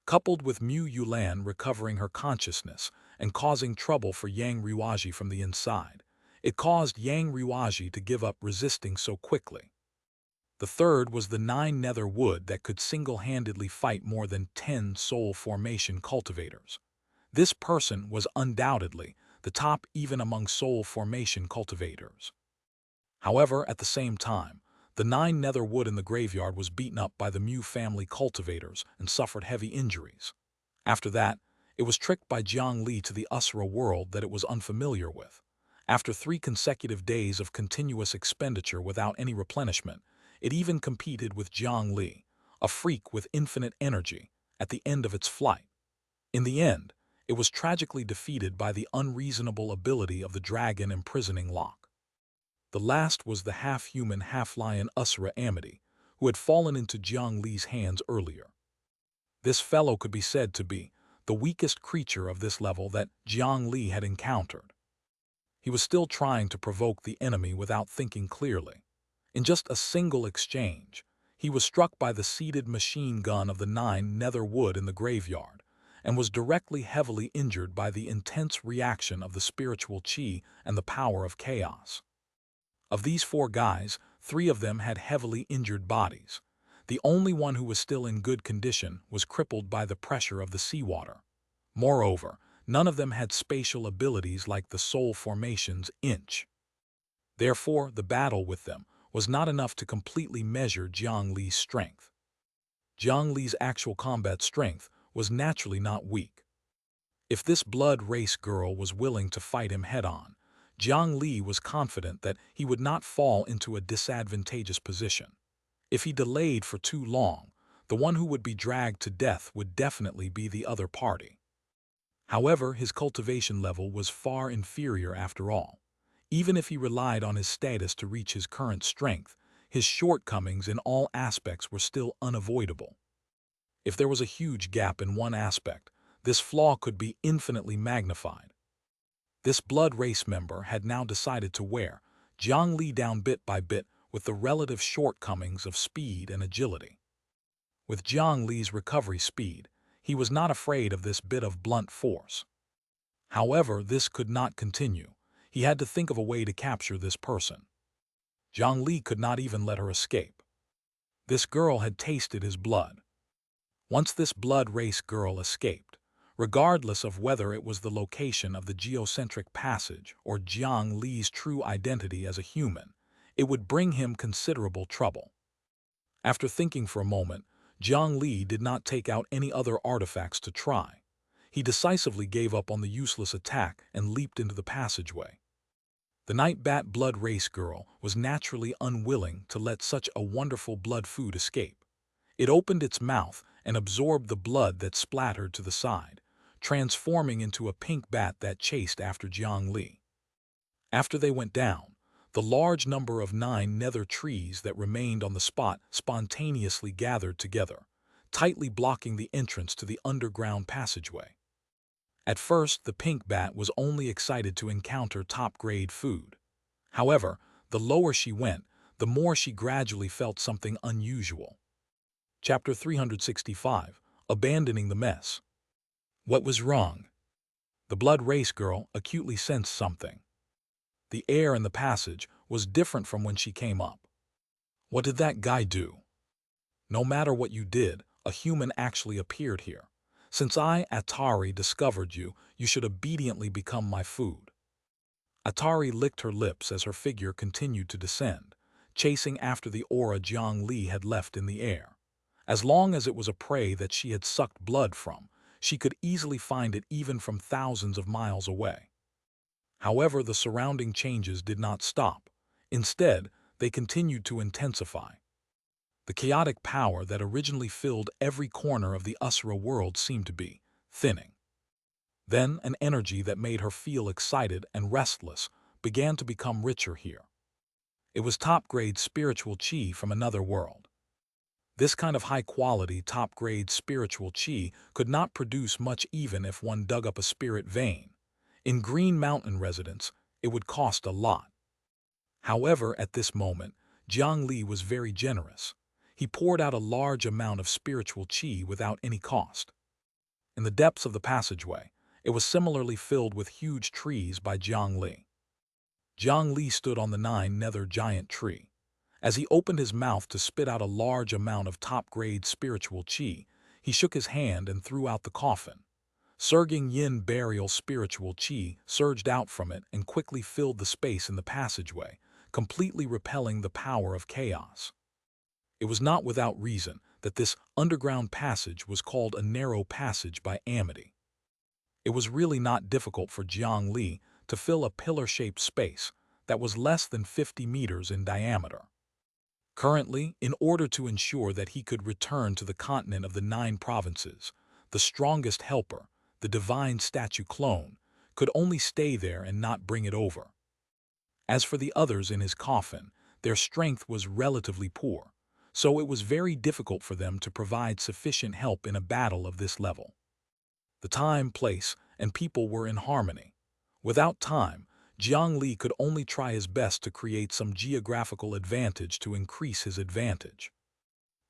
Coupled with Mu Yulan recovering her consciousness and causing trouble for Yang Riwaji from the inside, it caused Yang Riwaji to give up resisting so quickly. The third was the 9 nether wood that could single-handedly fight more than 10 soul formation cultivators. This person was undoubtedly the top even among soul formation cultivators. However, at the same time, the 9 nether wood in the graveyard was beaten up by the Mu family cultivators and suffered heavy injuries. After that, it was tricked by Jiang Li to the Usura world that it was unfamiliar with, After 3 consecutive days of continuous expenditure without any replenishment, it even competed with Jiang Li, a freak with infinite energy, at the end of its flight. In the end, it was tragically defeated by the unreasonable ability of the dragon imprisoning lock. The last was the half-human, half-lion Usura Amity, who had fallen into Jiang Li's hands earlier. This fellow could be said to be the weakest creature of this level that Jiang Li had encountered. He was still trying to provoke the enemy without thinking clearly. In just a single exchange, he was struck by the seated machine gun of the 9 nether wood in the graveyard, and was directly heavily injured by the intense reaction of the spiritual chi and the power of chaos. Of these 4 guys, 3 of them had heavily injured bodies. The only one who was still in good condition was crippled by the pressure of the seawater. Moreover, none of them had spatial abilities like the soul formation's inch. Therefore, the battle with them was not enough to completely measure Jiang Li's strength. Jiang Li's actual combat strength was naturally not weak. If this blood race girl was willing to fight him head-on, Jiang Li was confident that he would not fall into a disadvantageous position. If he delayed for too long, the one who would be dragged to death would definitely be the other party. However, his cultivation level was far inferior after all. Even if he relied on his status to reach his current strength, his shortcomings in all aspects were still unavoidable. If there was a huge gap in one aspect, this flaw could be infinitely magnified. This blood race member had now decided to wear Jiang Li down bit by bit with the relative shortcomings of speed and agility. With Jiang Li's recovery speed, he was not afraid of this bit of blunt force. However, this could not continue. He had to think of a way to capture this person. Jiang Li could not even let her escape. This girl had tasted his blood. Once this blood race girl escaped, regardless of whether it was the location of the geocentric passage or Jiang Li's true identity as a human, it would bring him considerable trouble. After thinking for a moment, Jiang Li did not take out any other artifacts to try. He decisively gave up on the useless attack and leaped into the passageway. The night bat blood race girl was naturally unwilling to let such a wonderful blood food escape. It opened its mouth and absorbed the blood that splattered to the side, transforming into a pink bat that chased after Jiang Li. After they went down, the large number of 9 nether trees that remained on the spot spontaneously gathered together, tightly blocking the entrance to the underground passageway. At first, the pink bat was only excited to encounter top-grade food. However, the lower she went, the more she gradually felt something unusual. Chapter 365, Abandoning the Mess. What was wrong? The blood race girl acutely sensed something. The air in the passage was different from when she came up. What did that guy do? No matter what you did, a human actually appeared here. Since I, Atari, discovered you, you should obediently become my food. Atari licked her lips as her figure continued to descend, chasing after the aura Jiang Li had left in the air. As long as it was a prey that she had sucked blood from, she could easily find it even from thousands of miles away. However, the surrounding changes did not stop. Instead, they continued to intensify. The chaotic power that originally filled every corner of the Usura world seemed to be thinning. Then, an energy that made her feel excited and restless began to become richer here. It was top-grade spiritual chi from another world. This kind of high-quality, top-grade spiritual chi could not produce much even if one dug up a spirit vein. In Green Mountain residence, it would cost a lot. However, at this moment, Jiang Li was very generous. He poured out a large amount of spiritual chi without any cost. In the depths of the passageway, it was similarly filled with huge trees by Jiang Li. Jiang Li stood on the 9 nether giant tree. As he opened his mouth to spit out a large amount of top-grade spiritual chi, he shook his hand and threw out the coffin. Surging yin burial spiritual chi surged out from it and quickly filled the space in the passageway, completely repelling the power of chaos. It was not without reason that this underground passage was called a narrow passage by Amity. It was really not difficult for Jiang Li to fill a pillar-shaped space that was less than 50 meters in diameter. Currently, in order to ensure that he could return to the continent of the 9 provinces, the strongest helper, the divine statue clone, could only stay there and not bring it over. As for the others in his coffin, their strength was relatively poor, so it was very difficult for them to provide sufficient help in a battle of this level. The time, place, and people were in harmony. Without time, Jiang Li could only try his best to create some geographical advantage to increase his advantage.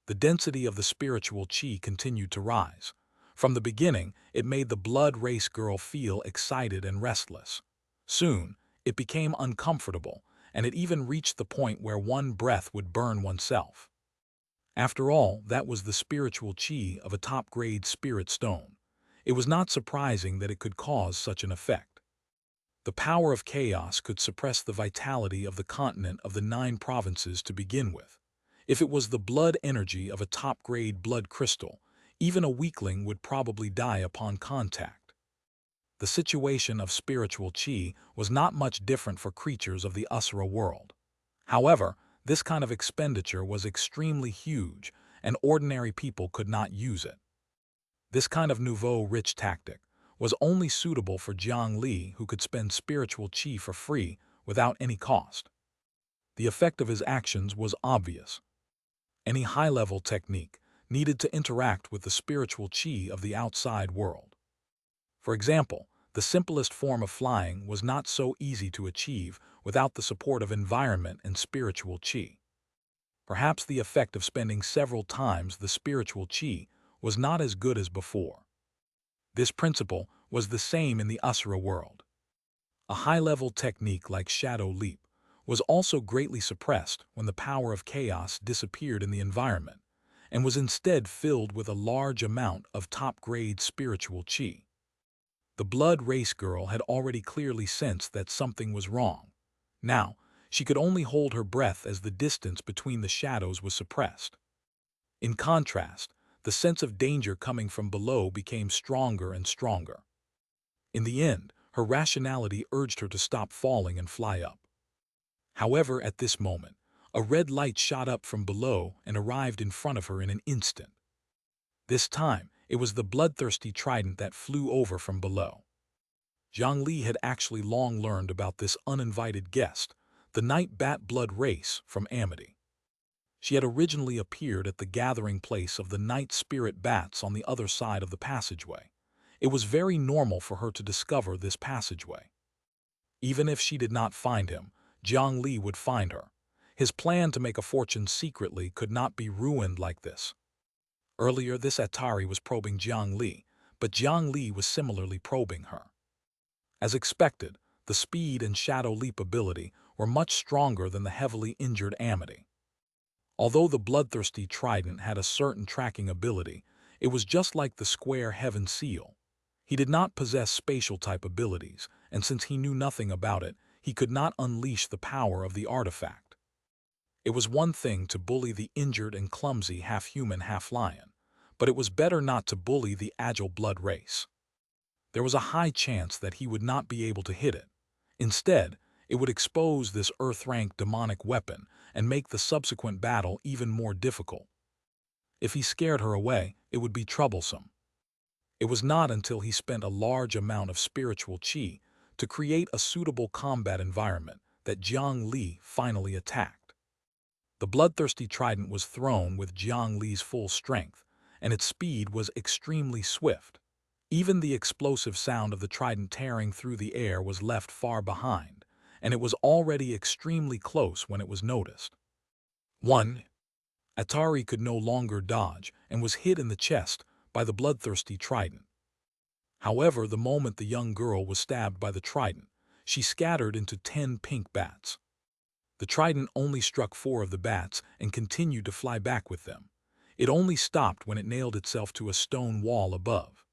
The density of the spiritual qi continued to rise. From the beginning, it made the blood race girl feel excited and restless. Soon, it became uncomfortable, and it even reached the point where one breath would burn oneself. After all, that was the spiritual qi of a top-grade spirit stone. It was not surprising that it could cause such an effect. The power of chaos could suppress the vitality of the continent of the 9 provinces to begin with. If it was the blood energy of a top-grade blood crystal, even a weakling would probably die upon contact. The situation of spiritual qi was not much different for creatures of the Asura world. However, this kind of expenditure was extremely huge, and ordinary people could not use it. This kind of nouveau-rich tactic was only suitable for Jiang Li, who could spend spiritual qi for free without any cost. The effect of his actions was obvious. Any high-level technique needed to interact with the spiritual qi of the outside world. For example, the simplest form of flying was not so easy to achieve without the support of environment and spiritual qi. Perhaps the effect of spending several times the spiritual qi was not as good as before. This principle was the same in the Asura world. A high-level technique like Shadow Leap was also greatly suppressed when the power of chaos disappeared in the environment and was instead filled with a large amount of top-grade spiritual qi. The blood race girl had already clearly sensed that something was wrong. Now, she could only hold her breath as the distance between the shadows was suppressed. In contrast, the sense of danger coming from below became stronger and stronger. In the end, her rationality urged her to stop falling and fly up. However, at this moment, a red light shot up from below and arrived in front of her in an instant. This time, it was the bloodthirsty trident that flew over from below. Jiang Li had actually long learned about this uninvited guest, the night bat blood race from Amity. She had originally appeared at the gathering place of the night spirit bats on the other side of the passageway. It was very normal for her to discover this passageway. Even if she did not find him, Jiang Li would find her. His plan to make a fortune secretly could not be ruined like this. Earlier, this Atari was probing Jiang Li, but Jiang Li was similarly probing her. As expected, the speed and shadow leap ability were much stronger than the heavily injured Amity. Although the bloodthirsty trident had a certain tracking ability, it was just like the square heaven seal. He did not possess spatial-type abilities, and since he knew nothing about it, he could not unleash the power of the artifact. It was one thing to bully the injured and clumsy half-human, half-lion, but it was better not to bully the agile blood race. There was a high chance that he would not be able to hit it. Instead, it would expose this Earth-rank demonic weapon and make the subsequent battle even more difficult. If he scared her away, it would be troublesome. It was not until he spent a large amount of spiritual qi to create a suitable combat environment that Jiang Li finally attacked. The bloodthirsty trident was thrown with Jiang Li's full strength, and its speed was extremely swift. Even the explosive sound of the trident tearing through the air was left far behind, and it was already extremely close when it was noticed. 1. Atari could no longer dodge and was hit in the chest by the bloodthirsty trident. However, the moment the young girl was stabbed by the trident, she scattered into 10 pink bats. The trident only struck 4 of the bats and continued to fly back with them. It only stopped when it nailed itself to a stone wall above.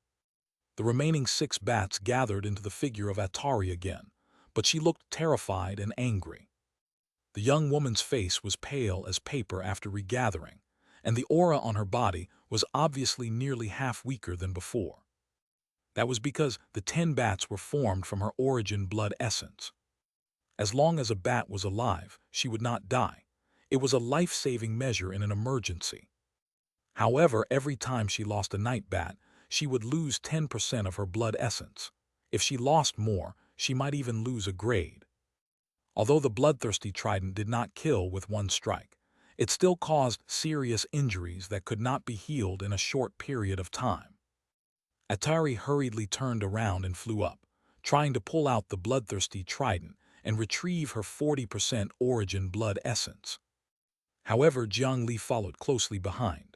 The remaining 6 bats gathered into the figure of Atari again, but she looked terrified and angry. The young woman's face was pale as paper after regathering, and the aura on her body was obviously nearly half weaker than before. That was because the 10 bats were formed from her origin blood essence. As long as a bat was alive, she would not die. It was a life-saving measure in an emergency. However, every time she lost a night bat, she would lose 10% of her blood essence. If she lost more, she might even lose a grade. Although the bloodthirsty trident did not kill with one strike, it still caused serious injuries that could not be healed in a short period of time. Atari hurriedly turned around and flew up, trying to pull out the bloodthirsty trident and retrieve her 40% origin blood essence. However, Jiang Li followed closely behind.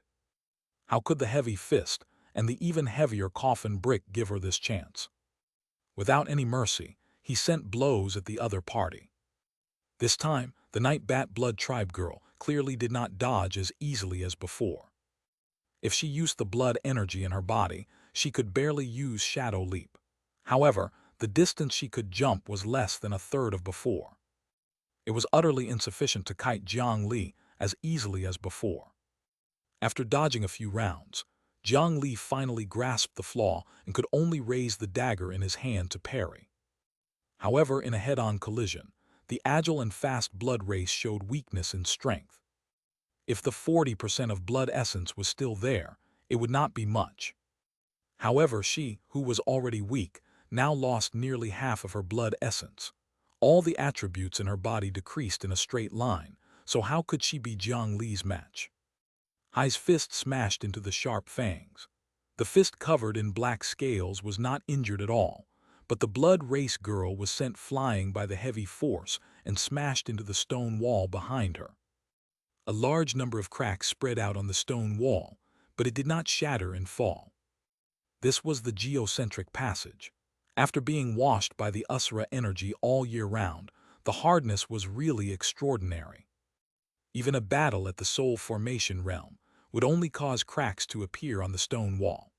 How could the heavy fist and the even heavier coffin brick give her this chance? Without any mercy, he sent blows at the other party. This time, the Night Bat Blood Tribe girl clearly did not dodge as easily as before. If she used the blood energy in her body, she could barely use Shadow Leap. However, the distance she could jump was less than a third of before. It was utterly insufficient to kite Jiang Li as easily as before. After dodging a few rounds, Jiang Li finally grasped the flaw and could only raise the dagger in his hand to parry. However, in a head-on collision, the agile and fast blood race showed weakness in strength. If the 40% of blood essence was still there, it would not be much. However, she, who was already weak, now lost nearly half of her blood essence. All the attributes in her body decreased in a straight line, so how could she be Jiang Li's match? Hai's fist smashed into the sharp fangs. The fist covered in black scales was not injured at all, but the blood race girl was sent flying by the heavy force and smashed into the stone wall behind her. A large number of cracks spread out on the stone wall, but it did not shatter and fall. This was the geocentric passage. After being washed by the Usura energy all year round, the hardness was really extraordinary. Even a battle at the Soul Formation realm would only cause cracks to appear on the stone wall.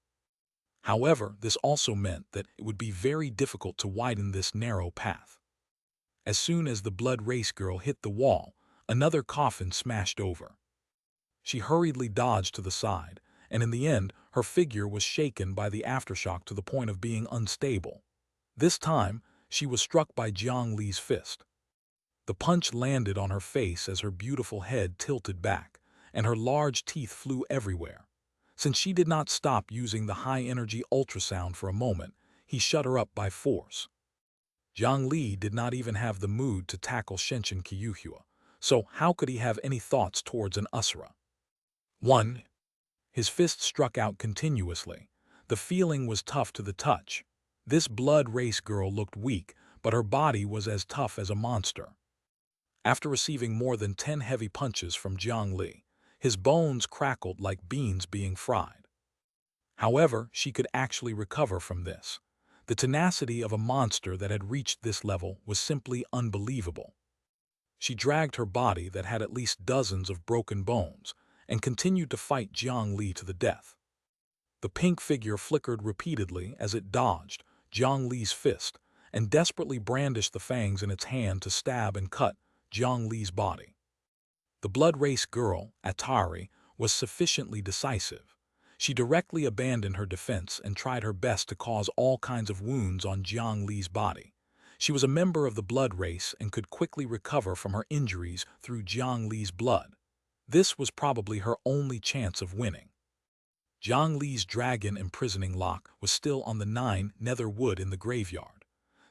However, this also meant that it would be very difficult to widen this narrow path. As soon as the blood race girl hit the wall, another coffin smashed over. She hurriedly dodged to the side, and in the end, her figure was shaken by the aftershock to the point of being unstable. This time, she was struck by Jiang Li's fist. The punch landed on her face as her beautiful head tilted back, and her large teeth flew everywhere. Since she did not stop using the high-energy ultrasound for a moment, he shut her up by force. Jiang Li did not even have the mood to tackle Xianxia, so how could he have any thoughts towards an Usura? 1. His fist struck out continuously. The feeling was tough to the touch. This blood race girl looked weak, but her body was as tough as a monster. After receiving more than 10 heavy punches from Jiang Li, his bones crackled like beans being fried. However, she could actually recover from this. The tenacity of a monster that had reached this level was simply unbelievable. She dragged her body that had at least dozens of broken bones and continued to fight Jiang Li to the death. The pink figure flickered repeatedly as it dodged Jiang Li's fist and desperately brandished the fangs in its hand to stab and cut Jiang Li's body. The blood race girl, Atari, was sufficiently decisive. She directly abandoned her defense and tried her best to cause all kinds of wounds on Jiang Li's body. She was a member of the blood race and could quickly recover from her injuries through Jiang Li's blood. This was probably her only chance of winning. Jiang Li's dragon imprisoning lock was still on the 9 nether wood in the graveyard.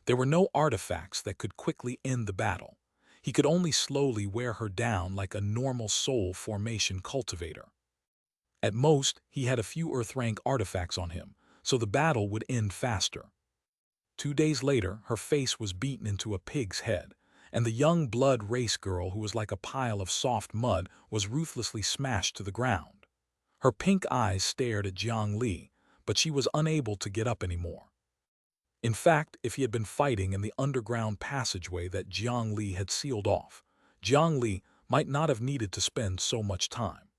There were no artifacts that could quickly end the battle. He could only slowly wear her down like a normal soul formation cultivator. At most, he had a few Earth-rank artifacts on him, so the battle would end faster. 2 days later, her face was beaten into a pig's head, and the young blood race girl who was like a pile of soft mud was ruthlessly smashed to the ground. Her pink eyes stared at Jiang Li, but she was unable to get up anymore. In fact, if he had been fighting in the underground passageway that Jiang Li had sealed off, Jiang Li might not have needed to spend so much time.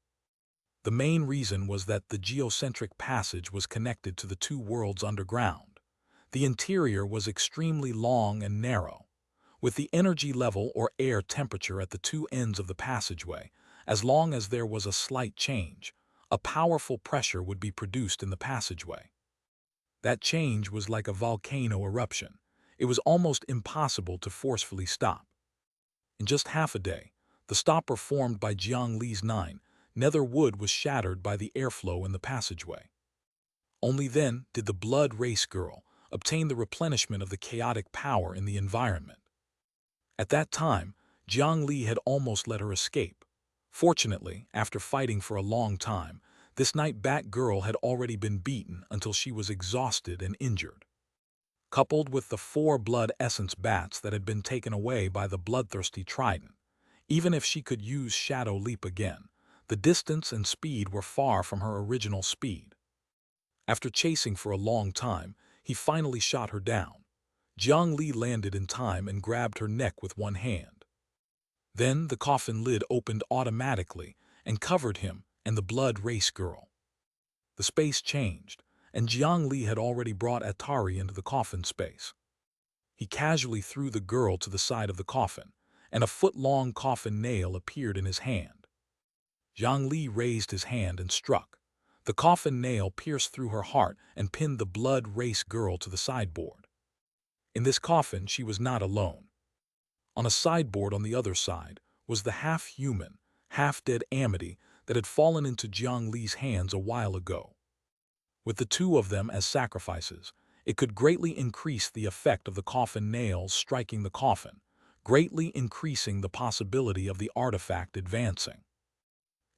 The main reason was that the geocentric passage was connected to the 2 worlds underground. The interior was extremely long and narrow. With the energy level or air temperature at the 2 ends of the passageway, as long as there was a slight change, a powerful pressure would be produced in the passageway. That change was like a volcano eruption. It was almost impossible to forcefully stop. In just half a day, the stopper formed by Jiang Li's nether wood was shattered by the airflow in the passageway. Only then did the blood race girl obtain the replenishment of the chaotic power in the environment. At that time, Jiang Li had almost let her escape. Fortunately, after fighting for a long time, this night Bat Girl had already been beaten until she was exhausted and injured. Coupled with the 4 blood essence bats that had been taken away by the bloodthirsty trident, even if she could use Shadow Leap again, the distance and speed were far from her original speed. After chasing for a long time, he finally shot her down. Jiang Li landed in time and grabbed her neck with one hand. Then the coffin lid opened automatically and covered him and the blood race girl. The space changed, and Jiang Li had already brought Atari into the coffin space. He casually threw the girl to the side of the coffin, and a foot-long coffin nail appeared in his hand. Jiang Li raised his hand and struck. The coffin nail pierced through her heart and pinned the blood race girl to the sideboard. In this coffin, she was not alone. On a sideboard on the other side was the half-human, half-dead Amity that had fallen into Jiang Li's hands a while ago. With the 2 of them as sacrifices, it could greatly increase the effect of the coffin nails striking the coffin, greatly increasing the possibility of the artifact advancing.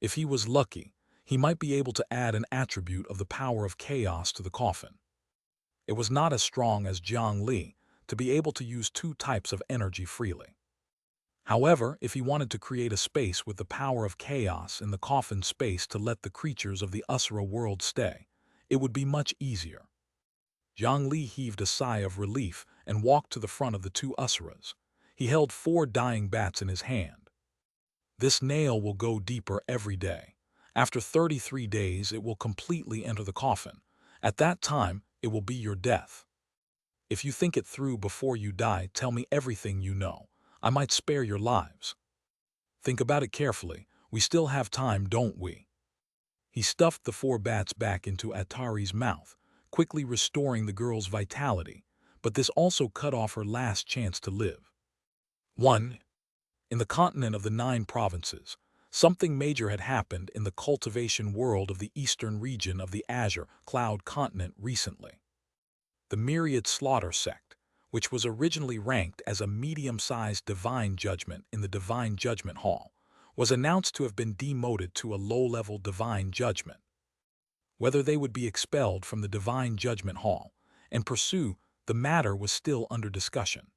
If he was lucky, he might be able to add an attribute of the power of chaos to the coffin. It was not as strong as Jiang Li to be able to use 2 types of energy freely. However, if he wanted to create a space with the power of chaos in the coffin space to let the creatures of the Asura world stay, it would be much easier. Jiang Li heaved a sigh of relief and walked to the front of the 2 Asuras. He held 4 dying bats in his hand. This nail will go deeper every day. After 33 days, it will completely enter the coffin. At that time, it will be your death. If you think it through before you die, tell me everything you know. I might spare your lives. Think about it carefully. We still have time, don't we? He stuffed the 4 bats back into Atari's mouth, quickly restoring the girl's vitality, but this also cut off her last chance to live. 1. In the continent of the 9 provinces, something major had happened in the cultivation world of the eastern region of the Azure Cloud continent recently. The Myriad Slaughter sect, which was originally ranked as a medium-sized divine judgment in the Divine Judgment Hall, was announced to have been demoted to a low-level divine judgment. Whether they would be expelled from the Divine Judgment Hall and pursue the matter was still under discussion.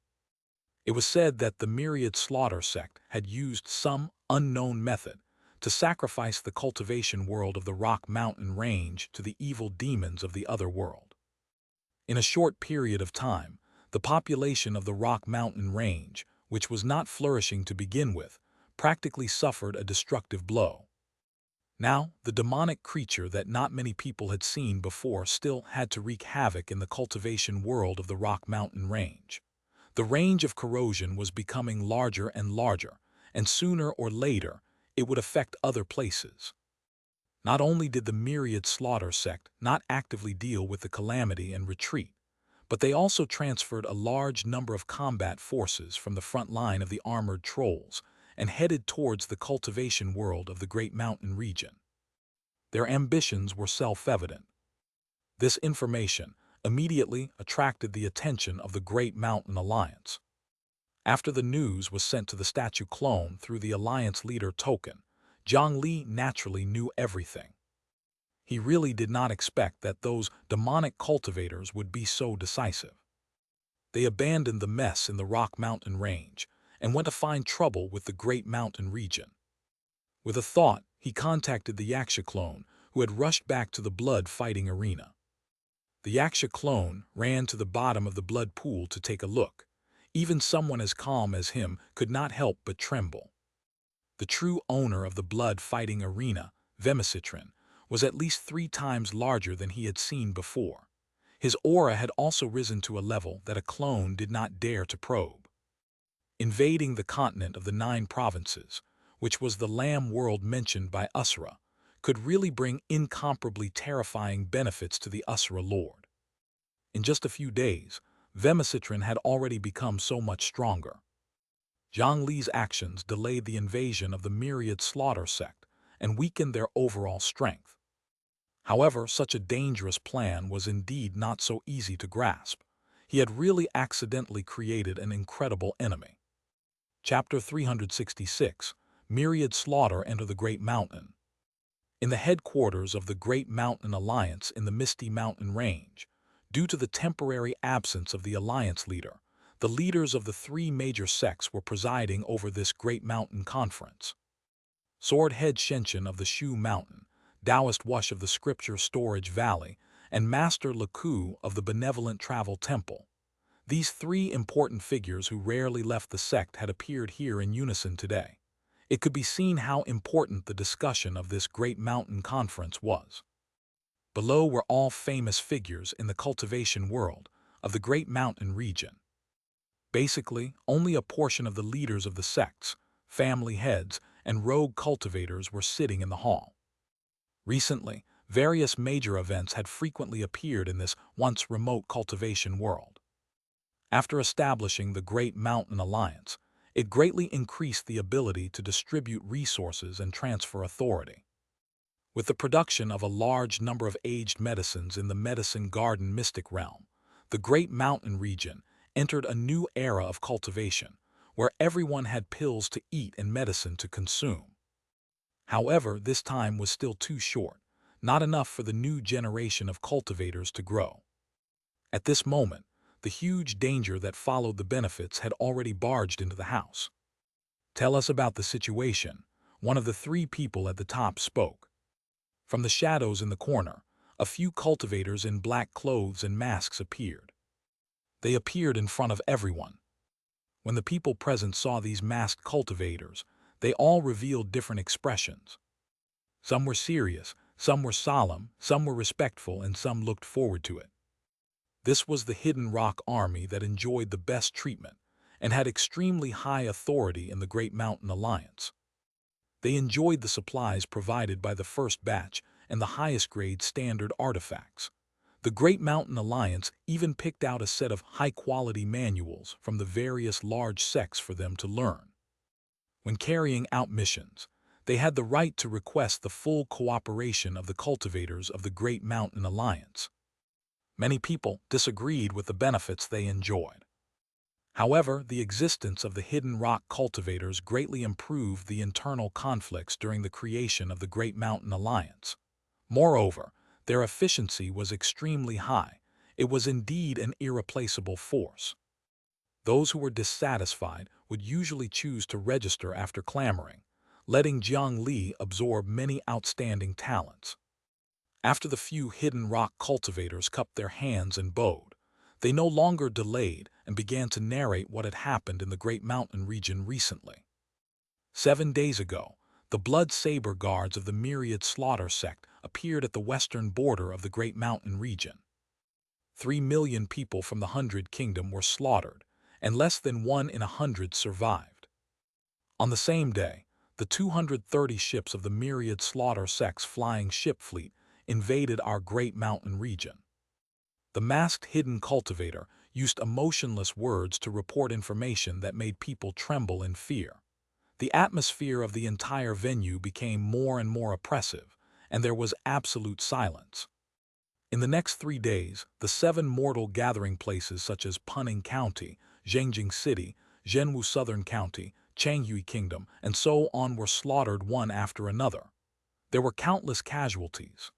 It was said that the Myriad Slaughter sect had used some unknown method to sacrifice the cultivation world of the Rock Mountain Range to the evil demons of the other world. In a short period of time, the population of the Rock Mountain Range, which was not flourishing to begin with, practically suffered a destructive blow. Now, the demonic creature that not many people had seen before still had to wreak havoc in the cultivation world of the Rock Mountain Range. The range of corrosion was becoming larger and larger, and sooner or later, it would affect other places. Not only did the Myriad Slaughter sect not actively deal with the calamity and retreat, but they also transferred a large number of combat forces from the front line of the armored trolls and headed towards the cultivation world of the Great Mountain region. Their ambitions were self-evident. This information immediately attracted the attention of the Great Mountain Alliance. After the news was sent to the statue clone through the Alliance leader token, Jiang Li naturally knew everything. He really did not expect that those demonic cultivators would be so decisive. They abandoned the mess in the Rock Mountain Range and went to find trouble with the Great Mountain region. With a thought, he contacted the Xianxia clone, who had rushed back to the blood fighting arena. The Xianxia clone ran to the bottom of the blood pool to take a look. Even someone as calm as him could not help but tremble. The true owner of the blood fighting arena, Vemicitrin, was at least 3 times larger than he had seen before. His aura had also risen to a level that a clone did not dare to probe. Invading the continent of the 9 provinces, which was the Lamb world mentioned by Asura, could really bring incomparably terrifying benefits to the Asura Lord. In just a few days, Vemicitrin had already become so much stronger. Jiang Li's actions delayed the invasion of the myriad slaughter sect and weakened their overall strength. However, such a dangerous plan was indeed not so easy to grasp. He had really accidentally created an incredible enemy. Chapter 366, Myriad Slaughter Enter the Great Mountain. In the headquarters of the Great Mountain Alliance in the Misty Mountain Range, due to the temporary absence of the Alliance leader, the leaders of the three major sects were presiding over this Great Mountain Conference. Sword-Head Xianxia of the Shu Mountain, Taoist Wuxia of the Scripture Storage Valley, and Master Leku of the Benevolent Travel Temple. These three important figures who rarely left the sect had appeared here in unison today. It could be seen how important the discussion of this Great Mountain Conference was. Below were all famous figures in the cultivation world of the Great Mountain region. Basically, only a portion of the leaders of the sects, family heads, and rogue cultivators were sitting in the hall. Recently, various major events had frequently appeared in this once remote cultivation world. After establishing the Great Mountain Alliance, it greatly increased the ability to distribute resources and transfer authority. With the production of a large number of aged medicines in the Medicine Garden Mystic Realm, the Great Mountain region entered a new era of cultivation, where everyone had pills to eat and medicine to consume. However, this time was still too short, not enough for the new generation of cultivators to grow. At this moment, the huge danger that followed the benefits had already barged into the house. "Tell us about the situation," one of the three people at the top spoke. From the shadows in the corner, a few cultivators in black clothes and masks appeared. They appeared in front of everyone. When the people present saw these masked cultivators, they all revealed different expressions. Some were serious, some were solemn, some were respectful, and some looked forward to it. This was the Hidden Rock Army that enjoyed the best treatment and had extremely high authority in the Great Mountain Alliance. They enjoyed the supplies provided by the first batch and the highest grade standard artifacts. The Great Mountain Alliance even picked out a set of high-quality manuals from the various large sects for them to learn. When carrying out missions, they had the right to request the full cooperation of the cultivators of the Great Mountain Alliance. Many people disagreed with the benefits they enjoyed. However, the existence of the Hidden Rock cultivators greatly improved the internal conflicts during the creation of the Great Mountain Alliance. Moreover, their efficiency was extremely high. It was indeed an irreplaceable force. Those who were dissatisfied would usually choose to register after clamoring, letting Jiang Li absorb many outstanding talents. After the few Hidden Rock cultivators cupped their hands and bowed, they no longer delayed and began to narrate what had happened in the Great Mountain region recently. 7 days ago, the Blood Saber Guards of the Myriad Slaughter sect appeared at the western border of the Great Mountain region. 3 million people from the 100 Kingdom were slaughtered, and less than 1 in 100 survived. On the same day, the 230 ships of the Myriad Slaughter sect's flying ship fleet invaded our Great Mountain region. The masked hidden cultivator used emotionless words to report information that made people tremble in fear. The atmosphere of the entire venue became more and more oppressive, and there was absolute silence. In the next 3 days, the 7 mortal gathering places such as Punning County, Zhengjing City, Zhenwu Southern County, Changhui Kingdom, and so on were slaughtered one after another. There were countless casualties.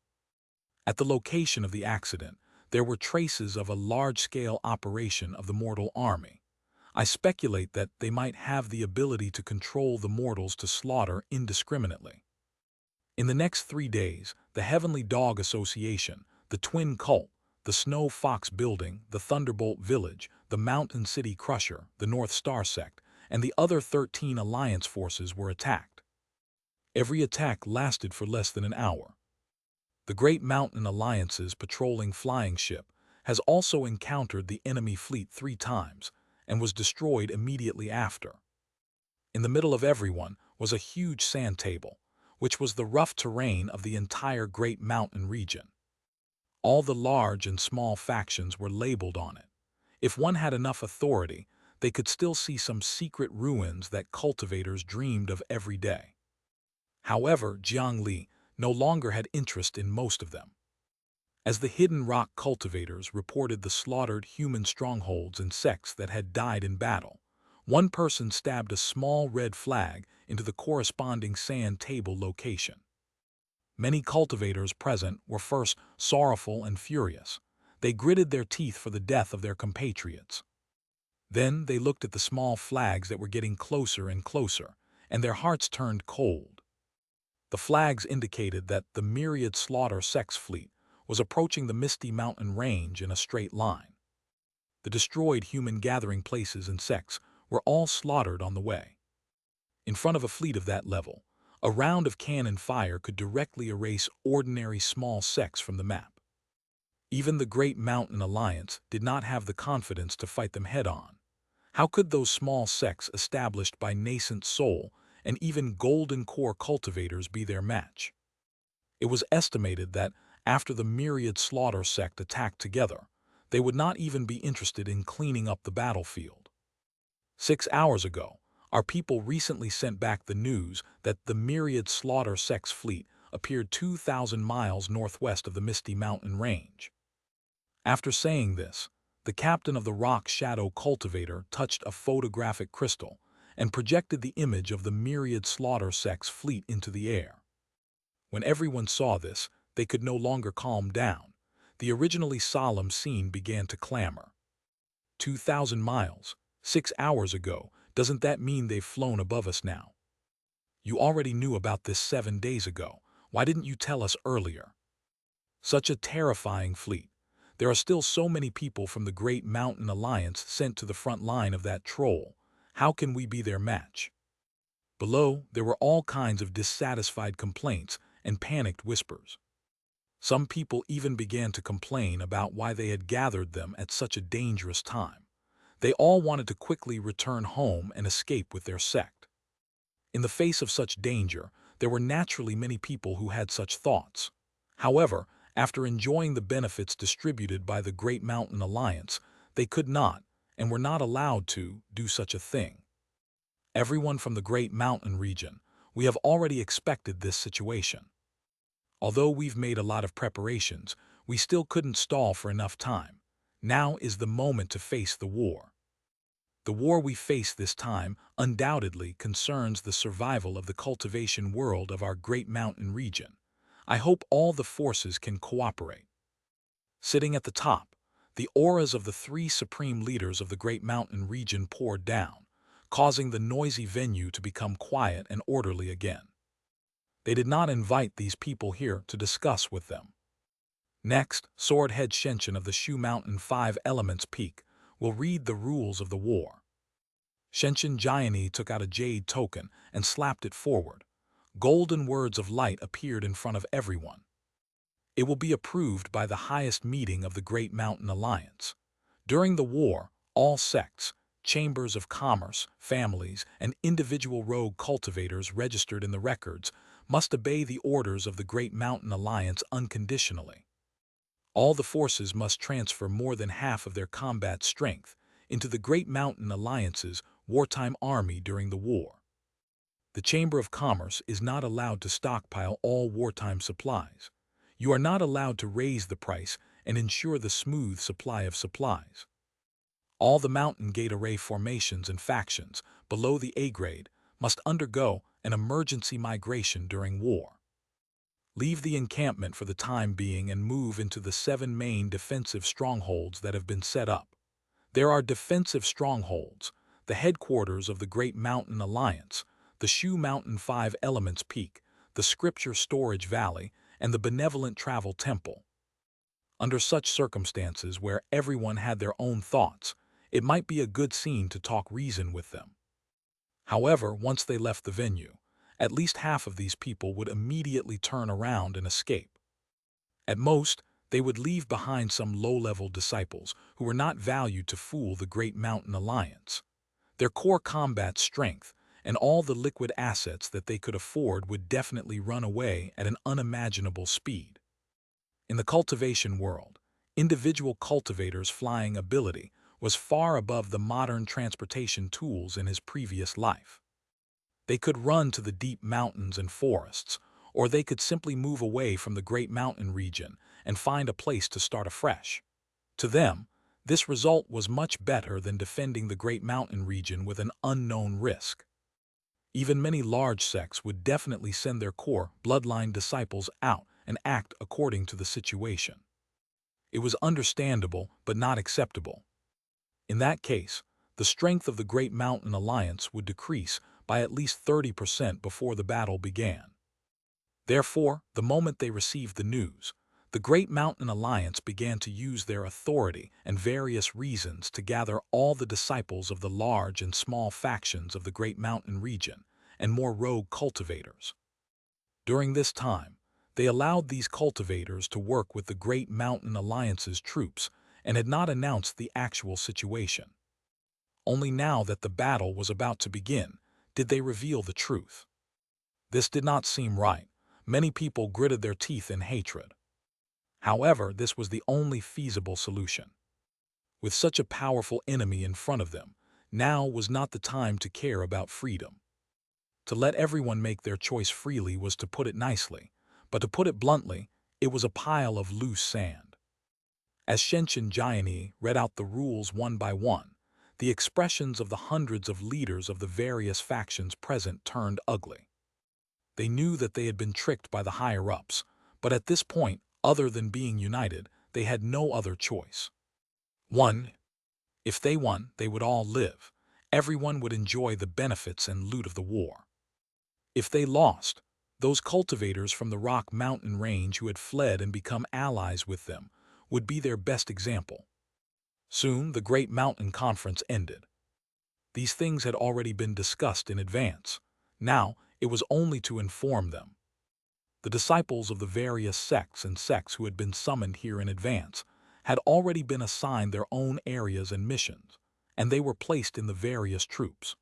At the location of the accident, there were traces of a large-scale operation of the mortal army. I speculate that they might have the ability to control the mortals to slaughter indiscriminately. In the next 3 days, the Heavenly Dog Association, the Twin Cult, the Snow Fox Building, the Thunderbolt Village, the Mountain City Crusher, the North Star Sect, and the other 13 Alliance forces were attacked. Every attack lasted for less than an hour. The Great Mountain Alliance's patrolling flying ship has also encountered the enemy fleet 3 times and was destroyed immediately after. In the middle of everyone was a huge sand table, which was the rough terrain of the entire Great Mountain region. All the large and small factions were labeled on it. If one had enough authority, they could still see some secret ruins that cultivators dreamed of every day. However, Jiang Li no longer had interest in most of them. As the hidden rock cultivators reported the slaughtered human strongholds and sects that had died in battle, one person stabbed a small red flag into the corresponding sand table location. Many cultivators present were first sorrowful and furious. They gritted their teeth for the death of their compatriots. Then they looked at the small flags that were getting closer and closer, and their hearts turned cold. The flags indicated that the myriad slaughter sex fleet was approaching the misty mountain range in a straight line. The destroyed human gathering places and sects were all slaughtered on the way. In front of a fleet of that level, a round of cannon fire could directly erase ordinary small sects from the map. Even the Great Mountain Alliance did not have the confidence to fight them head-on. How could those small sects established by nascent soul and even golden core cultivators be their match? It was estimated that after the myriad slaughter sect attacked together, they would not even be interested in cleaning up the battlefield. 6 hours ago, our people recently sent back the news that the myriad slaughter sect's fleet appeared 2,000 miles northwest of the Misty Mountain Range. After saying this, the captain of the rock shadow cultivator touched a photographic crystal and projected the image of the myriad slaughter sect's fleet into the air. When everyone saw this, they could no longer calm down. The originally solemn scene began to clamor. 2,000 miles, 6 hours ago, doesn't that mean they've flown above us now? You already knew about this 7 days ago. Why didn't you tell us earlier? Such a terrifying fleet. There are still so many people from the Great Mountain Alliance sent to the front line of that troll. How can we be their match? Below, there were all kinds of dissatisfied complaints and panicked whispers. Some people even began to complain about why they had gathered them at such a dangerous time. They all wanted to quickly return home and escape with their sect. In the face of such danger, there were naturally many people who had such thoughts. However, after enjoying the benefits distributed by the Great Mountain Alliance, they could not, and were not allowed to, do such a thing. Everyone from the Great Mountain region, we have already expected this situation. Although we've made a lot of preparations, we still couldn't stall for enough time. Now is the moment to face the war. The war we face this time undoubtedly concerns the survival of the cultivation world of our Great Mountain region. I hope all the forces can cooperate. Sitting at the top, the auras of the 3 supreme leaders of the Great Mountain region poured down, causing the noisy venue to become quiet and orderly again. They did not invite these people here to discuss with them. Next, Swordhead Xianxia of the Shu Mountain 5 Elements Peak will read the rules of the war. Xianxia Jiang Li took out a jade token and slapped it forward. Golden words of light appeared in front of everyone. It will be approved by the highest meeting of the Great Mountain Alliance. During the war, all sects, chambers of commerce, families, and individual rogue cultivators registered in the records must obey the orders of the Great Mountain Alliance unconditionally. All the forces must transfer more than half of their combat strength into the Great Mountain Alliance's wartime army during the war. The Chamber of Commerce is not allowed to stockpile all wartime supplies. You are not allowed to raise the price and ensure the smooth supply of supplies. All the Mountain Gate Array formations and factions below the A grade must undergo an emergency migration during war. Leave the encampment for the time being and move into the 7 main defensive strongholds that have been set up. There are defensive strongholds, the headquarters of the Great Mountain Alliance, the Shu Mountain 5 Elements Peak, the Scripture Storage Valley, and the Benevolent Travel Temple. Under such circumstances where everyone had their own thoughts, it might be a good scene to talk reason with them. However, once they left the venue, at least half of these people would immediately turn around and escape. At most, they would leave behind some low-level disciples who were not valued to fool the Great Mountain Alliance. Their core combat strength and all the liquid assets that they could afford would definitely run away at an unimaginable speed. In the cultivation world, individual cultivators' flying ability was far above the modern transportation tools in his previous life. They could run to the deep mountains and forests, or they could simply move away from the great mountain region and find a place to start afresh. To them, this result was much better than defending the great mountain region with an unknown risk. Even many large sects would definitely send their core bloodline disciples out and act according to the situation. It was understandable but not acceptable. In that case, the strength of the Great Mountain Alliance would decrease by at least 30% before the battle began. Therefore, the moment they received the news, the Great Mountain Alliance began to use their authority and various reasons to gather all the disciples of the large and small factions of the Great Mountain region and more rogue cultivators. During this time, they allowed these cultivators to work with the Great Mountain Alliance's troops and had not announced the actual situation. Only now that the battle was about to begin did they reveal the truth. This did not seem right. Many people gritted their teeth in hatred. However, this was the only feasible solution. With such a powerful enemy in front of them, now was not the time to care about freedom. To let everyone make their choice freely was to put it nicely, but to put it bluntly, it was a pile of loose sand. As Xianxia read out the rules one by one, the expressions of the hundreds of leaders of the various factions present turned ugly. They knew that they had been tricked by the higher-ups, but at this point, other than being united, they had no other choice. 1. If they won, they would all live. Everyone would enjoy the benefits and loot of the war. If they lost, those cultivators from the Rock Mountain Range who had fled and become allies with them would be their best example. Soon, the Great Mountain Conference ended. These things had already been discussed in advance. Now, it was only to inform them. The disciples of the various sects who had been summoned here in advance had already been assigned their own areas and missions, and they were placed in the various troops.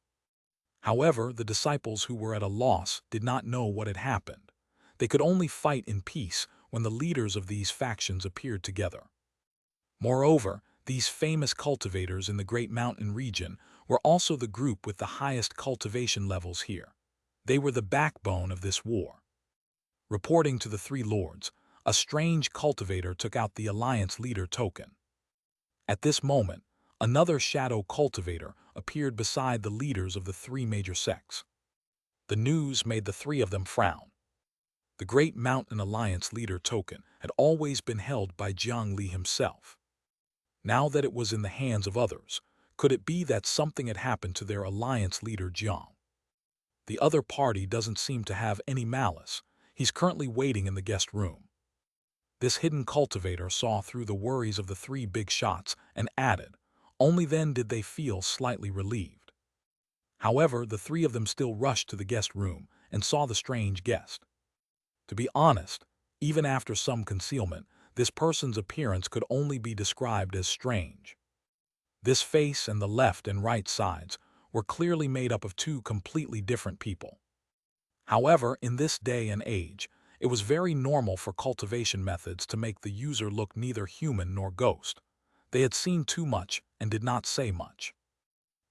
However, the disciples who were at a loss did not know what had happened. They could only fight in peace when the leaders of these factions appeared together. Moreover, these famous cultivators in the Great Mountain region were also the group with the highest cultivation levels here. They were the backbone of this war. Reporting to the three lords, a strange cultivator took out the Alliance leader token. At this moment, another shadow cultivator appeared beside the leaders of the three major sects. The news made the three of them frown. The Great Mountain Alliance leader token had always been held by Jiang Li himself. Now that it was in the hands of others, could it be that something had happened to their Alliance leader Jiang? The other party doesn't seem to have any malice. He's currently waiting in the guest room. This hidden cultivator saw through the worries of the three big shots and added, only then did they feel slightly relieved. However, the three of them still rushed to the guest room and saw the strange guest. To be honest, even after some concealment, this person's appearance could only be described as strange. This face and the left and right sides were clearly made up of two completely different people. However, in this day and age, it was very normal for cultivation methods to make the user look neither human nor ghost. They had seen too much and did not say much.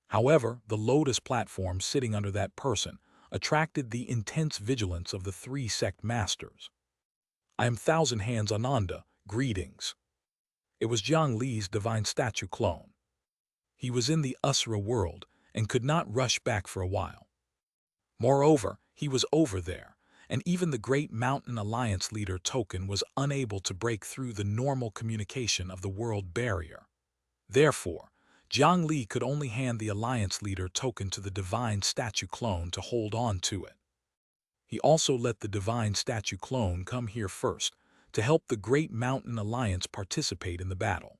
However, the lotus platform sitting under that person attracted the intense vigilance of the three sect masters. I am Thousand Hands Ananda, greetings. It was Jiang Li's divine statue clone. He was in the Usra world and could not rush back for a while. Moreover, he was over there, and even the Great Mountain Alliance leader token was unable to break through the normal communication of the world barrier. Therefore, Jiang Li could only hand the Alliance leader token to the divine statue clone to hold on to it. He also let the divine statue clone come here first to help the Great Mountain Alliance participate in the battle.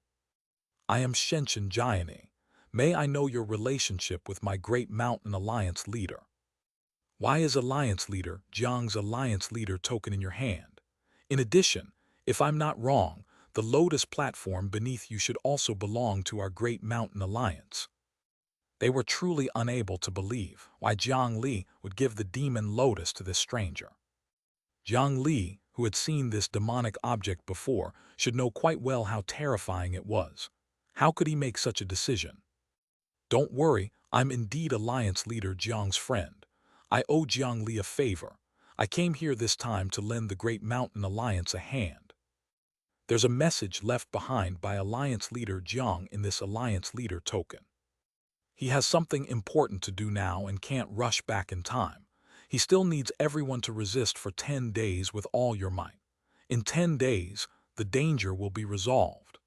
I am Xianxia. May I know your relationship with my Great Mountain Alliance leader? Why is Alliance leader Jiang's Alliance leader token in your hand? In addition, if I'm not wrong, the lotus platform beneath you should also belong to our Great Mountain Alliance. They were truly unable to believe why Jiang Li would give the demon lotus to this stranger. Jiang Li, who had seen this demonic object before, should know quite well how terrifying it was. How could he make such a decision? Don't worry, I'm indeed Alliance Leader Jiang's friend. I owe Jiang Li a favor. I came here this time to lend the Great Mountain Alliance a hand. There's a message left behind by Alliance Leader Jiang in this Alliance Leader token. He has something important to do now and can't rush back in time. He still needs everyone to resist for 10 days with all your might. In 10 days, the danger will be resolved.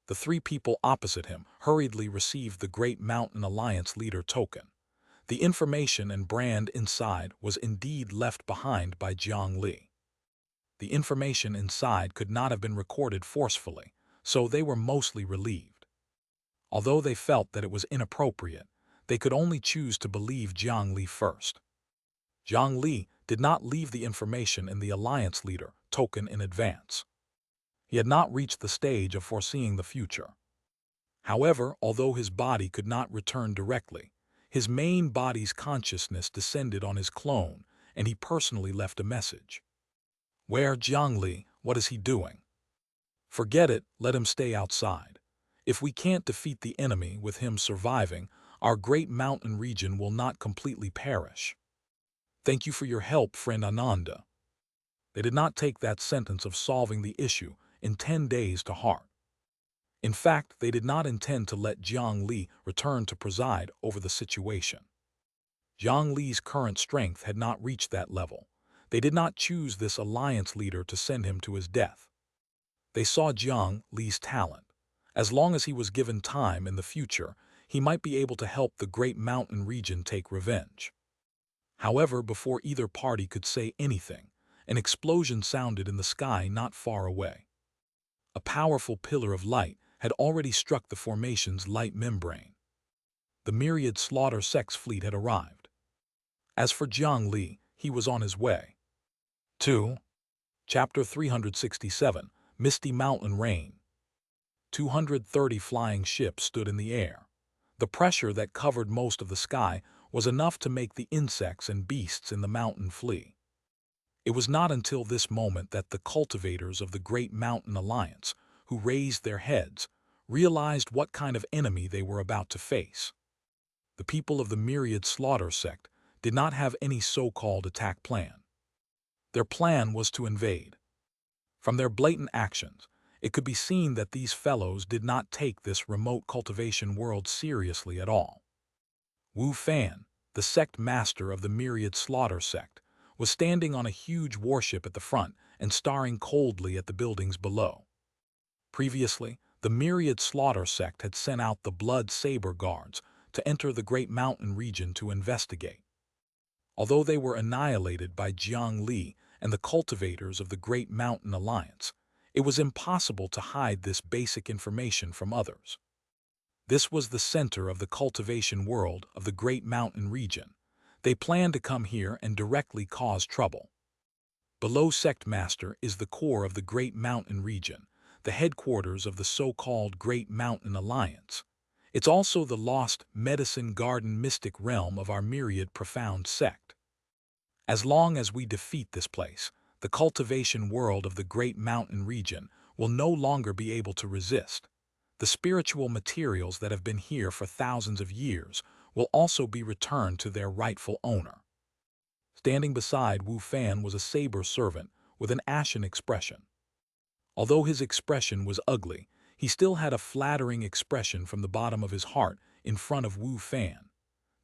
The three people opposite him hurriedly received the Great Mountain Alliance Leader token. The information and brand inside was indeed left behind by Jiang Li. The information inside could not have been recorded forcefully, so they were mostly relieved. Although they felt that it was inappropriate, they could only choose to believe Jiang Li first. Jiang Li did not leave the information in the Alliance Leader token in advance. He had not reached the stage of foreseeing the future. However, although his body could not return directly, his main body's consciousness descended on his clone, and he personally left a message. Where Jiang Li? What is he doing? Forget it, let him stay outside. If we can't defeat the enemy with him surviving, our great mountain region will not completely perish. Thank you for your help, friend Ananda. They did not take that sentence of solving the issue in 10 days to heart. In fact, they did not intend to let Jiang Li return to preside over the situation. Jiang Li's current strength had not reached that level. They did not choose this alliance leader to send him to his death. They saw Jiang Li's talent. As long as he was given time in the future, he might be able to help the great mountain region take revenge. However, before either party could say anything, an explosion sounded in the sky not far away. A powerful pillar of light had already struck the formation's light membrane. The myriad slaughter sex fleet had arrived. As for Jiang Li, he was on his way. 2. Chapter 367, Misty Mountain Rain. 230 flying ships stood in the air. The pressure that covered most of the sky was enough to make the insects and beasts in the mountain flee. It was not until this moment that the cultivators of the Great Mountain Alliance, who raised their heads, realized what kind of enemy they were about to face. The people of the Myriad Slaughter sect did not have any so-called attack plan. Their plan was to invade. From their blatant actions, it could be seen that these fellows did not take this remote cultivation world seriously at all. Wu Fan, the sect master of the Myriad Slaughter sect, was standing on a huge warship at the front and staring coldly at the buildings below. Previously, the Myriad Slaughter sect had sent out the Blood Saber Guards to enter the Great Mountain region to investigate. Although they were annihilated by Jiang Li and the cultivators of the Great Mountain Alliance, it was impossible to hide this basic information from others. This was the center of the cultivation world of the Great Mountain region. They planned to come here and directly cause trouble. Below Sect Master is the core of the Great Mountain region, the headquarters of the so-called Great Mountain Alliance. It's also the lost medicine garden mystic realm of our myriad profound sect. As long as we defeat this place, the cultivation world of the Great Mountain region will no longer be able to resist. The spiritual materials that have been here for thousands of years will also be returned to their rightful owner. Standing beside Wu Fan was a saber servant with an ashen expression. Although his expression was ugly, he still had a flattering expression from the bottom of his heart in front of Wu Fan.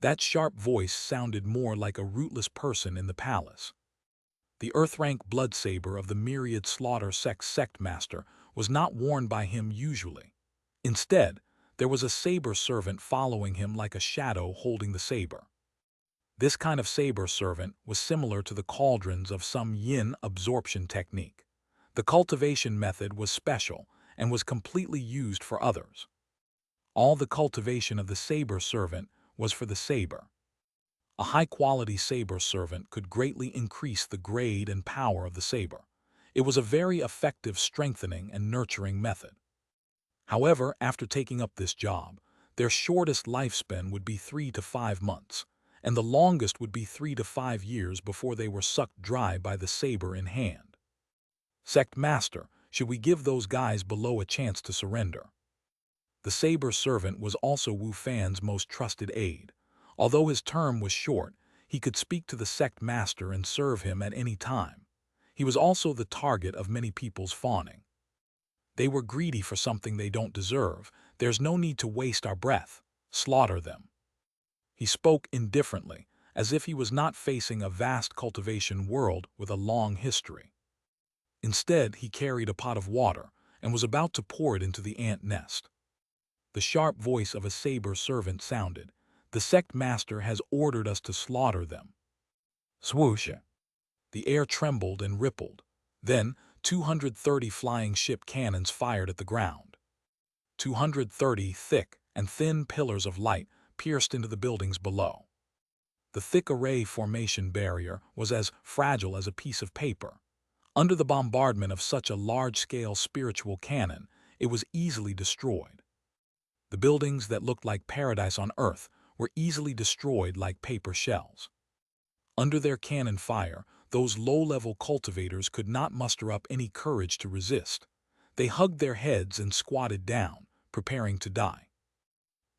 That sharp voice sounded more like a rootless person in the palace. The earth-rank blood saber of the Myriad Slaughter sect master was not worn by him usually. Instead, there was a saber servant following him like a shadow holding the saber. This kind of saber servant was similar to the cauldrons of some yin absorption technique. The cultivation method was special and was completely used for others. All the cultivation of the saber servant was for the saber. A high-quality saber servant could greatly increase the grade and power of the saber. It was a very effective strengthening and nurturing method. However, after taking up this job, their shortest lifespan would be 3 to 5 months, and the longest would be 3 to 5 years before they were sucked dry by the saber in hand. "Sect Master, should we give those guys below a chance to surrender?" The saber servant was also Wu Fan's most trusted aide. Although his term was short, he could speak to the sect master and serve him at any time. He was also the target of many people's fawning. "They were greedy for something they don't deserve. There's no need to waste our breath. Slaughter them." He spoke indifferently, as if he was not facing a vast cultivation world with a long history. Instead, he carried a pot of water and was about to pour it into the ant nest. The sharp voice of a saber servant sounded. "The sect master has ordered us to slaughter them." Swoosh! The air trembled and rippled. Then, 230 flying ship cannons fired at the ground. 230 thick and thin pillars of light pierced into the buildings below. The thick array formation barrier was as fragile as a piece of paper. Under the bombardment of such a large-scale spiritual cannon, it was easily destroyed. The buildings that looked like paradise on earth were easily destroyed like paper shells. Under their cannon fire, those low-level cultivators could not muster up any courage to resist. They hugged their heads and squatted down, preparing to die.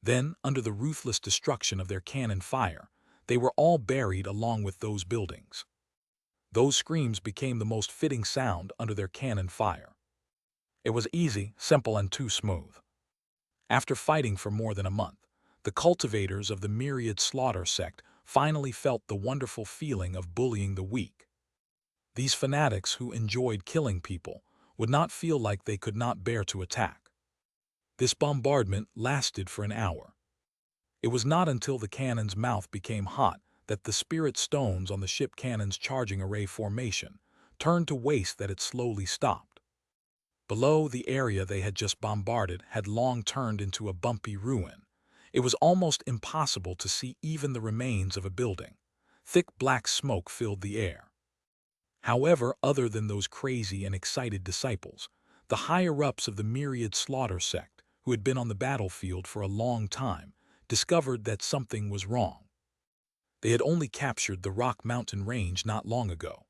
Then, under the ruthless destruction of their cannon fire, they were all buried along with those buildings. Those screams became the most fitting sound under their cannon fire. It was easy, simple, and too smooth. After fighting for more than a month, the cultivators of the Myriad Slaughter sect finally felt the wonderful feeling of bullying the weak. These fanatics who enjoyed killing people would not feel like they could not bear to attack. This bombardment lasted for an hour. It was not until the cannon's mouth became hot that the spirit stones on the ship cannon's charging array formation turned to waste that it slowly stopped. Below, the area they had just bombarded had long turned into a bumpy ruin. It was almost impossible to see even the remains of a building. Thick black smoke filled the air. However, other than those crazy and excited disciples, the higher-ups of the Myriad Slaughter sect, who had been on the battlefield for a long time, discovered that something was wrong. They had only captured the Rock Mountain Range not long ago.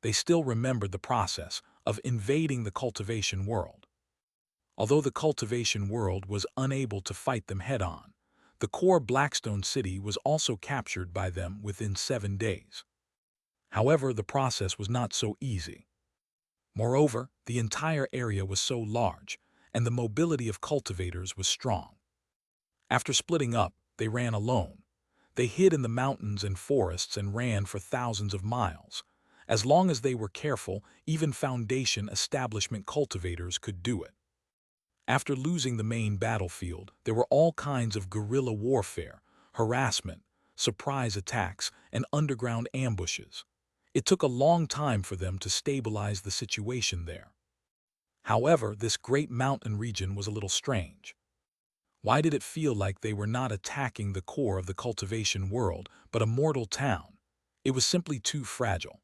They still remembered the process of invading the cultivation world. Although the cultivation world was unable to fight them head-on, the core Blackstone City was also captured by them within 7 days. However, the process was not so easy. Moreover, the entire area was so large, and the mobility of cultivators was strong. After splitting up, they ran alone. They hid in the mountains and forests and ran for thousands of miles. As long as they were careful, even Foundation establishment cultivators could do it. After losing the main battlefield, there were all kinds of guerrilla warfare, harassment, surprise attacks, and underground ambushes. It took a long time for them to stabilize the situation there. However, this great mountain region was a little strange. Why did it feel like they were not attacking the core of the cultivation world, but a mortal town? It was simply too fragile.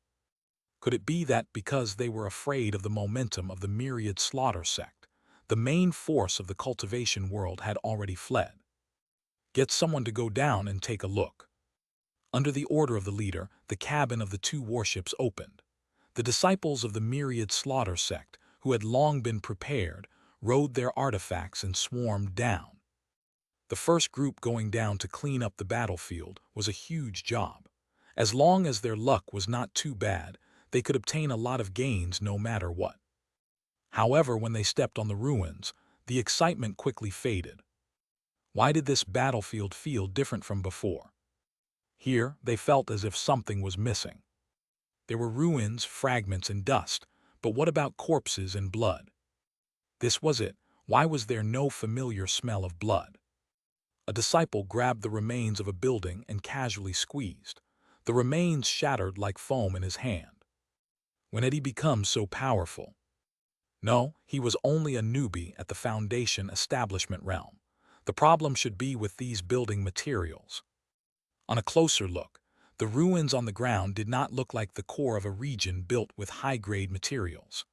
Could it be that because they were afraid of the momentum of the Myriad Slaughter sect, the main force of the cultivation world had already fled? Get someone to go down and take a look. Under the order of the leader, the cabin of the 2 warships opened. The disciples of the Myriad Slaughter sect, who had long been prepared, rode their artifacts and swarmed down. The first group going down to clean up the battlefield was a huge job. As long as their luck was not too bad, they could obtain a lot of gains no matter what. However, when they stepped on the ruins, the excitement quickly faded. Why did this battlefield feel different from before? Here, they felt as if something was missing. There were ruins, fragments, and dust, but what about corpses and blood? This was it. Why was there no familiar smell of blood? A disciple grabbed the remains of a building and casually squeezed. The remains shattered like foam in his hand. When had he become so powerful? No, he was only a newbie at the Foundation establishment realm. The problem should be with these building materials. On a closer look, the ruins on the ground did not look like the core of a region built with high-grade materials.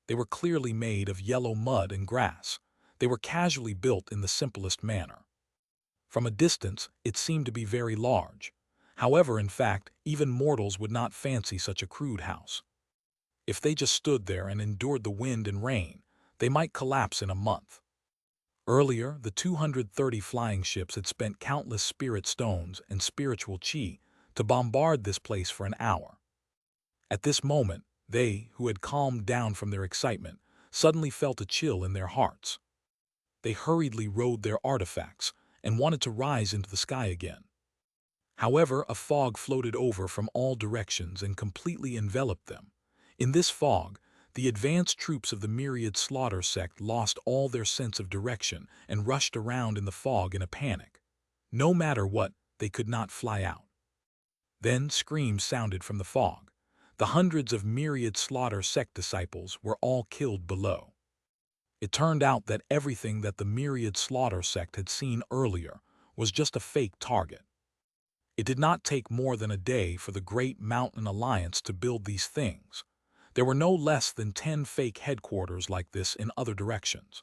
They were clearly made of yellow mud and grass. They were casually built in the simplest manner. From a distance, it seemed to be very large. However, in fact, even mortals would not fancy such a crude house. If they just stood there and endured the wind and rain, they might collapse in a month. Earlier, the 230 flying ships had spent countless spirit stones and spiritual chi to bombard this place for an hour. At this moment, they, who had calmed down from their excitement, suddenly felt a chill in their hearts. They hurriedly rode their artifacts and wanted to rise into the sky again. However, a fog floated over from all directions and completely enveloped them. In this fog, the advanced troops of the myriad slaughter sect lost all their sense of direction and rushed around in the fog in a panic. No matter what, they could not fly out. Then screams sounded from the fog. The hundreds of myriad slaughter sect disciples were all killed below. It turned out that everything that the myriad slaughter sect had seen earlier was just a fake target. It did not take more than a day for the Great Mountain Alliance to build these things. There were no less than 10 fake headquarters like this in other directions.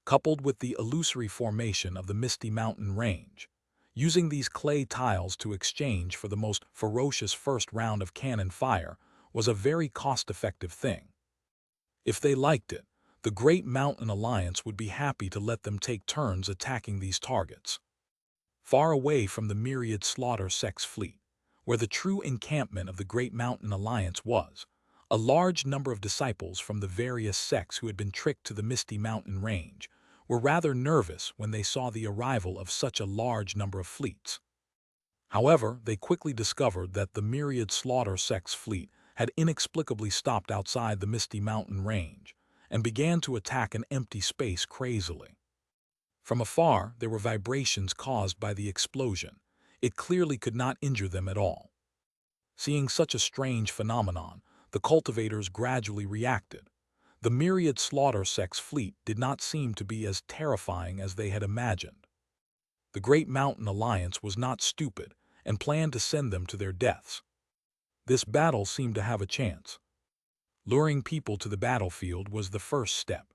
Coupled with the illusory formation of the Misty Mountain Range, using these clay tiles to exchange for the most ferocious first round of cannon fire was a very cost-effective thing. If they liked it, the Great Mountain Alliance would be happy to let them take turns attacking these targets. Far away from the myriad slaughter sect's fleet, where the true encampment of the Great Mountain Alliance was, a large number of disciples from the various sects who had been tricked to the Misty Mountain Range were rather nervous when they saw the arrival of such a large number of fleets. However, they quickly discovered that the myriad slaughter sect's fleet had inexplicably stopped outside the Misty Mountain Range and began to attack an empty space crazily. From afar, there were vibrations caused by the explosion. It clearly could not injure them at all. Seeing such a strange phenomenon, the cultivators gradually reacted. The myriad slaughter sect's fleet did not seem to be as terrifying as they had imagined. The Great Mountain Alliance was not stupid and planned to send them to their deaths. This battle seemed to have a chance. Luring people to the battlefield was the first step.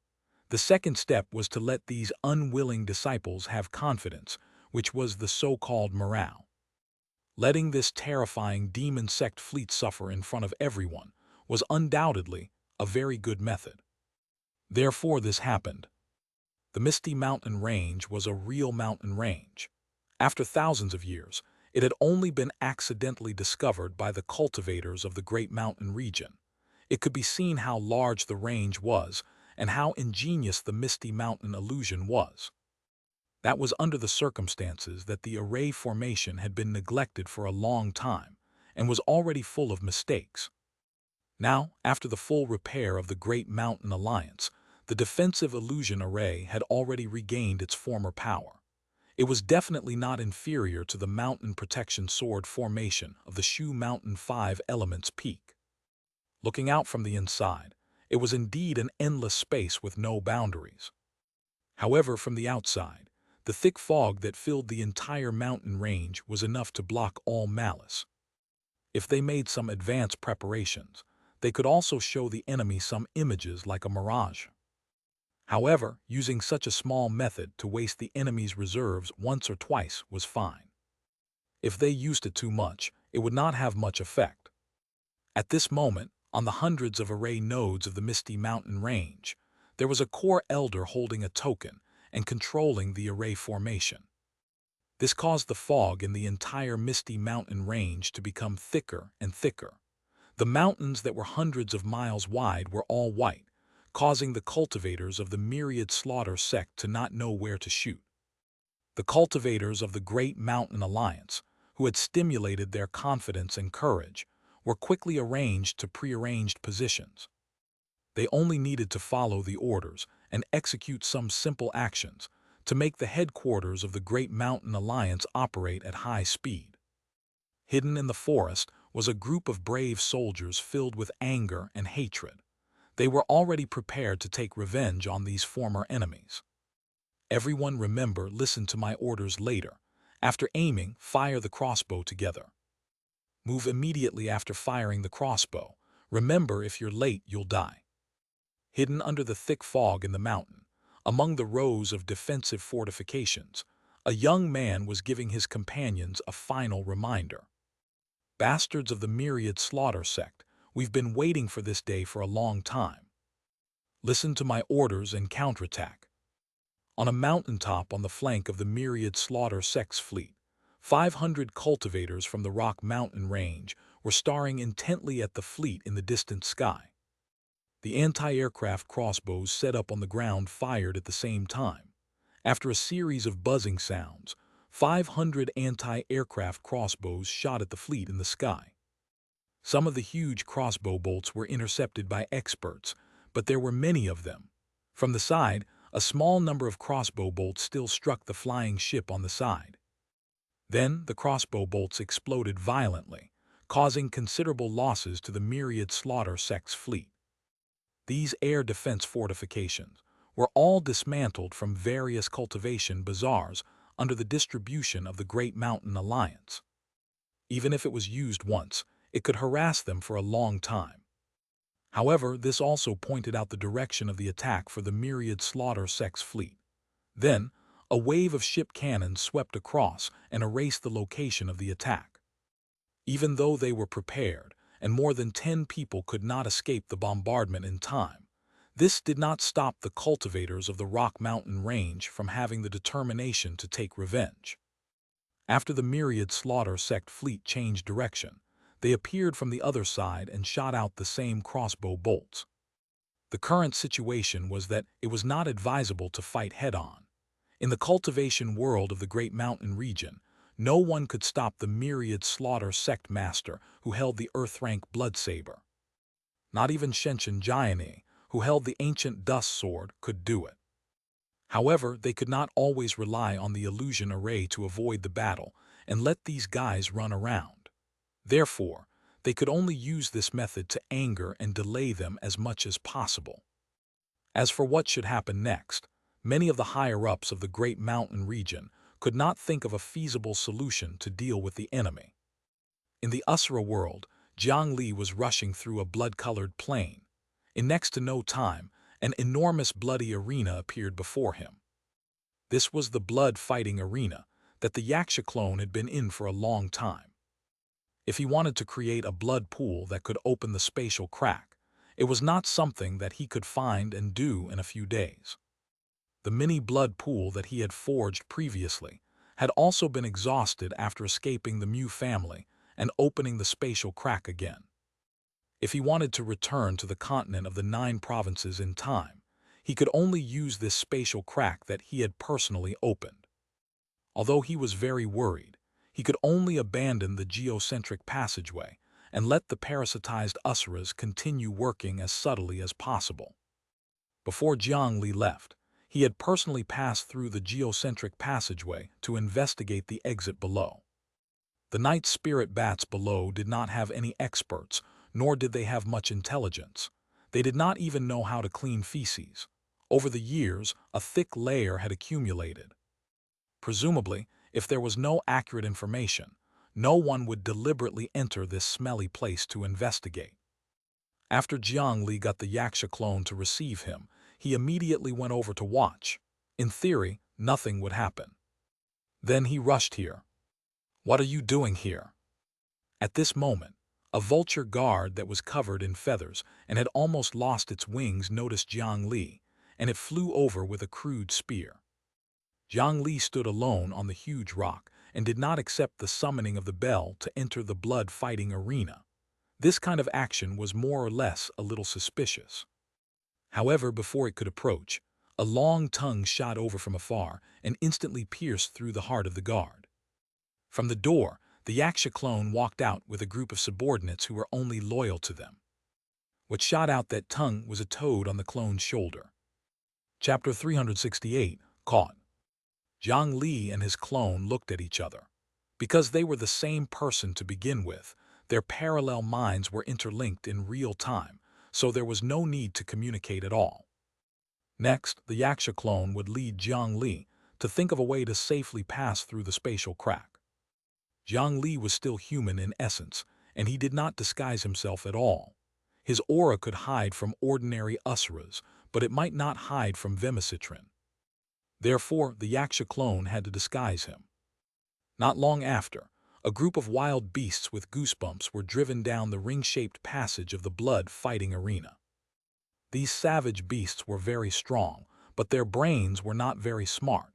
The second step was to let these unwilling disciples have confidence, which was the so-called morale. Letting this terrifying demon sect fleet suffer in front of everyone was undoubtedly a very good method. Therefore, this happened. The Misty Mountain Range was a real mountain range. After thousands of years, it had only been accidentally discovered by the cultivators of the Great Mountain region. It could be seen how large the range was and how ingenious the Misty Mountain illusion was. That was under the circumstances that the array formation had been neglected for a long time and was already full of mistakes. Now, after the full repair of the Great Mountain Alliance, the defensive illusion array had already regained its former power. It was definitely not inferior to the mountain protection sword formation of the Shu Mountain 5 Elements Peak. Looking out from the inside, it was indeed an endless space with no boundaries. However, from the outside, the thick fog that filled the entire mountain range was enough to block all malice. If they made some advanced preparations, they could also show the enemy some images like a mirage. However, using such a small method to waste the enemy's reserves once or twice was fine. If they used it too much, it would not have much effect. At this moment, on the hundreds of array nodes of the Misty Mountain Range, there was a core elder holding a token and controlling the array formation. This caused the fog in the entire Misty Mountain Range to become thicker and thicker. The mountains that were hundreds of miles wide were all white, causing the cultivators of the myriad slaughter sect to not know where to shoot. The cultivators of the Great Mountain Alliance, who had stimulated their confidence and courage, were quickly arranged to prearranged positions. They only needed to follow the orders and execute some simple actions to make the headquarters of the Great Mountain Alliance operate at high speed. Hidden in the forest was a group of brave soldiers filled with anger and hatred. They were already prepared to take revenge on these former enemies. Everyone remember, listen to my orders later. After aiming, fire the crossbow together. Move immediately after firing the crossbow. Remember, if you're late, you'll die. Hidden under the thick fog in the mountain, among the rows of defensive fortifications, a young man was giving his companions a final reminder. Bastards of the myriad slaughter sect, We've been waiting for this day for a long time. Listen to my orders and counterattack. On a mountaintop on the flank of the myriad slaughter sex fleet, 500 cultivators from the Rock Mountain range were staring intently at the fleet in the distant sky. The anti-aircraft crossbows set up on the ground fired at the same time. After a series of buzzing sounds, 500 anti-aircraft crossbows shot at the fleet in the sky. Some of the huge crossbow bolts were intercepted by experts, but there were many of them. From the side, a small number of crossbow bolts still struck the flying ship on the side. Then the crossbow bolts exploded violently, causing considerable losses to the myriad slaughter sex fleet. These air defense fortifications were all dismantled from various cultivation bazaars under the distribution of the Great Mountain Alliance. Even if it was used once, it could harass them for a long time. However, this also pointed out the direction of the attack for the myriad slaughter sex fleet. Then, a wave of ship cannons swept across and erased the location of the attack. Even though they were prepared, and more than 10 people could not escape the bombardment in time, this did not stop the cultivators of the Rock Mountain range from having the determination to take revenge. After the myriad slaughter sect fleet changed direction, they appeared from the other side and shot out the same crossbow bolts. The current situation was that it was not advisable to fight head-on. In the cultivation world of the Great Mountain region, no one could stop the myriad slaughter sect master who held the earth-rank blood saber. Not even Jiang Li, who held the ancient dust sword, could do it. However, they could not always rely on the illusion array to avoid the battle and let these guys run around. Therefore, they could only use this method to anger and delay them as much as possible. As for what should happen next, many of the higher-ups of the Great Mountain region could not think of a feasible solution to deal with the enemy. In the Usura world, Jiang Li was rushing through a blood-colored plain. In next to no time, an enormous bloody arena appeared before him. This was the blood-fighting arena that the Xianxia clone had been in for a long time. If he wanted to create a blood pool that could open the spatial crack, it was not something that he could find and do in a few days. The mini blood pool that he had forged previously had also been exhausted after escaping the Mu family and opening the spatial crack again. If he wanted to return to the continent of the 9 provinces in time, he could only use this spatial crack that he had personally opened. Although he was very worried, he could only abandon the geocentric passageway and let the parasitized Usuras continue working as subtly as possible. Before Jiang Li left, he had personally passed through the geocentric passageway to investigate the exit below. The night spirit bats below did not have any experts, nor did they have much intelligence. They did not even know how to clean feces. Over the years, a thick layer had accumulated. Presumably, if there was no accurate information, no one would deliberately enter this smelly place to investigate. After Jiang Li got the Xianxia clone to receive him, he immediately went over to watch. In theory, nothing would happen. Then he rushed here. "What are you doing here?" At this moment, a vulture guard that was covered in feathers and had almost lost its wings noticed Jiang Li, and it flew over with a crude spear. Jiang Li stood alone on the huge rock and did not accept the summoning of the bell to enter the blood-fighting arena. This kind of action was more or less a little suspicious. However, before it could approach, a long tongue shot over from afar and instantly pierced through the heart of the guard. From the door, the Xianxia clone walked out with a group of subordinates who were only loyal to them. What shot out that tongue was a toad on the clone's shoulder. Chapter 368, Caught. Jiang Li and his clone looked at each other. Because they were the same person to begin with, their parallel minds were interlinked in real time, so there was no need to communicate at all. Next, the Xianxia clone would lead Jiang Li to think of a way to safely pass through the spatial crack. Jiang Li was still human in essence, and he did not disguise himself at all. His aura could hide from ordinary Usuras, but it might not hide from Vemicitrin. Therefore, the Xianxia clone had to disguise him. Not long after, a group of wild beasts with goosebumps were driven down the ring-shaped passage of the blood-fighting arena. These savage beasts were very strong, but their brains were not very smart.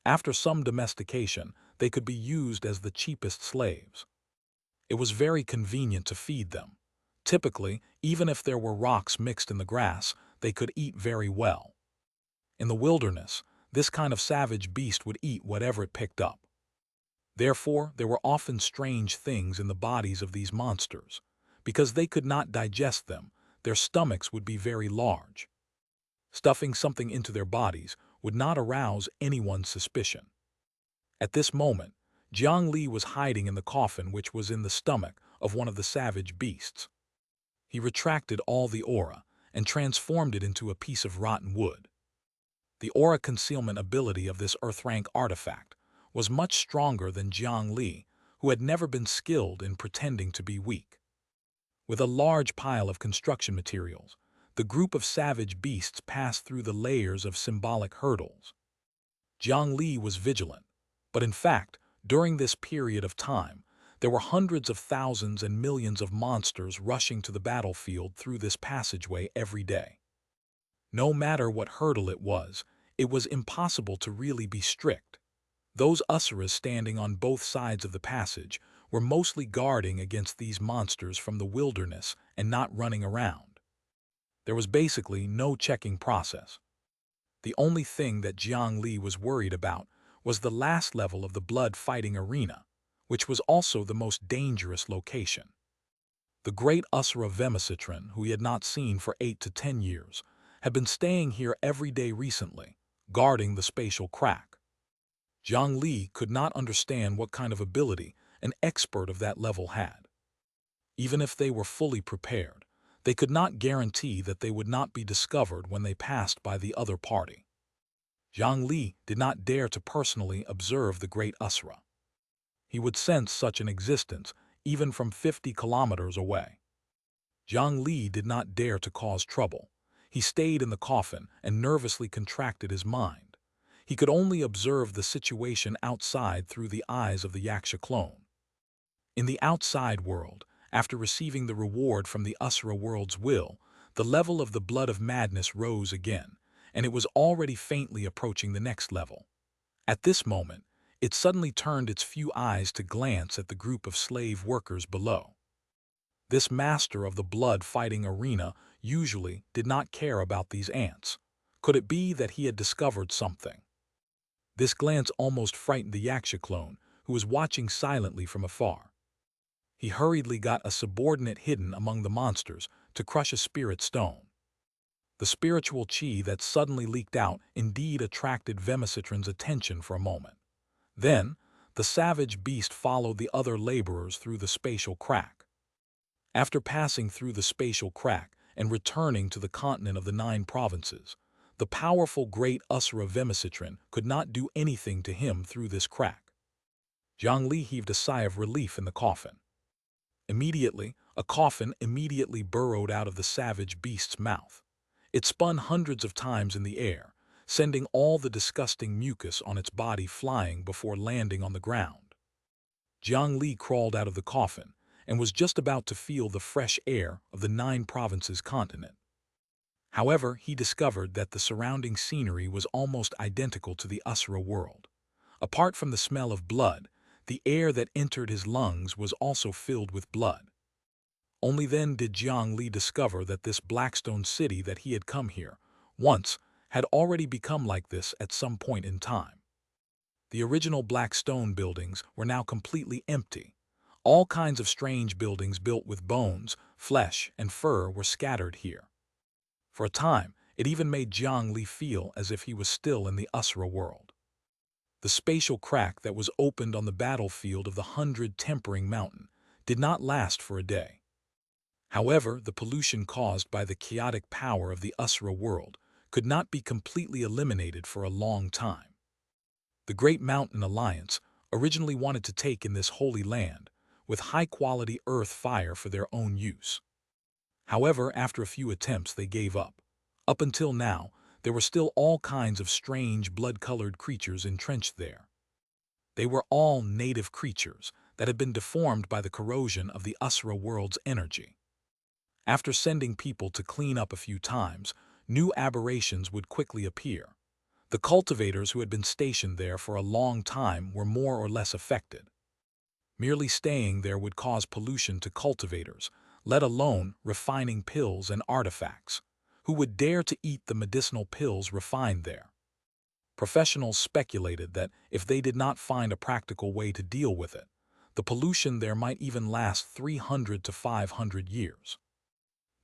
After some domestication, they could be used as the cheapest slaves. It was very convenient to feed them. Typically, even if there were rocks mixed in the grass, they could eat very well. In the wilderness, this kind of savage beast would eat whatever it picked up. Therefore, there were often strange things in the bodies of these monsters. Because they could not digest them, their stomachs would be very large. Stuffing something into their bodies would not arouse anyone's suspicion. At this moment, Jiang Li was hiding in the coffin which was in the stomach of one of the savage beasts. He retracted all the aura and transformed it into a piece of rotten wood. The aura concealment ability of this earth-rank artifact was much stronger than Jiang Li, who had never been skilled in pretending to be weak. With a large pile of construction materials, the group of savage beasts passed through the layers of symbolic hurdles. Jiang Li was vigilant, but in fact, during this period of time, there were hundreds of thousands and millions of monsters rushing to the battlefield through this passageway every day. No matter what hurdle it was impossible to really be strict. Those Usuras standing on both sides of the passage were mostly guarding against these monsters from the wilderness and not running around. There was basically no checking process. The only thing that Jiang Li was worried about was the last level of the blood-fighting arena, which was also the most dangerous location. The great Usura Vemicitron, who he had not seen for 8 to 10 years, had been staying here every day recently, guarding the spatial crack. Jiang Li could not understand what kind of ability an expert of that level had. Even if they were fully prepared, they could not guarantee that they would not be discovered when they passed by the other party. Jiang Li did not dare to personally observe the great Usura. He would sense such an existence even from 50 kilometers away. Jiang Li did not dare to cause trouble. He stayed in the coffin and nervously contracted his mind. He could only observe the situation outside through the eyes of the Xianxia clone. In the outside world, after receiving the reward from the Usura world's will, the level of the blood of madness rose again, and it was already faintly approaching the next level. At this moment, it suddenly turned its few eyes to glance at the group of slave workers below. This master of the blood-fighting arena usually did not care about these ants. Could it be that he had discovered something? This glance almost frightened the Xianxia clone, who was watching silently from afar. He hurriedly got a subordinate hidden among the monsters to crush a spirit stone. The spiritual chi that suddenly leaked out indeed attracted Vemicitron's attention for a moment. Then, the savage beast followed the other laborers through the spatial crack. After passing through the spatial crack and returning to the continent of the 9 provinces, the powerful great Usura Vemicitron could not do anything to him through this crack. Jiang Li heaved a sigh of relief in the coffin. Immediately, a coffin immediately burrowed out of the savage beast's mouth. It spun hundreds of times in the air, sending all the disgusting mucus on its body flying before landing on the ground. Jiang Li crawled out of the coffin and was just about to feel the fresh air of the 9 provinces continent. However, he discovered that the surrounding scenery was almost identical to the Usura world. Apart from the smell of blood, the air that entered his lungs was also filled with blood. Only then did Jiang Li discover that this Blackstone city that he had come here once had already become like this at some point in time. The original black stone buildings were now completely empty. All kinds of strange buildings built with bones, flesh, and fur were scattered here. For a time, it even made Jiang Li feel as if he was still in the Usura world. The spatial crack that was opened on the battlefield of the 100 Tempering Mountain did not last for a day. However, the pollution caused by the chaotic power of the Usura world could not be completely eliminated for a long time. The Great Mountain Alliance originally wanted to take in this holy land with high-quality earth fire for their own use. However, after a few attempts, they gave up. Up until now, there were still all kinds of strange blood-colored creatures entrenched there. They were all native creatures that had been deformed by the corrosion of the Usra world's energy. After sending people to clean up a few times, new aberrations would quickly appear. The cultivators who had been stationed there for a long time were more or less affected. Merely staying there would cause pollution to cultivators, let alone refining pills and artifacts. Who would dare to eat the medicinal pills refined there? Professionals speculated that if they did not find a practical way to deal with it, the pollution there might even last 300 to 500 years.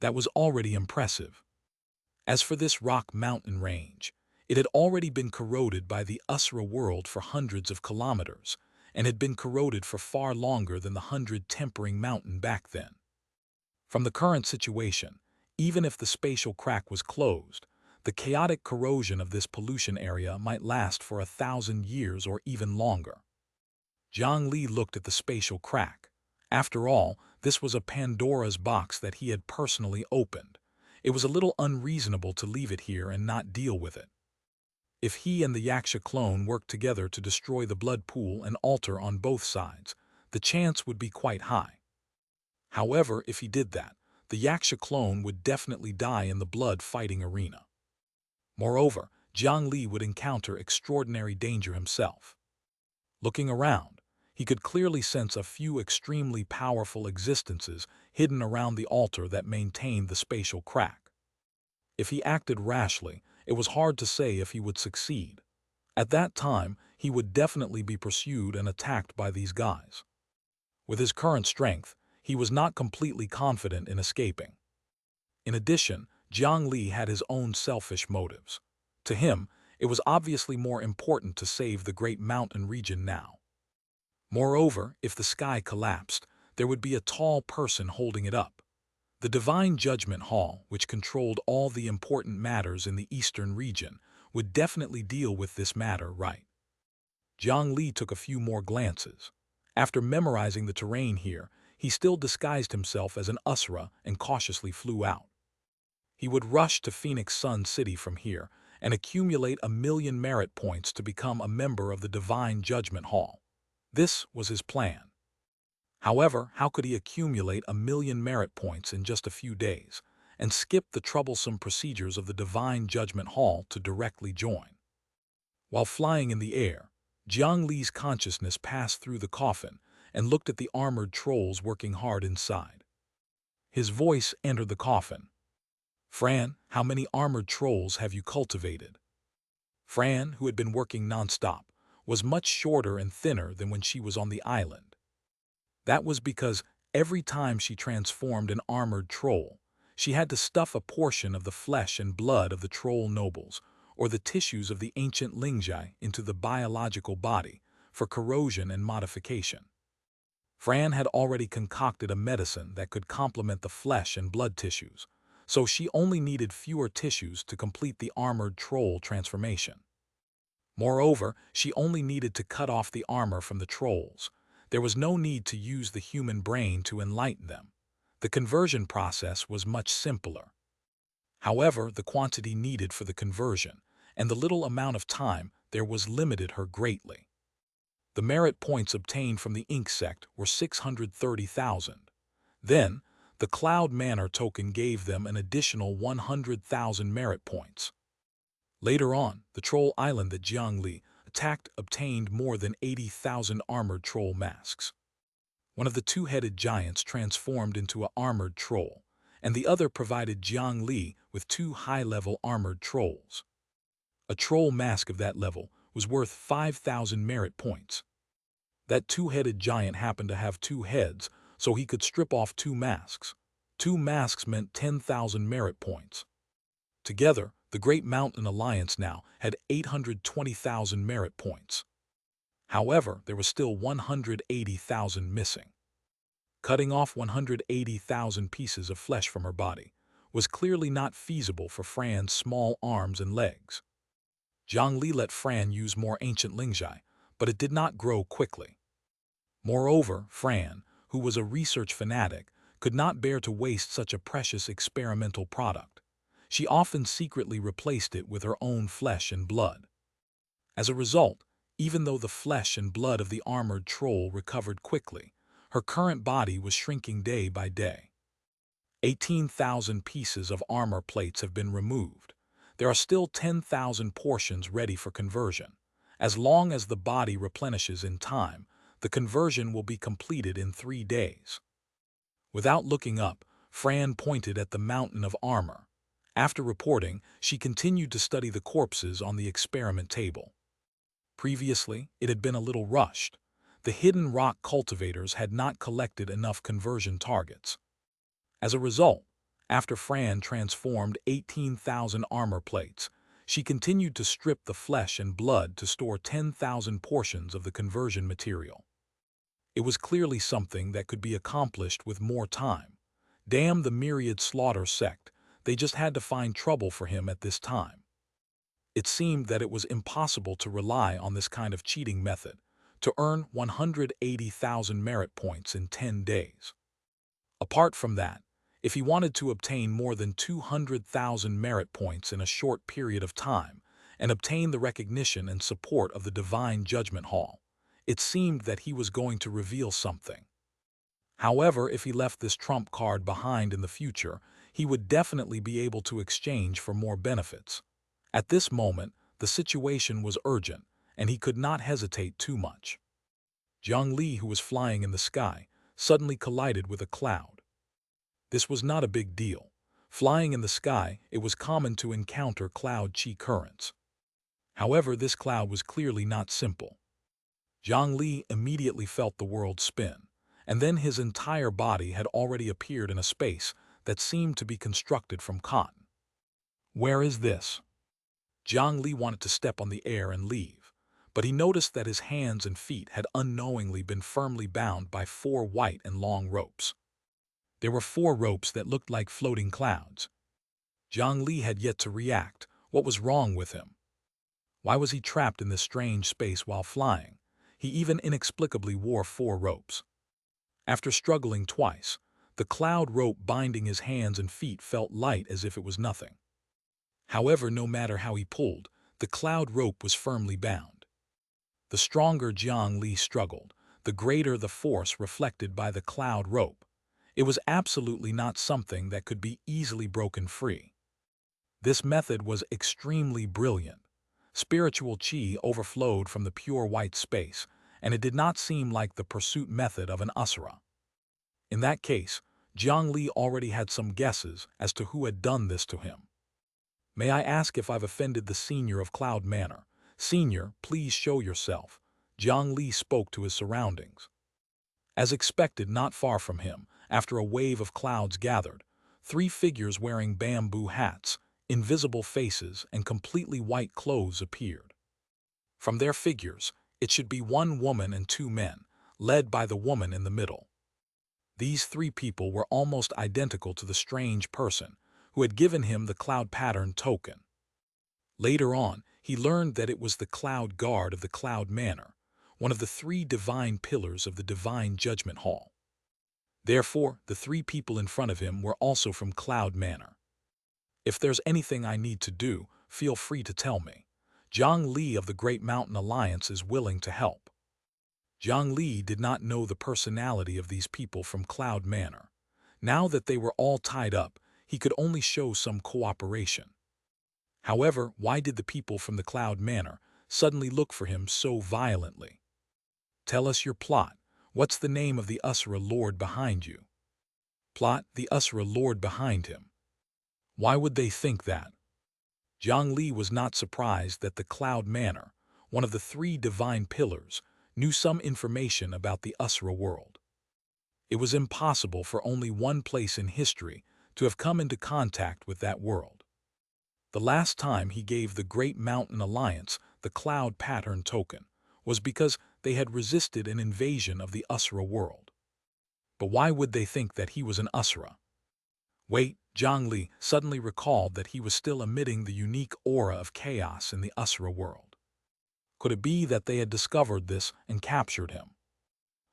That was already impressive. As for this rock mountain range, it had already been corroded by the Usra world for hundreds of kilometers, and had been corroded for far longer than the 100 tempering mountain back then. From the current situation, even if the spatial crack was closed, the chaotic corrosion of this pollution area might last for 1,000 years or even longer. Jiang Li looked at the spatial crack. After all, this was a Pandora's box that he had personally opened. It was a little unreasonable to leave it here and not deal with it. If he and the Xianxia clone worked together to destroy the blood pool and altar on both sides, the chance would be quite high. However, if he did that, the Xianxia clone would definitely die in the blood-fighting arena. Moreover, Jiang Li would encounter extraordinary danger himself. Looking around, he could clearly sense a few extremely powerful existences hidden around the altar that maintained the spatial crack. If he acted rashly, it was hard to say if he would succeed. At that time, he would definitely be pursued and attacked by these guys. With his current strength, he was not completely confident in escaping. In addition, Jiang Li had his own selfish motives. To him, it was obviously more important to save the great mountain region now. Moreover, if the sky collapsed, there would be a tall person holding it up. The Divine Judgment Hall, which controlled all the important matters in the eastern region, would definitely deal with this matter right. Jiang Li took a few more glances. After memorizing the terrain here, he still disguised himself as an Usra and cautiously flew out. He would rush to Phoenix Sun City from here and accumulate 1,000,000 merit points to become a member of the Divine Judgment Hall. This was his plan. However, how could he accumulate 1,000,000 merit points in just a few days and skip the troublesome procedures of the Divine Judgment Hall to directly join? While flying in the air, Jiang Li's consciousness passed through the coffin and looked at the armored trolls working hard inside. His voice entered the coffin. "Fran, how many armored trolls have you cultivated?" Fran, who had been working nonstop, was much shorter and thinner than when she was on the island. That was because every time she transformed an armored troll, she had to stuff a portion of the flesh and blood of the troll nobles or the tissues of the ancient Xianxia into the biological body for corrosion and modification. Fran had already concocted a medicine that could complement the flesh and blood tissues, so she only needed fewer tissues to complete the armored troll transformation. Moreover, she only needed to cut off the armor from the trolls. There was no need to use the human brain to enlighten them. The conversion process was much simpler. However, the quantity needed for the conversion and the little amount of time there was limited her greatly. The merit points obtained from the ink sect were 630,000. Then, the Cloud Manor token gave them an additional 100,000 merit points. Later on, the troll island that Jiang Li attacked obtained more than 80,000 armored troll masks. One of the two-headed giants transformed into an armored troll, and the other provided Jiang Li with 2 high-level armored trolls. A troll mask of that level was worth 5,000 merit points. That two-headed giant happened to have 2 heads, so he could strip off 2 masks. 2 masks meant 10,000 merit points. Together, the Great Mountain Alliance now had 820,000 merit points. However, there was still 180,000 missing. Cutting off 180,000 pieces of flesh from her body was clearly not feasible for Fran's small arms and legs. Jiang Li let Fran use more ancient Xianxia, but it did not grow quickly. Moreover, Fran, who was a research fanatic, could not bear to waste such a precious experimental product. She often secretly replaced it with her own flesh and blood. As a result, Even though the flesh and blood of the armored troll recovered quickly, her current body was shrinking day by day. 18,000 pieces of armor plates have been removed. There are still 10,000 portions ready for conversion. As long as the body replenishes in time, the conversion will be completed in 3 days. Without looking up, Fran pointed at the mountain of armor. After reporting, she continued to study the corpses on the experiment table. Previously, it had been a little rushed. The hidden rock cultivators had not collected enough conversion targets. As a result, after Fran transformed 18,000 armor plates, she continued to strip the flesh and blood to store 10,000 portions of the conversion material. It was clearly something that could be accomplished with more time. Damn the myriad slaughter sect, they just had to find trouble for him at this time. It seemed that it was impossible to rely on this kind of cheating method to earn 180,000 merit points in 10 days. Apart from that, if he wanted to obtain more than 200,000 merit points in a short period of time and obtain the recognition and support of the Divine Judgment Hall, it seemed that he was going to reveal something. However, if he left this trump card behind in the future, he would definitely be able to exchange for more benefits. At this moment, the situation was urgent, and he could not hesitate too much. Jiang Li, who was flying in the sky, suddenly collided with a cloud. This was not a big deal. Flying in the sky, it was common to encounter cloud chi currents. However, this cloud was clearly not simple. Jiang Li immediately felt the world spin, and then his entire body had already appeared in a space that seemed to be constructed from cotton. Where is this? Jiang Li wanted to step on the air and leave, but he noticed that his hands and feet had unknowingly been firmly bound by 4 white and long ropes. There were 4 ropes that looked like floating clouds. Jiang Li had yet to react. What was wrong with him? Why was he trapped in this strange space while flying? He even inexplicably wore 4 ropes. After struggling twice, the cloud rope binding his hands and feet felt light as if it was nothing. However, no matter how he pulled, the cloud rope was firmly bound. The stronger Jiang Li struggled, the greater the force reflected by the cloud rope. It was absolutely not something that could be easily broken free. This method was extremely brilliant. Spiritual chi overflowed from the pure white space, and it did not seem like the pursuit method of an asura. In that case, Jiang Li already had some guesses as to who had done this to him. May I ask if I've offended the senior of Cloud Manor? Senior, please show yourself. Jiang Li spoke to his surroundings. As expected, not far from him, after a wave of clouds gathered, 3 figures wearing bamboo hats, invisible faces, and completely white clothes appeared. From their figures, it should be 1 woman and 2 men, led by the woman in the middle. These 3 people were almost identical to the strange person who had given him the cloud pattern token. Later on, he learned that it was the cloud guard of the Cloud Manor, one of the 3 divine pillars of the Divine Judgment Hall. Therefore, the 3 people in front of him were also from Cloud Manor. If there's anything I need to do, feel free to tell me. Jiang Li of the Great Mountain Alliance is willing to help. Jiang Li did not know the personality of these people from Cloud Manor. Now that they were all tied up, he could only show some cooperation. However, why did the people from the Cloud Manor suddenly look for him so violently? Tell us your plot. What's the name of the Asura Lord behind you? Plot, the Asura Lord behind him. Why would they think that? Jiang Li was not surprised that the Cloud Manor, one of the 3 divine pillars, knew some information about the Asura world. It was impossible for only one place in history to have come into contact with that world. The last time he gave the Great Mountain Alliance the cloud pattern token was because they had resisted an invasion of the Asura world. But why would they think that he was an Asura? Wait, Jiang Li suddenly recalled that he was still emitting the unique aura of chaos in the Asura world. Could it be that they had discovered this and captured him?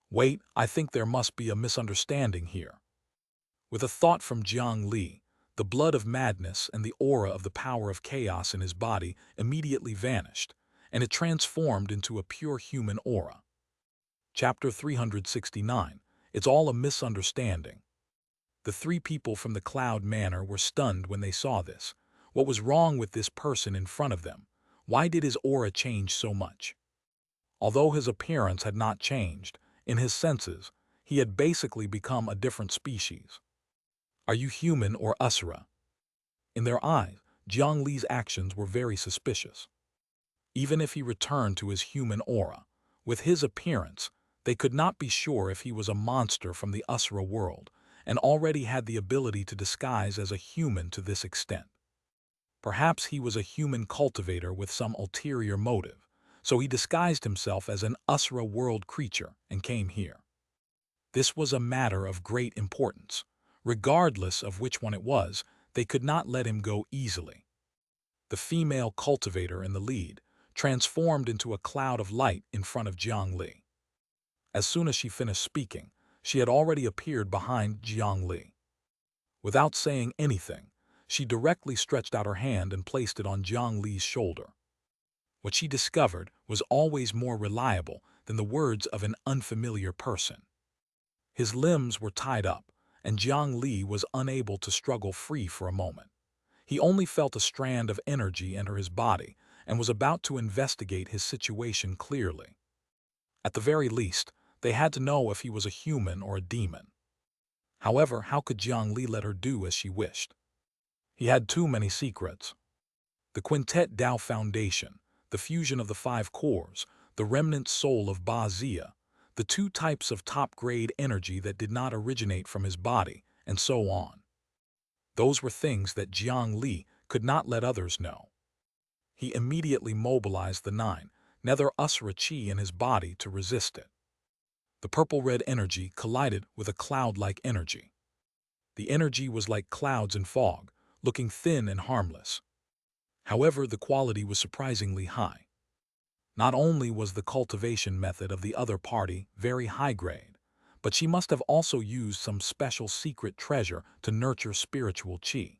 Wait, I think there must be a misunderstanding here. With a thought from Jiang Li, the blood of madness and the aura of the power of chaos in his body immediately vanished, and it transformed into a pure human aura. Chapter 369. It's all a misunderstanding. The three people from the Cloud Manor were stunned when they saw this. What was wrong with this person in front of them? Why did his aura change so much? Although his appearance had not changed, in his senses, he had basically become a different species. Are you human or Asura? In their eyes, Jiang Li's actions were very suspicious. Even if he returned to his human aura, with his appearance, they could not be sure if he was a monster from the Asura world and already had the ability to disguise as a human to this extent. Perhaps he was a human cultivator with some ulterior motive, so he disguised himself as an Asura world creature and came here. This was a matter of great importance. Regardless of which one it was, they could not let him go easily. The female cultivator in the lead transformed into a cloud of light in front of Jiang Li. As soon as she finished speaking, she had already appeared behind Jiang Li. Without saying anything, she directly stretched out her hand and placed it on Jiang Li's shoulder. What she discovered was always more reliable than the words of an unfamiliar person. His limbs were tied up, and Jiang Li was unable to struggle free for a moment. He only felt a strand of energy enter his body and was about to investigate his situation clearly. At the very least, they had to know if he was a human or a demon. However, how could Jiang Li let her do as she wished? He had too many secrets. The Quintet Dao Foundation, the fusion of the 5 cores, the remnant soul of Wuxia, the 2 types of top-grade energy that did not originate from his body, and so on. Those were things that Jiang Li could not let others know. He immediately mobilized the 9 Nether Asura Chi in his body to resist it. The purple-red energy collided with a cloud-like energy. The energy was like clouds in fog, looking thin and harmless. However, the quality was surprisingly high. Not only was the cultivation method of the other party very high grade, but she must have also used some special secret treasure to nurture spiritual qi.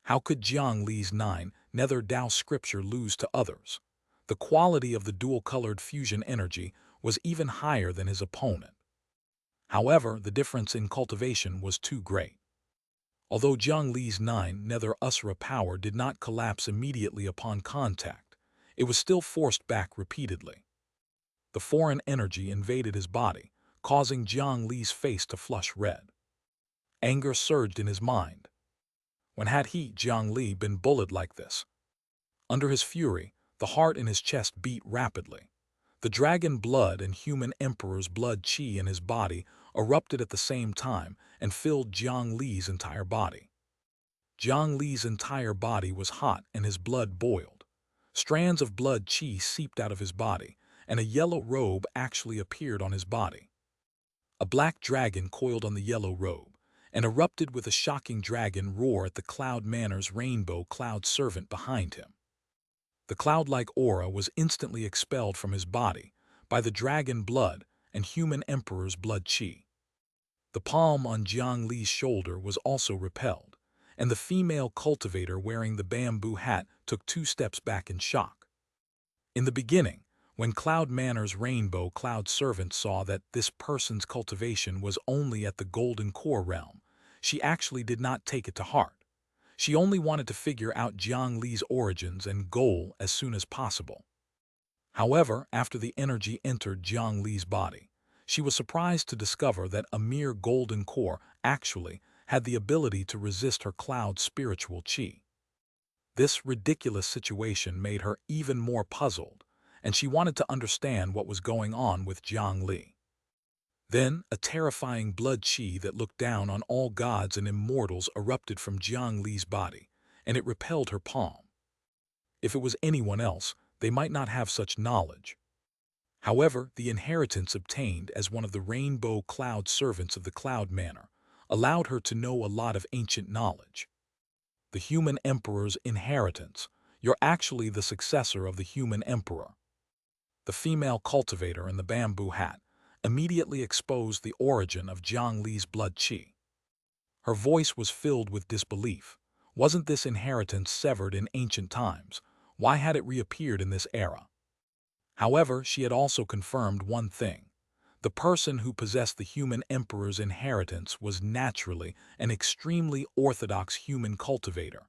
How could Jiang Li's 9 Nether Dao scripture lose to others? The quality of the dual-colored fusion energy was even higher than his opponent. However, the difference in cultivation was too great. Although Jiang Li's 9 Nether Asura power did not collapse immediately upon contact, it was still forced back repeatedly. The foreign energy invaded his body, causing Jiang Li's face to flush red. Anger surged in his mind. When had he, Jiang Li, been bullied like this? Under his fury, the heart in his chest beat rapidly. The dragon blood and human emperor's blood qi in his body erupted at the same time and filled Jiang Li's entire body. Jiang Li's entire body was hot and his blood boiled. Strands of blood qi seeped out of his body, and a yellow robe actually appeared on his body. A black dragon coiled on the yellow robe and erupted with a shocking dragon roar at the Cloud Manor's rainbow cloud servant behind him. The cloud-like aura was instantly expelled from his body by the dragon blood and human emperor's blood qi. The palm on Jiang Li's shoulder was also repelled, and the female cultivator wearing the bamboo hat took 2 steps back in shock. In the beginning, when Cloud Manor's rainbow cloud servant saw that this person's cultivation was only at the golden core realm, she actually did not take it to heart. She only wanted to figure out Jiang Li's origins and goal as soon as possible. However, after the energy entered Jiang Li's body, she was surprised to discover that a mere golden core actually had the ability to resist her cloud spiritual qi. This ridiculous situation made her even more puzzled, and she wanted to understand what was going on with Jiang Li. Then, a terrifying blood qi that looked down on all gods and immortals erupted from Jiang Li's body, and it repelled her palm. If it was anyone else, they might not have such knowledge. However, the inheritance obtained as one of the rainbow cloud servants of the Cloud Manor allowed her to know a lot of ancient knowledge. The human emperor's inheritance. You're actually the successor of the human emperor. The female cultivator in the bamboo hat immediately exposed the origin of Jiang Li's blood qi. Her voice was filled with disbelief. Wasn't this inheritance severed in ancient times? Why had it reappeared in this era? However, she had also confirmed one thing. The person who possessed the human emperor's inheritance was naturally an extremely orthodox human cultivator.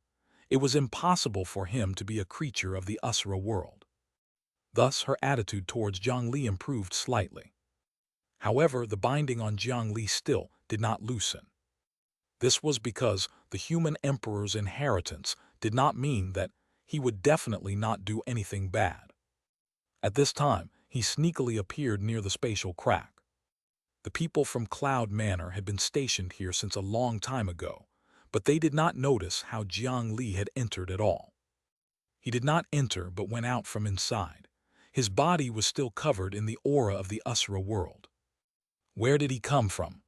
It was impossible for him to be a creature of the Asura world. Thus, her attitude towards Jiang Li improved slightly. However, the binding on Jiang Li still did not loosen. This was because the human emperor's inheritance did not mean that he would definitely not do anything bad. At this time, he sneakily appeared near the spatial crack. The people from Cloud Manor had been stationed here since a long time ago, but they did not notice how Jiang Li had entered at all. He did not enter but went out from inside. His body was still covered in the aura of the Asura world. Where did he come from?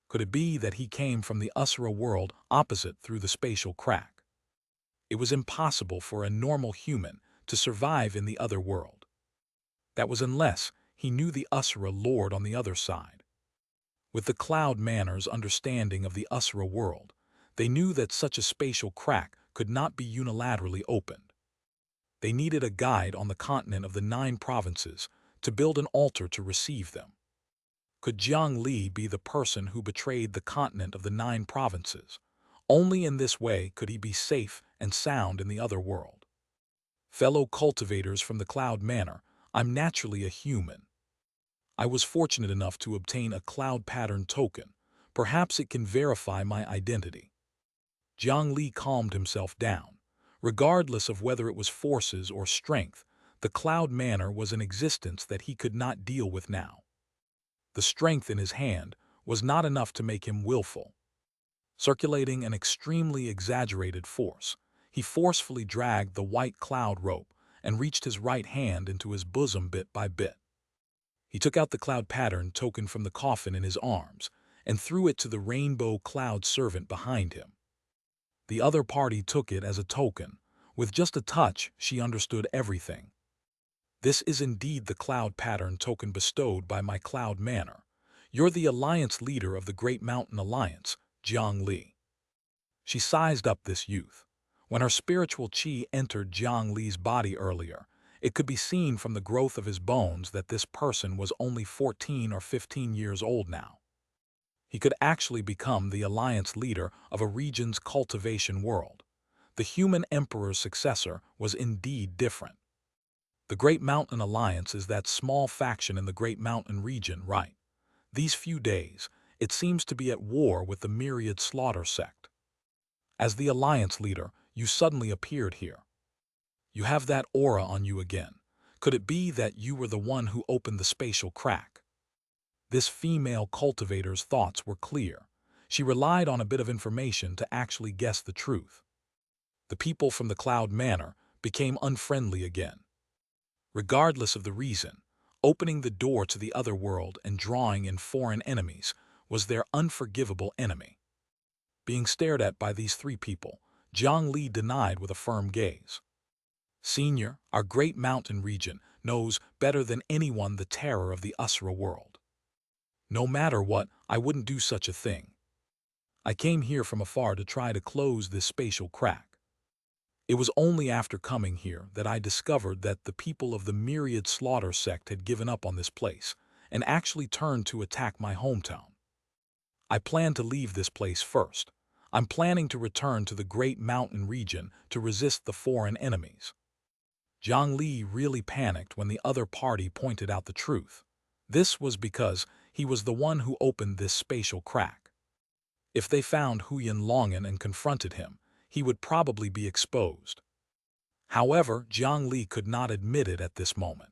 Could it be that he came from the Asura world opposite through the spatial crack? It was impossible for a normal human to survive in the other world. That was unless he knew the Asura lord on the other side. With the Cloud Manor's understanding of the Asura world, they knew that such a spatial crack could not be unilaterally opened. They needed a guide on the continent of the 9 provinces to build an altar to receive them. Could Jiang Li be the person who betrayed the continent of the 9 provinces? Only in this way could he be safe and sound in the other world. Fellow cultivators from the Cloud Manor, I'm naturally a human. I was fortunate enough to obtain a cloud pattern token. Perhaps it can verify my identity. Jiang Li calmed himself down. Regardless of whether it was forces or strength, the Cloud Manor was an existence that he could not deal with now. The strength in his hand was not enough to make him willful. Circulating an extremely exaggerated force, he forcefully dragged the white cloud rope and reached his right hand into his bosom bit by bit. He took out the cloud pattern token from the coffin in his arms and threw it to the rainbow cloud servant behind him. The other party took it as a token. With just a touch, she understood everything. This is indeed the cloud pattern token bestowed by my Cloud Manor. You're the alliance leader of the Great Mountain Alliance, Jiang Li. She sized up this youth. When her spiritual qi entered Jiang Li's body earlier, it could be seen from the growth of his bones that this person was only 14 or 15 years old now. He could actually become the alliance leader of a region's cultivation world. The human emperor's successor was indeed different. The Great Mountain Alliance is that small faction in the Great Mountain region, right? These few days, it seems to be at war with the Myriad Slaughter sect. As the alliance leader, you suddenly appeared here. You have that aura on you again. Could it be that you were the one who opened the spatial crack? This female cultivator's thoughts were clear. She relied on a bit of information to actually guess the truth. The people from the Cloud Manor became unfriendly again. Regardless of the reason, opening the door to the other world and drawing in foreign enemies was their unforgivable enemy. Being stared at by these 3 people, Jiang Li denied with a firm gaze. Senior, our Great Mountain region knows better than anyone the terror of the Asura world. No matter what, I wouldn't do such a thing. I came here from afar to try to close this spatial crack. It was only after coming here that I discovered that the people of the Myriad Slaughter sect had given up on this place and actually turned to attack my hometown. I plan to leave this place first. I'm planning to return to the Great Mountain region to resist the foreign enemies. Jiang Li really panicked when the other party pointed out the truth. This was because he was the one who opened this spatial crack. If they found Huyan Longan and confronted him, he would probably be exposed. However, Jiang Li could not admit it at this moment.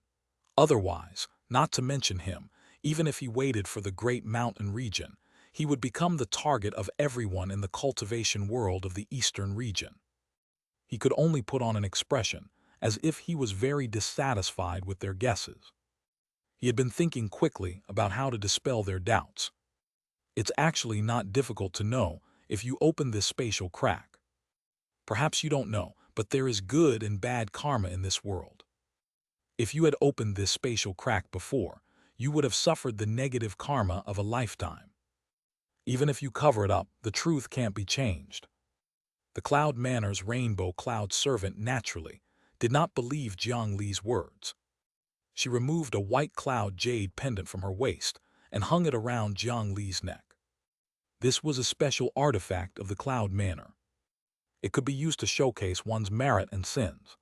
Otherwise, not to mention him, even if he waited for the Great Mountain region, he would become the target of everyone in the cultivation world of the eastern region. He could only put on an expression, as if he was very dissatisfied with their guesses. He had been thinking quickly about how to dispel their doubts. It's actually not difficult to know if you open this spatial crack. Perhaps you don't know, but there is good and bad karma in this world. If you had opened this spatial crack before, you would have suffered the negative karma of a lifetime. Even if you cover it up, the truth can't be changed. The Cloud Manor's rainbow cloud servant naturally did not believe Jiang Li's words. She removed a white cloud jade pendant from her waist and hung it around Jiang Li's neck. This was a special artifact of the Cloud Manor. It could be used to showcase one's merit and sins.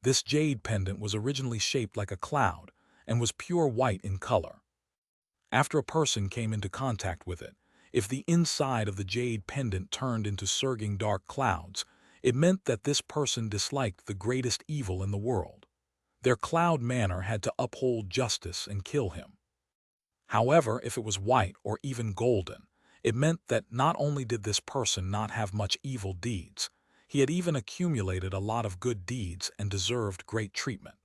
This jade pendant was originally shaped like a cloud and was pure white in color. After a person came into contact with it, if the inside of the jade pendant turned into surging dark clouds, it meant that this person disliked the greatest evil in the world. Their Cloud Manor had to uphold justice and kill him. However, if it was white or even golden, it meant that not only did this person not have much evil deeds, he had even accumulated a lot of good deeds and deserved great treatment.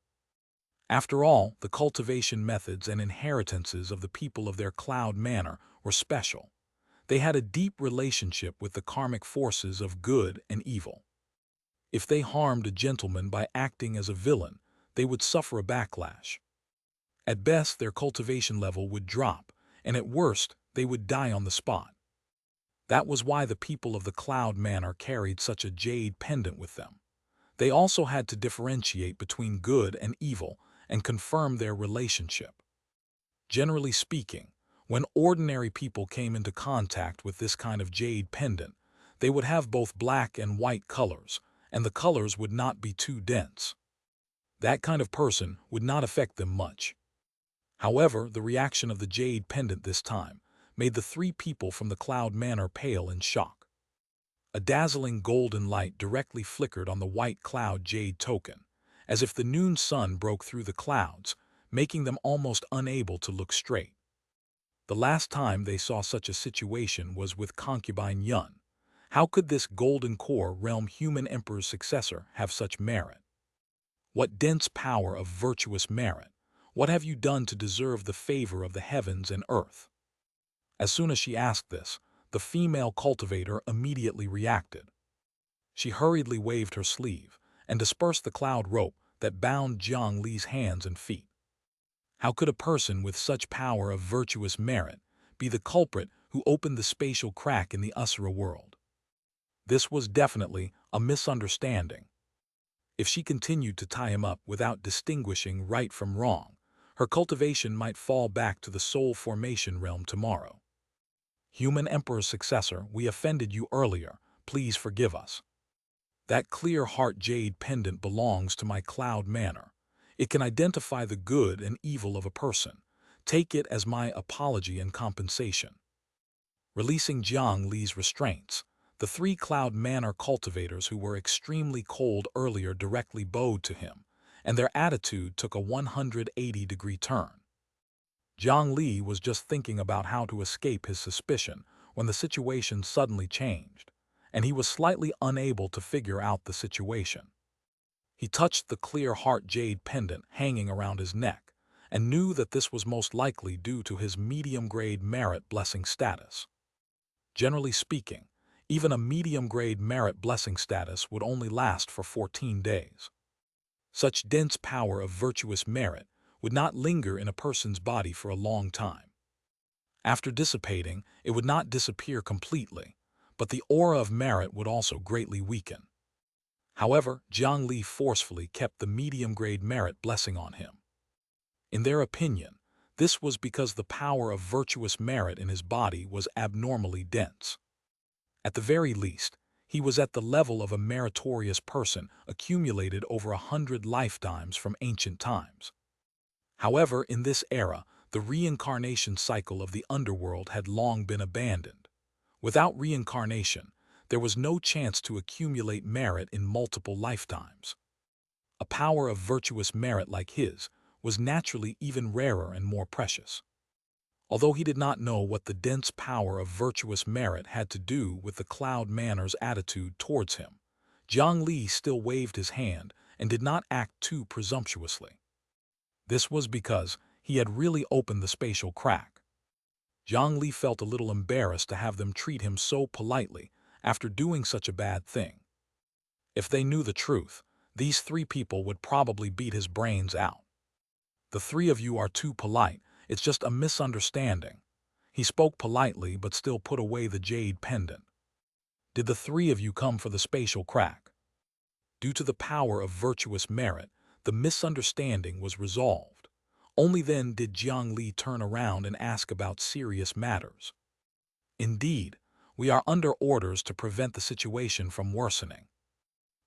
After all, the cultivation methods and inheritances of the people of their Cloud Manor were special. They had a deep relationship with the karmic forces of good and evil. If they harmed a gentleman by acting as a villain, they would suffer a backlash. At best, their cultivation level would drop, and at worst, they would die on the spot. That was why the people of the Cloud Manor carried such a jade pendant with them. They also had to differentiate between good and evil and confirm their relationship. Generally speaking, when ordinary people came into contact with this kind of jade pendant, they would have both black and white colors, and the colors would not be too dense. That kind of person would not affect them much. However, the reaction of the jade pendant this time made the three people from the Cloud Manor pale in shock. A dazzling golden light directly flickered on the white cloud jade token, as if the noon sun broke through the clouds, making them almost unable to look straight. The last time they saw such a situation was with concubine Yun. How could this golden core realm human emperor's successor have such merit? What dense power of virtuous merit! What have you done to deserve the favor of the heavens and earth? As soon as she asked this, the female cultivator immediately reacted. She hurriedly waved her sleeve and dispersed the cloud rope that bound Jiang Li's hands and feet. How could a person with such power of virtuous merit be the culprit who opened the spatial crack in the Asura world? This was definitely a misunderstanding. If she continued to tie him up without distinguishing right from wrong, her cultivation might fall back to the soul formation realm tomorrow. Human Emperor's successor, we offended you earlier. Please forgive us. That clear heart jade pendant belongs to my Cloud Manor. It can identify the good and evil of a person. Take it as my apology and compensation. Releasing Jiang Li's restraints, the three Cloud Manor cultivators who were extremely cold earlier directly bowed to him, and their attitude took a 180-degree turn. Jiang Li was just thinking about how to escape his suspicion when the situation suddenly changed, and he was slightly unable to figure out the situation. He touched the clear heart jade pendant hanging around his neck and knew that this was most likely due to his medium-grade merit blessing status. Generally speaking, even a medium-grade merit blessing status would only last for 14 days. Such dense power of virtuous merit would not linger in a person's body for a long time. After dissipating, it would not disappear completely, but the aura of merit would also greatly weaken. However, Jiang Li forcefully kept the medium-grade merit blessing on him. In their opinion, this was because the power of virtuous merit in his body was abnormally dense. At the very least, he was at the level of a meritorious person accumulated over 100 lifetimes from ancient times. However, in this era, the reincarnation cycle of the underworld had long been abandoned. Without reincarnation, there was no chance to accumulate merit in multiple lifetimes. A power of virtuous merit like his was naturally even rarer and more precious. Although he did not know what the dense power of virtuous merit had to do with the Cloud Manor's attitude towards him, Jiang Li still waved his hand and did not act too presumptuously. This was because he had really opened the spatial crack. Jiang Li felt a little embarrassed to have them treat him so politely after doing such a bad thing. If they knew the truth, these three people would probably beat his brains out. The three of you are too polite. It's just a misunderstanding. He spoke politely but still put away the jade pendant. Did the three of you come for the spatial crack? Due to the power of virtuous merit, the misunderstanding was resolved. Only then did Jiang Li turn around and ask about serious matters. Indeed, we are under orders to prevent the situation from worsening.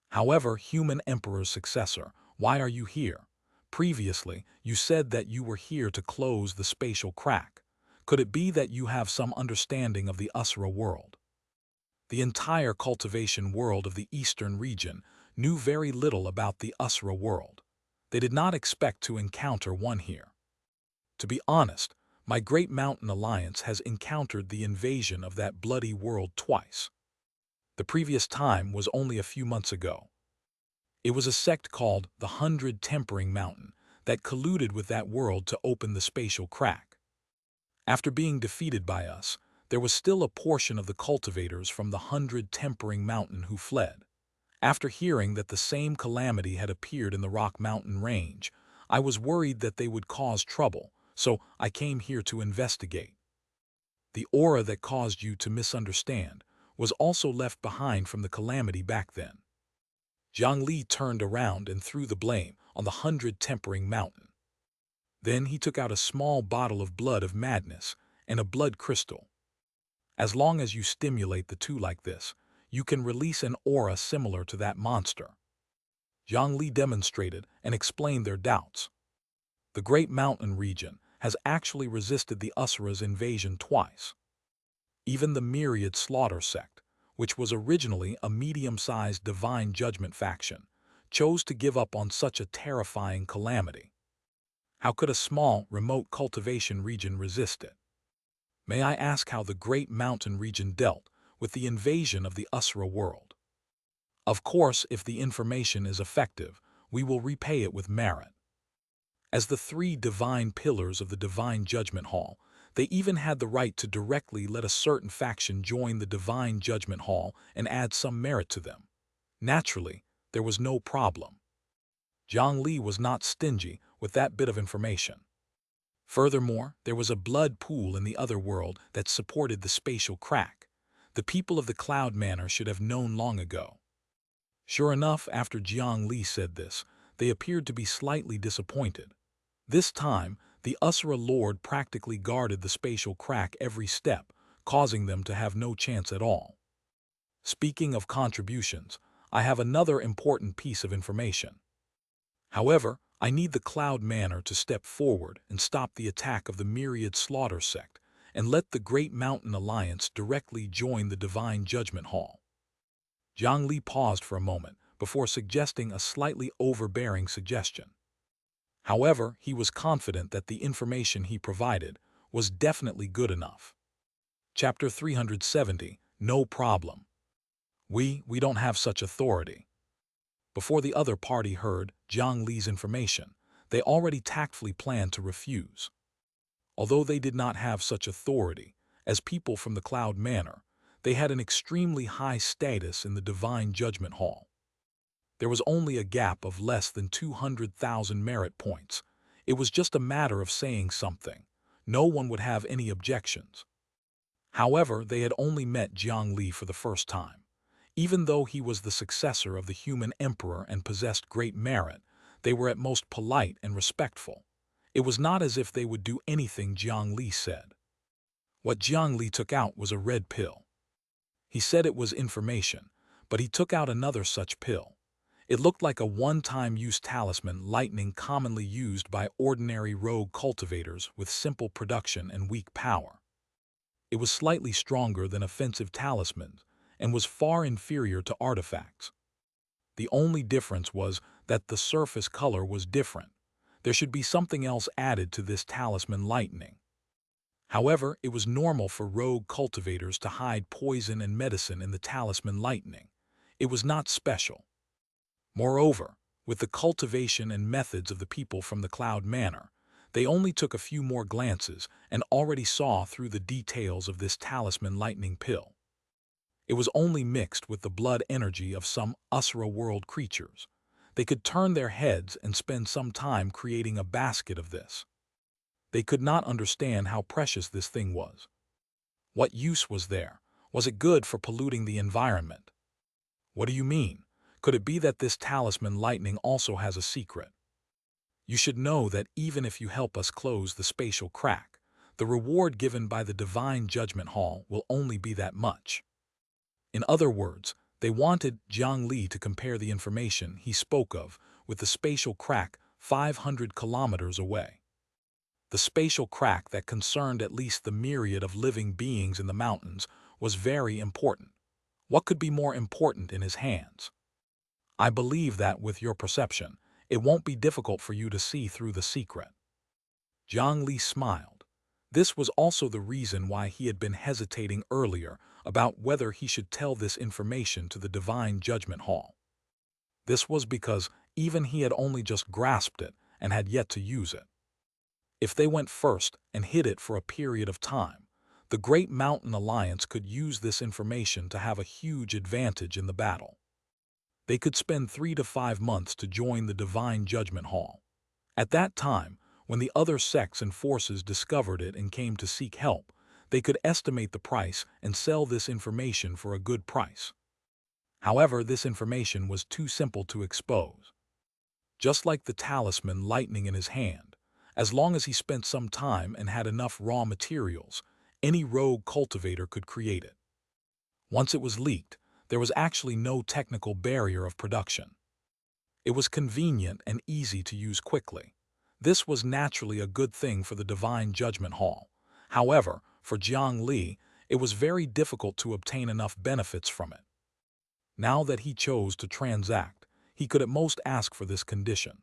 However, human emperor's successor, why are you here? Previously, you said that you were here to close the spatial crack. Could it be that you have some understanding of the Asura world? The entire cultivation world of the eastern region knew very little about the Asura world. They did not expect to encounter one here. To be honest, my Great Mountain Alliance has encountered the invasion of that bloody world twice. The previous time was only a few months ago. It was a sect called the 100 Tempering Mountain that colluded with that world to open the spatial crack. After being defeated by us, there was still a portion of the cultivators from the 100 Tempering Mountain who fled. After hearing that the same calamity had appeared in the Rock Mountain range, I was worried that they would cause trouble, so I came here to investigate. The aura that caused you to misunderstand was also left behind from the calamity back then. Jiang Li turned around and threw the blame on the 100 Tempering Mountain. Then he took out a small bottle of blood of madness and a blood crystal. As long as you stimulate the two like this, you can release an aura similar to that monster. Jiang Li demonstrated and explained their doubts. The Great Mountain region has actually resisted the Asura's invasion twice. Even the Myriad Slaughter sect, which was originally a medium-sized divine judgment faction, chose to give up on such a terrifying calamity. How could a small, remote cultivation region resist it? May I ask how the Great Mountain region dealt with the invasion of the Asura world? Of course, if the information is effective, we will repay it with merit. As the three divine pillars of the Divine Judgment Hall, they even had the right to directly let a certain faction join the Divine Judgment Hall and add some merit to them. Naturally, there was no problem. Jiang Li was not stingy with that bit of information. Furthermore, there was a blood pool in the other world that supported the spatial crack. The people of the Cloud Manor should have known long ago. Sure enough, after Jiang Li said this, they appeared to be slightly disappointed. This time, the Asura Lord practically guarded the spatial crack every step, causing them to have no chance at all. Speaking of contributions, I have another important piece of information. However, I need the Cloud Manor to step forward and stop the attack of the Myriad Slaughter sect and let the Great Mountain Alliance directly join the Divine Judgment Hall. Jiang Li paused for a moment before suggesting a slightly overbearing suggestion. However, he was confident that the information he provided was definitely good enough. Chapter 370, No Problem. We don't have such authority. Before the other party heard Jiang Li's information, they already tactfully planned to refuse. Although they did not have such authority, as people from the Cloud Manor, they had an extremely high status in the Divine Judgment Hall. There was only a gap of less than 200,000 merit points. It was just a matter of saying something. No one would have any objections. However, they had only met Jiang Li for the first time. Even though he was the successor of the human emperor and possessed great merit, they were at most polite and respectful. It was not as if they would do anything Jiang Li said. What Jiang Li took out was a red pill. He said it was information, but he took out another such pill. It looked like a one-time use talisman lightning commonly used by ordinary rogue cultivators with simple production and weak power. It was slightly stronger than offensive talismans and was far inferior to artifacts. The only difference was that the surface color was different. There should be something else added to this talisman lightning. However, it was normal for rogue cultivators to hide poison and medicine in the talisman lightning. It was not special. Moreover, with the cultivation and methods of the people from the Cloud Manor, they only took a few more glances and already saw through the details of this talisman lightning pill. It was only mixed with the blood energy of some Asura world creatures. They could turn their heads and spend some time creating a basket of this. They could not understand how precious this thing was. What use was there? Was it good for polluting the environment? What do you mean? Could it be that this talisman lightning also has a secret? You should know that even if you help us close the spatial crack, the reward given by the Divine Judgment Hall will only be that much. In other words, they wanted Jiang Li to compare the information he spoke of with the spatial crack 500 kilometers away. The spatial crack that concerned at least the myriad of living beings in the mountains was very important. What could be more important in his hands? I believe that with your perception, it won't be difficult for you to see through the secret. Jiang Li smiled. This was also the reason why he had been hesitating earlier about whether he should tell this information to the Divine Judgment Hall. This was because even he had only just grasped it and had yet to use it. If they went first and hid it for a period of time, the Great Mountain Alliance could use this information to have a huge advantage in the battle. They could spend 3 to 5 months to join the Divine Judgment Hall. At that time, when the other sects and forces discovered it and came to seek help, they could estimate the price and sell this information for a good price. However, this information was too simple to expose. Just like the talisman lightning in his hand, as long as he spent some time and had enough raw materials, any rogue cultivator could create it. Once it was leaked, there was actually no technical barrier of production. It was convenient and easy to use quickly. This was naturally a good thing for the Divine Judgment Hall. However, for Jiang Li, it was very difficult to obtain enough benefits from it. Now that he chose to transact, he could at most ask for this condition.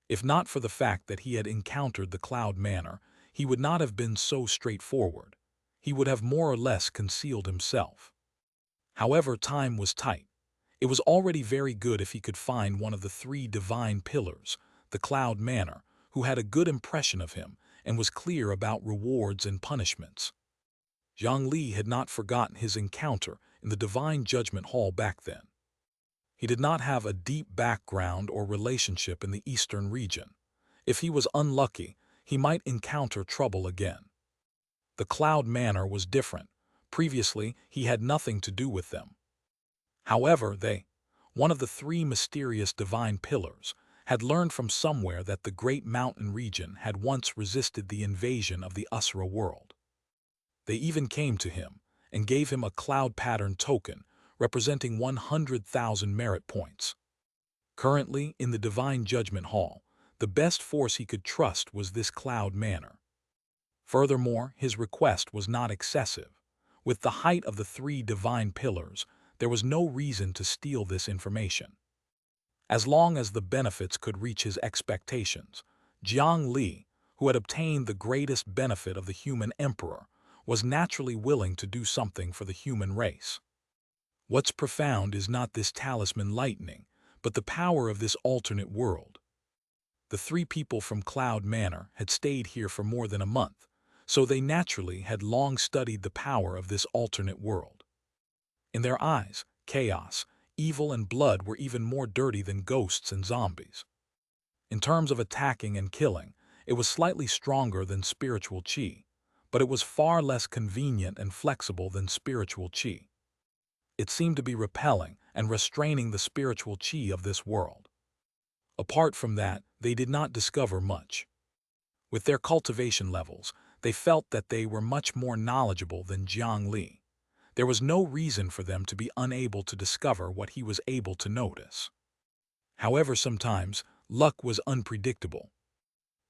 If not for the fact that he had encountered the Cloud Manor, he would not have been so straightforward. He would have more or less concealed himself. However, time was tight. It was already very good if he could find one of the 3 divine pillars, the Cloud Manor, who had a good impression of him and was clear about rewards and punishments. Jiang Li had not forgotten his encounter in the Divine Judgment Hall back then. He did not have a deep background or relationship in the eastern region. If he was unlucky, he might encounter trouble again. The Cloud Manor was different. Previously, he had nothing to do with them. However, one of the 3 mysterious divine pillars, had learned from somewhere that the Great Mountain region had once resisted the invasion of the Asura world. They even came to him and gave him a cloud pattern token representing 100,000 merit points. Currently, in the Divine Judgment Hall, the best force he could trust was this Cloud Manor. Furthermore, his request was not excessive. With the height of the 3 divine pillars, there was no reason to steal this information. As long as the benefits could reach his expectations, Jiang Li, who had obtained the greatest benefit of the human emperor, was naturally willing to do something for the human race. What's profound is not this talisman lightning, but the power of this alternate world. The 3 people from Cloud Manor had stayed here for more than a month, so they naturally had long studied the power of this alternate world. In their eyes, chaos, evil and blood were even more dirty than ghosts and zombies. In terms of attacking and killing, it was slightly stronger than spiritual qi, but it was far less convenient and flexible than spiritual qi. It seemed to be repelling and restraining the spiritual qi of this world. Apart from that, they did not discover much. With their cultivation levels, they felt that they were much more knowledgeable than Jiang Li. There was no reason for them to be unable to discover what he was able to notice. However, sometimes, luck was unpredictable.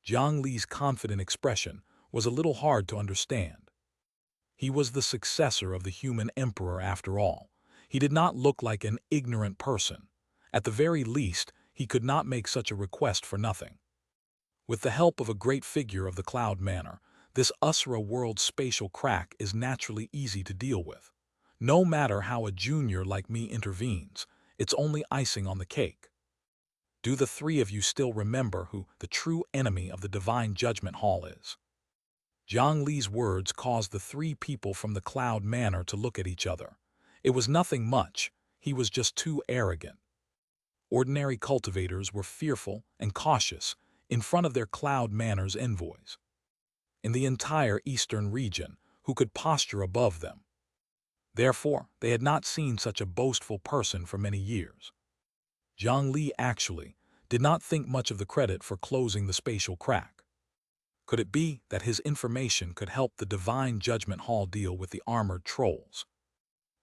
Jiang Li's confident expression was a little hard to understand. He was the successor of the human emperor after all. He did not look like an ignorant person. At the very least, he could not make such a request for nothing. With the help of a great figure of the Cloud Manor, this Asura world spatial crack is naturally easy to deal with. No matter how a junior like me intervenes, it's only icing on the cake. Do the 3 of you still remember who the true enemy of the Divine Judgment Hall is? Jiang Li's words caused the 3 people from the Cloud Manor to look at each other. It was nothing much, he was just too arrogant. Ordinary cultivators were fearful and cautious in front of their Cloud Manor's envoys. In the entire eastern region, who could posture above them? Therefore, they had not seen such a boastful person for many years. Jiang Li actually did not think much of the credit for closing the spatial crack. Could it be that his information could help the Divine Judgment Hall deal with the armored trolls?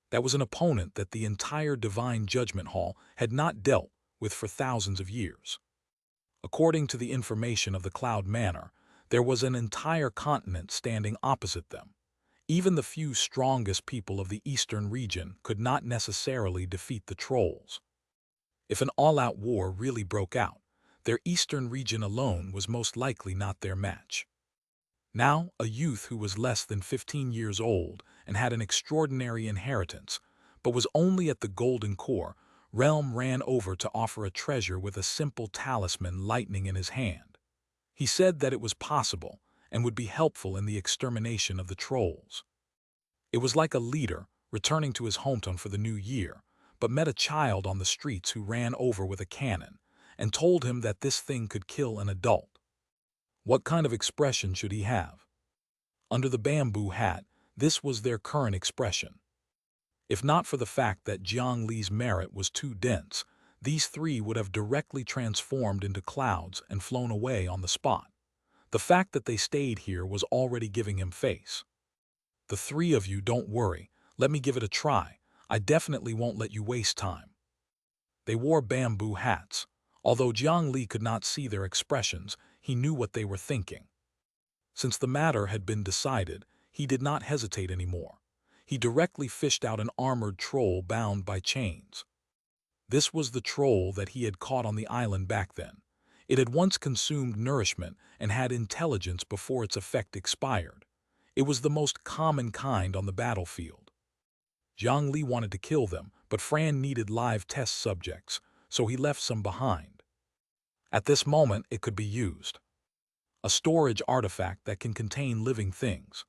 That was an opponent that the entire Divine Judgment Hall had not dealt with for thousands of years. According to the information of the Cloud Manor, there was an entire continent standing opposite them. Even the few strongest people of the eastern region could not necessarily defeat the trolls. If an all-out war really broke out, their eastern region alone was most likely not their match. Now, a youth who was less than 15 years old and had an extraordinary inheritance, but was only at the Golden Core realm, ran over to offer a treasure with a simple talisman lightning in his hand. He said that it was possible and would be helpful in the extermination of the trolls. It was like a leader returning to his hometown for the new year, but met a child on the streets who ran over with a cannon and told him that this thing could kill an adult. What kind of expression should he have? Under the bamboo hat, this was their current expression. If not for the fact that Jiang Li's merit was too dense, these three would have directly transformed into clouds and flown away on the spot. The fact that they stayed here was already giving him face. The three of you, don't worry, let me give it a try. I definitely won't let you waste time. They wore bamboo hats. Although Jiang Li could not see their expressions, he knew what they were thinking. Since the matter had been decided, he did not hesitate anymore. He directly fished out an armored troll bound by chains. This was the troll that he had caught on the island back then. It had once consumed nourishment and had intelligence before its effect expired. It was the most common kind on the battlefield. Jiang Li wanted to kill them, but Fran needed live test subjects, so he left some behind. At this moment, it could be used. A storage artifact that can contain living things.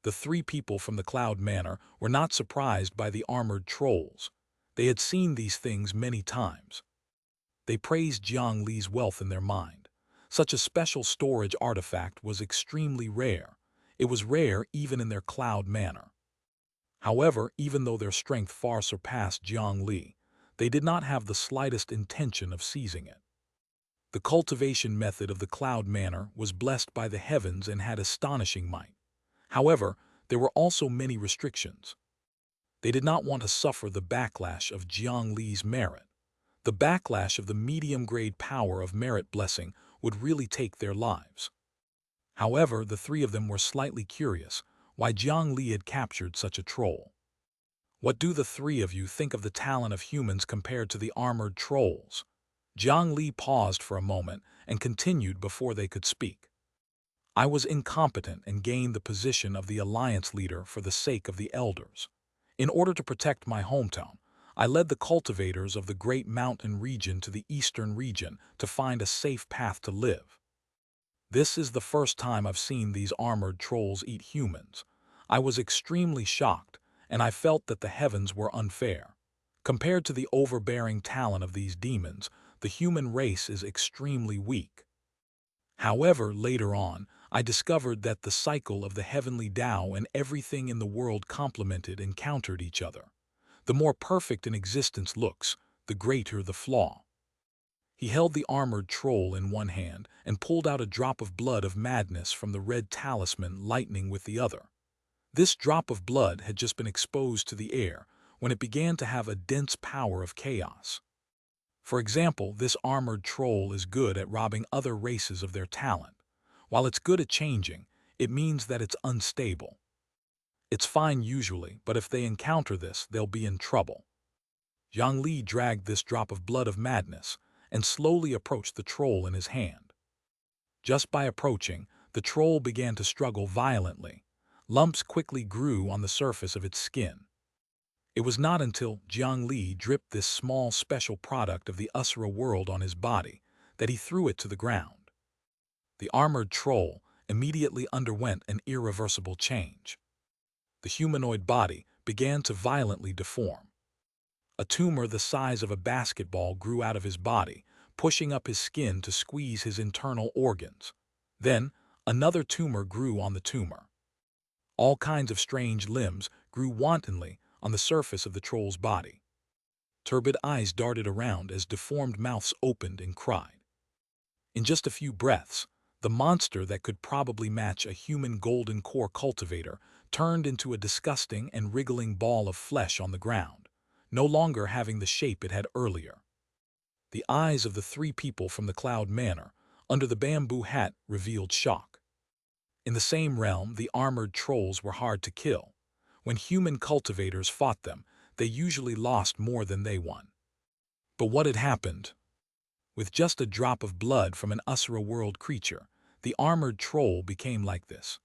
The three people from the Cloud Manor were not surprised by the armored trolls. They had seen these things many times. They praised Jiang Li's wealth in their mind. Such a special storage artifact was extremely rare. It was rare even in their Cloud Manor. However, even though their strength far surpassed Jiang Li, they did not have the slightest intention of seizing it. The cultivation method of the Cloud Manor was blessed by the heavens and had astonishing might. However, there were also many restrictions. They did not want to suffer the backlash of Jiang Li's merit. The backlash of the medium-grade power of merit blessing would really take their lives. However, the three of them were slightly curious why Jiang Li had captured such a troll. What do the three of you think of the talent of humans compared to the armored trolls? Jiang Li paused for a moment and continued before they could speak. I was incompetent and gained the position of the alliance leader for the sake of the elders. In order to protect my hometown, I led the cultivators of the Great Mountain region to the eastern region to find a safe path to live. This is the first time I've seen these armored trolls eat humans. I was extremely shocked, and I felt that the heavens were unfair. Compared to the overbearing talent of these demons, the human race is extremely weak. However, later on, I discovered that the cycle of the heavenly Tao and everything in the world complemented and countered each other. The more perfect an existence looks, the greater the flaw. He held the armored troll in one hand and pulled out a drop of blood of madness from the red talisman lightning with the other. This drop of blood had just been exposed to the air when it began to have a dense power of chaos. For example, this armored troll is good at robbing other races of their talent. While it's good at changing, it means that it's unstable. It's fine usually, but if they encounter this, they'll be in trouble. Jiang Li dragged this drop of blood of madness and slowly approached the troll in his hand. Just by approaching, the troll began to struggle violently. Lumps quickly grew on the surface of its skin. It was not until Jiang Li dripped this small special product of the Usura world on his body that he threw it to the ground. The armored troll immediately underwent an irreversible change. The humanoid body began to violently deform. A tumor the size of a basketball grew out of his body, pushing up his skin to squeeze his internal organs. Then, another tumor grew on the tumor. All kinds of strange limbs grew wantonly on the surface of the troll's body. Turbid eyes darted around as deformed mouths opened and cried. In just a few breaths, the monster that could probably match a human golden core cultivator turned into a disgusting and wriggling ball of flesh on the ground, no longer having the shape it had earlier. The eyes of the three people from the Cloud Manor, under the bamboo hat, revealed shock. In the same realm, the armored trolls were hard to kill. When human cultivators fought them, they usually lost more than they won. But what had happened? With just a drop of blood from an Usura world creature, the armored troll became like this.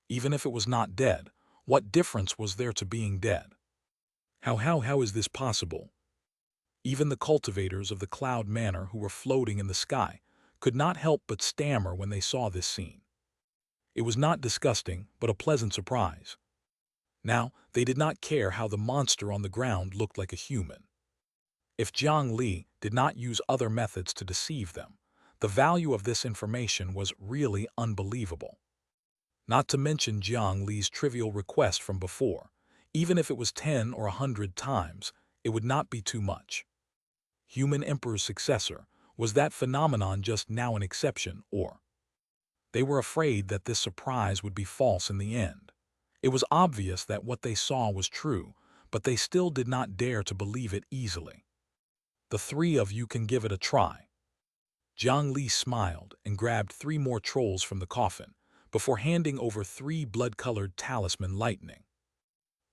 Even if it was not dead, what difference was there to being dead? How is this possible? Even the cultivators of the Cloud Manor who were floating in the sky could not help but stammer when they saw this scene. It was not disgusting, but a pleasant surprise. Now, they did not care how the monster on the ground looked like a human. If Jiang Li did not use other methods to deceive them, the value of this information was really unbelievable. Not to mention Jiang Li's trivial request from before. Even if it was 10 or 100 times, it would not be too much. Human Emperor's successor, was that phenomenon just now an exception, or? They were afraid that this surprise would be false in the end. It was obvious that what they saw was true, but they still did not dare to believe it easily. The three of you can give it a try. Jiang Li smiled and grabbed 3 more trolls from the coffin, before handing over 3 blood-colored talisman lightning.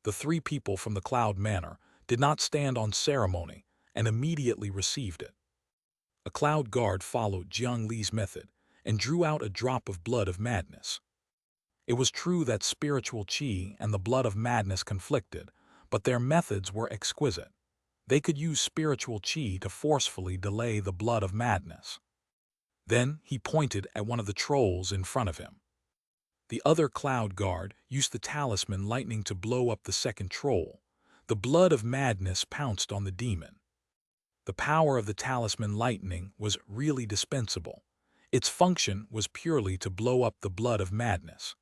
The 3 people from the Cloud Manor did not stand on ceremony and immediately received it. A cloud guard followed Jiang Li's method and drew out a drop of blood of madness. It was true that spiritual qi and the blood of madness conflicted, but their methods were exquisite. They could use spiritual qi to forcefully delay the blood of madness. Then he pointed at one of the trolls in front of him. The other cloud guard used the talisman lightning to blow up the second troll. The blood of madness pounced on the demon. The power of the talisman lightning was really dispensable. Its function was purely to blow up the blood of madness.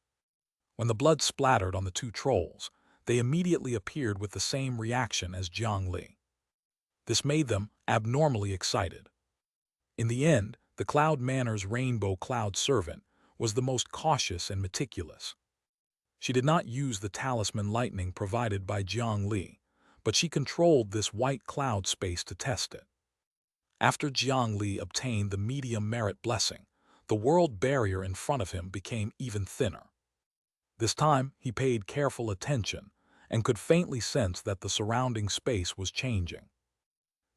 When the blood splattered on the 2 trolls, they immediately appeared with the same reaction as Jiang Li. This made them abnormally excited. In the end, the Cloud Manor's rainbow cloud servant was the most cautious and meticulous. She did not use the talisman lightning provided by Jiang Li, but she controlled this white cloud space to test it. After Jiang Li obtained the medium merit blessing, the world barrier in front of him became even thinner. This time, he paid careful attention and could faintly sense that the surrounding space was changing.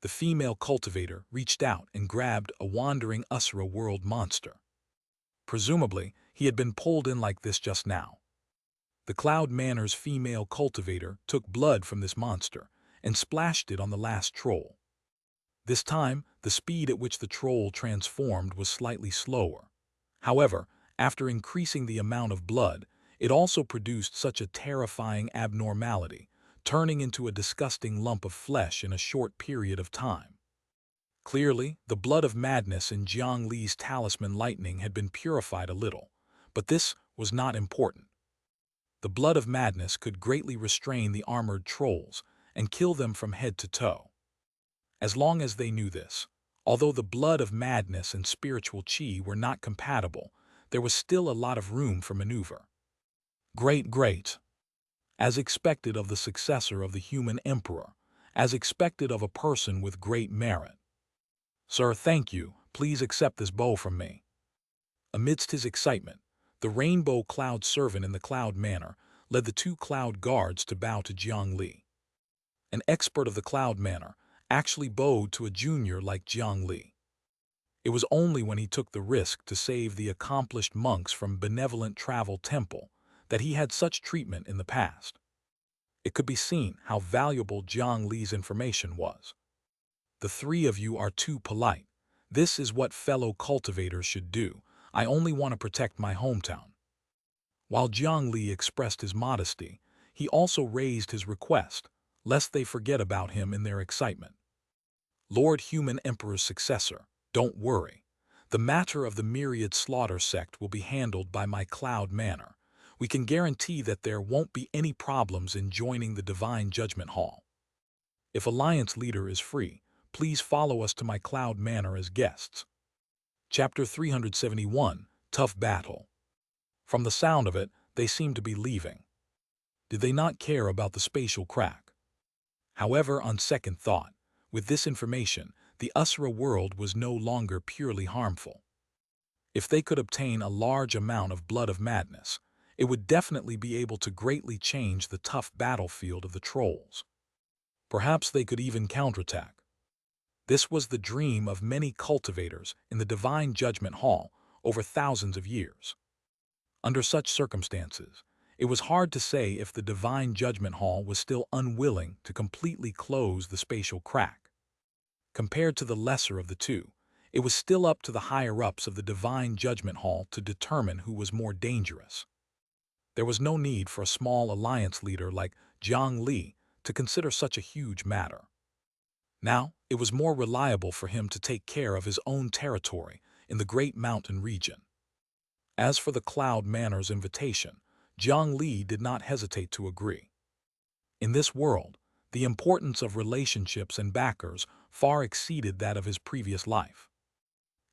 The female cultivator reached out and grabbed a wandering Usura world monster. Presumably, he had been pulled in like this just now. The Cloud Manor's female cultivator took blood from this monster and splashed it on the last troll. This time, the speed at which the troll transformed was slightly slower. However, after increasing the amount of blood, it also produced such a terrifying abnormality, turning into a disgusting lump of flesh in a short period of time. Clearly, the blood of madness in Jiang Li's talisman lightning had been purified a little, but this was not important. The blood of madness could greatly restrain the armored trolls and kill them from head to toe. As long as they knew this, although the blood of madness and spiritual qi were not compatible, there was still a lot of room for maneuver. Great. As expected of the successor of the human emperor, as expected of a person with great merit. Sir, thank you. Please accept this bow from me. Amidst his excitement, the rainbow cloud servant in the Cloud Manor led the 2 cloud guards to bow to Jiang Li. An expert of the Cloud Manor actually bowed to a junior like Jiang Li. It was only when he took the risk to save the accomplished monks from Benevolent Travel Temple that he had such treatment in the past. It could be seen how valuable Jiang Li's information was. The 3 of you are too polite. This is what fellow cultivators should do. I only want to protect my hometown. While Jiang Li expressed his modesty, he also raised his request, lest they forget about him in their excitement. Lord Human Emperor's successor, don't worry. The matter of the myriad slaughter sect will be handled by my Cloud Manor. We can guarantee that there won't be any problems in joining the Divine Judgment Hall. If Alliance leader is free, please follow us to my cloud manor as guests. Chapter 371, Tough Battle. From the sound of it, they seemed to be leaving. Did they not care about the spatial crack? However, on second thought, with this information, the Usura world was no longer purely harmful. If they could obtain a large amount of blood of madness, it would definitely be able to greatly change the tough battlefield of the trolls. Perhaps they could even counterattack. This was the dream of many cultivators in the Divine Judgment Hall over thousands of years. Under such circumstances, it was hard to say if the Divine Judgment Hall was still unwilling to completely close the spatial crack. Compared to the lesser of the two, it was still up to the higher-ups of the Divine Judgment Hall to determine who was more dangerous. There was no need for a small alliance leader like Jiang Li to consider such a huge matter. Now, it was more reliable for him to take care of his own territory in the Great Mountain region. As for the Cloud Manor's invitation, Jiang Li did not hesitate to agree. In this world, the importance of relationships and backers far exceeded that of his previous life.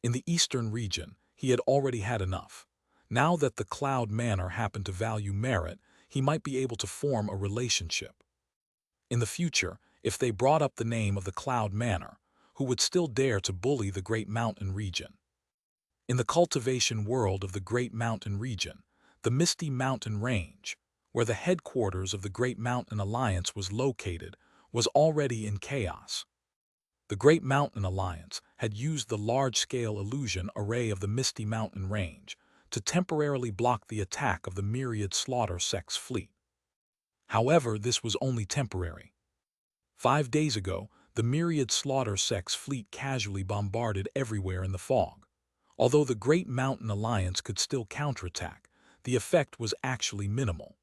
In the eastern region, he had already had enough. Now that the Cloud Manor happened to value merit, he might be able to form a relationship. In the future, if they brought up the name of the Cloud Manor, who would still dare to bully the Great Mountain region? In the cultivation world of the Great Mountain region, the Misty Mountain Range, where the headquarters of the Great Mountain Alliance was located, was already in chaos. The Great Mountain Alliance had used the large-scale illusion array of the Misty Mountain Range to temporarily block the attack of the myriad slaughter sect's fleet. However, this was only temporary. 5 days ago, the myriad slaughter sect's fleet casually bombarded everywhere in the fog. Although the Great Mountain Alliance could still counterattack, the effect was actually minimal.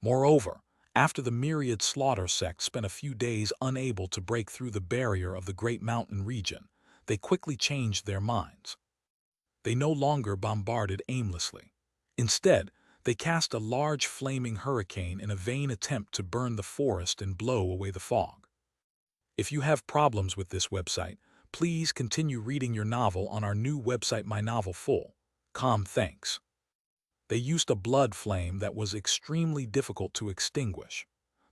Moreover, after the myriad slaughter sect spent a few days unable to break through the barrier of the Great Mountain region, they quickly changed their minds. They no longer bombarded aimlessly. Instead, they cast a large flaming hurricane in a vain attempt to burn the forest and blow away the fog. If you have problems with this website, please continue reading your novel on our new website My Novel Full. Thanks. They used a blood flame that was extremely difficult to extinguish.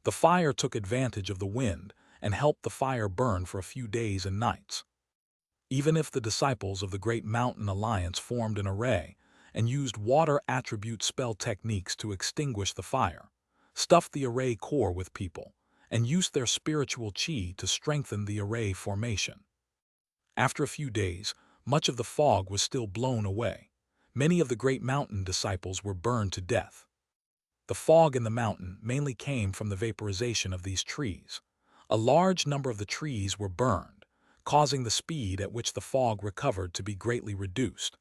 The fire took advantage of the wind and helped the fire burn for a few days and nights. Even if the disciples of the Great Mountain Alliance formed an array and used water attribute spell techniques to extinguish the fire, stuffed the array core with people, and used their spiritual chi to strengthen the array formation. After a few days, much of the fog was still blown away. Many of the Great Mountain disciples were burned to death. The fog in the mountain mainly came from the vaporization of these trees. A large number of the trees were burned, causing the speed at which the fog recovered to be greatly reduced.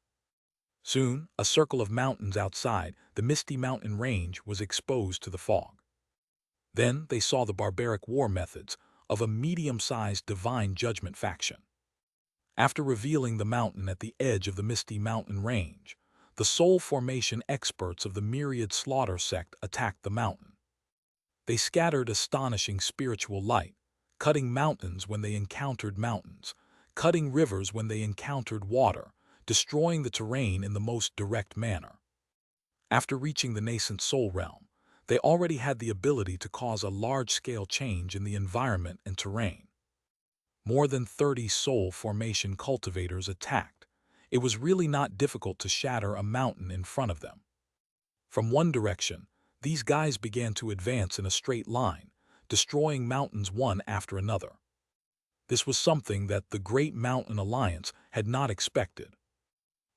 Soon, a circle of mountains outside the Misty Mountain Range was exposed to the fog. Then they saw the barbaric war methods of a medium-sized Divine Judgment faction. After revealing the mountain at the edge of the Misty Mountain Range, the soul formation experts of the Myriad Slaughter sect attacked the mountain. They scattered astonishing spiritual light, cutting mountains when they encountered mountains, cutting rivers when they encountered water, destroying the terrain in the most direct manner. After reaching the nascent soul realm, they already had the ability to cause a large-scale change in the environment and terrain. More than 30 soul formation cultivators attacked. It was really not difficult to shatter a mountain in front of them. From one direction, these guys began to advance in a straight line, destroying mountains one after another. This was something that the Great Mountain Alliance had not expected.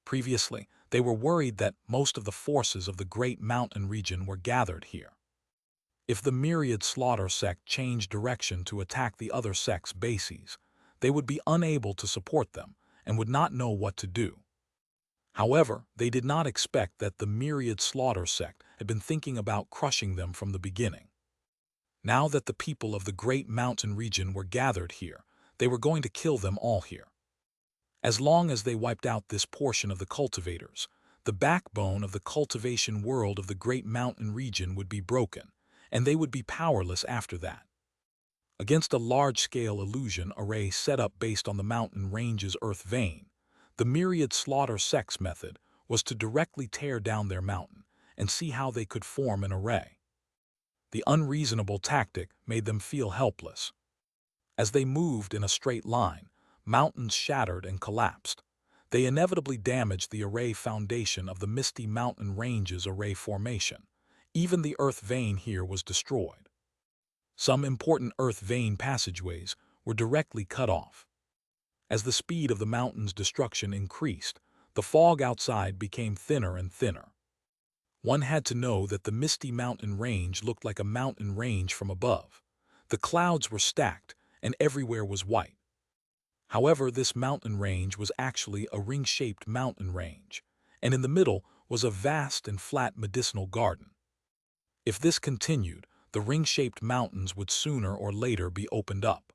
Previously, they were worried that most of the forces of the Great Mountain region were gathered here. If the Myriad Slaughter sect changed direction to attack the other sect's bases, they would be unable to support them and would not know what to do. However, they did not expect that the Myriad Slaughter sect had been thinking about crushing them from the beginning. Now that the people of the Great Mountain region were gathered here, they were going to kill them all here. As long as they wiped out this portion of the cultivators, the backbone of the cultivation world of the Great Mountain region would be broken, and they would be powerless after that. Against a large-scale illusion array set up based on the mountain range's earth vein, the myriad slaughter sex method was to directly tear down their mountain and see how they could form an array. The unreasonable tactic made them feel helpless. As they moved in a straight line, mountains shattered and collapsed. They inevitably damaged the array foundation of the misty mountain range's array formation. Even the earth vein here was destroyed. Some important earth vein passageways were directly cut off. As the speed of the mountain's destruction increased, the fog outside became thinner and thinner. One had to know that the misty mountain range looked like a mountain range from above. The clouds were stacked, and everywhere was white. However, this mountain range was actually a ring-shaped mountain range, and in the middle was a vast and flat medicinal garden. If this continued, the ring-shaped mountains would sooner or later be opened up.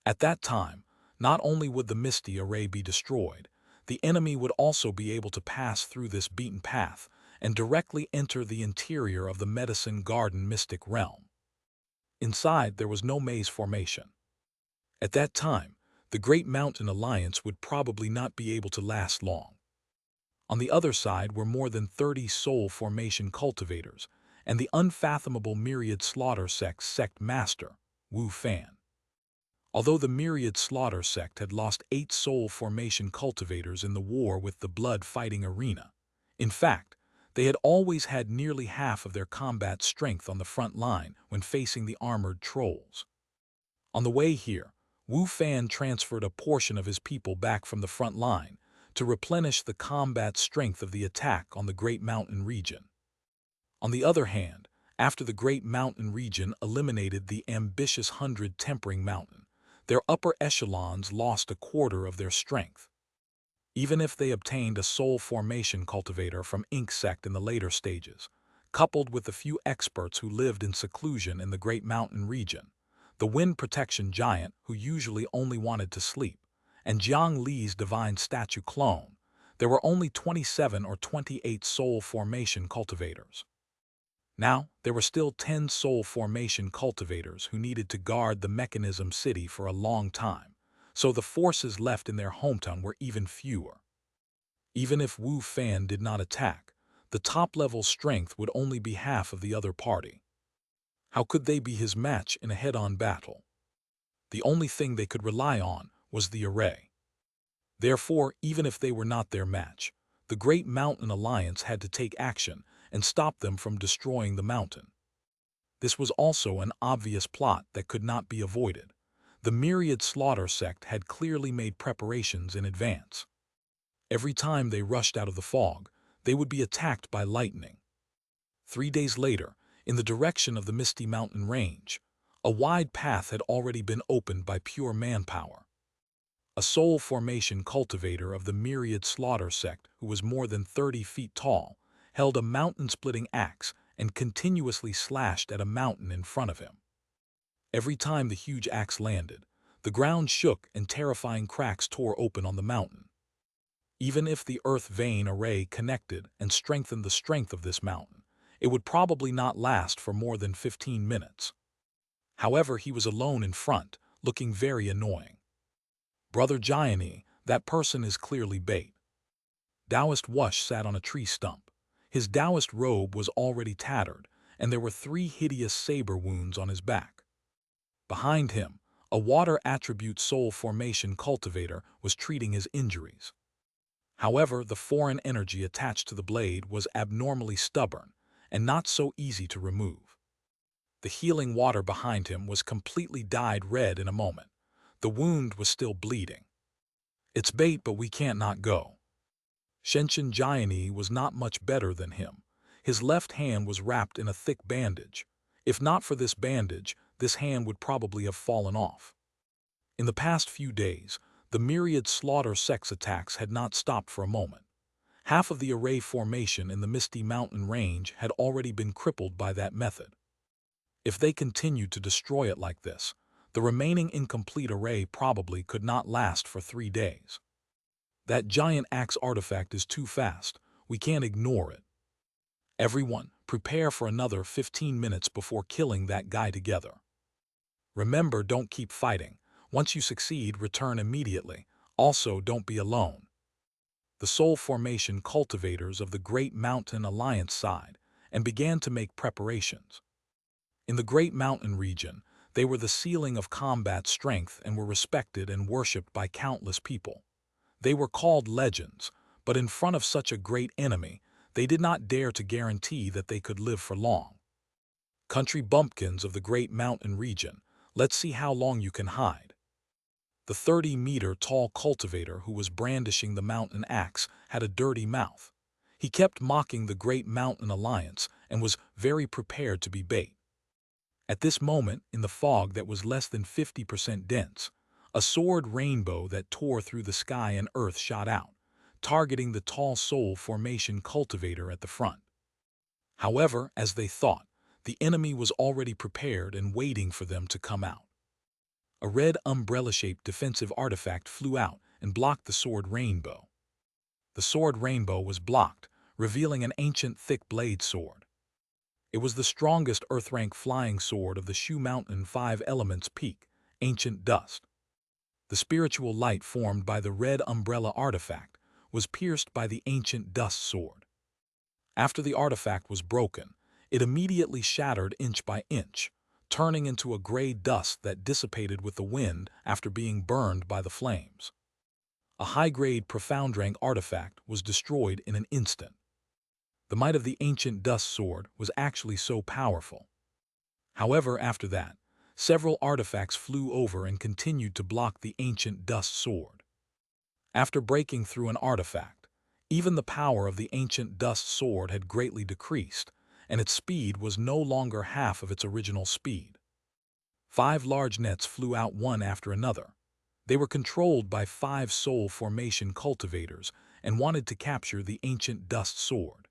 At that time, not only would the misty array be destroyed, the enemy would also be able to pass through this beaten path and directly enter the interior of the medicine garden mystic realm. Inside, there was no maze formation. At that time, the Great Mountain Alliance would probably not be able to last long. On the other side were more than 30 soul formation cultivators and the unfathomable myriad slaughter sect master, Wu Fan. Although the myriad slaughter sect had lost 8 soul formation cultivators in the war with the blood fighting arena, in fact, they had always had nearly half of their combat strength on the front line when facing the armored trolls. On the way here, Wu Fan transferred a portion of his people back from the front line to replenish the combat strength of the attack on the Great Mountain region. On the other hand, after the Great Mountain region eliminated the ambitious 100 Tempering Mountain, their upper echelons lost a quarter of their strength. Even if they obtained a soul formation cultivator from Ink Sect in the later stages, coupled with the few experts who lived in seclusion in the Great Mountain region, the Wind Protection Giant who usually only wanted to sleep, and Jiang Li's Divine Statue clone, there were only 27 or 28 soul formation cultivators. Now, there were still 10 soul formation cultivators who needed to guard the Mechanism City for a long time, so the forces left in their hometown were even fewer. Even if Wu Fan did not attack, the top-level strength would only be half of the other party. How could they be his match in a head-on battle? The only thing they could rely on was the array. Therefore, even if they were not their match, the Great Mountain Alliance had to take action and stop them from destroying the mountain. This was also an obvious plot that could not be avoided. The myriad slaughter sect had clearly made preparations in advance. Every time they rushed out of the fog, they would be attacked by lightning. 3 days later, in the direction of the Misty Mountain Range, a wide path had already been opened by pure manpower. A soul formation cultivator of the myriad slaughter sect who was more than 30 feet tall held a mountain-splitting axe and continuously slashed at a mountain in front of him. Every time the huge axe landed, the ground shook and terrifying cracks tore open on the mountain. Even if the earth vein array connected and strengthened the strength of this mountain, it would probably not last for more than 15 minutes. However, he was alone in front, looking very annoying. Brother Jiang Li, that person is clearly bait. Taoist Wush sat on a tree stump. His Taoist robe was already tattered, and there were 3 hideous saber wounds on his back. Behind him, a water attribute soul formation cultivator was treating his injuries. However, the foreign energy attached to the blade was abnormally stubborn and not so easy to remove. The healing water behind him was completely dyed red in a moment. The wound was still bleeding. It's bait, but we can't not go. Jiang Li was not much better than him. His left hand was wrapped in a thick bandage. If not for this bandage, this hand would probably have fallen off. In the past few days, the myriad slaughter sex attacks had not stopped for a moment. Half of the array formation in the Misty Mountain Range had already been crippled by that method. If they continued to destroy it like this, the remaining incomplete array probably could not last for 3 days. That giant axe artifact is too fast. We can't ignore it. Everyone, prepare for another 15 minutes before killing that guy together. Remember, don't keep fighting. Once you succeed, return immediately. Also, don't be alone. The soul formation cultivators of the Great Mountain Alliance sighed and began to make preparations. In the Great Mountain region, they were the ceiling of combat strength and were respected and worshipped by countless people. They were called legends, but in front of such a great enemy, they did not dare to guarantee that they could live for long. Country bumpkins of the Great Mountain region, let's see how long you can hide. The 30-meter-tall cultivator who was brandishing the mountain axe had a dirty mouth. He kept mocking the Great Mountain Alliance and was very prepared to be bait. At this moment, in the fog that was less than 50% dense, a sword rainbow that tore through the sky and earth shot out, targeting the tall soul formation cultivator at the front. However, as they thought, the enemy was already prepared and waiting for them to come out. A red umbrella-shaped defensive artifact flew out and blocked the sword rainbow. The sword rainbow was blocked, revealing an ancient thick blade sword. It was the strongest Earth-rank flying sword of the Shu Mountain 5 Elements Peak, Ancient Dust. The spiritual light formed by the red umbrella artifact was pierced by the Ancient Dust sword. After the artifact was broken, it immediately shattered inch by inch, turning into a gray dust that dissipated with the wind after being burned by the flames. A high-grade profound rank artifact was destroyed in an instant. The might of the Ancient Dust sword was actually so powerful. However, after that, several artifacts flew over and continued to block the Ancient Dust sword. After breaking through an artifact, even the power of the Ancient Dust sword had greatly decreased, and its speed was no longer half of its original speed. 5 large nets flew out one after another. They were controlled by 5 soul formation cultivators and wanted to capture the Ancient Dust sword.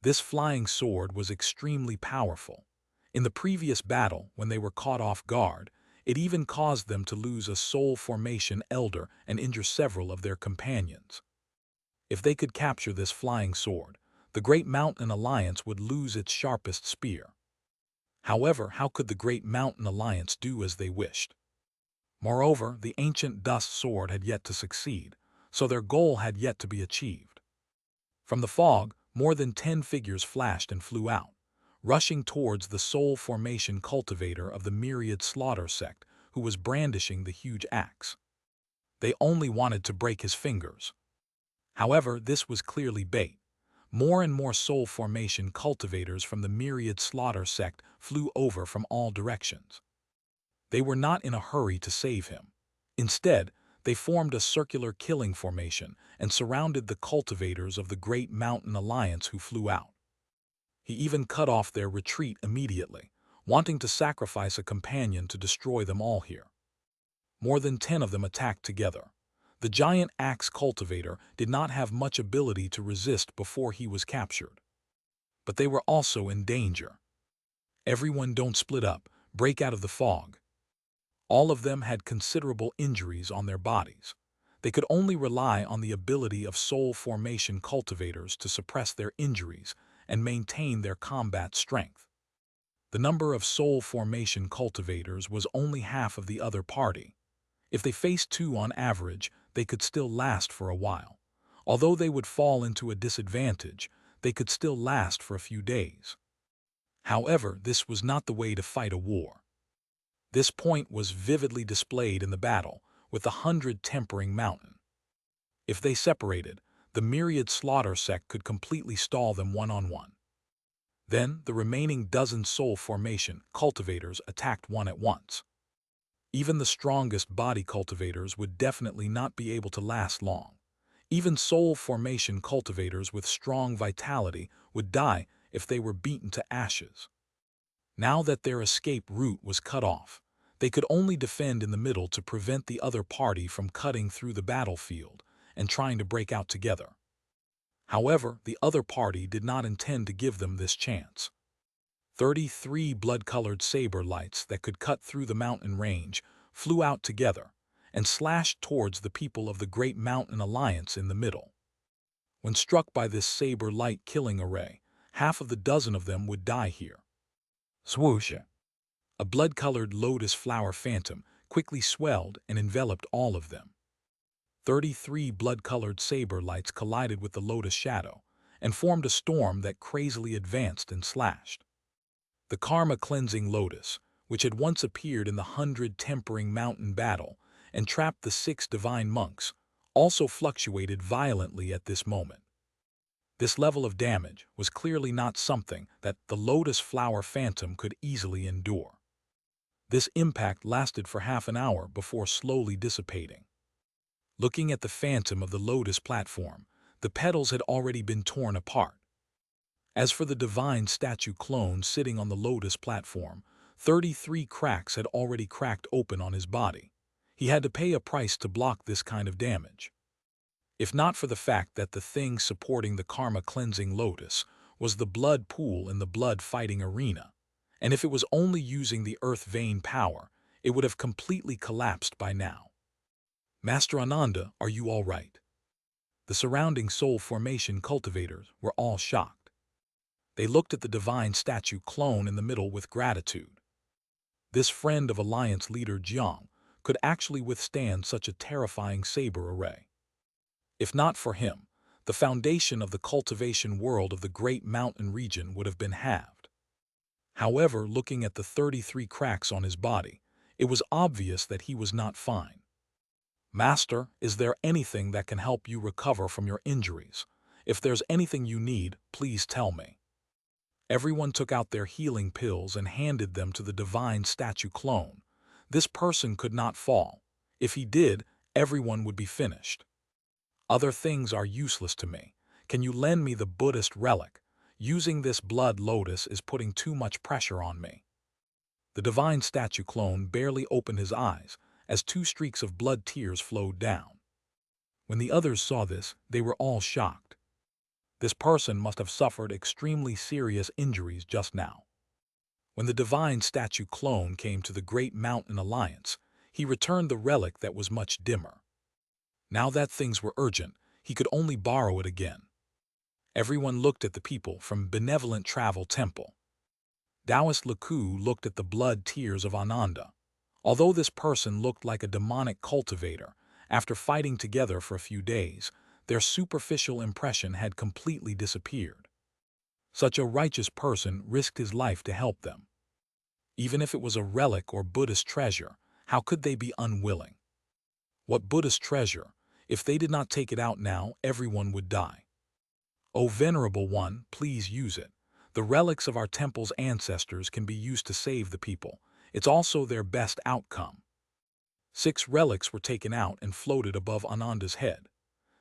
This flying sword was extremely powerful. In the previous battle, when they were caught off guard, it even caused them to lose a soul formation elder and injure several of their companions. If they could capture this flying sword, the Great Mountain Alliance would lose its sharpest spear. However, how could the Great Mountain Alliance do as they wished? Moreover, the Ancient Dust sword had yet to succeed, so their goal had yet to be achieved. From the fog, more than 10 figures flashed and flew out, rushing towards the soul formation cultivator of the Myriad Slaughter sect who was brandishing the huge axe. They only wanted to break his fingers. However, this was clearly bait. More and more soul formation cultivators from the Myriad Slaughter sect flew over from all directions. They were not in a hurry to save him. Instead, they formed a circular killing formation and surrounded the cultivators of the Great Mountain Alliance who flew out. He even cut off their retreat immediately, wanting to sacrifice a companion to destroy them all here. More than 10 of them attacked together. The giant axe cultivator did not have much ability to resist before he was captured. But they were also in danger. Everyone, don't split up, break out of the fog. All of them had considerable injuries on their bodies. They could only rely on the ability of soul formation cultivators to suppress their injuries and maintain their combat strength. The number of soul formation cultivators was only half of the other party. If they faced 2 on average, they could still last for a while. Although they would fall into a disadvantage, they could still last for a few days. However, this was not the way to fight a war. This point was vividly displayed in the battle with the 100 Tempering Mountain. If they separated, the Myriad Slaughter sect could completely stall them one-on-one. Then, the remaining dozen soul formation cultivators attacked one at once. Even the strongest body cultivators would definitely not be able to last long. Even soul formation cultivators with strong vitality would die if they were beaten to ashes. Now that their escape route was cut off, they could only defend in the middle to prevent the other party from cutting through the battlefield and trying to break out together. However, the other party did not intend to give them this chance. 33 blood-colored saber lights that could cut through the mountain range flew out together and slashed towards the people of the Great Mountain Alliance in the middle. When struck by this saber light killing array, half of the dozen of them would die here. Swoosh! A blood-colored lotus flower phantom quickly swelled and enveloped all of them. 33 blood-colored saber lights collided with the lotus shadow and formed a storm that crazily advanced and slashed. The karma-cleansing lotus, which had once appeared in the 100 tempering mountain battle and trapped the 6 divine monks, also fluctuated violently at this moment. This level of damage was clearly not something that the lotus flower phantom could easily endure. This impact lasted for half an hour before slowly dissipating. Looking at the phantom of the lotus platform, the petals had already been torn apart. As for the divine statue clone sitting on the lotus platform, 33 cracks had already cracked open on his body. He had to pay a price to block this kind of damage. If not for the fact that the thing supporting the karma-cleansing lotus was the blood pool in the blood-fighting arena, and if it was only using the earth vein power, it would have completely collapsed by now. Master Ananda, are you all right? The surrounding soul formation cultivators were all shocked. They looked at the divine statue clone in the middle with gratitude. This friend of Alliance leader Jiang could actually withstand such a terrifying saber array. If not for him, the foundation of the cultivation world of the Great Mountain region would have been halved. However, looking at the 33 cracks on his body, it was obvious that he was not fine. Master, is there anything that can help you recover from your injuries? If there's anything you need, please tell me. Everyone took out their healing pills and handed them to the divine statue clone. This person could not fall. If he did, everyone would be finished. Other things are useless to me. Can you lend me the Buddhist relic? Using this blood lotus is putting too much pressure on me. The divine statue clone barely opened his eyes as 2 streaks of blood tears flowed down. When the others saw this, they were all shocked. This person must have suffered extremely serious injuries just now. When the divine statue clone came to the Great Mountain Alliance, he returned the relic that was much dimmer. Now that things were urgent, he could only borrow it again. Everyone looked at the people from Benevolent Travel Temple. Taoist Laku looked at the blood tears of Ananda. Although this person looked like a demonic cultivator, after fighting together for a few days, their superficial impression had completely disappeared. Such a righteous person risked his life to help them. Even if it was a relic or Buddhist treasure, how could they be unwilling? What Buddhist treasure? If they did not take it out now, everyone would die. O Venerable One, please use it. The relics of our temple's ancestors can be used to save the people. It's also their best outcome. 6 relics were taken out and floated above Ananda's head.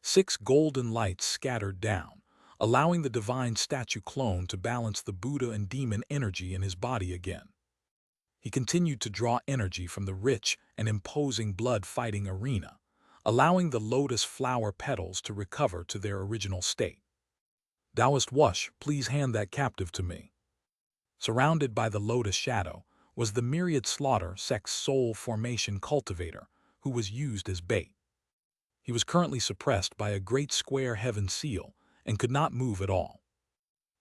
6 golden lights scattered down, allowing the divine statue clone to balance the Buddha and demon energy in his body again. He continued to draw energy from the rich and imposing blood-fighting arena, allowing the lotus flower petals to recover to their original state. Taoist Wush, please hand that captive to me. Surrounded by the lotus shadow was the myriad slaughter sect's soul formation cultivator, who was used as bait. He was currently suppressed by a great square heaven seal and could not move at all.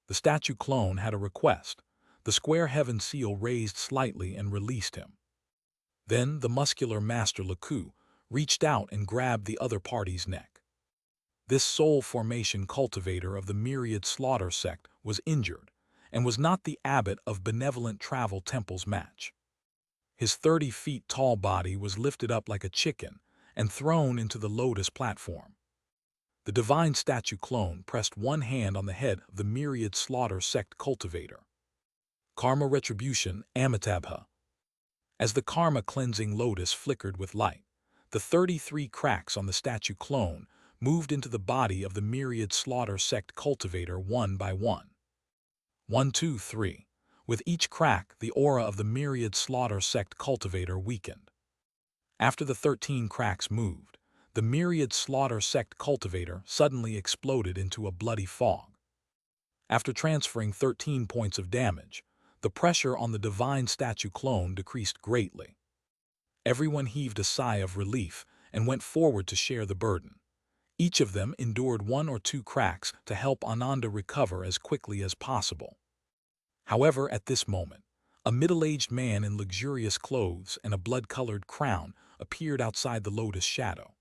The statue clone had a request. The square heaven seal raised slightly and released him. Then the muscular Master Laku reached out and grabbed the other party's neck. This soul formation cultivator of the myriad slaughter sect was injured and was not the abbot of Benevolent Travel Temple's match. His 30 feet tall body was lifted up like a chicken and thrown into the lotus platform. The divine statue clone pressed one hand on the head of the myriad slaughter sect cultivator. Karma retribution, Amitabha. As the karma-cleansing lotus flickered with light, the 33 cracks on the statue clone moved into the body of the myriad slaughter sect cultivator one by one. 1, 2, 3. With each crack, the aura of the myriad slaughter sect cultivator weakened. After the 13 cracks moved, the myriad slaughter sect cultivator suddenly exploded into a bloody fog. After transferring 13 points of damage, the pressure on the divine statue clone decreased greatly. Everyone heaved a sigh of relief and went forward to share the burden. Each of them endured 1 or 2 cracks to help Ananda recover as quickly as possible. However, at this moment, A middle-aged man in luxurious clothes and a blood-colored crown appeared outside the lotus shadow.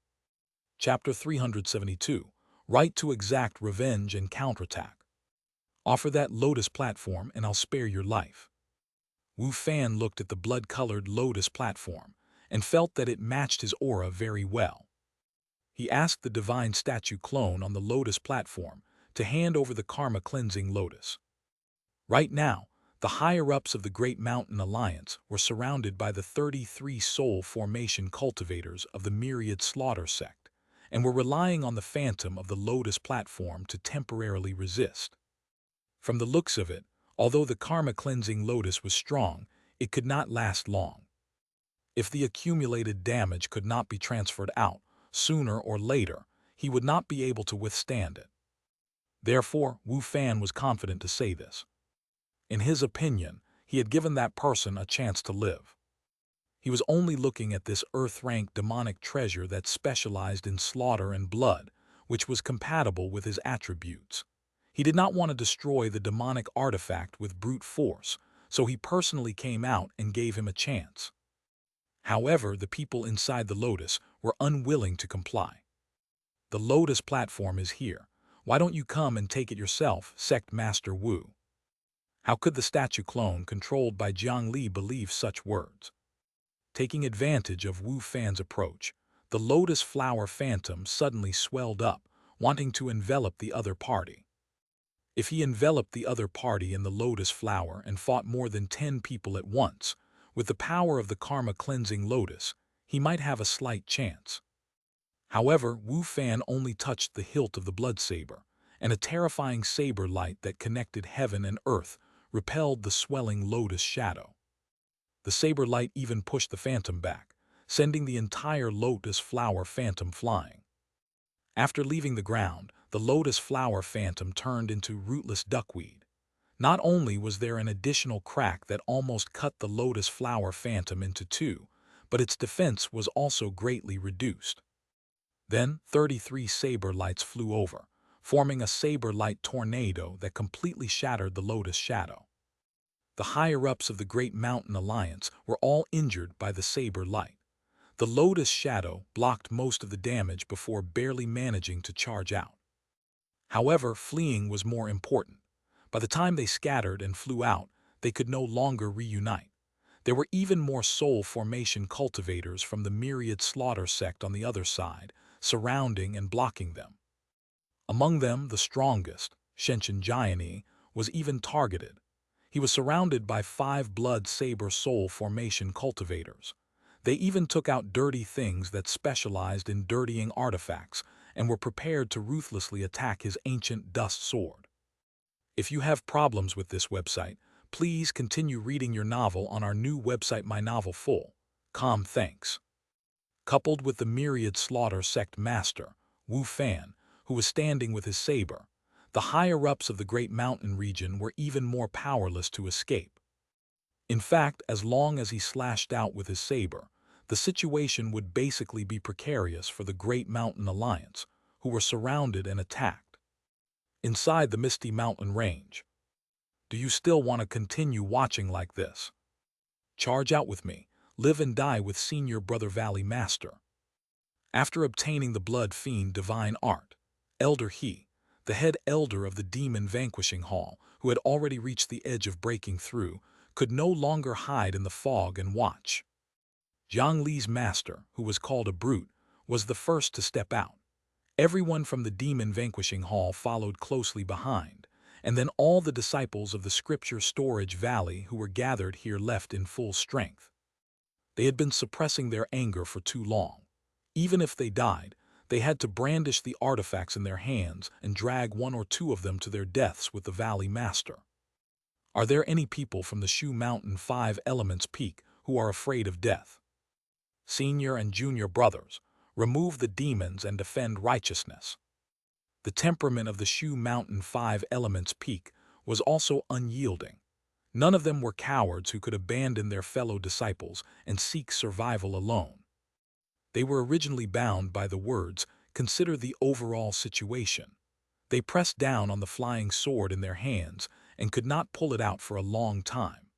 Chapter 372. Right to exact revenge and counterattack. Offer that lotus platform and I'll spare your life. Wu Fan looked at the blood-colored lotus platform and felt that it matched his aura very well. He asked the divine statue clone on the lotus platform to hand over the karma-cleansing lotus. Right now, the higher-ups of the Great Mountain Alliance were surrounded by the 33 soul formation cultivators of the Myriad Slaughter sect, and were relying on the phantom of the lotus platform to temporarily resist. From the looks of it, although the karma-cleansing lotus was strong, it could not last long. If the accumulated damage could not be transferred out, sooner or later, he would not be able to withstand it. Therefore, Wu Fan was confident to say this. In his opinion, he had given that person a chance to live. He was only looking at this earth-rank demonic treasure that specialized in slaughter and blood, which was compatible with his attributes. He did not want to destroy the demonic artifact with brute force, so he personally came out and gave him a chance. However, the people inside the lotus were unwilling to comply. The lotus platform is here. Why don't you come and take it yourself, Sect Master Wu? How could the statue clone controlled by Jiang Li believe such words? Taking advantage of Wu Fan's approach, the lotus flower phantom suddenly swelled up, wanting to envelop the other party. If he enveloped the other party in the lotus flower and fought more than 10 people at once, with the power of the karma-cleansing lotus, he might have a slight chance. However, Wu Fan only touched the hilt of the blood saber, and a terrifying saber light that connected heaven and earth repelled the swelling lotus shadow. The saber light even pushed the phantom back, sending the entire lotus flower phantom flying. After leaving the ground, the lotus flower phantom turned into rootless duckweed. Not only was there an additional crack that almost cut the lotus flower phantom into two, but its defense was also greatly reduced. Then 33 saber lights flew over, forming a saber light tornado that completely shattered the lotus shadow. The higher-ups of the Great Mountain Alliance were all injured by the saber light. The lotus shadow blocked most of the damage before barely managing to charge out. However, fleeing was more important. By the time they scattered and flew out, they could no longer reunite. There were even more soul formation cultivators from the Myriad Slaughter sect on the other side, surrounding and blocking them. Among them, the strongest, Xianxia, was even targeted. He was surrounded by 5 blood saber soul formation cultivators. They even took out dirty things that specialized in dirtying artifacts and were prepared to ruthlessly attack his ancient dust sword. If you have problems with this website, please continue reading your novel on our new website My Novel Full. Thanks. Coupled with the Myriad Slaughter sect master, Wu Fan, who was standing with his saber, the higher-ups of the Great Mountain region were even more powerless to escape. In fact, as long as he slashed out with his saber, the situation would basically be precarious for the Great Mountain Alliance, who were surrounded and attacked. Inside the Misty Mountain Range. Do you still want to continue watching like this? Charge out with me, live and die with Senior Brother Valley Master. After obtaining the Blood Fiend Divine Art, Elder He, the head elder of the Demon Vanquishing Hall, who had already reached the edge of breaking through, could no longer hide in the fog and watch. Jiang Li's master, who was called a brute, was the first to step out. Everyone from the Demon Vanquishing Hall followed closely behind, and then all the disciples of the Scripture Storage Valley who were gathered here left in full strength. They had been suppressing their anger for too long. Even if they died, they had to brandish the artifacts in their hands and drag 1 or 2 of them to their deaths with the Valley Master. Are there any people from the Shu Mountain 5 Elements Peak who are afraid of death? Senior and junior brothers, remove the demons and defend righteousness. The temperament of the Shu Mountain 5 Elements Peak was also unyielding. None of them were cowards who could abandon their fellow disciples and seek survival alone. They were originally bound by the words, "Consider the overall situation." They pressed down on the flying sword in their hands and could not pull it out for a long time.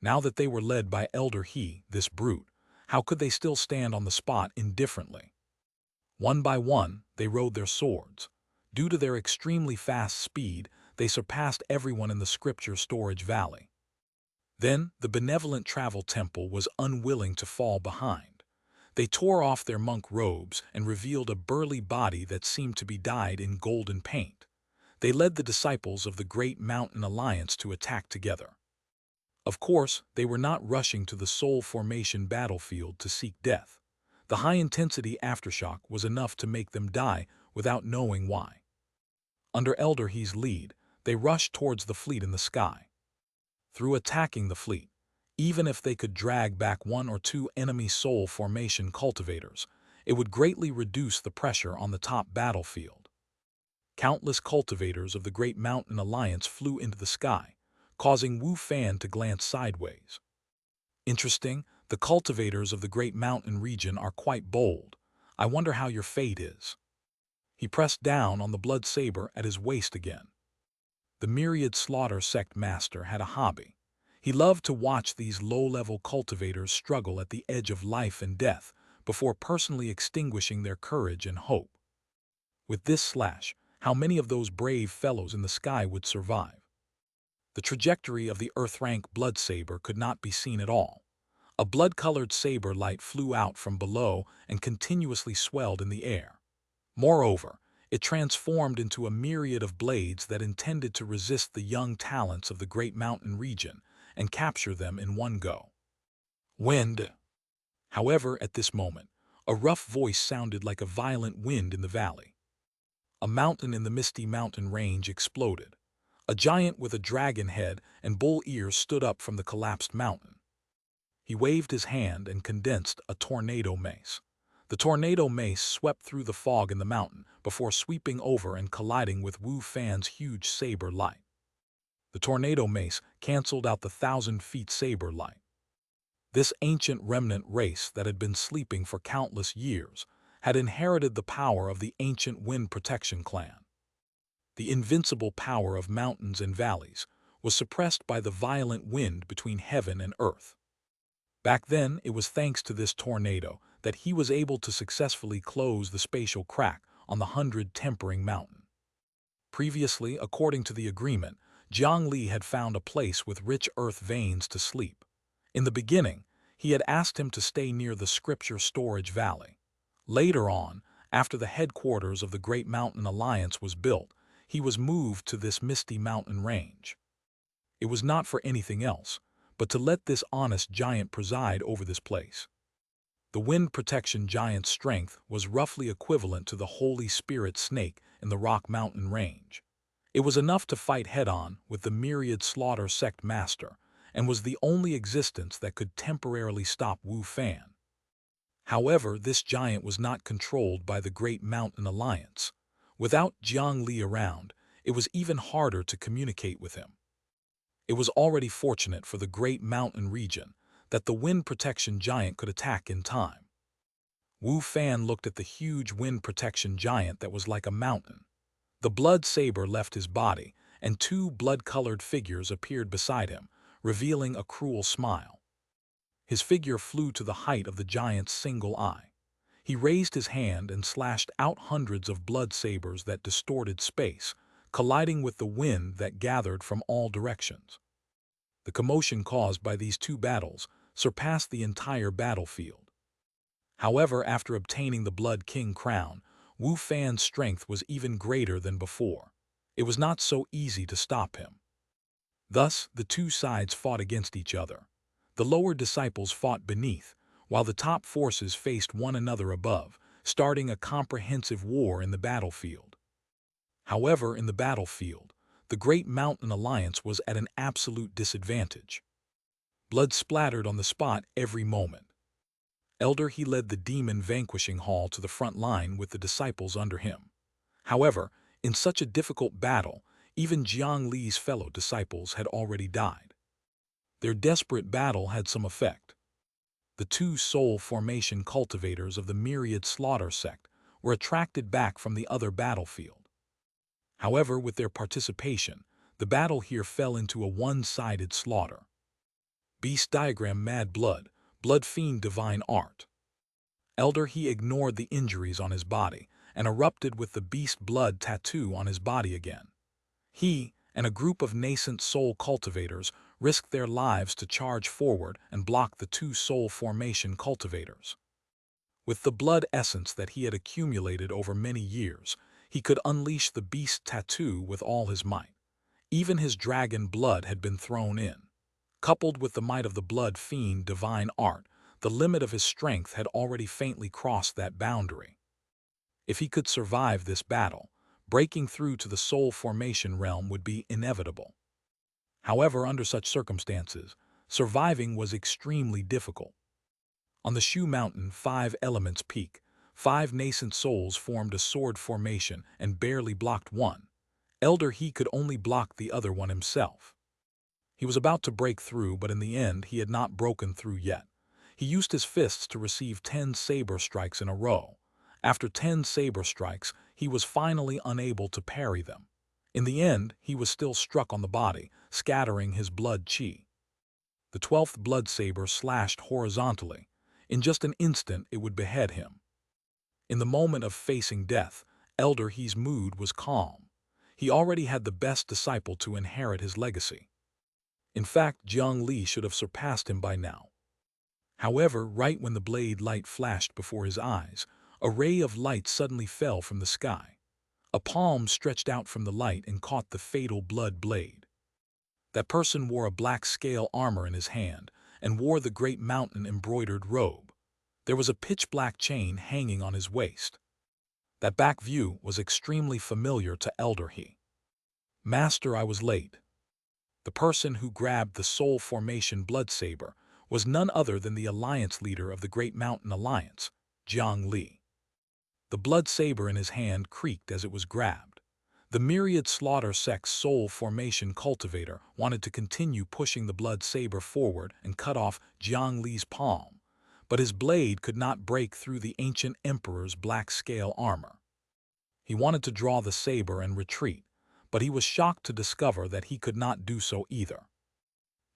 Now that they were led by Elder He, this brute, how could they still stand on the spot indifferently? One by one, they rode their swords. Due to their extremely fast speed, they surpassed everyone in the scripture storage valley. Then, the benevolent travel temple was unwilling to fall behind. They tore off their monk robes and revealed a burly body that seemed to be dyed in golden paint. They led the disciples of the Great Mountain Alliance to attack together. Of course, they were not rushing to the Soul Formation battlefield to seek death. The high-intensity aftershock was enough to make them die without knowing why. Under Elder He's lead, they rushed towards the fleet in the sky. Through attacking the fleet, even if they could drag back one or two enemy Soul Formation cultivators, it would greatly reduce the pressure on the top battlefield. Countless cultivators of the Great Mountain Alliance flew into the sky, causing Wu Fan to glance sideways. Interesting, the cultivators of the Great Mountain region are quite bold. I wonder how your fate is. He pressed down on the blood saber at his waist again. The myriad slaughter sect master had a hobby. He loved to watch these low-level cultivators struggle at the edge of life and death before personally extinguishing their courage and hope. With this slash, how many of those brave fellows in the sky would survive? The trajectory of the Earth-rank blood saber could not be seen at all. A blood-colored saber light flew out from below and continuously swelled in the air. Moreover, it transformed into a myriad of blades that intended to resist the young talents of the Great Mountain region and capture them in one go. Wind. However, at this moment, a rough voice sounded like a violent wind in the valley. A mountain in the misty mountain range exploded. A giant with a dragon head and bull ears stood up from the collapsed mountain. He waved his hand and condensed a tornado mace. The tornado mace swept through the fog in the mountain before sweeping over and colliding with Wu Fan's huge saber light. The tornado mace canceled out the 1,000-feet saber light. This ancient remnant race that had been sleeping for countless years had inherited the power of the ancient Wind Protection clan. The invincible power of mountains and valleys was suppressed by the violent wind between heaven and earth. Back then, it was thanks to this tornado that he was able to successfully close the spatial crack on the 100 Tempering Mountain. Previously, according to the agreement, Jiang Li had found a place with rich earth veins to sleep. In the beginning, he had asked him to stay near the Scripture Storage Valley. Later on, after the headquarters of the Great Mountain Alliance was built, he was moved to this misty mountain range. It was not for anything else, but to let this honest giant preside over this place. The Wind Protection giant's strength was roughly equivalent to the Holy Spirit snake in the Rock Mountain range. It was enough to fight head-on with the myriad slaughter sect master, and was the only existence that could temporarily stop Wu Fan. However, this giant was not controlled by the Great Mountain Alliance. Without Jiang Li around, it was even harder to communicate with him. It was already fortunate for the Great Mountain region that the Wind Protection giant could attack in time. Wu Fan looked at the huge Wind Protection giant that was like a mountain. The blood saber left his body, and two blood-colored figures appeared beside him, revealing a cruel smile. His figure flew to the height of the giant's single eye. He raised his hand and slashed out hundreds of blood sabers that distorted space, colliding with the wind that gathered from all directions. The commotion caused by these two battles surpassed the entire battlefield. However, after obtaining the Blood King crown, Wu Fan's strength was even greater than before. It was not so easy to stop him. Thus, the two sides fought against each other. The lower disciples fought beneath, while the top forces faced one another above, starting a comprehensive war in the battlefield. However, in the battlefield, the Great Mountain Alliance was at an absolute disadvantage. Blood splattered on the spot every moment. Elder He led the demon vanquishing hall to the front line with the disciples under him. However, in such a difficult battle, even Jiang Li's fellow disciples had already died. Their desperate battle had some effect. The two Soul Formation cultivators of the myriad slaughter sect were attracted back from the other battlefield. However, with their participation, the battle here fell into a one-sided slaughter. Beast diagram mad blood, blood fiend divine art. Elder He ignored the injuries on his body and erupted with the beast blood tattoo on his body again. He and a group of nascent soul cultivators risked their lives to charge forward and block the two soul formation cultivators. With the blood essence that he had accumulated over many years, he could unleash the beast tattoo with all his might. Even his dragon blood had been thrown in. Coupled with the might of the blood fiend divine art, the limit of his strength had already faintly crossed that boundary. If he could survive this battle, breaking through to the soul formation realm would be inevitable. However, under such circumstances, surviving was extremely difficult. On the Shu Mountain 5 Elements Peak, 5 nascent souls formed a sword formation and barely blocked one. Elder He could only block the other one himself. He was about to break through, but in the end he had not broken through yet. He used his fists to receive 10 saber strikes in a row. After 10 saber strikes, he was finally unable to parry them. In the end, he was still struck on the body, scattering his blood chi. The 12th blood saber slashed horizontally. In just an instant, it would behead him. In the moment of facing death, Elder He's mood was calm. He already had the best disciple to inherit his legacy. In fact, Jiang Li should have surpassed him by now. However, right when the blade light flashed before his eyes, a ray of light suddenly fell from the sky. A palm stretched out from the light and caught the fatal blood blade. That person wore a black scale armor in his hand and wore the great mountain embroidered robe. There was a pitch-black chain hanging on his waist. That back view was extremely familiar to Elder He. Master, I was late. The person who grabbed the soul formation blood saber was none other than the alliance leader of the Great Mountain Alliance, Jiang Li. The blood saber in his hand creaked as it was grabbed. The myriad slaughter sect's soul formation cultivator wanted to continue pushing the blood saber forward and cut off Jiang Li's palm, but his blade could not break through the ancient emperor's black scale armor. He wanted to draw the saber and retreat, but he was shocked to discover that he could not do so either.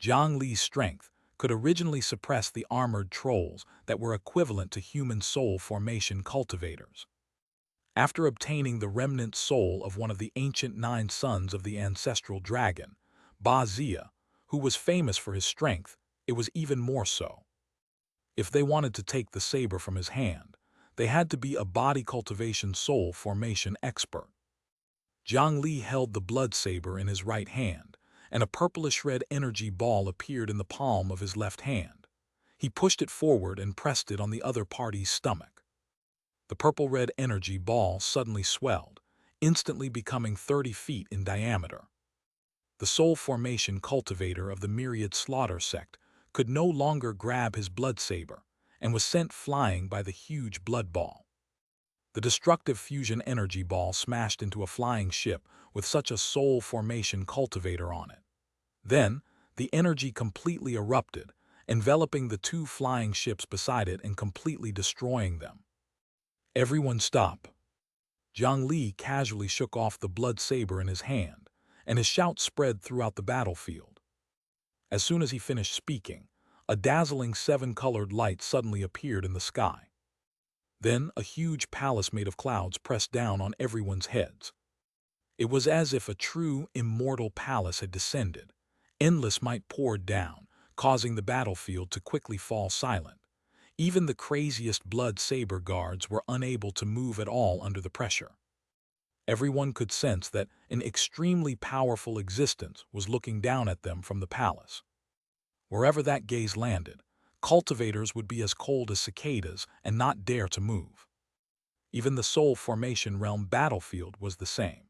Jiang Li's strength could originally suppress the armored trolls that were equivalent to human soul formation cultivators. After obtaining the remnant soul of one of the ancient 9 sons of the ancestral dragon, Wuxia, who was famous for his strength, it was even more so. If they wanted to take the saber from his hand, they had to be a body cultivation soul formation expert. Jiang Li held the blood saber in his right hand, and a purplish-red energy ball appeared in the palm of his left hand. He pushed it forward and pressed it on the other party's stomach. The purple-red energy ball suddenly swelled, instantly becoming 30 feet in diameter. The soul formation cultivator of the myriad slaughter sect could no longer grab his blood saber and was sent flying by the huge blood ball. The destructive fusion energy ball smashed into a flying ship with such a soul formation cultivator on it. Then, the energy completely erupted, enveloping the 2 flying ships beside it and completely destroying them. Everyone stop. Jiang Li casually shook off the blood saber in his hand, and his shout spread throughout the battlefield. As soon as he finished speaking, a dazzling 7-colored light suddenly appeared in the sky. Then a huge palace made of clouds pressed down on everyone's heads. It was as if a true, immortal palace had descended. Endless might poured down, causing the battlefield to quickly fall silent. Even the craziest blood saber guards were unable to move at all under the pressure. Everyone could sense that an extremely powerful existence was looking down at them from the palace. Wherever that gaze landed, cultivators would be as cold as cicadas and not dare to move. Even the soul formation realm battlefield was the same.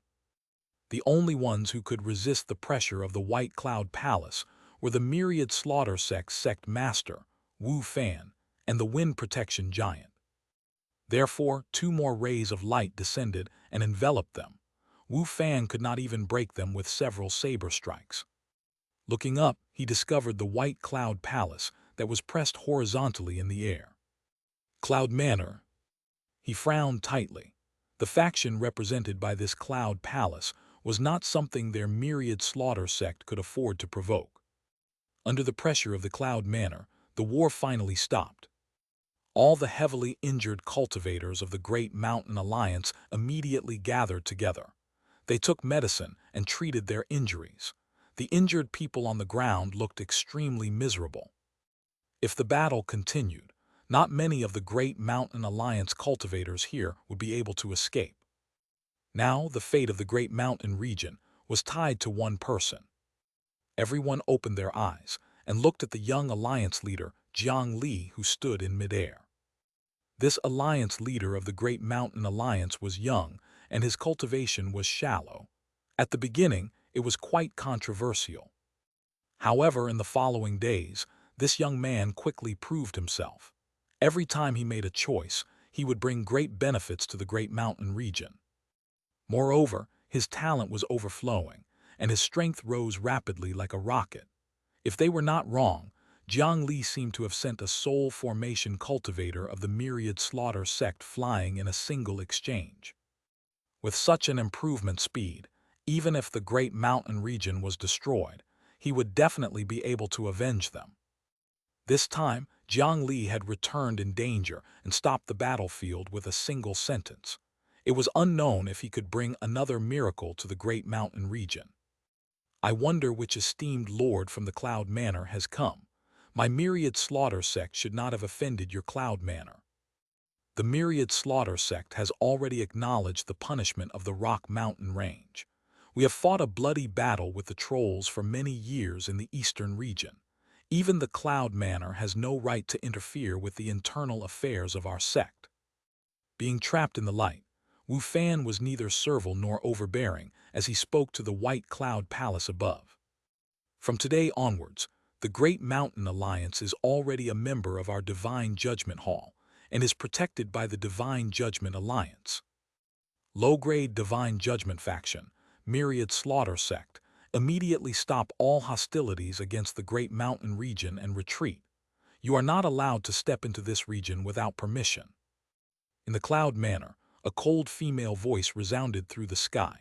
The only ones who could resist the pressure of the White Cloud Palace were the myriad slaughter sect master, Wu Fan, and the wind protection giant. Therefore, 2 more rays of light descended and enveloped them. Wu Fan could not even break them with several saber strikes. Looking up, he discovered the White Cloud Palace that was pressed horizontally in the air. Cloud Manor. He frowned tightly. The faction represented by this Cloud Palace was not something their myriad slaughter sect could afford to provoke. Under the pressure of the Cloud Manor, the war finally stopped. All the heavily injured cultivators of the Great Mountain Alliance immediately gathered together. They took medicine and treated their injuries. The injured people on the ground looked extremely miserable. If the battle continued, not many of the Great Mountain Alliance cultivators here would be able to escape. Now the fate of the Great Mountain region was tied to one person. Everyone opened their eyes and looked at the young alliance leader, Jiang Li, who stood in midair. This alliance leader of the Great Mountain Alliance was young, and his cultivation was shallow. At the beginning, it was quite controversial. However, in the following days, this young man quickly proved himself. Every time he made a choice, he would bring great benefits to the Great Mountain region. Moreover, his talent was overflowing, and his strength rose rapidly like a rocket. If they were not wrong, Jiang Li seemed to have sent a soul formation cultivator of the myriad slaughter sect flying in a single exchange. With such an improvement speed, even if the Great Mountain region was destroyed, he would definitely be able to avenge them. This time, Jiang Li had returned in danger and stopped the battlefield with a single sentence. It was unknown if he could bring another miracle to the Great Mountain region. I wonder which esteemed lord from the Cloud Manor has come. My myriad slaughter sect should not have offended your Cloud Manor. The myriad slaughter sect has already acknowledged the punishment of the Rock Mountain range. We have fought a bloody battle with the trolls for many years in the eastern region. Even the Cloud Manor has no right to interfere with the internal affairs of our sect. Being trapped in the light, Wu Fan was neither servile nor overbearing as he spoke to the White Cloud Palace above. From today onwards, the Great Mountain Alliance is already a member of our Divine Judgment Hall and is protected by the Divine Judgment Alliance. Low-grade Divine Judgment faction, Myriad Slaughter sect, immediately stop all hostilities against the Great Mountain region and retreat. You are not allowed to step into this region without permission. In the Cloud Manor, a cold female voice resounded through the sky.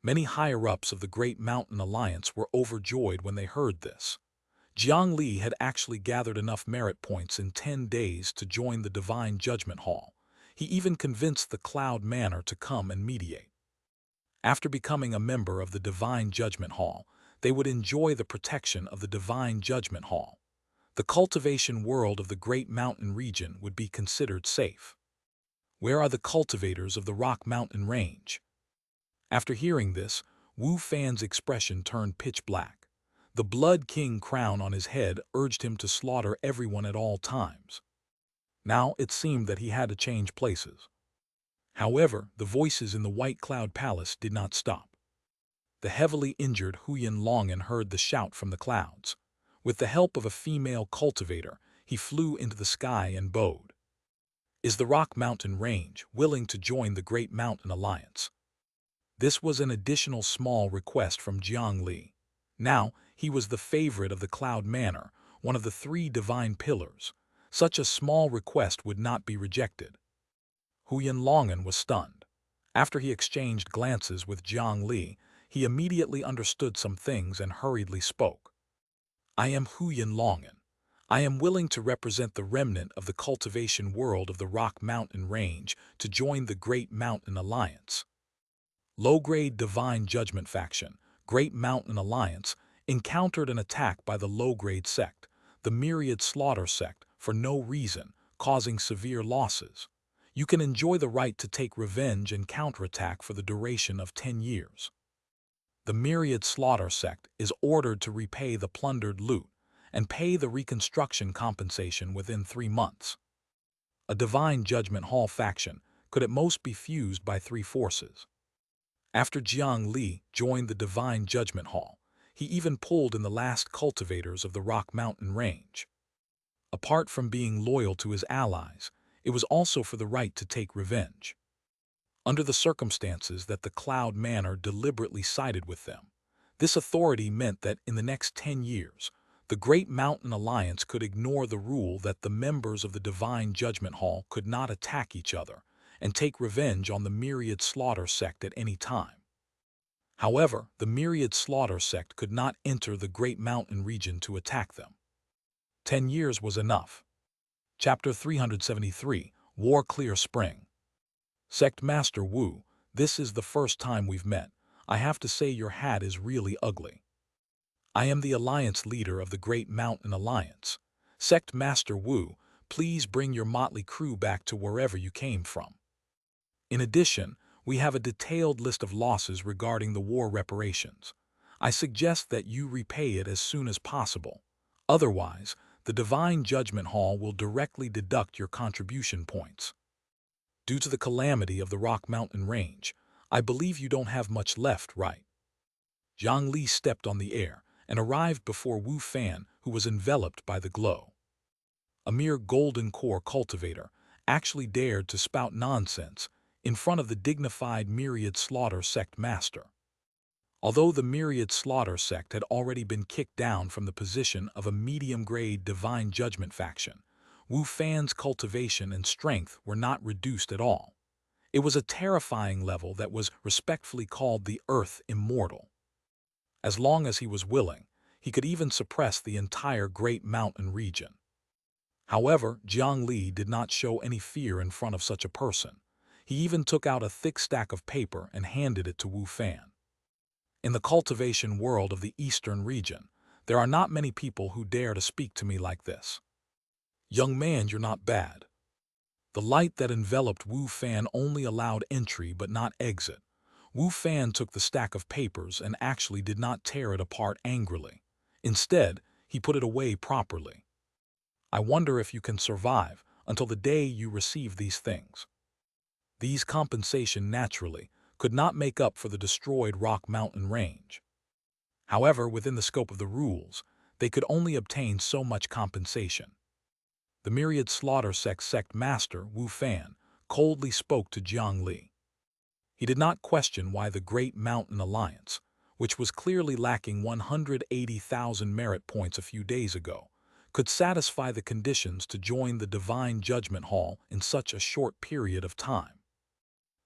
Many higher-ups of the Great Mountain Alliance were overjoyed when they heard this. Jiang Li had actually gathered enough merit points in 10 days to join the Divine Judgment Hall. He even convinced the Cloud Manor to come and mediate. After becoming a member of the Divine Judgment Hall, they would enjoy the protection of the Divine Judgment Hall. The cultivation world of the Great Mountain region would be considered safe. Where are the cultivators of the Rock Mountain range? After hearing this, Wu Fan's expression turned pitch black. The Blood King crown on his head urged him to slaughter everyone at all times. Now it seemed that he had to change places. However, the voices in the White Cloud Palace did not stop. The heavily injured Huyan Longan heard the shout from the clouds. With the help of a female cultivator, he flew into the sky and bowed. Is the Rock Mountain range willing to join the Great Mountain Alliance? This was an additional small request from Jiang Li. Now, he was the favorite of the Cloud Manor, one of the 3 divine pillars. Such a small request would not be rejected. Huyan Longan was stunned. After he exchanged glances with Jiang Li, he immediately understood some things and hurriedly spoke. I am Huyan Longan. I am willing to represent the remnant of the cultivation world of the Rock Mountain range to join the Great Mountain Alliance. Low-grade Divine Judgment faction, Great Mountain Alliance, encountered an attack by the low-grade sect, the Myriad Slaughter sect, for no reason, causing severe losses. You can enjoy the right to take revenge and counterattack for the duration of 10 years. The Myriad Slaughter sect is ordered to repay the plundered loot and pay the reconstruction compensation within 3 months. A Divine Judgment Hall faction could at most be fused by 3 forces. After Jiang Li joined the Divine Judgment Hall, he even pulled in the last cultivators of the Rock Mountain range. Apart from being loyal to his allies, it was also for the right to take revenge. Under the circumstances that the Cloud Manor deliberately sided with them, this authority meant that in the next 10 years, the Great Mountain Alliance could ignore the rule that the members of the Divine Judgment Hall could not attack each other and take revenge on the Myriad Slaughter sect at any time. However, the myriad slaughter sect could not enter the Great Mountain region to attack them. 10 years was enough. Chapter 373, War Clear Spring. Sect Master Wu, this is the first time we've met. I have to say your hat is really ugly. I am the Alliance leader of the Great Mountain Alliance. Sect Master Wu, please bring your motley crew back to wherever you came from. In addition, we have a detailed list of losses regarding the war reparations. I suggest that you repay it as soon as possible. Otherwise, the Divine Judgment Hall will directly deduct your contribution points. Due to the calamity of the Rock Mountain Range, I believe you don't have much left, right? Jiang Li stepped on the air and arrived before Wu Fan, who was enveloped by the glow. A mere golden core cultivator actually dared to spout nonsense in front of the dignified Myriad Slaughter Sect master. Although the Myriad Slaughter Sect had already been kicked down from the position of a medium-grade Divine Judgment faction, Wu Fan's cultivation and strength were not reduced at all. It was a terrifying level that was respectfully called the Earth Immortal. As long as he was willing, he could even suppress the entire Great Mountain region. However, Jiang Li did not show any fear in front of such a person. He even took out a thick stack of paper and handed it to Wu Fan. In the cultivation world of the Eastern region, there are not many people who dare to speak to me like this. Young man, you're not bad. The light that enveloped Wu Fan only allowed entry but not exit. Wu Fan took the stack of papers and actually did not tear it apart angrily. Instead, he put it away properly. I wonder if you can survive until the day you receive these things. These compensation naturally could not make up for the destroyed Rock Mountain Range. However, within the scope of the rules, they could only obtain so much compensation. The Myriad Slaughter Sect master, Wu Fan, coldly spoke to Jiang Li. He did not question why the Great Mountain Alliance, which was clearly lacking 180,000 merit points a few days ago, could satisfy the conditions to join the Divine Judgment Hall in such a short period of time.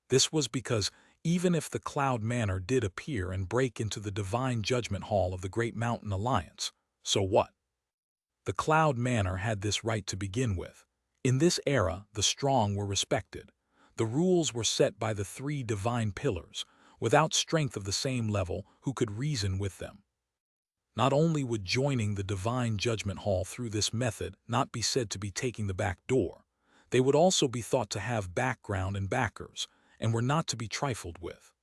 This was because even if the Cloud Manor did appear and break into the Divine Judgment Hall of the Great Mountain Alliance, so what? The Cloud Manor had this right to begin with. In this era, the strong were respected. The rules were set by the 3 divine pillars, without strength of the same level who could reason with them. Not only would joining the Divine Judgment Hall through this method not be said to be taking the back door, they would also be thought to have background and backers, and were not to be trifled with.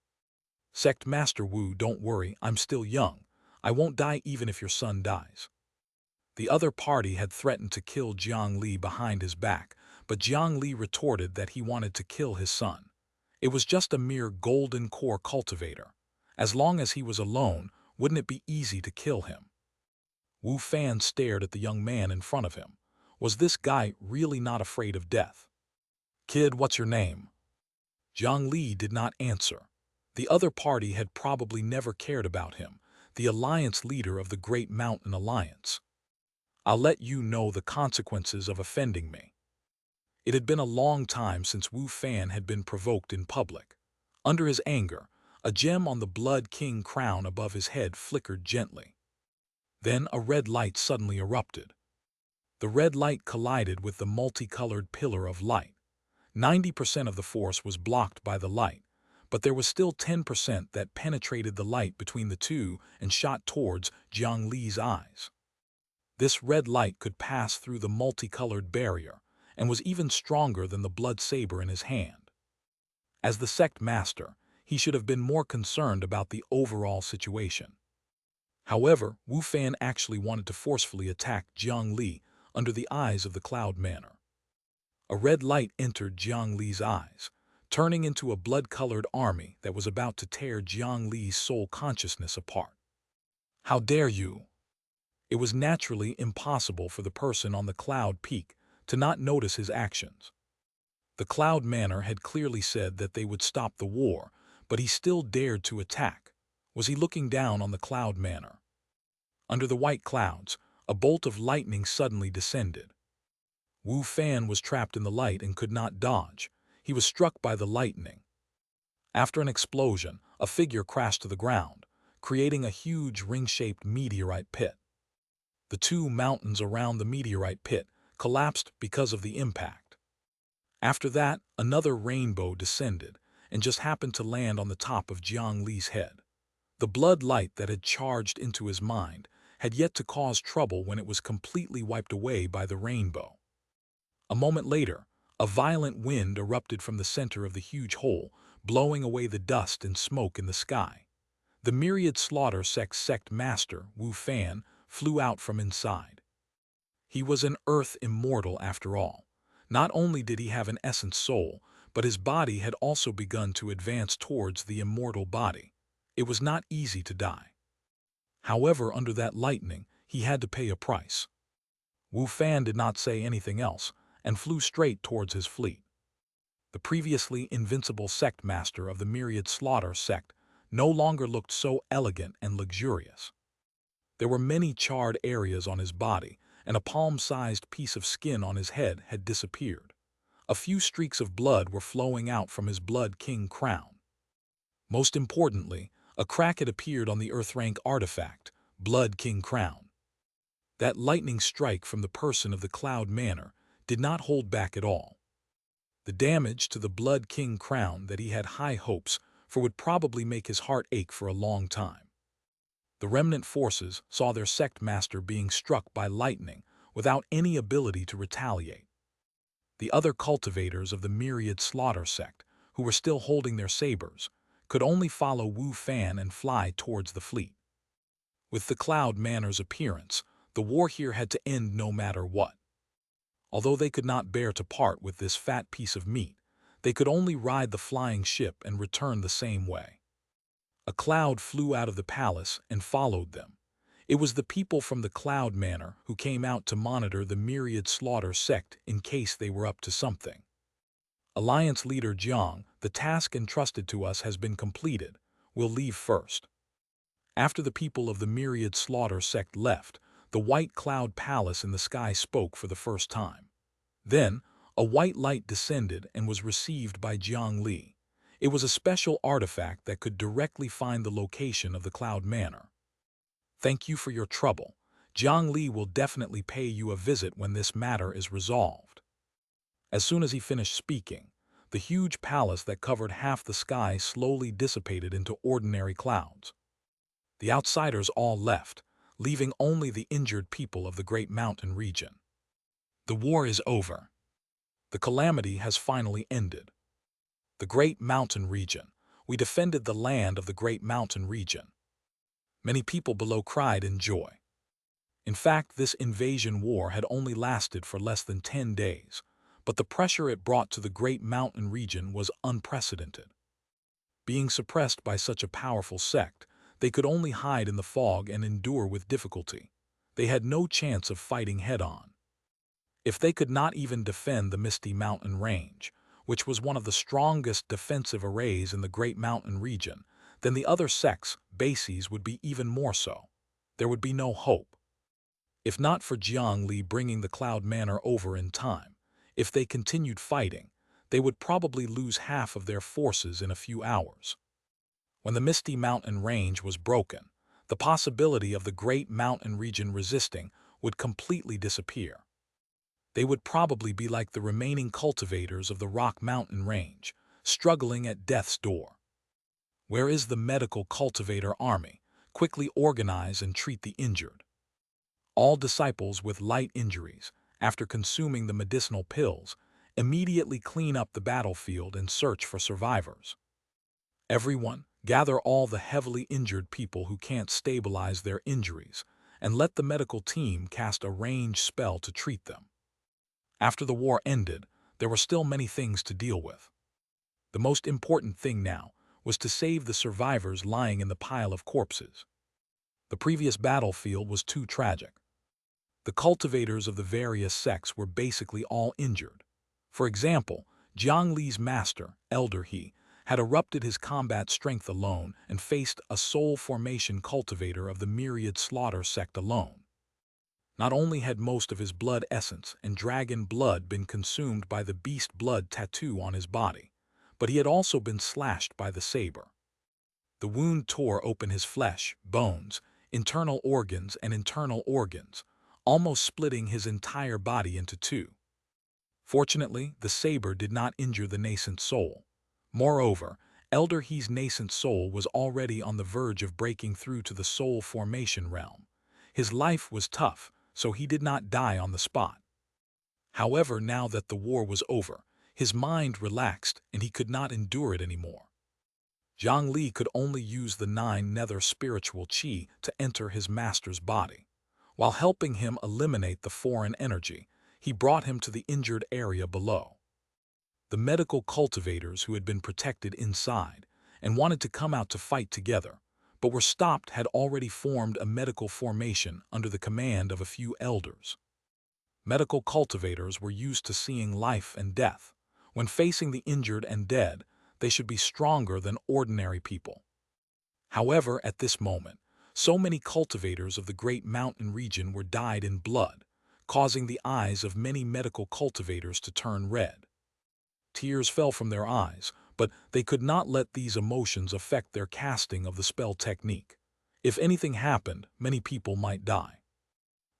Sect Master Wu, don't worry, I'm still young. I won't die even if your son dies. The other party had threatened to kill Jiang Li behind his back, but Jiang Li retorted that he wanted to kill his son. It was just a mere golden core cultivator. As long as he was alone, wouldn't it be easy to kill him? Wu Fan stared at the young man in front of him. Was this guy really not afraid of death? Kid, what's your name? Jiang Li did not answer. The other party had probably never cared about him, the alliance leader of the Great Mountain Alliance. I'll let you know the consequences of offending me. It had been a long time since Wu Fan had been provoked in public. Under his anger, a gem on the Blood King crown above his head flickered gently. Then a red light suddenly erupted. The red light collided with the multicolored pillar of light. 90% of the force was blocked by the light, but there was still 10% that penetrated the light between the two and shot towards Jiang Li's eyes. This red light could pass through the multicolored barrier and was even stronger than the blood saber in his hand. As the sect master, he should have been more concerned about the overall situation. However, Wu Fan actually wanted to forcefully attack Jiang Li under the eyes of the Cloud Manor. A red light entered Jiang Li's eyes, turning into a blood-colored army that was about to tear Jiang Li's soul consciousness apart. How dare you! It was naturally impossible for the person on the Cloud Peak to not notice his actions. The Cloud Manor had clearly said that they would stop the war, but he still dared to attack. Was he looking down on the Cloud Manor? Under the white clouds, a bolt of lightning suddenly descended. Wu Fan was trapped in the light and could not dodge. He was struck by the lightning. After an explosion, a figure crashed to the ground, creating a huge ring-shaped meteorite pit. The two mountains around the meteorite pit collapsed because of the impact. After that, another rainbow descended and just happened to land on the top of Jiang Li's head. The blood light that had charged into his mind had yet to cause trouble when it was completely wiped away by the rainbow. A moment later, a violent wind erupted from the center of the huge hole, blowing away the dust and smoke in the sky. The myriad slaughter sect master, Wu Fan, flew out from inside. He was an earth immortal after all. Not only did he have an essence soul, but his body had also begun to advance towards the immortal body. It was not easy to die. However, under that lightning, he had to pay a price. Wu Fan did not say anything else and flew straight towards his fleet. The previously invincible sect master of the myriad slaughter sect no longer looked so elegant and luxurious. There were many charred areas on his body, and a palm-sized piece of skin on his head had disappeared. A few streaks of blood were flowing out from his Blood King crown. Most importantly, a crack had appeared on the Earth-rank artifact, Blood King crown. That lightning strike from the person of the Cloud Manor did not hold back at all. The damage to the Blood King crown that he had high hopes for would probably make his heart ache for a long time. The remnant forces saw their sect master being struck by lightning without any ability to retaliate. The other cultivators of the myriad slaughter sect, who were still holding their sabers, could only follow Wu Fan and fly towards the fleet. With the Cloud Manor's appearance, the war here had to end no matter what. Although they could not bear to part with this fat piece of meat, they could only ride the flying ship and return the same way. A cloud flew out of the palace and followed them. It was the people from the Cloud Manor who came out to monitor the myriad slaughter sect in case they were up to something. Alliance leader Jiang, the task entrusted to us has been completed. We'll leave first. After the people of the myriad slaughter sect left, the white cloud palace in the sky spoke for the first time. Then, a white light descended and was received by Jiang Li. It was a special artifact that could directly find the location of the Cloud Manor. Thank you for your trouble. Jiang Li will definitely pay you a visit when this matter is resolved. As soon as he finished speaking, the huge palace that covered half the sky slowly dissipated into ordinary clouds. The outsiders all left, leaving only the injured people of the Great Mountain region. The war is over. The calamity has finally ended. The Great Mountain region. We defended the land of the Great Mountain region. Many people below cried in joy. In fact, this invasion war had only lasted for less than 10 days, but the pressure it brought to the Great Mountain region was unprecedented. Being suppressed by such a powerful sect, they could only hide in the fog and endure with difficulty. They had no chance of fighting head-on. If they could not even defend the Misty Mountain Range, which was one of the strongest defensive arrays in the Great Mountain region, then the other sects' bases would be even more so. There would be no hope. If not for Jiang Li bringing the Cloud Manor over in time, if they continued fighting, they would probably lose half of their forces in a few hours. When the Misty Mountain Range was broken, the possibility of the Great Mountain region resisting would completely disappear. They would probably be like the remaining cultivators of the Rock Mountain Range, struggling at death's door. Where is the medical cultivator army? Quickly organize and treat the injured. All disciples with light injuries, after consuming the medicinal pills, immediately clean up the battlefield and search for survivors. Everyone, gather all the heavily injured people who can't stabilize their injuries, and let the medical team cast a ranged spell to treat them. After the war ended, there were still many things to deal with. The most important thing now was to save the survivors lying in the pile of corpses. The previous battlefield was too tragic. The cultivators of the various sects were basically all injured. For example, Jiang Li's master, Elder He, had erupted his combat strength alone and faced a soul formation cultivator of the myriad slaughter sect alone. Not only had most of his blood essence and dragon blood been consumed by the beast blood tattoo on his body, but he had also been slashed by the saber. The wound tore open his flesh, bones, internal organs, almost splitting his entire body into two. Fortunately, the saber did not injure the nascent soul. Moreover, Elder He's nascent soul was already on the verge of breaking through to the soul formation realm. His life was tough, so he did not die on the spot. However, now that the war was over, his mind relaxed and he could not endure it anymore. Jiang Li could only use the 9 nether spiritual qi to enter his master's body. While helping him eliminate the foreign energy, he brought him to the injured area below. The medical cultivators who had been protected inside and wanted to come out to fight together, but were stopped, had already formed a medical formation under the command of a few elders. Medical cultivators were used to seeing life and death. When facing the injured and dead, they should be stronger than ordinary people. However, at this moment, so many cultivators of the Great Mountain region were dyed in blood, causing the eyes of many medical cultivators to turn red. Tears fell from their eyes, but they could not let these emotions affect their casting of the spell technique. If anything happened, many people might die.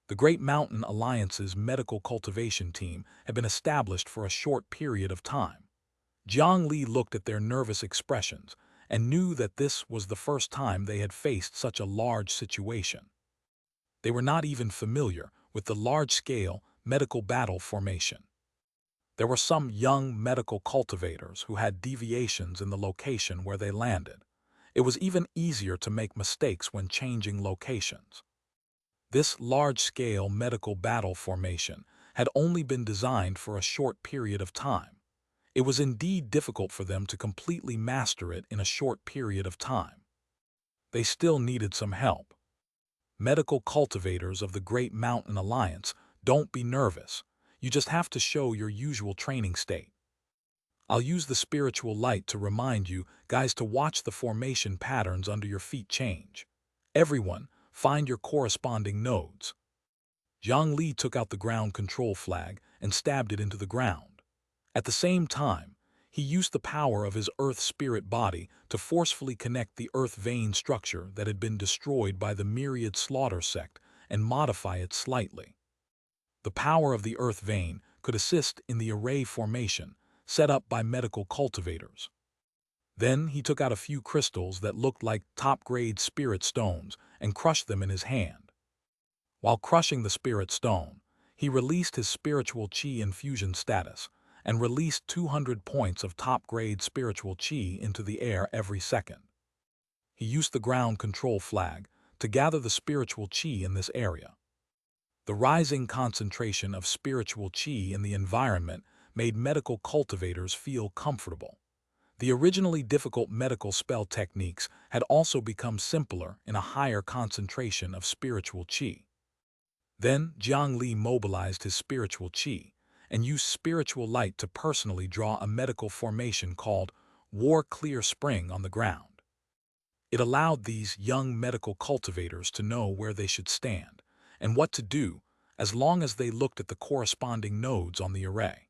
The Great Mountain Alliance's medical cultivation team had been established for a short period of time. Jiang Li looked at their nervous expressions and knew that this was the first time they had faced such a large situation. They were not even familiar with the large-scale medical battle formation. There were some young medical cultivators who had deviations in the location where they landed. It was even easier to make mistakes when changing locations. This large-scale medical battle formation had only been designed for a short period of time. It was indeed difficult for them to completely master it in a short period of time. They still needed some help. Medical cultivators of the Great Mountain Alliance, don't be nervous. You just have to show your usual training state. I'll use the spiritual light to remind you guys to watch the formation patterns under your feet change. Everyone, find your corresponding nodes. Jiang Li took out the ground control flag and stabbed it into the ground. At the same time, he used the power of his earth spirit body to forcefully connect the earth vein structure that had been destroyed by the myriad slaughter sect and modify it slightly. The power of the earth vein could assist in the array formation set up by medical cultivators. Then he took out a few crystals that looked like top-grade spirit stones and crushed them in his hand. While crushing the spirit stone, he released his spiritual qi infusion status and released 200 points of top-grade spiritual qi into the air every second. He used the ground control flag to gather the spiritual qi in this area. The rising concentration of spiritual qi in the environment made medical cultivators feel comfortable. The originally difficult medical spell techniques had also become simpler in a higher concentration of spiritual qi. Then Jiang Li mobilized his spiritual qi and used spiritual light to personally draw a medical formation called War Clear Spring on the ground. It allowed these young medical cultivators to know where they should stand and what to do as long as they looked at the corresponding nodes on the array.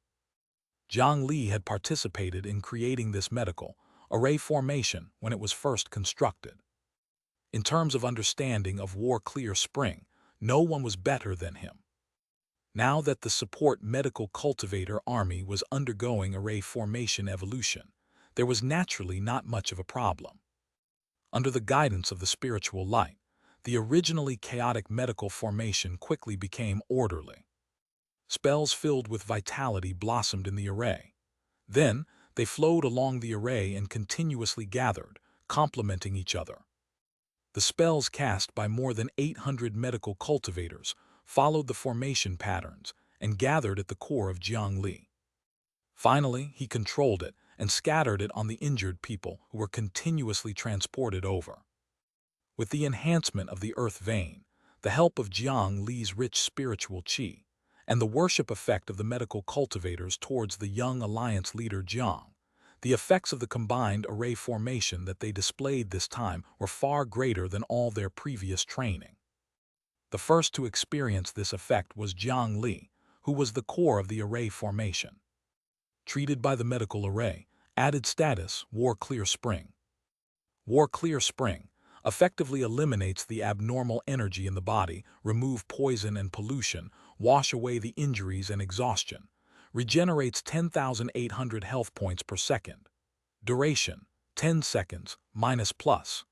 Jiang Li had participated in creating this medical array formation when it was first constructed. In terms of understanding of War Clear Spring, no one was better than him. Now that the support medical cultivator army was undergoing array formation evolution, there was naturally not much of a problem. Under the guidance of the spiritual light, the originally chaotic medical formation quickly became orderly. Spells filled with vitality blossomed in the array. Then, they flowed along the array and continuously gathered, complementing each other. The spells cast by more than 800 medical cultivators followed the formation patterns and gathered at the core of Jiang Li. Finally, he controlled it and scattered it on the injured people who were continuously transported over. With the enhancement of the earth vein, the help of Jiang Li's rich spiritual qi, and the worship effect of the medical cultivators towards the young alliance leader Jiang, the effects of the combined array formation that they displayed this time were far greater than all their previous training. The first to experience this effect was Jiang Li, who was the core of the array formation. Treated by the medical array Added status, War Clear Spring. War Clear Spring effectively eliminates the abnormal energy in the body, remove poison and pollution, wash away the injuries and exhaustion, regenerates 10,800 health points per second. Duration, 10 seconds, minus plus.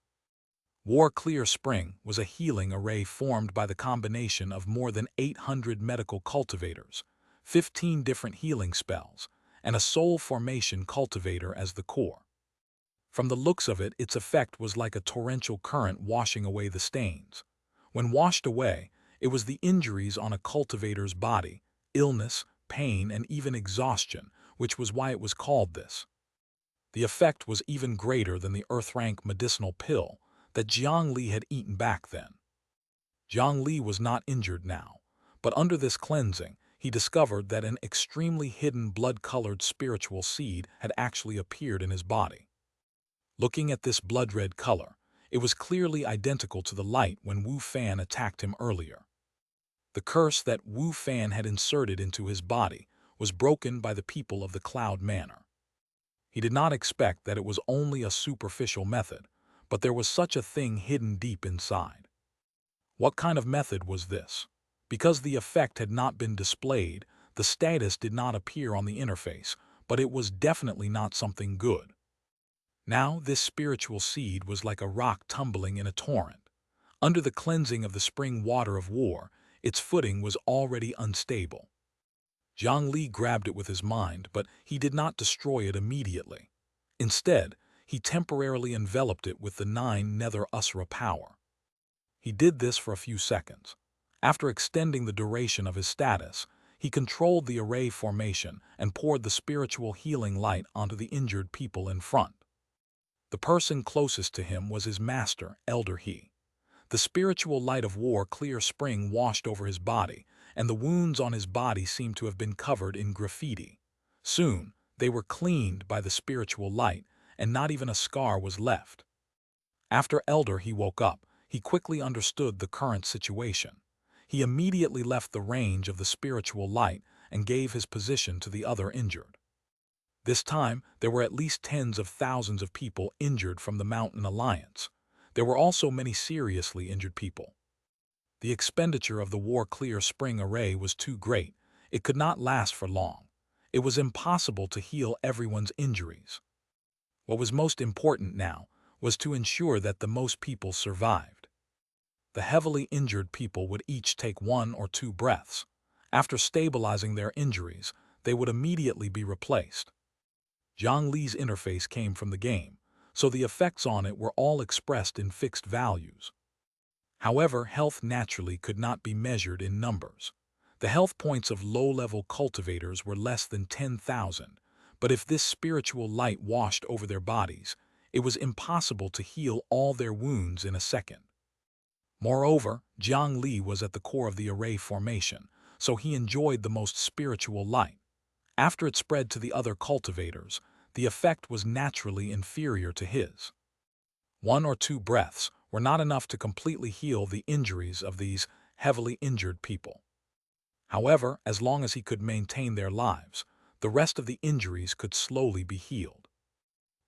War Clear Spring was a healing array formed by the combination of more than 800 medical cultivators, 15 different healing spells, and a soul formation cultivator as the core. From the looks of it, its effect was like a torrential current washing away the stains. When washed away, it was the injuries on a cultivator's body, illness, pain, and even exhaustion, which was why it was called this. The effect was even greater than the earth-rank medicinal pill that Jiang Li had eaten back then. Jiang Li was not injured now, but under this cleansing, he discovered that an extremely hidden blood-colored spiritual seed had actually appeared in his body. Looking at this blood-red color, it was clearly identical to the light when Wu Fan attacked him earlier. The curse that Wu Fan had inserted into his body was broken by the people of the Cloud Manor. He did not expect that it was only a superficial method, but there was such a thing hidden deep inside. What kind of method was this? Because the effect had not been displayed, the status did not appear on the interface, but it was definitely not something good. Now this spiritual seed was like a rock tumbling in a torrent. Under the cleansing of the spring water of war, its footing was already unstable. Jiang Li grabbed it with his mind, but he did not destroy it immediately. Instead, he temporarily enveloped it with the 9 Nether Usra power. He did this for a few seconds. After extending the duration of his status, he controlled the array formation and poured the spiritual healing light onto the injured people in front. The person closest to him was his master, Elder He. The spiritual light of War Clear Spring washed over his body, and the wounds on his body seemed to have been covered in graffiti. Soon, they were cleaned by the spiritual light, and not even a scar was left. After Elder He woke up, he quickly understood the current situation. He immediately left the range of the spiritual light and gave his position to the other injured. This time, there were at least tens of thousands of people injured from the Mountain Alliance. There were also many seriously injured people. The expenditure of the War Clear Spring array was too great. It could not last for long. It was impossible to heal everyone's injuries. What was most important now was to ensure that the most people survived. The heavily injured people would each take 1 or 2 breaths. After stabilizing their injuries, they would immediately be replaced. Jiang Li's interface came from the game, so the effects on it were all expressed in fixed values. However, health naturally could not be measured in numbers. The health points of low-level cultivators were less than 10,000, but if this spiritual light washed over their bodies, it was impossible to heal all their wounds in a second. Moreover, Jiang Li was at the core of the array formation, so he enjoyed the most spiritual light. After it spread to the other cultivators, the effect was naturally inferior to his. 1 or 2 breaths were not enough to completely heal the injuries of these heavily injured people. However, as long as he could maintain their lives, the rest of the injuries could slowly be healed.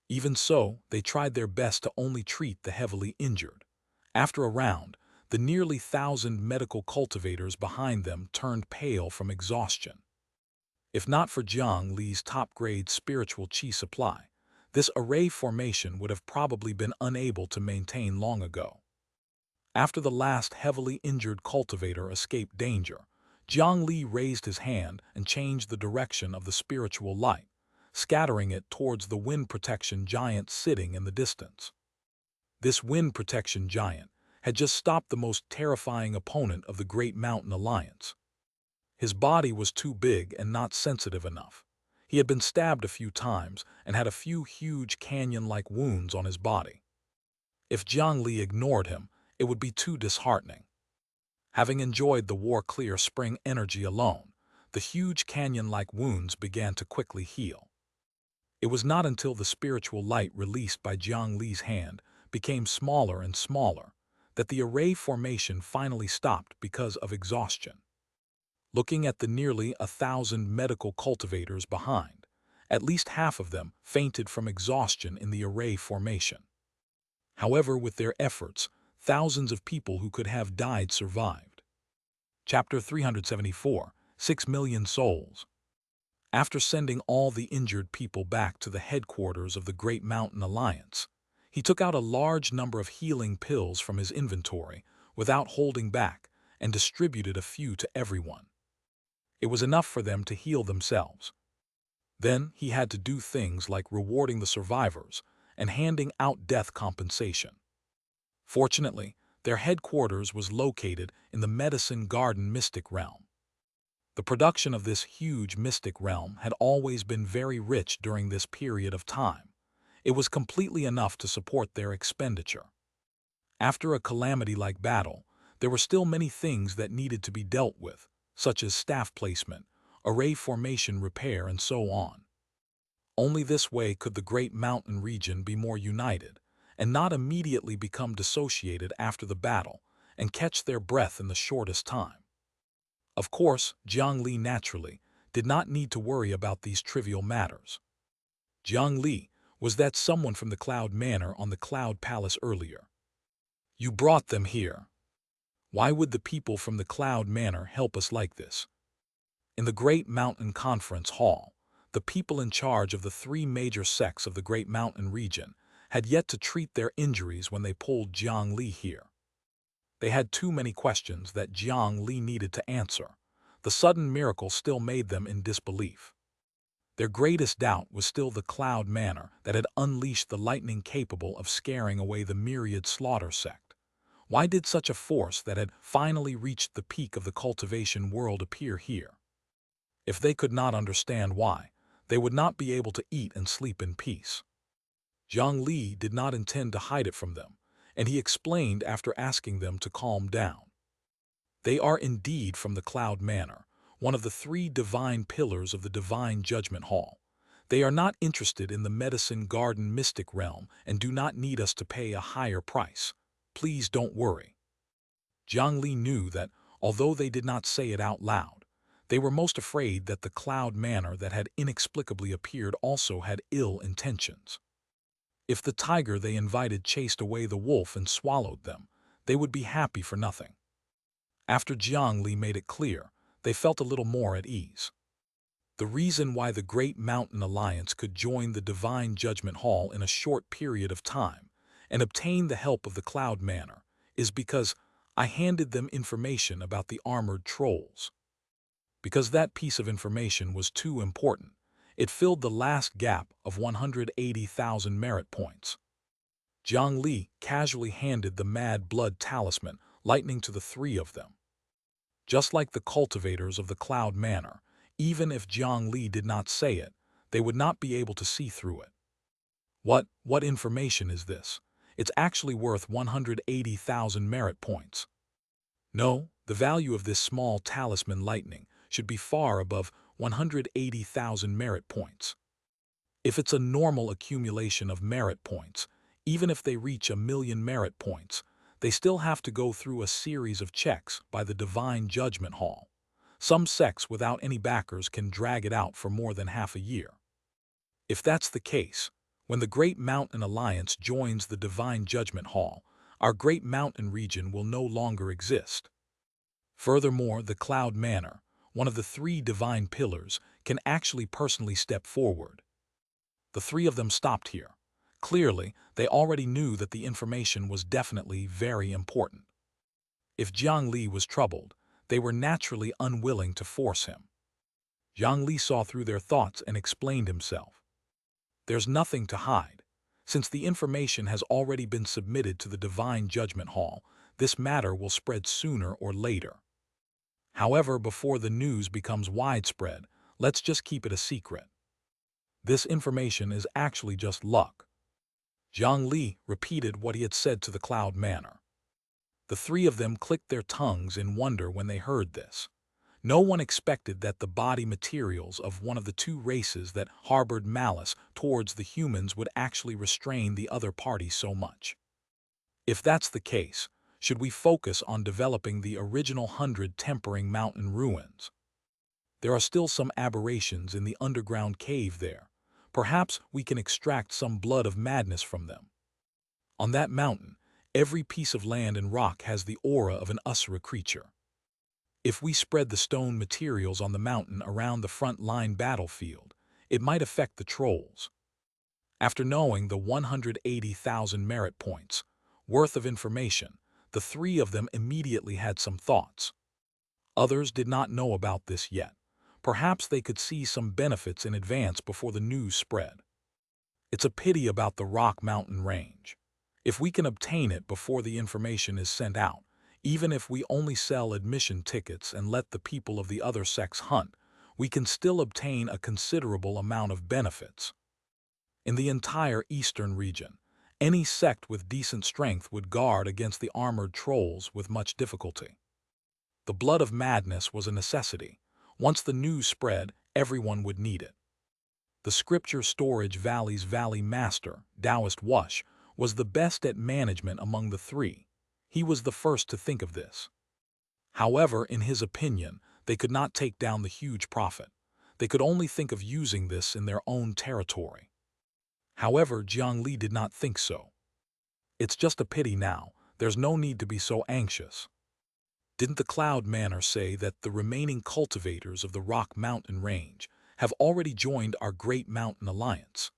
Even so, they tried their best to only treat the heavily injured. After a round, the nearly 1,000 medical cultivators behind them turned pale from exhaustion. If not for Jiang Li's top-grade spiritual qi supply, this array formation would have probably been unable to maintain long ago. After the last heavily injured cultivator escaped danger, Jiang Li raised his hand and changed the direction of the spiritual light, scattering it towards the wind protection giant sitting in the distance. This wind protection giant had just stopped the most terrifying opponent of the Great Mountain Alliance. His body was too big and not sensitive enough. He had been stabbed a few times and had a few huge canyon-like wounds on his body. If Jiang Li ignored him, it would be too disheartening. Having enjoyed the War Clear Spring energy alone, the huge canyon-like wounds began to quickly heal. It was not until the spiritual light released by Jiang Li's hand became smaller and smaller that the array formation finally stopped because of exhaustion. Looking at the nearly 1,000 medical cultivators behind, At least half of them fainted from exhaustion in the array formation. However, with their efforts, thousands of people who could have died survived. Chapter 374, 6 Million Souls. After sending all the injured people back to the headquarters of the Great Mountain Alliance, he took out a large number of healing pills from his inventory without holding back and distributed a few to everyone. It was enough for them to heal themselves. Then he had to do things like rewarding the survivors and handing out death compensation. Fortunately, their headquarters was located in the Medicine Garden Mystic Realm. The production of this huge mystic realm had always been very rich during this period of time. It was completely enough to support their expenditure. After a calamity-like battle, there were still many things that needed to be dealt with, such as staff placement, array formation repair, and so on. Only this way could the Great Mountain region be more united, and not immediately become dissociated after the battle and catch their breath in the shortest time. Of course, Jiang Li naturally did not need to worry about these trivial matters. Jiang Li was that someone from the Cloud Manor on the Cloud Palace earlier. You brought them here. Why would the people from the Cloud Manor help us like this? In the Great Mountain Conference Hall, the people in charge of the 3 major sects of the Great Mountain region had yet to treat their injuries when they pulled Jiang Li here. They had too many questions that Jiang Li needed to answer. The sudden miracle still made them in disbelief. Their greatest doubt was still the Cloud Manor that had unleashed the lightning capable of scaring away the myriad slaughter sect. Why did such a force that had finally reached the peak of the cultivation world appear here? If they could not understand why, they would not be able to eat and sleep in peace. Jiang Li did not intend to hide it from them, and he explained after asking them to calm down. They are indeed from the Cloud Manor, one of the 3 divine pillars of the Divine Judgment Hall. They are not interested in the Medicine Garden Mystic Realm and do not need us to pay a higher price. Please don't worry. Jiang Li knew that, although they did not say it out loud, they were most afraid that the Cloud Manor that had inexplicably appeared also had ill intentions. If the tiger they invited chased away the wolf and swallowed them, they would be happy for nothing. After Jiang Li made it clear, they felt a little more at ease. The reason why the Great Mountain Alliance could join the Divine Judgment Hall in a short period of time and obtain the help of the Cloud Manor is because I handed them information about the armored trolls. Because that piece of information was too important, it filled the last gap of 180,000 merit points. Jiang Li casually handed the Mad Blood Talisman lightning to the 3 of them. Just like the cultivators of the Cloud Manor, even if Jiang Li did not say it, they would not be able to see through it. What information is this? It's actually worth 180,000 merit points. No, the value of this small talisman lightning should be far above 180,000 merit points. If it's a normal accumulation of merit points, even if they reach 1,000,000 merit points, they still have to go through a series of checks by the Divine Judgment Hall. Some sects without any backers can drag it out for more than half a year. If that's the case, when the Great Mountain Alliance joins the Divine Judgment Hall, our Great Mountain region will no longer exist. Furthermore, the Cloud Manor, one of the 3 divine pillars, can actually personally step forward. The 3 of them stopped here. Clearly, they already knew that the information was definitely very important. If Jiang Li was troubled, they were naturally unwilling to force him. Jiang Li saw through their thoughts and explained himself. There's nothing to hide. Since the information has already been submitted to the Divine Judgment Hall, this matter will spread sooner or later. However, before the news becomes widespread, let's just keep it a secret. This information is actually just luck. Jiang Li repeated what he had said to the Cloud Manor. The 3 of them clicked their tongues in wonder when they heard this. No one expected that the body materials of one of the 2 races that harbored malice towards the humans would actually restrain the other party so much. If that's the case, should we focus on developing the original 100 tempering mountain ruins? There are still some aberrations in the underground cave there, Perhaps we can extract some blood of madness from them. On that mountain, every piece of land and rock has the aura of an Usura creature. If we spread the stone materials on the mountain around the front-line battlefield, it might affect the trolls. After knowing the 180,000 merit points worth of information, the three of them immediately had some thoughts. Others did not know about this yet. Perhaps they could see some benefits in advance before the news spread. It's a pity about the Rock Mountain Range. If we can obtain it before the information is sent out, even if we only sell admission tickets and let the people of the other sects hunt, we can still obtain a considerable amount of benefits. In the entire eastern region, any sect with decent strength would guard against the armored trolls with much difficulty. The blood of madness was a necessity. Once the news spread, everyone would need it. The scripture storage valley's valley master, Taoist Wuxia, was the best at management among the three. He was the first to think of this. However, in his opinion, they could not take down the huge profit. They could only think of using this in their own territory. However, Jiang Li did not think so. It's just a pity now. There's no need to be so anxious. Didn't the Cloud Manor say that the remaining cultivators of the Rock Mountain Range have already joined our Great Mountain Alliance?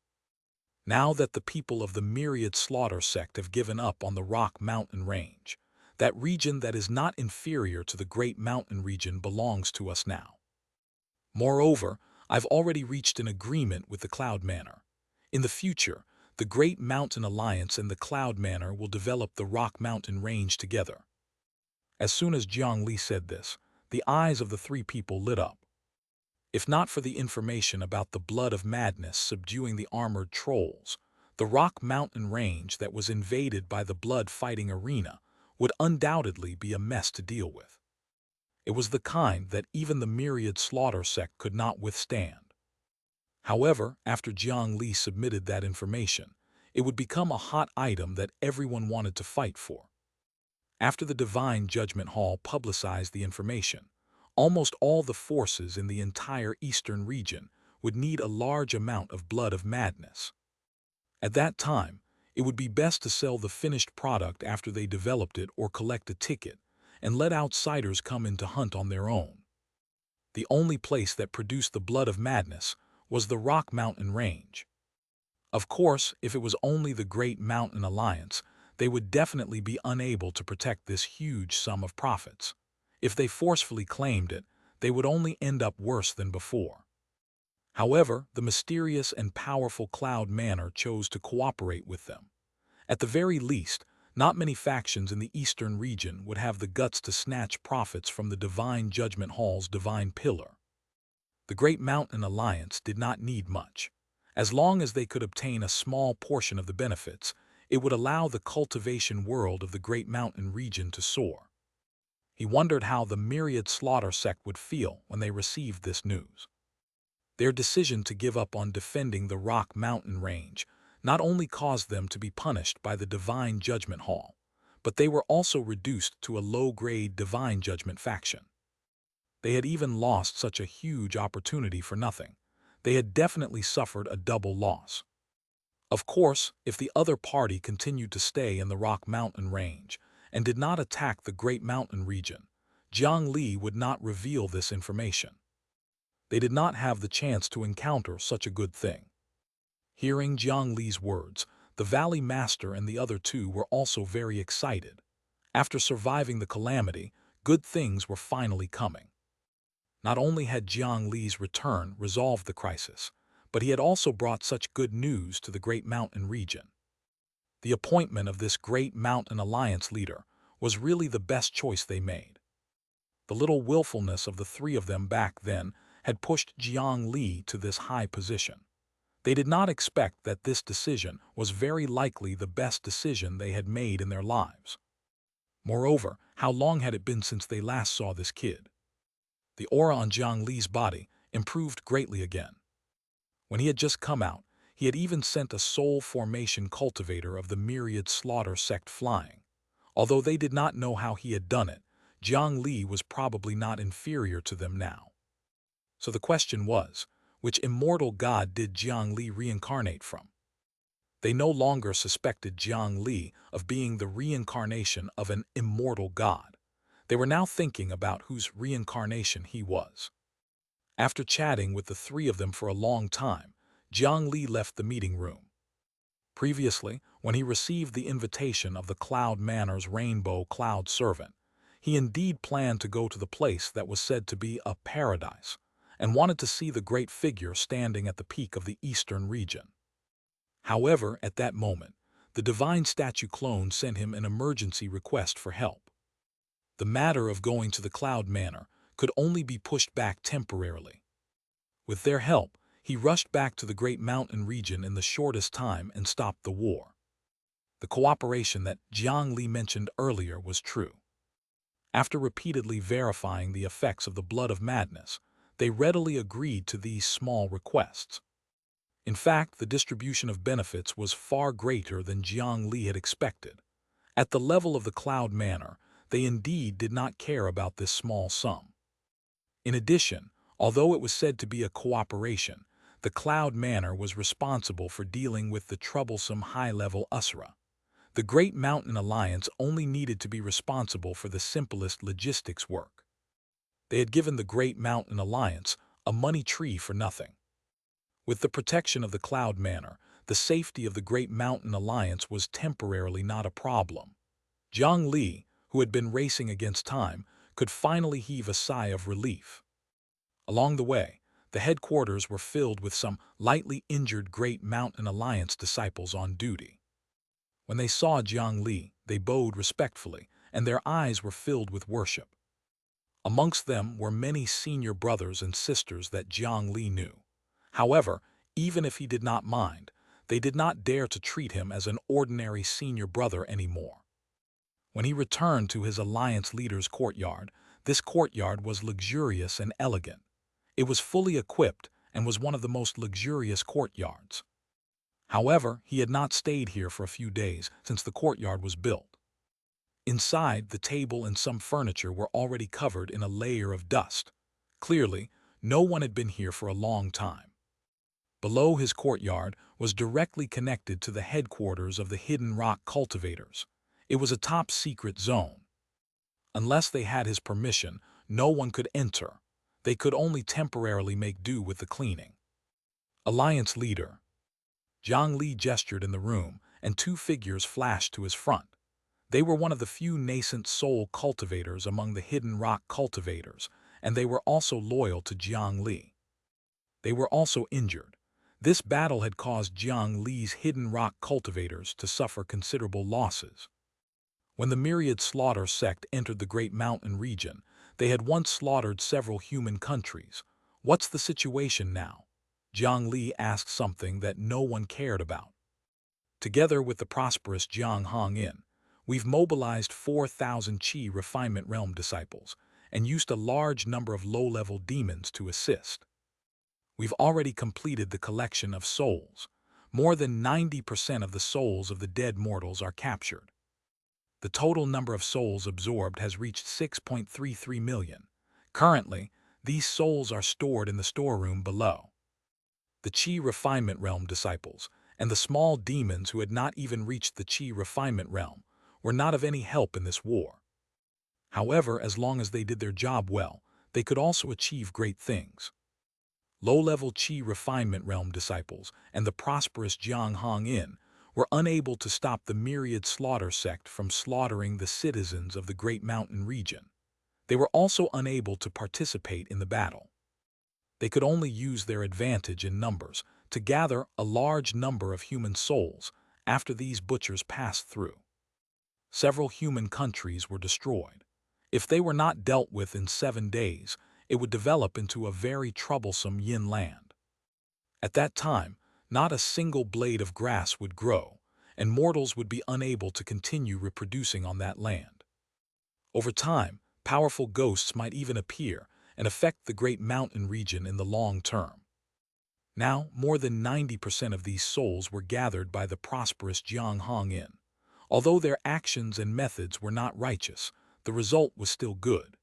Now that the people of the Myriad Slaughter sect have given up on the Rock Mountain Range, that region that is not inferior to the Great Mountain region belongs to us now. Moreover, I've already reached an agreement with the Cloud Manor. In the future, the Great Mountain Alliance and the Cloud Manor will develop the Rock Mountain Range together. As soon as Jiang Li said this, the eyes of the three people lit up. If not for the information about the blood of madness subduing the armored trolls, the Rock Mountain Range that was invaded by the blood-fighting arena would undoubtedly be a mess to deal with. It was the kind that even the Myriad Slaughter sect could not withstand. However, after Jiang Li submitted that information, it would become a hot item that everyone wanted to fight for. After the Divine Judgment Hall publicized the information, almost all the forces in the entire eastern region would need a large amount of blood of madness. At that time, it would be best to sell the finished product after they developed it or collect a ticket and let outsiders come in to hunt on their own. The only place that produced the blood of madness was the Rock Mountain Range. Of course, if it was only the Great Mountain Alliance, they would definitely be unable to protect this huge sum of profits. If they forcefully claimed it, they would only end up worse than before. However, the mysterious and powerful Cloud Manor chose to cooperate with them. At the very least, not many factions in the eastern region would have the guts to snatch profits from the Divine Judgment Hall's divine pillar. The Great Mountain Alliance did not need much. As long as they could obtain a small portion of the benefits, it would allow the cultivation world of the Great Mountain region to soar. He wondered how the Myriad Slaughter sect would feel when they received this news. Their decision to give up on defending the Rock Mountain Range not only caused them to be punished by the Divine Judgment Hall, but they were also reduced to a low-grade Divine Judgment faction. They had even lost such a huge opportunity for nothing. They had definitely suffered a double loss. Of course, if the other party continued to stay in the Rock Mountain Range and did not attack the Great Mountain region, Jiang Li would not reveal this information. They did not have the chance to encounter such a good thing. Hearing Jiang Li's words, the Valley Master and the other two were also very excited. After surviving the calamity, good things were finally coming. Not only had Jiang Li's return resolved the crisis, but he had also brought such good news to the Great Mountain region. The appointment of this Great Mountain Alliance leader was really the best choice they made. The little willfulness of the three of them back then had pushed Jiang Li to this high position. They did not expect that this decision was very likely the best decision they had made in their lives. Moreover, how long had it been since they last saw this kid? The aura on Jiang Li's body improved greatly again. When he had just come out, he had even sent a soul formation cultivator of the Myriad Slaughter sect flying. Although they did not know how he had done it, Jiang Li was probably not inferior to them now. So the question was, Which immortal god did Jiang Li reincarnate from? They no longer suspected Jiang Li of being the reincarnation of an immortal god. They were now thinking about whose reincarnation he was. After chatting with the three of them for a long time, Jiang Li left the meeting room. Previously, when he received the invitation of the Cloud Manor's Rainbow Cloud Servant, he indeed planned to go to the place that was said to be a paradise, and wanted to see the great figure standing at the peak of the eastern region. However, at that moment, the divine statue clone sent him an emergency request for help. The matter of going to the Cloud Manor could only be pushed back temporarily. With their help, he rushed back to the Great Mountain region in the shortest time and stopped the war. The cooperation that Jiang Li mentioned earlier was true. After repeatedly verifying the effects of the blood of madness, they readily agreed to these small requests. In fact, the distribution of benefits was far greater than Jiang Li had expected. At the level of the Cloud Manor, they indeed did not care about this small sum. In addition, although it was said to be a cooperation, the Cloud Manor was responsible for dealing with the troublesome high-level Usura. The Great Mountain Alliance only needed to be responsible for the simplest logistics work. They had given the Great Mountain Alliance a money tree for nothing. With the protection of the Cloud Manor, the safety of the Great Mountain Alliance was temporarily not a problem. Jiang Li, who had been racing against time, could finally heave a sigh of relief. Along the way, the headquarters were filled with some lightly injured Great Mountain Alliance disciples on duty. When they saw Jiang Li, they bowed respectfully, and their eyes were filled with worship. Amongst them were many senior brothers and sisters that Jiang Li knew. However, even if he did not mind, they did not dare to treat him as an ordinary senior brother anymore. When he returned to his alliance leader's courtyard, this courtyard was luxurious and elegant. It was fully equipped and was one of the most luxurious courtyards. However, he had not stayed here for a few days since the courtyard was built. Inside, the table and some furniture were already covered in a layer of dust. Clearly, no one had been here for a long time. Below his courtyard was directly connected to the headquarters of the Hidden Rock Cultivators. It was a top-secret zone. Unless they had his permission, no one could enter. They could only temporarily make do with the cleaning. Alliance Leader. Jiang Li gestured in the room, and two figures flashed to his front. They were one of the few nascent soul cultivators among the Hidden Rock Cultivators, and they were also loyal to Jiang Li. They were also injured. This battle had caused Jiang Li's Hidden Rock Cultivators to suffer considerable losses. When the Myriad Slaughter sect entered the Great Mountain region, they had once slaughtered several human countries. What's the situation now? Jiang Li asked something that no one cared about. Together with the prosperous Jiang Hongyin, we've mobilized 4,000 Qi Refinement Realm disciples and used a large number of low-level demons to assist. We've already completed the collection of souls. More than 90% of the souls of the dead mortals are captured. The total number of souls absorbed has reached 6.33 million. Currently, these souls are stored in the storeroom below. The Qi Refinement Realm disciples and the small demons who had not even reached the Qi Refinement Realm were not of any help in this war. However, as long as they did their job well, they could also achieve great things. Low-level Qi Refinement Realm disciples and the prosperous Jiang Hongyin were unable to stop the Myriad Slaughter sect from slaughtering the citizens of the Great Mountain region. They were also unable to participate in the battle. They could only use their advantage in numbers to gather a large number of human souls after these butchers passed through. Several human countries were destroyed. If they were not dealt with in 7 days, it would develop into a very troublesome yin land. At that time, not a single blade of grass would grow, and mortals would be unable to continue reproducing on that land. Over time, powerful ghosts might even appear and affect the Great Mountain region in the long term. Now, more than 90% of these souls were gathered by the prosperous Jiang Hongyin. Although their actions and methods were not righteous, the result was still good.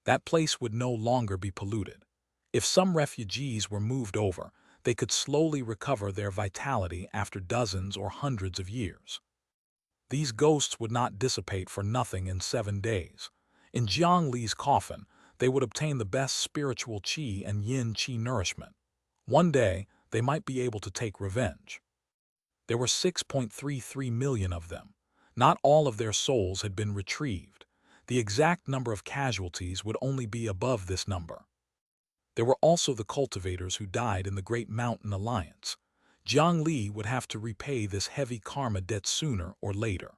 That place would no longer be polluted. If some refugees were moved over, they could slowly recover their vitality after dozens or hundreds of years. These ghosts would not dissipate for nothing in 7 days. In Jiang Li's coffin, they would obtain the best spiritual qi and yin qi nourishment. One day, they might be able to take revenge. There were 6.33 million of them. Not all of their souls had been retrieved. The exact number of casualties would only be above this number. There were also the cultivators who died in the Great Mountain Alliance. Jiang Li would have to repay this heavy karma debt sooner or later.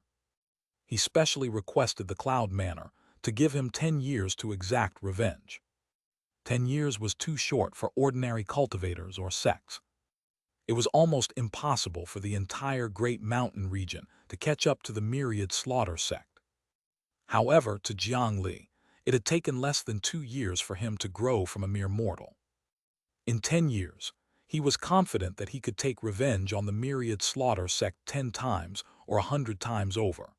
He specially requested the Cloud Manor to give him 10 years to exact revenge. 10 years was too short for ordinary cultivators or sects. It was almost impossible for the entire Great Mountain region to catch up to the myriad slaughter sect. However, to Jiang Li, it had taken less than 2 years for him to grow from a mere mortal. In 10 years, he was confident that he could take revenge on the myriad slaughter sect 10 times or 100 times over.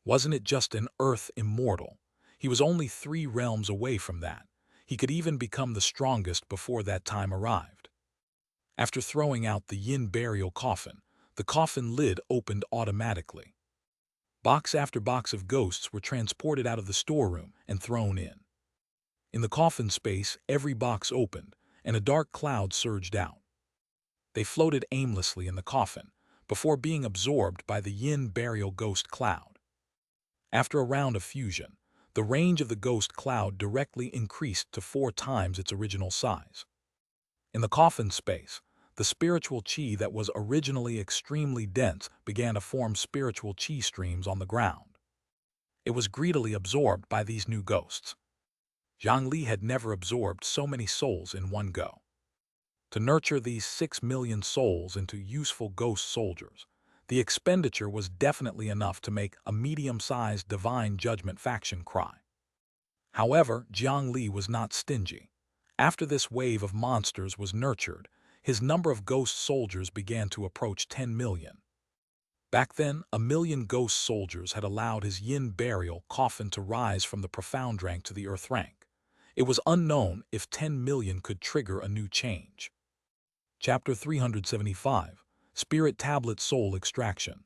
Wasn't it just an earth immortal? He was only 3 realms away from that. He could even become the strongest before that time arrived. After throwing out the yin burial coffin, the coffin lid opened automatically. Box after box of ghosts were transported out of the storeroom and thrown in. In the coffin space, every box opened, and a dark cloud surged out. They floated aimlessly in the coffin, before being absorbed by the yin burial ghost cloud. After a round of fusion, the range of the ghost cloud directly increased to 4 times its original size. In the coffin space, the spiritual qi that was originally extremely dense began to form spiritual qi streams on the ground. It was greedily absorbed by these new ghosts. Jiang Li had never absorbed so many souls in one go. To nurture these 6 million souls into useful ghost soldiers, the expenditure was definitely enough to make a medium-sized divine judgment faction cry. However, Jiang Li was not stingy. After this wave of monsters was nurtured, his number of ghost soldiers began to approach 10 million. Back then, 1 million ghost soldiers had allowed his yin burial coffin to rise from the profound rank to the earth rank. It was unknown if 10 million could trigger a new change. Chapter 375, Spirit Tablet Soul Extraction.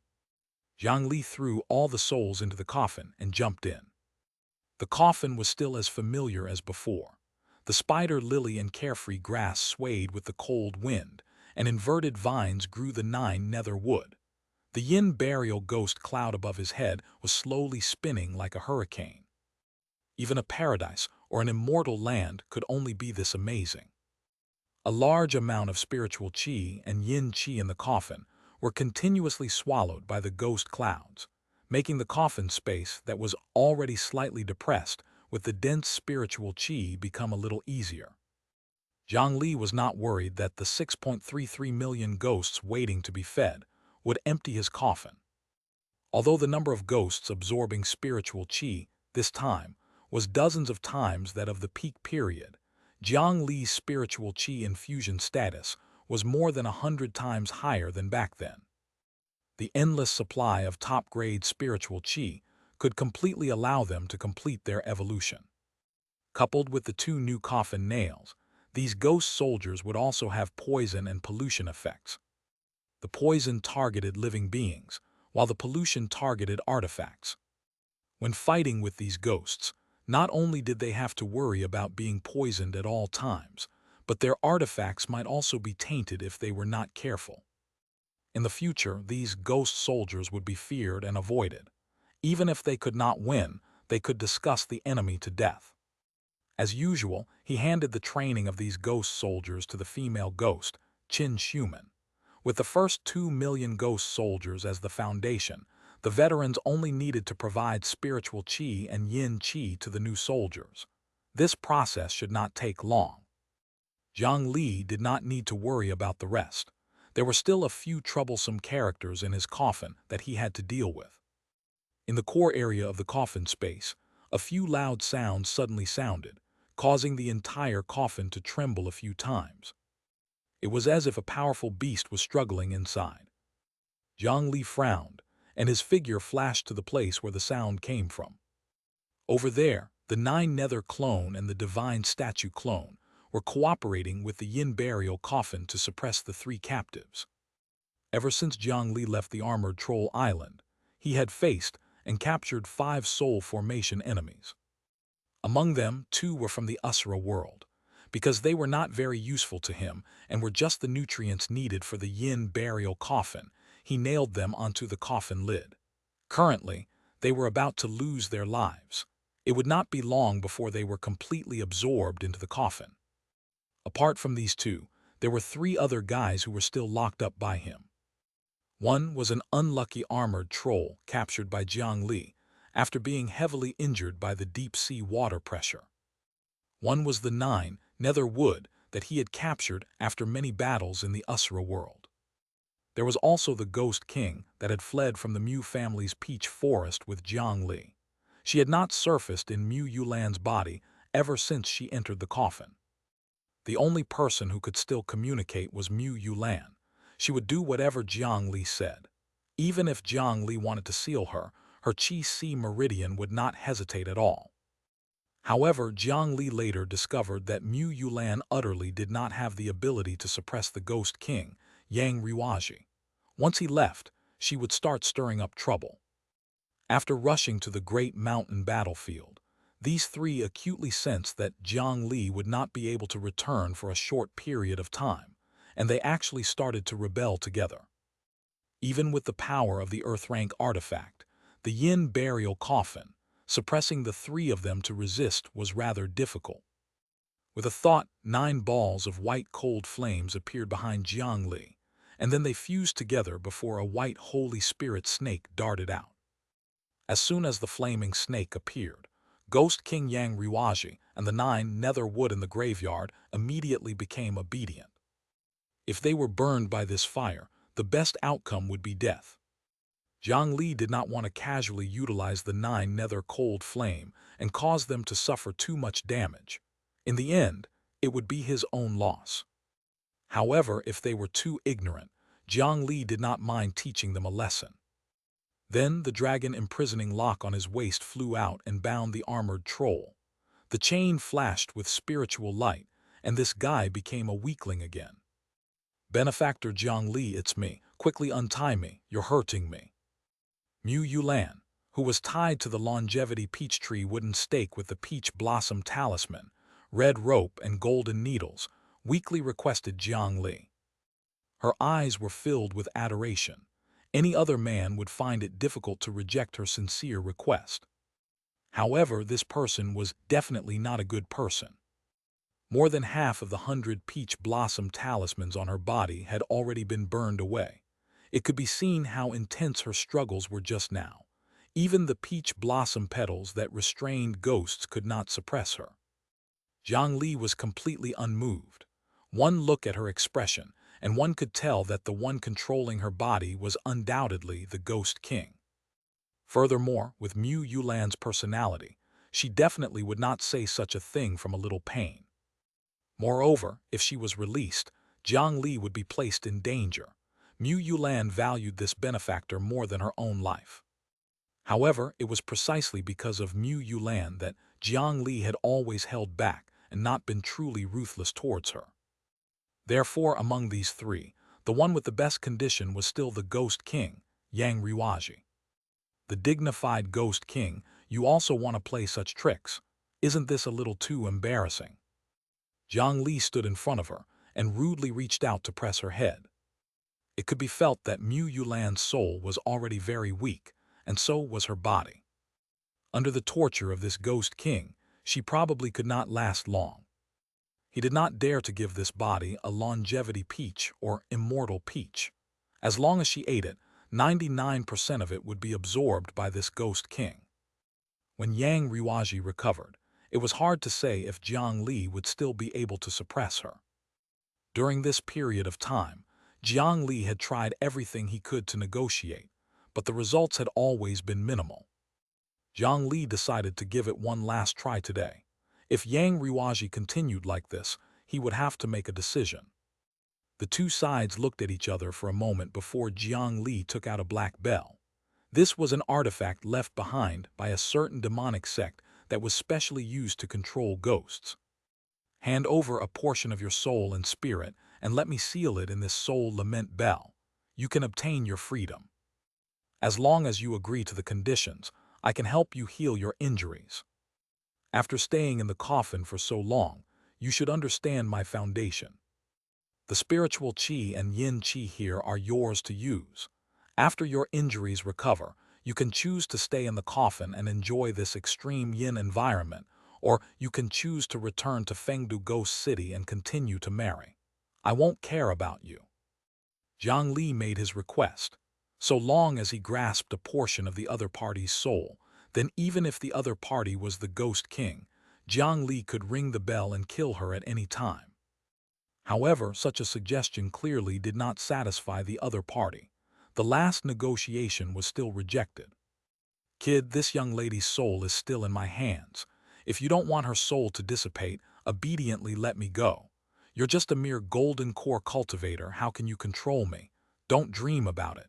Jiang Li threw all the souls into the coffin and jumped in. The coffin was still as familiar as before. The spider lily and carefree grass swayed with the cold wind, and inverted vines grew the 9 nether wood. The yin burial ghost cloud above his head was slowly spinning like a hurricane. Even a paradise or an immortal land could only be this amazing. A large amount of spiritual qi and yin qi in the coffin were continuously swallowed by the ghost clouds, making the coffin space that was already slightly depressed with the dense spiritual qi become a little easier. Jiang Li was not worried that the 6.33 million ghosts waiting to be fed would empty his coffin. Although the number of ghosts absorbing spiritual qi this time was dozens of times that of the peak period, Jiang Li's spiritual qi infusion status was more than 100 times higher than back then. The endless supply of top-grade spiritual qi could completely allow them to complete their evolution. Coupled with the 2 new coffin nails, these ghost soldiers would also have poison and pollution effects. The poison targeted living beings, while the pollution targeted artifacts. When fighting with these ghosts, not only did they have to worry about being poisoned at all times, but their artifacts might also be tainted if they were not careful. In the future, these ghost soldiers would be feared and avoided. Even if they could not win, they could discuss the enemy to death. As usual, he handed the training of these ghost soldiers to the female ghost, Qin Shuman. With the first 2 million ghost soldiers as the foundation, the veterans only needed to provide spiritual qi and yin qi to the new soldiers. This process should not take long. Jiang Li did not need to worry about the rest. There were still a few troublesome characters in his coffin that he had to deal with. In the core area of the coffin space, a few loud sounds suddenly sounded, causing the entire coffin to tremble a few times. It was as if a powerful beast was struggling inside. Jiang Li frowned, and his figure flashed to the place where the sound came from. Over there, the 9 nether clone and the divine statue clone were cooperating with the Yin burial coffin to suppress the three captives. Ever since Jiang Li left the armored troll island, he had faced and captured 5 soul formation enemies. Among them, 2 were from the Usura world, because they were not very useful to him and were just the nutrients needed for the Yin burial coffin. He nailed them onto the coffin lid. Currently, they were about to lose their lives. It would not be long before they were completely absorbed into the coffin. Apart from these 2, there were 3 other guys who were still locked up by him. One was an unlucky armored troll captured by Jiang Li after being heavily injured by the deep-sea water pressure. One was the 9 nether wood that he had captured after many battles in the Usura world. There was also the Ghost King that had fled from the Mu family's peach forest with Jiang Li. She had not surfaced in Mu Yulan's body ever since she entered the coffin. The only person who could still communicate was Mu Yulan. She would do whatever Jiang Li said. Even if Jiang Li wanted to seal her, her Qi meridian would not hesitate at all. However, Jiang Li later discovered that Mu Yulan utterly did not have the ability to suppress the Ghost King, Yang Riwaji. Once he left, she would start stirring up trouble. After rushing to the great mountain battlefield, these 3 acutely sensed that Jiang Li would not be able to return for a short period of time, and they actually started to rebel together. Even with the power of the Earth-rank artifact, the Yin burial coffin, suppressing the 3 of them to resist was rather difficult. With a thought, 9 balls of white cold flames appeared behind Jiang Li, and then they fused together before a white Holy Spirit snake darted out. As soon as the flaming snake appeared, Ghost King Yang Riwaji and the 9 nether wood in the graveyard immediately became obedient. If they were burned by this fire, the best outcome would be death. Jiang Li did not want to casually utilize the 9 nether cold flame and cause them to suffer too much damage. In the end, it would be his own loss. However, if they were too ignorant, Jiang Li did not mind teaching them a lesson. Then the dragon imprisoning lock on his waist flew out and bound the armored troll. The chain flashed with spiritual light, and this guy became a weakling again. "Benefactor Jiang Li, it's me. Quickly untie me, you're hurting me." Mu Yulan, who was tied to the longevity peach tree wooden stake with the peach blossom talisman, red rope and golden needles, weakly requested Jiang Li. Her eyes were filled with adoration. Any other man would find it difficult to reject her sincere request. However, this person was definitely not a good person. More than half of the 100 peach blossom talismans on her body had already been burned away. It could be seen how intense her struggles were just now. Even the peach blossom petals that restrained ghosts could not suppress her. Jiang Li was completely unmoved. One look at her expression, and one could tell that the one controlling her body was undoubtedly the Ghost King. Furthermore, with Mu Yulan's personality, she definitely would not say such a thing from a little pain. Moreover, if she was released, Jiang Li would be placed in danger. Mu Yulan valued this benefactor more than her own life. However, it was precisely because of Mu Yulan that Jiang Li had always held back and not been truly ruthless towards her. Therefore, among these 3, the one with the best condition was still the Ghost King, Yang Riwaji. The dignified Ghost King, you also want to play such tricks. Isn't this a little too embarrassing? Jiang Li stood in front of her and rudely reached out to press her head. It could be felt that Mu Yulan's soul was already very weak, and so was her body. Under the torture of this Ghost King, she probably could not last long. He did not dare to give this body a longevity peach or immortal peach. As long as she ate it, 99% of it would be absorbed by this Ghost King. When Yang Riwaji recovered, it was hard to say if Jiang Li would still be able to suppress her. During this period of time, Jiang Li had tried everything he could to negotiate, but the results had always been minimal. Jiang Li decided to give it one last try today. If Yang Riwaji continued like this, he would have to make a decision. The 2 sides looked at each other for a moment before Jiang Li took out a black bell. This was an artifact left behind by a certain demonic sect that was specially used to control ghosts. Hand over a portion of your soul and spirit, and let me seal it in this soul lament bell. You can obtain your freedom. As long as you agree to the conditions, I can help you heal your injuries. After staying in the coffin for so long, you should understand my foundation. The spiritual qi and yin qi here are yours to use. After your injuries recover, you can choose to stay in the coffin and enjoy this extreme yin environment, or you can choose to return to Fengdu Ghost City and continue to marry. I won't care about you. Jiang Li made his request. So long as he grasped a portion of the other party's soul, then even if the other party was the Ghost King, Jiang Li could ring the bell and kill her at any time. However, such a suggestion clearly did not satisfy the other party. The last negotiation was still rejected. Kid, this young lady's soul is still in my hands. If you don't want her soul to dissipate, obediently let me go. You're just a mere golden core cultivator, how can you control me? Don't dream about it.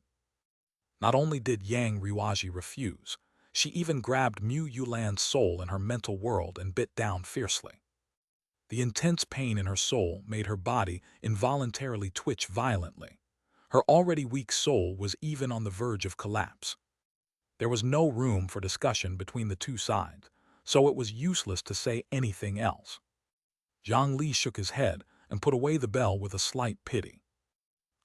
Not only did Yang Riwaji refuse, she even grabbed Mu Yulan's soul in her mental world and bit down fiercely. The intense pain in her soul made her body involuntarily twitch violently. Her already weak soul was even on the verge of collapse. There was no room for discussion between the two sides, so it was useless to say anything else. Jiang Li shook his head and put away the bell with a slight pity.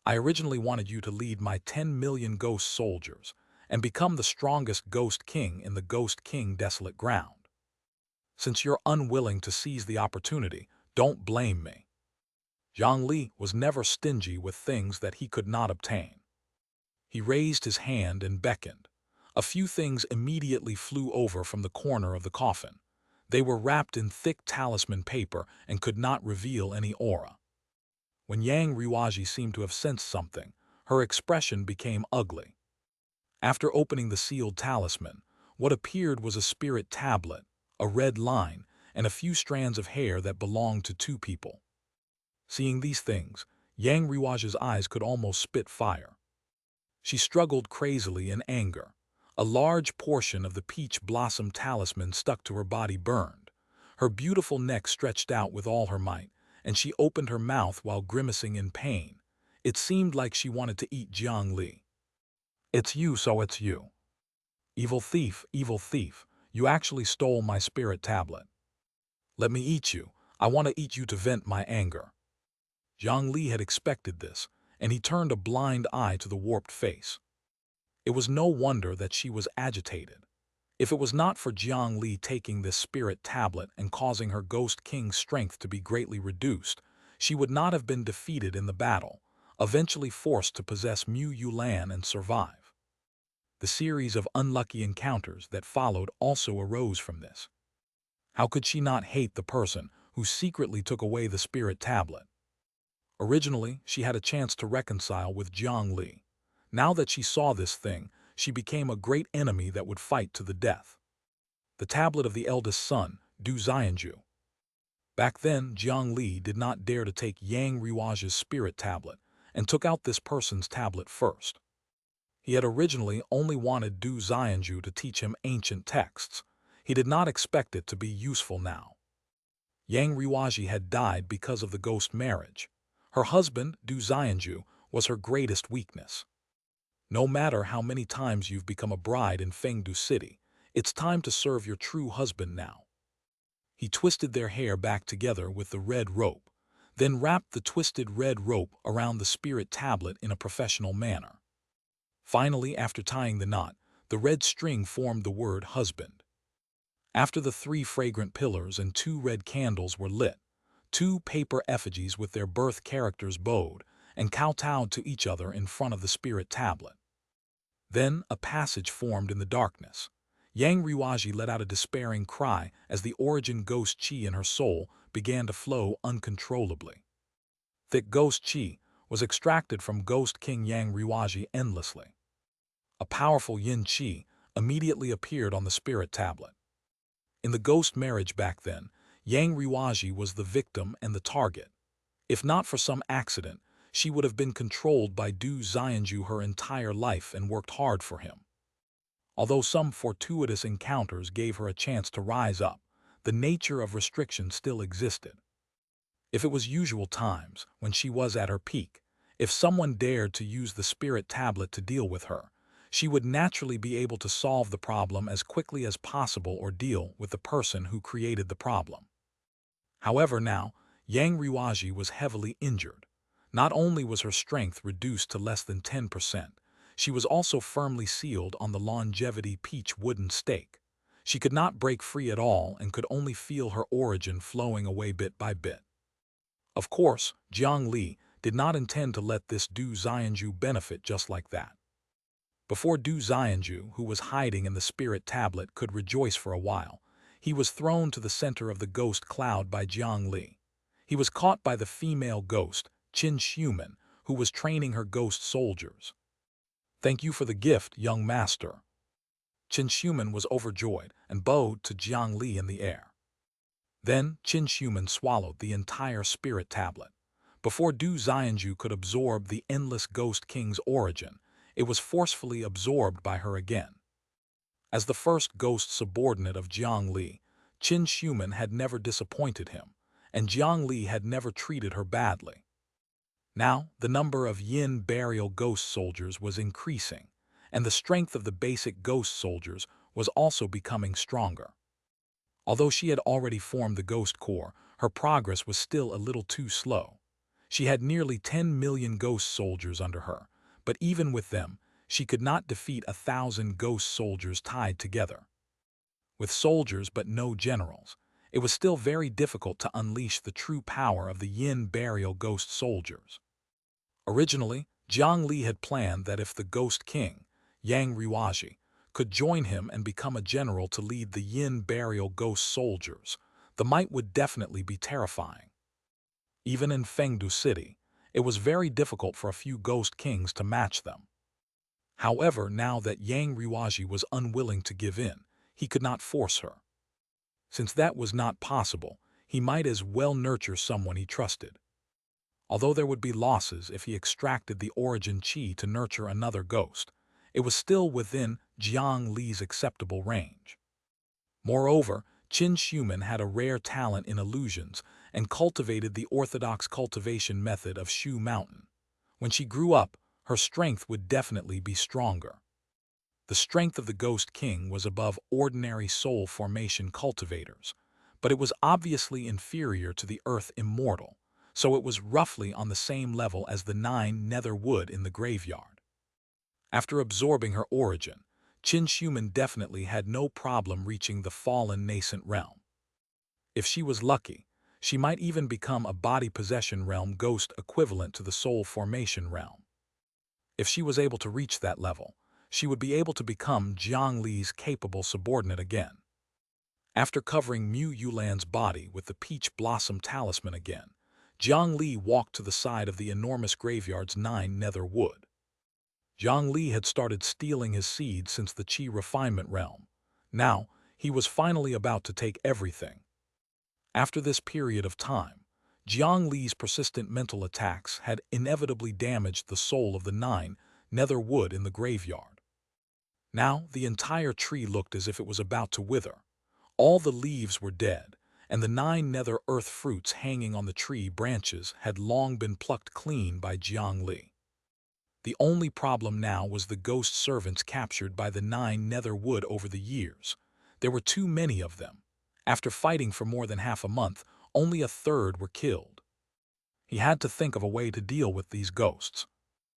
I originally wanted you to lead my 10 million ghost soldiers and become the strongest Ghost King in the Ghost King desolate ground. Since you're unwilling to seize the opportunity, don't blame me. Jiang Li was never stingy with things that he could not obtain. He raised his hand and beckoned. A few things immediately flew over from the corner of the coffin. They were wrapped in thick talisman paper and could not reveal any aura. When Yang Riwaji seemed to have sensed something, her expression became ugly. After opening the sealed talisman, what appeared was a spirit tablet, a red line, and a few strands of hair that belonged to two people. Seeing these things, Yang Riwaji's eyes could almost spit fire. She struggled crazily in anger. A large portion of the peach blossom talisman stuck to her body burned. Her beautiful neck stretched out with all her might, and she opened her mouth while grimacing in pain. It seemed like she wanted to eat Jiang Li. It's you, so it's you. Evil thief, you actually stole my spirit tablet. Let me eat you. I want to eat you to vent my anger. Jiang Li had expected this, and he turned a blind eye to the warped face. It was no wonder that she was agitated. If it was not for Jiang Li taking this spirit tablet and causing her Ghost King's strength to be greatly reduced, she would not have been defeated in the battle, eventually forced to possess Mu Yulan and survive. The series of unlucky encounters that followed also arose from this. How could she not hate the person who secretly took away the spirit tablet? Originally, she had a chance to reconcile with Jiang Li. Now that she saw this thing, she became a great enemy that would fight to the death. The tablet of the eldest son, Du Xianju. Back then, Jiang Li did not dare to take Yang Riwaji's spirit tablet and took out this person's tablet first. He had originally only wanted Du Xianju to teach him ancient texts. He did not expect it to be useful now. Yang Riwaji had died because of the ghost marriage. Her husband, Du Xianju, was her greatest weakness. No matter how many times you've become a bride in Fengdu City, it's time to serve your true husband now. He twisted their hair back together with the red rope, then wrapped the twisted red rope around the spirit tablet in a professional manner. Finally, after tying the knot, the red string formed the word husband. After the 3 fragrant pillars and 2 red candles were lit, 2 paper effigies with their birth characters bowed and kowtowed to each other in front of the spirit tablet. Then a passage formed in the darkness. Yang Riwaji let out a despairing cry as the origin ghost qi in her soul began to flow uncontrollably. Thick ghost qi was extracted from Ghost King Yang Riwaji endlessly. A powerful yin qi immediately appeared on the spirit tablet. In the ghost marriage back then, Yang Riwaji was the victim and the target. If not for some accident, she would have been controlled by Du Xianju her entire life and worked hard for him. Although some fortuitous encounters gave her a chance to rise up, the nature of restriction still existed. If it was usual times, when she was at her peak, if someone dared to use the spirit tablet to deal with her, she would naturally be able to solve the problem as quickly as possible or deal with the person who created the problem. However, now, Yang Riwaji was heavily injured. Not only was her strength reduced to less than 10%, she was also firmly sealed on the longevity peach wooden stake. She could not break free at all and could only feel her origin flowing away bit by bit. Of course, Jiang Li did not intend to let this Du Xianju benefit just like that. Before Du Xianju, who was hiding in the spirit tablet, could rejoice for a while, he was thrown to the center of the ghost cloud by Jiang Li. He was caught by the female ghost, Qin Xiumen, who was training her ghost soldiers. "Thank you for the gift, young master." Qin Xiumen was overjoyed and bowed to Jiang Li in the air. Then Qin Xiumen swallowed the entire spirit tablet. Before Du Xianju could absorb the endless ghost king's origin, it was forcefully absorbed by her again. As the first ghost subordinate of Jiang Li, Qin Xiumen had never disappointed him, and Jiang Li had never treated her badly. Now, the number of Yin burial ghost soldiers was increasing, and the strength of the basic ghost soldiers was also becoming stronger. Although she had already formed the ghost corps, her progress was still a little too slow. She had nearly 10 million ghost soldiers under her, but even with them, she could not defeat 1,000 ghost soldiers tied together. With soldiers but no generals, it was still very difficult to unleash the true power of the Yin burial ghost soldiers. Originally, Jiang Li had planned that if the ghost king, Yang Riwaji, could join him and become a general to lead the Yin burial ghost soldiers, the might would definitely be terrifying. Even in Fengdu City, it was very difficult for a few ghost kings to match them. However, now that Yang Riwaji was unwilling to give in, he could not force her. Since that was not possible, he might as well nurture someone he trusted. Although there would be losses if he extracted the origin chi to nurture another ghost, it was still within Jiang Li's acceptable range. Moreover, Qin Xiumen had a rare talent in illusions and cultivated the orthodox cultivation method of Shu Mountain. When she grew up, her strength would definitely be stronger. The strength of the Ghost King was above ordinary soul formation cultivators, but it was obviously inferior to the Earth Immortal, so it was roughly on the same level as the 9 nether wood in the graveyard. After absorbing her origin, Qin Xiumen definitely had no problem reaching the fallen nascent realm. If she was lucky, she might even become a body possession realm ghost equivalent to the soul formation realm. If she was able to reach that level, she would be able to become Jiang Li's capable subordinate again. After covering Mu Yulan's body with the peach blossom talisman again, Jiang Li walked to the side of the enormous graveyard's 9 nether wood. Jiang Li had started stealing his seeds since the Qi refinement realm. Now, he was finally about to take everything. After this period of time, Jiang Li's persistent mental attacks had inevitably damaged the soul of the 9 nether wood in the graveyard. Now, the entire tree looked as if it was about to wither. All the leaves were dead, and the 9 nether earth fruits hanging on the tree branches had long been plucked clean by Jiang Li. The only problem now was the ghost servants captured by the 9 nether wood over the years. There were too many of them. After fighting for more than half a month, only a third were killed. He had to think of a way to deal with these ghosts.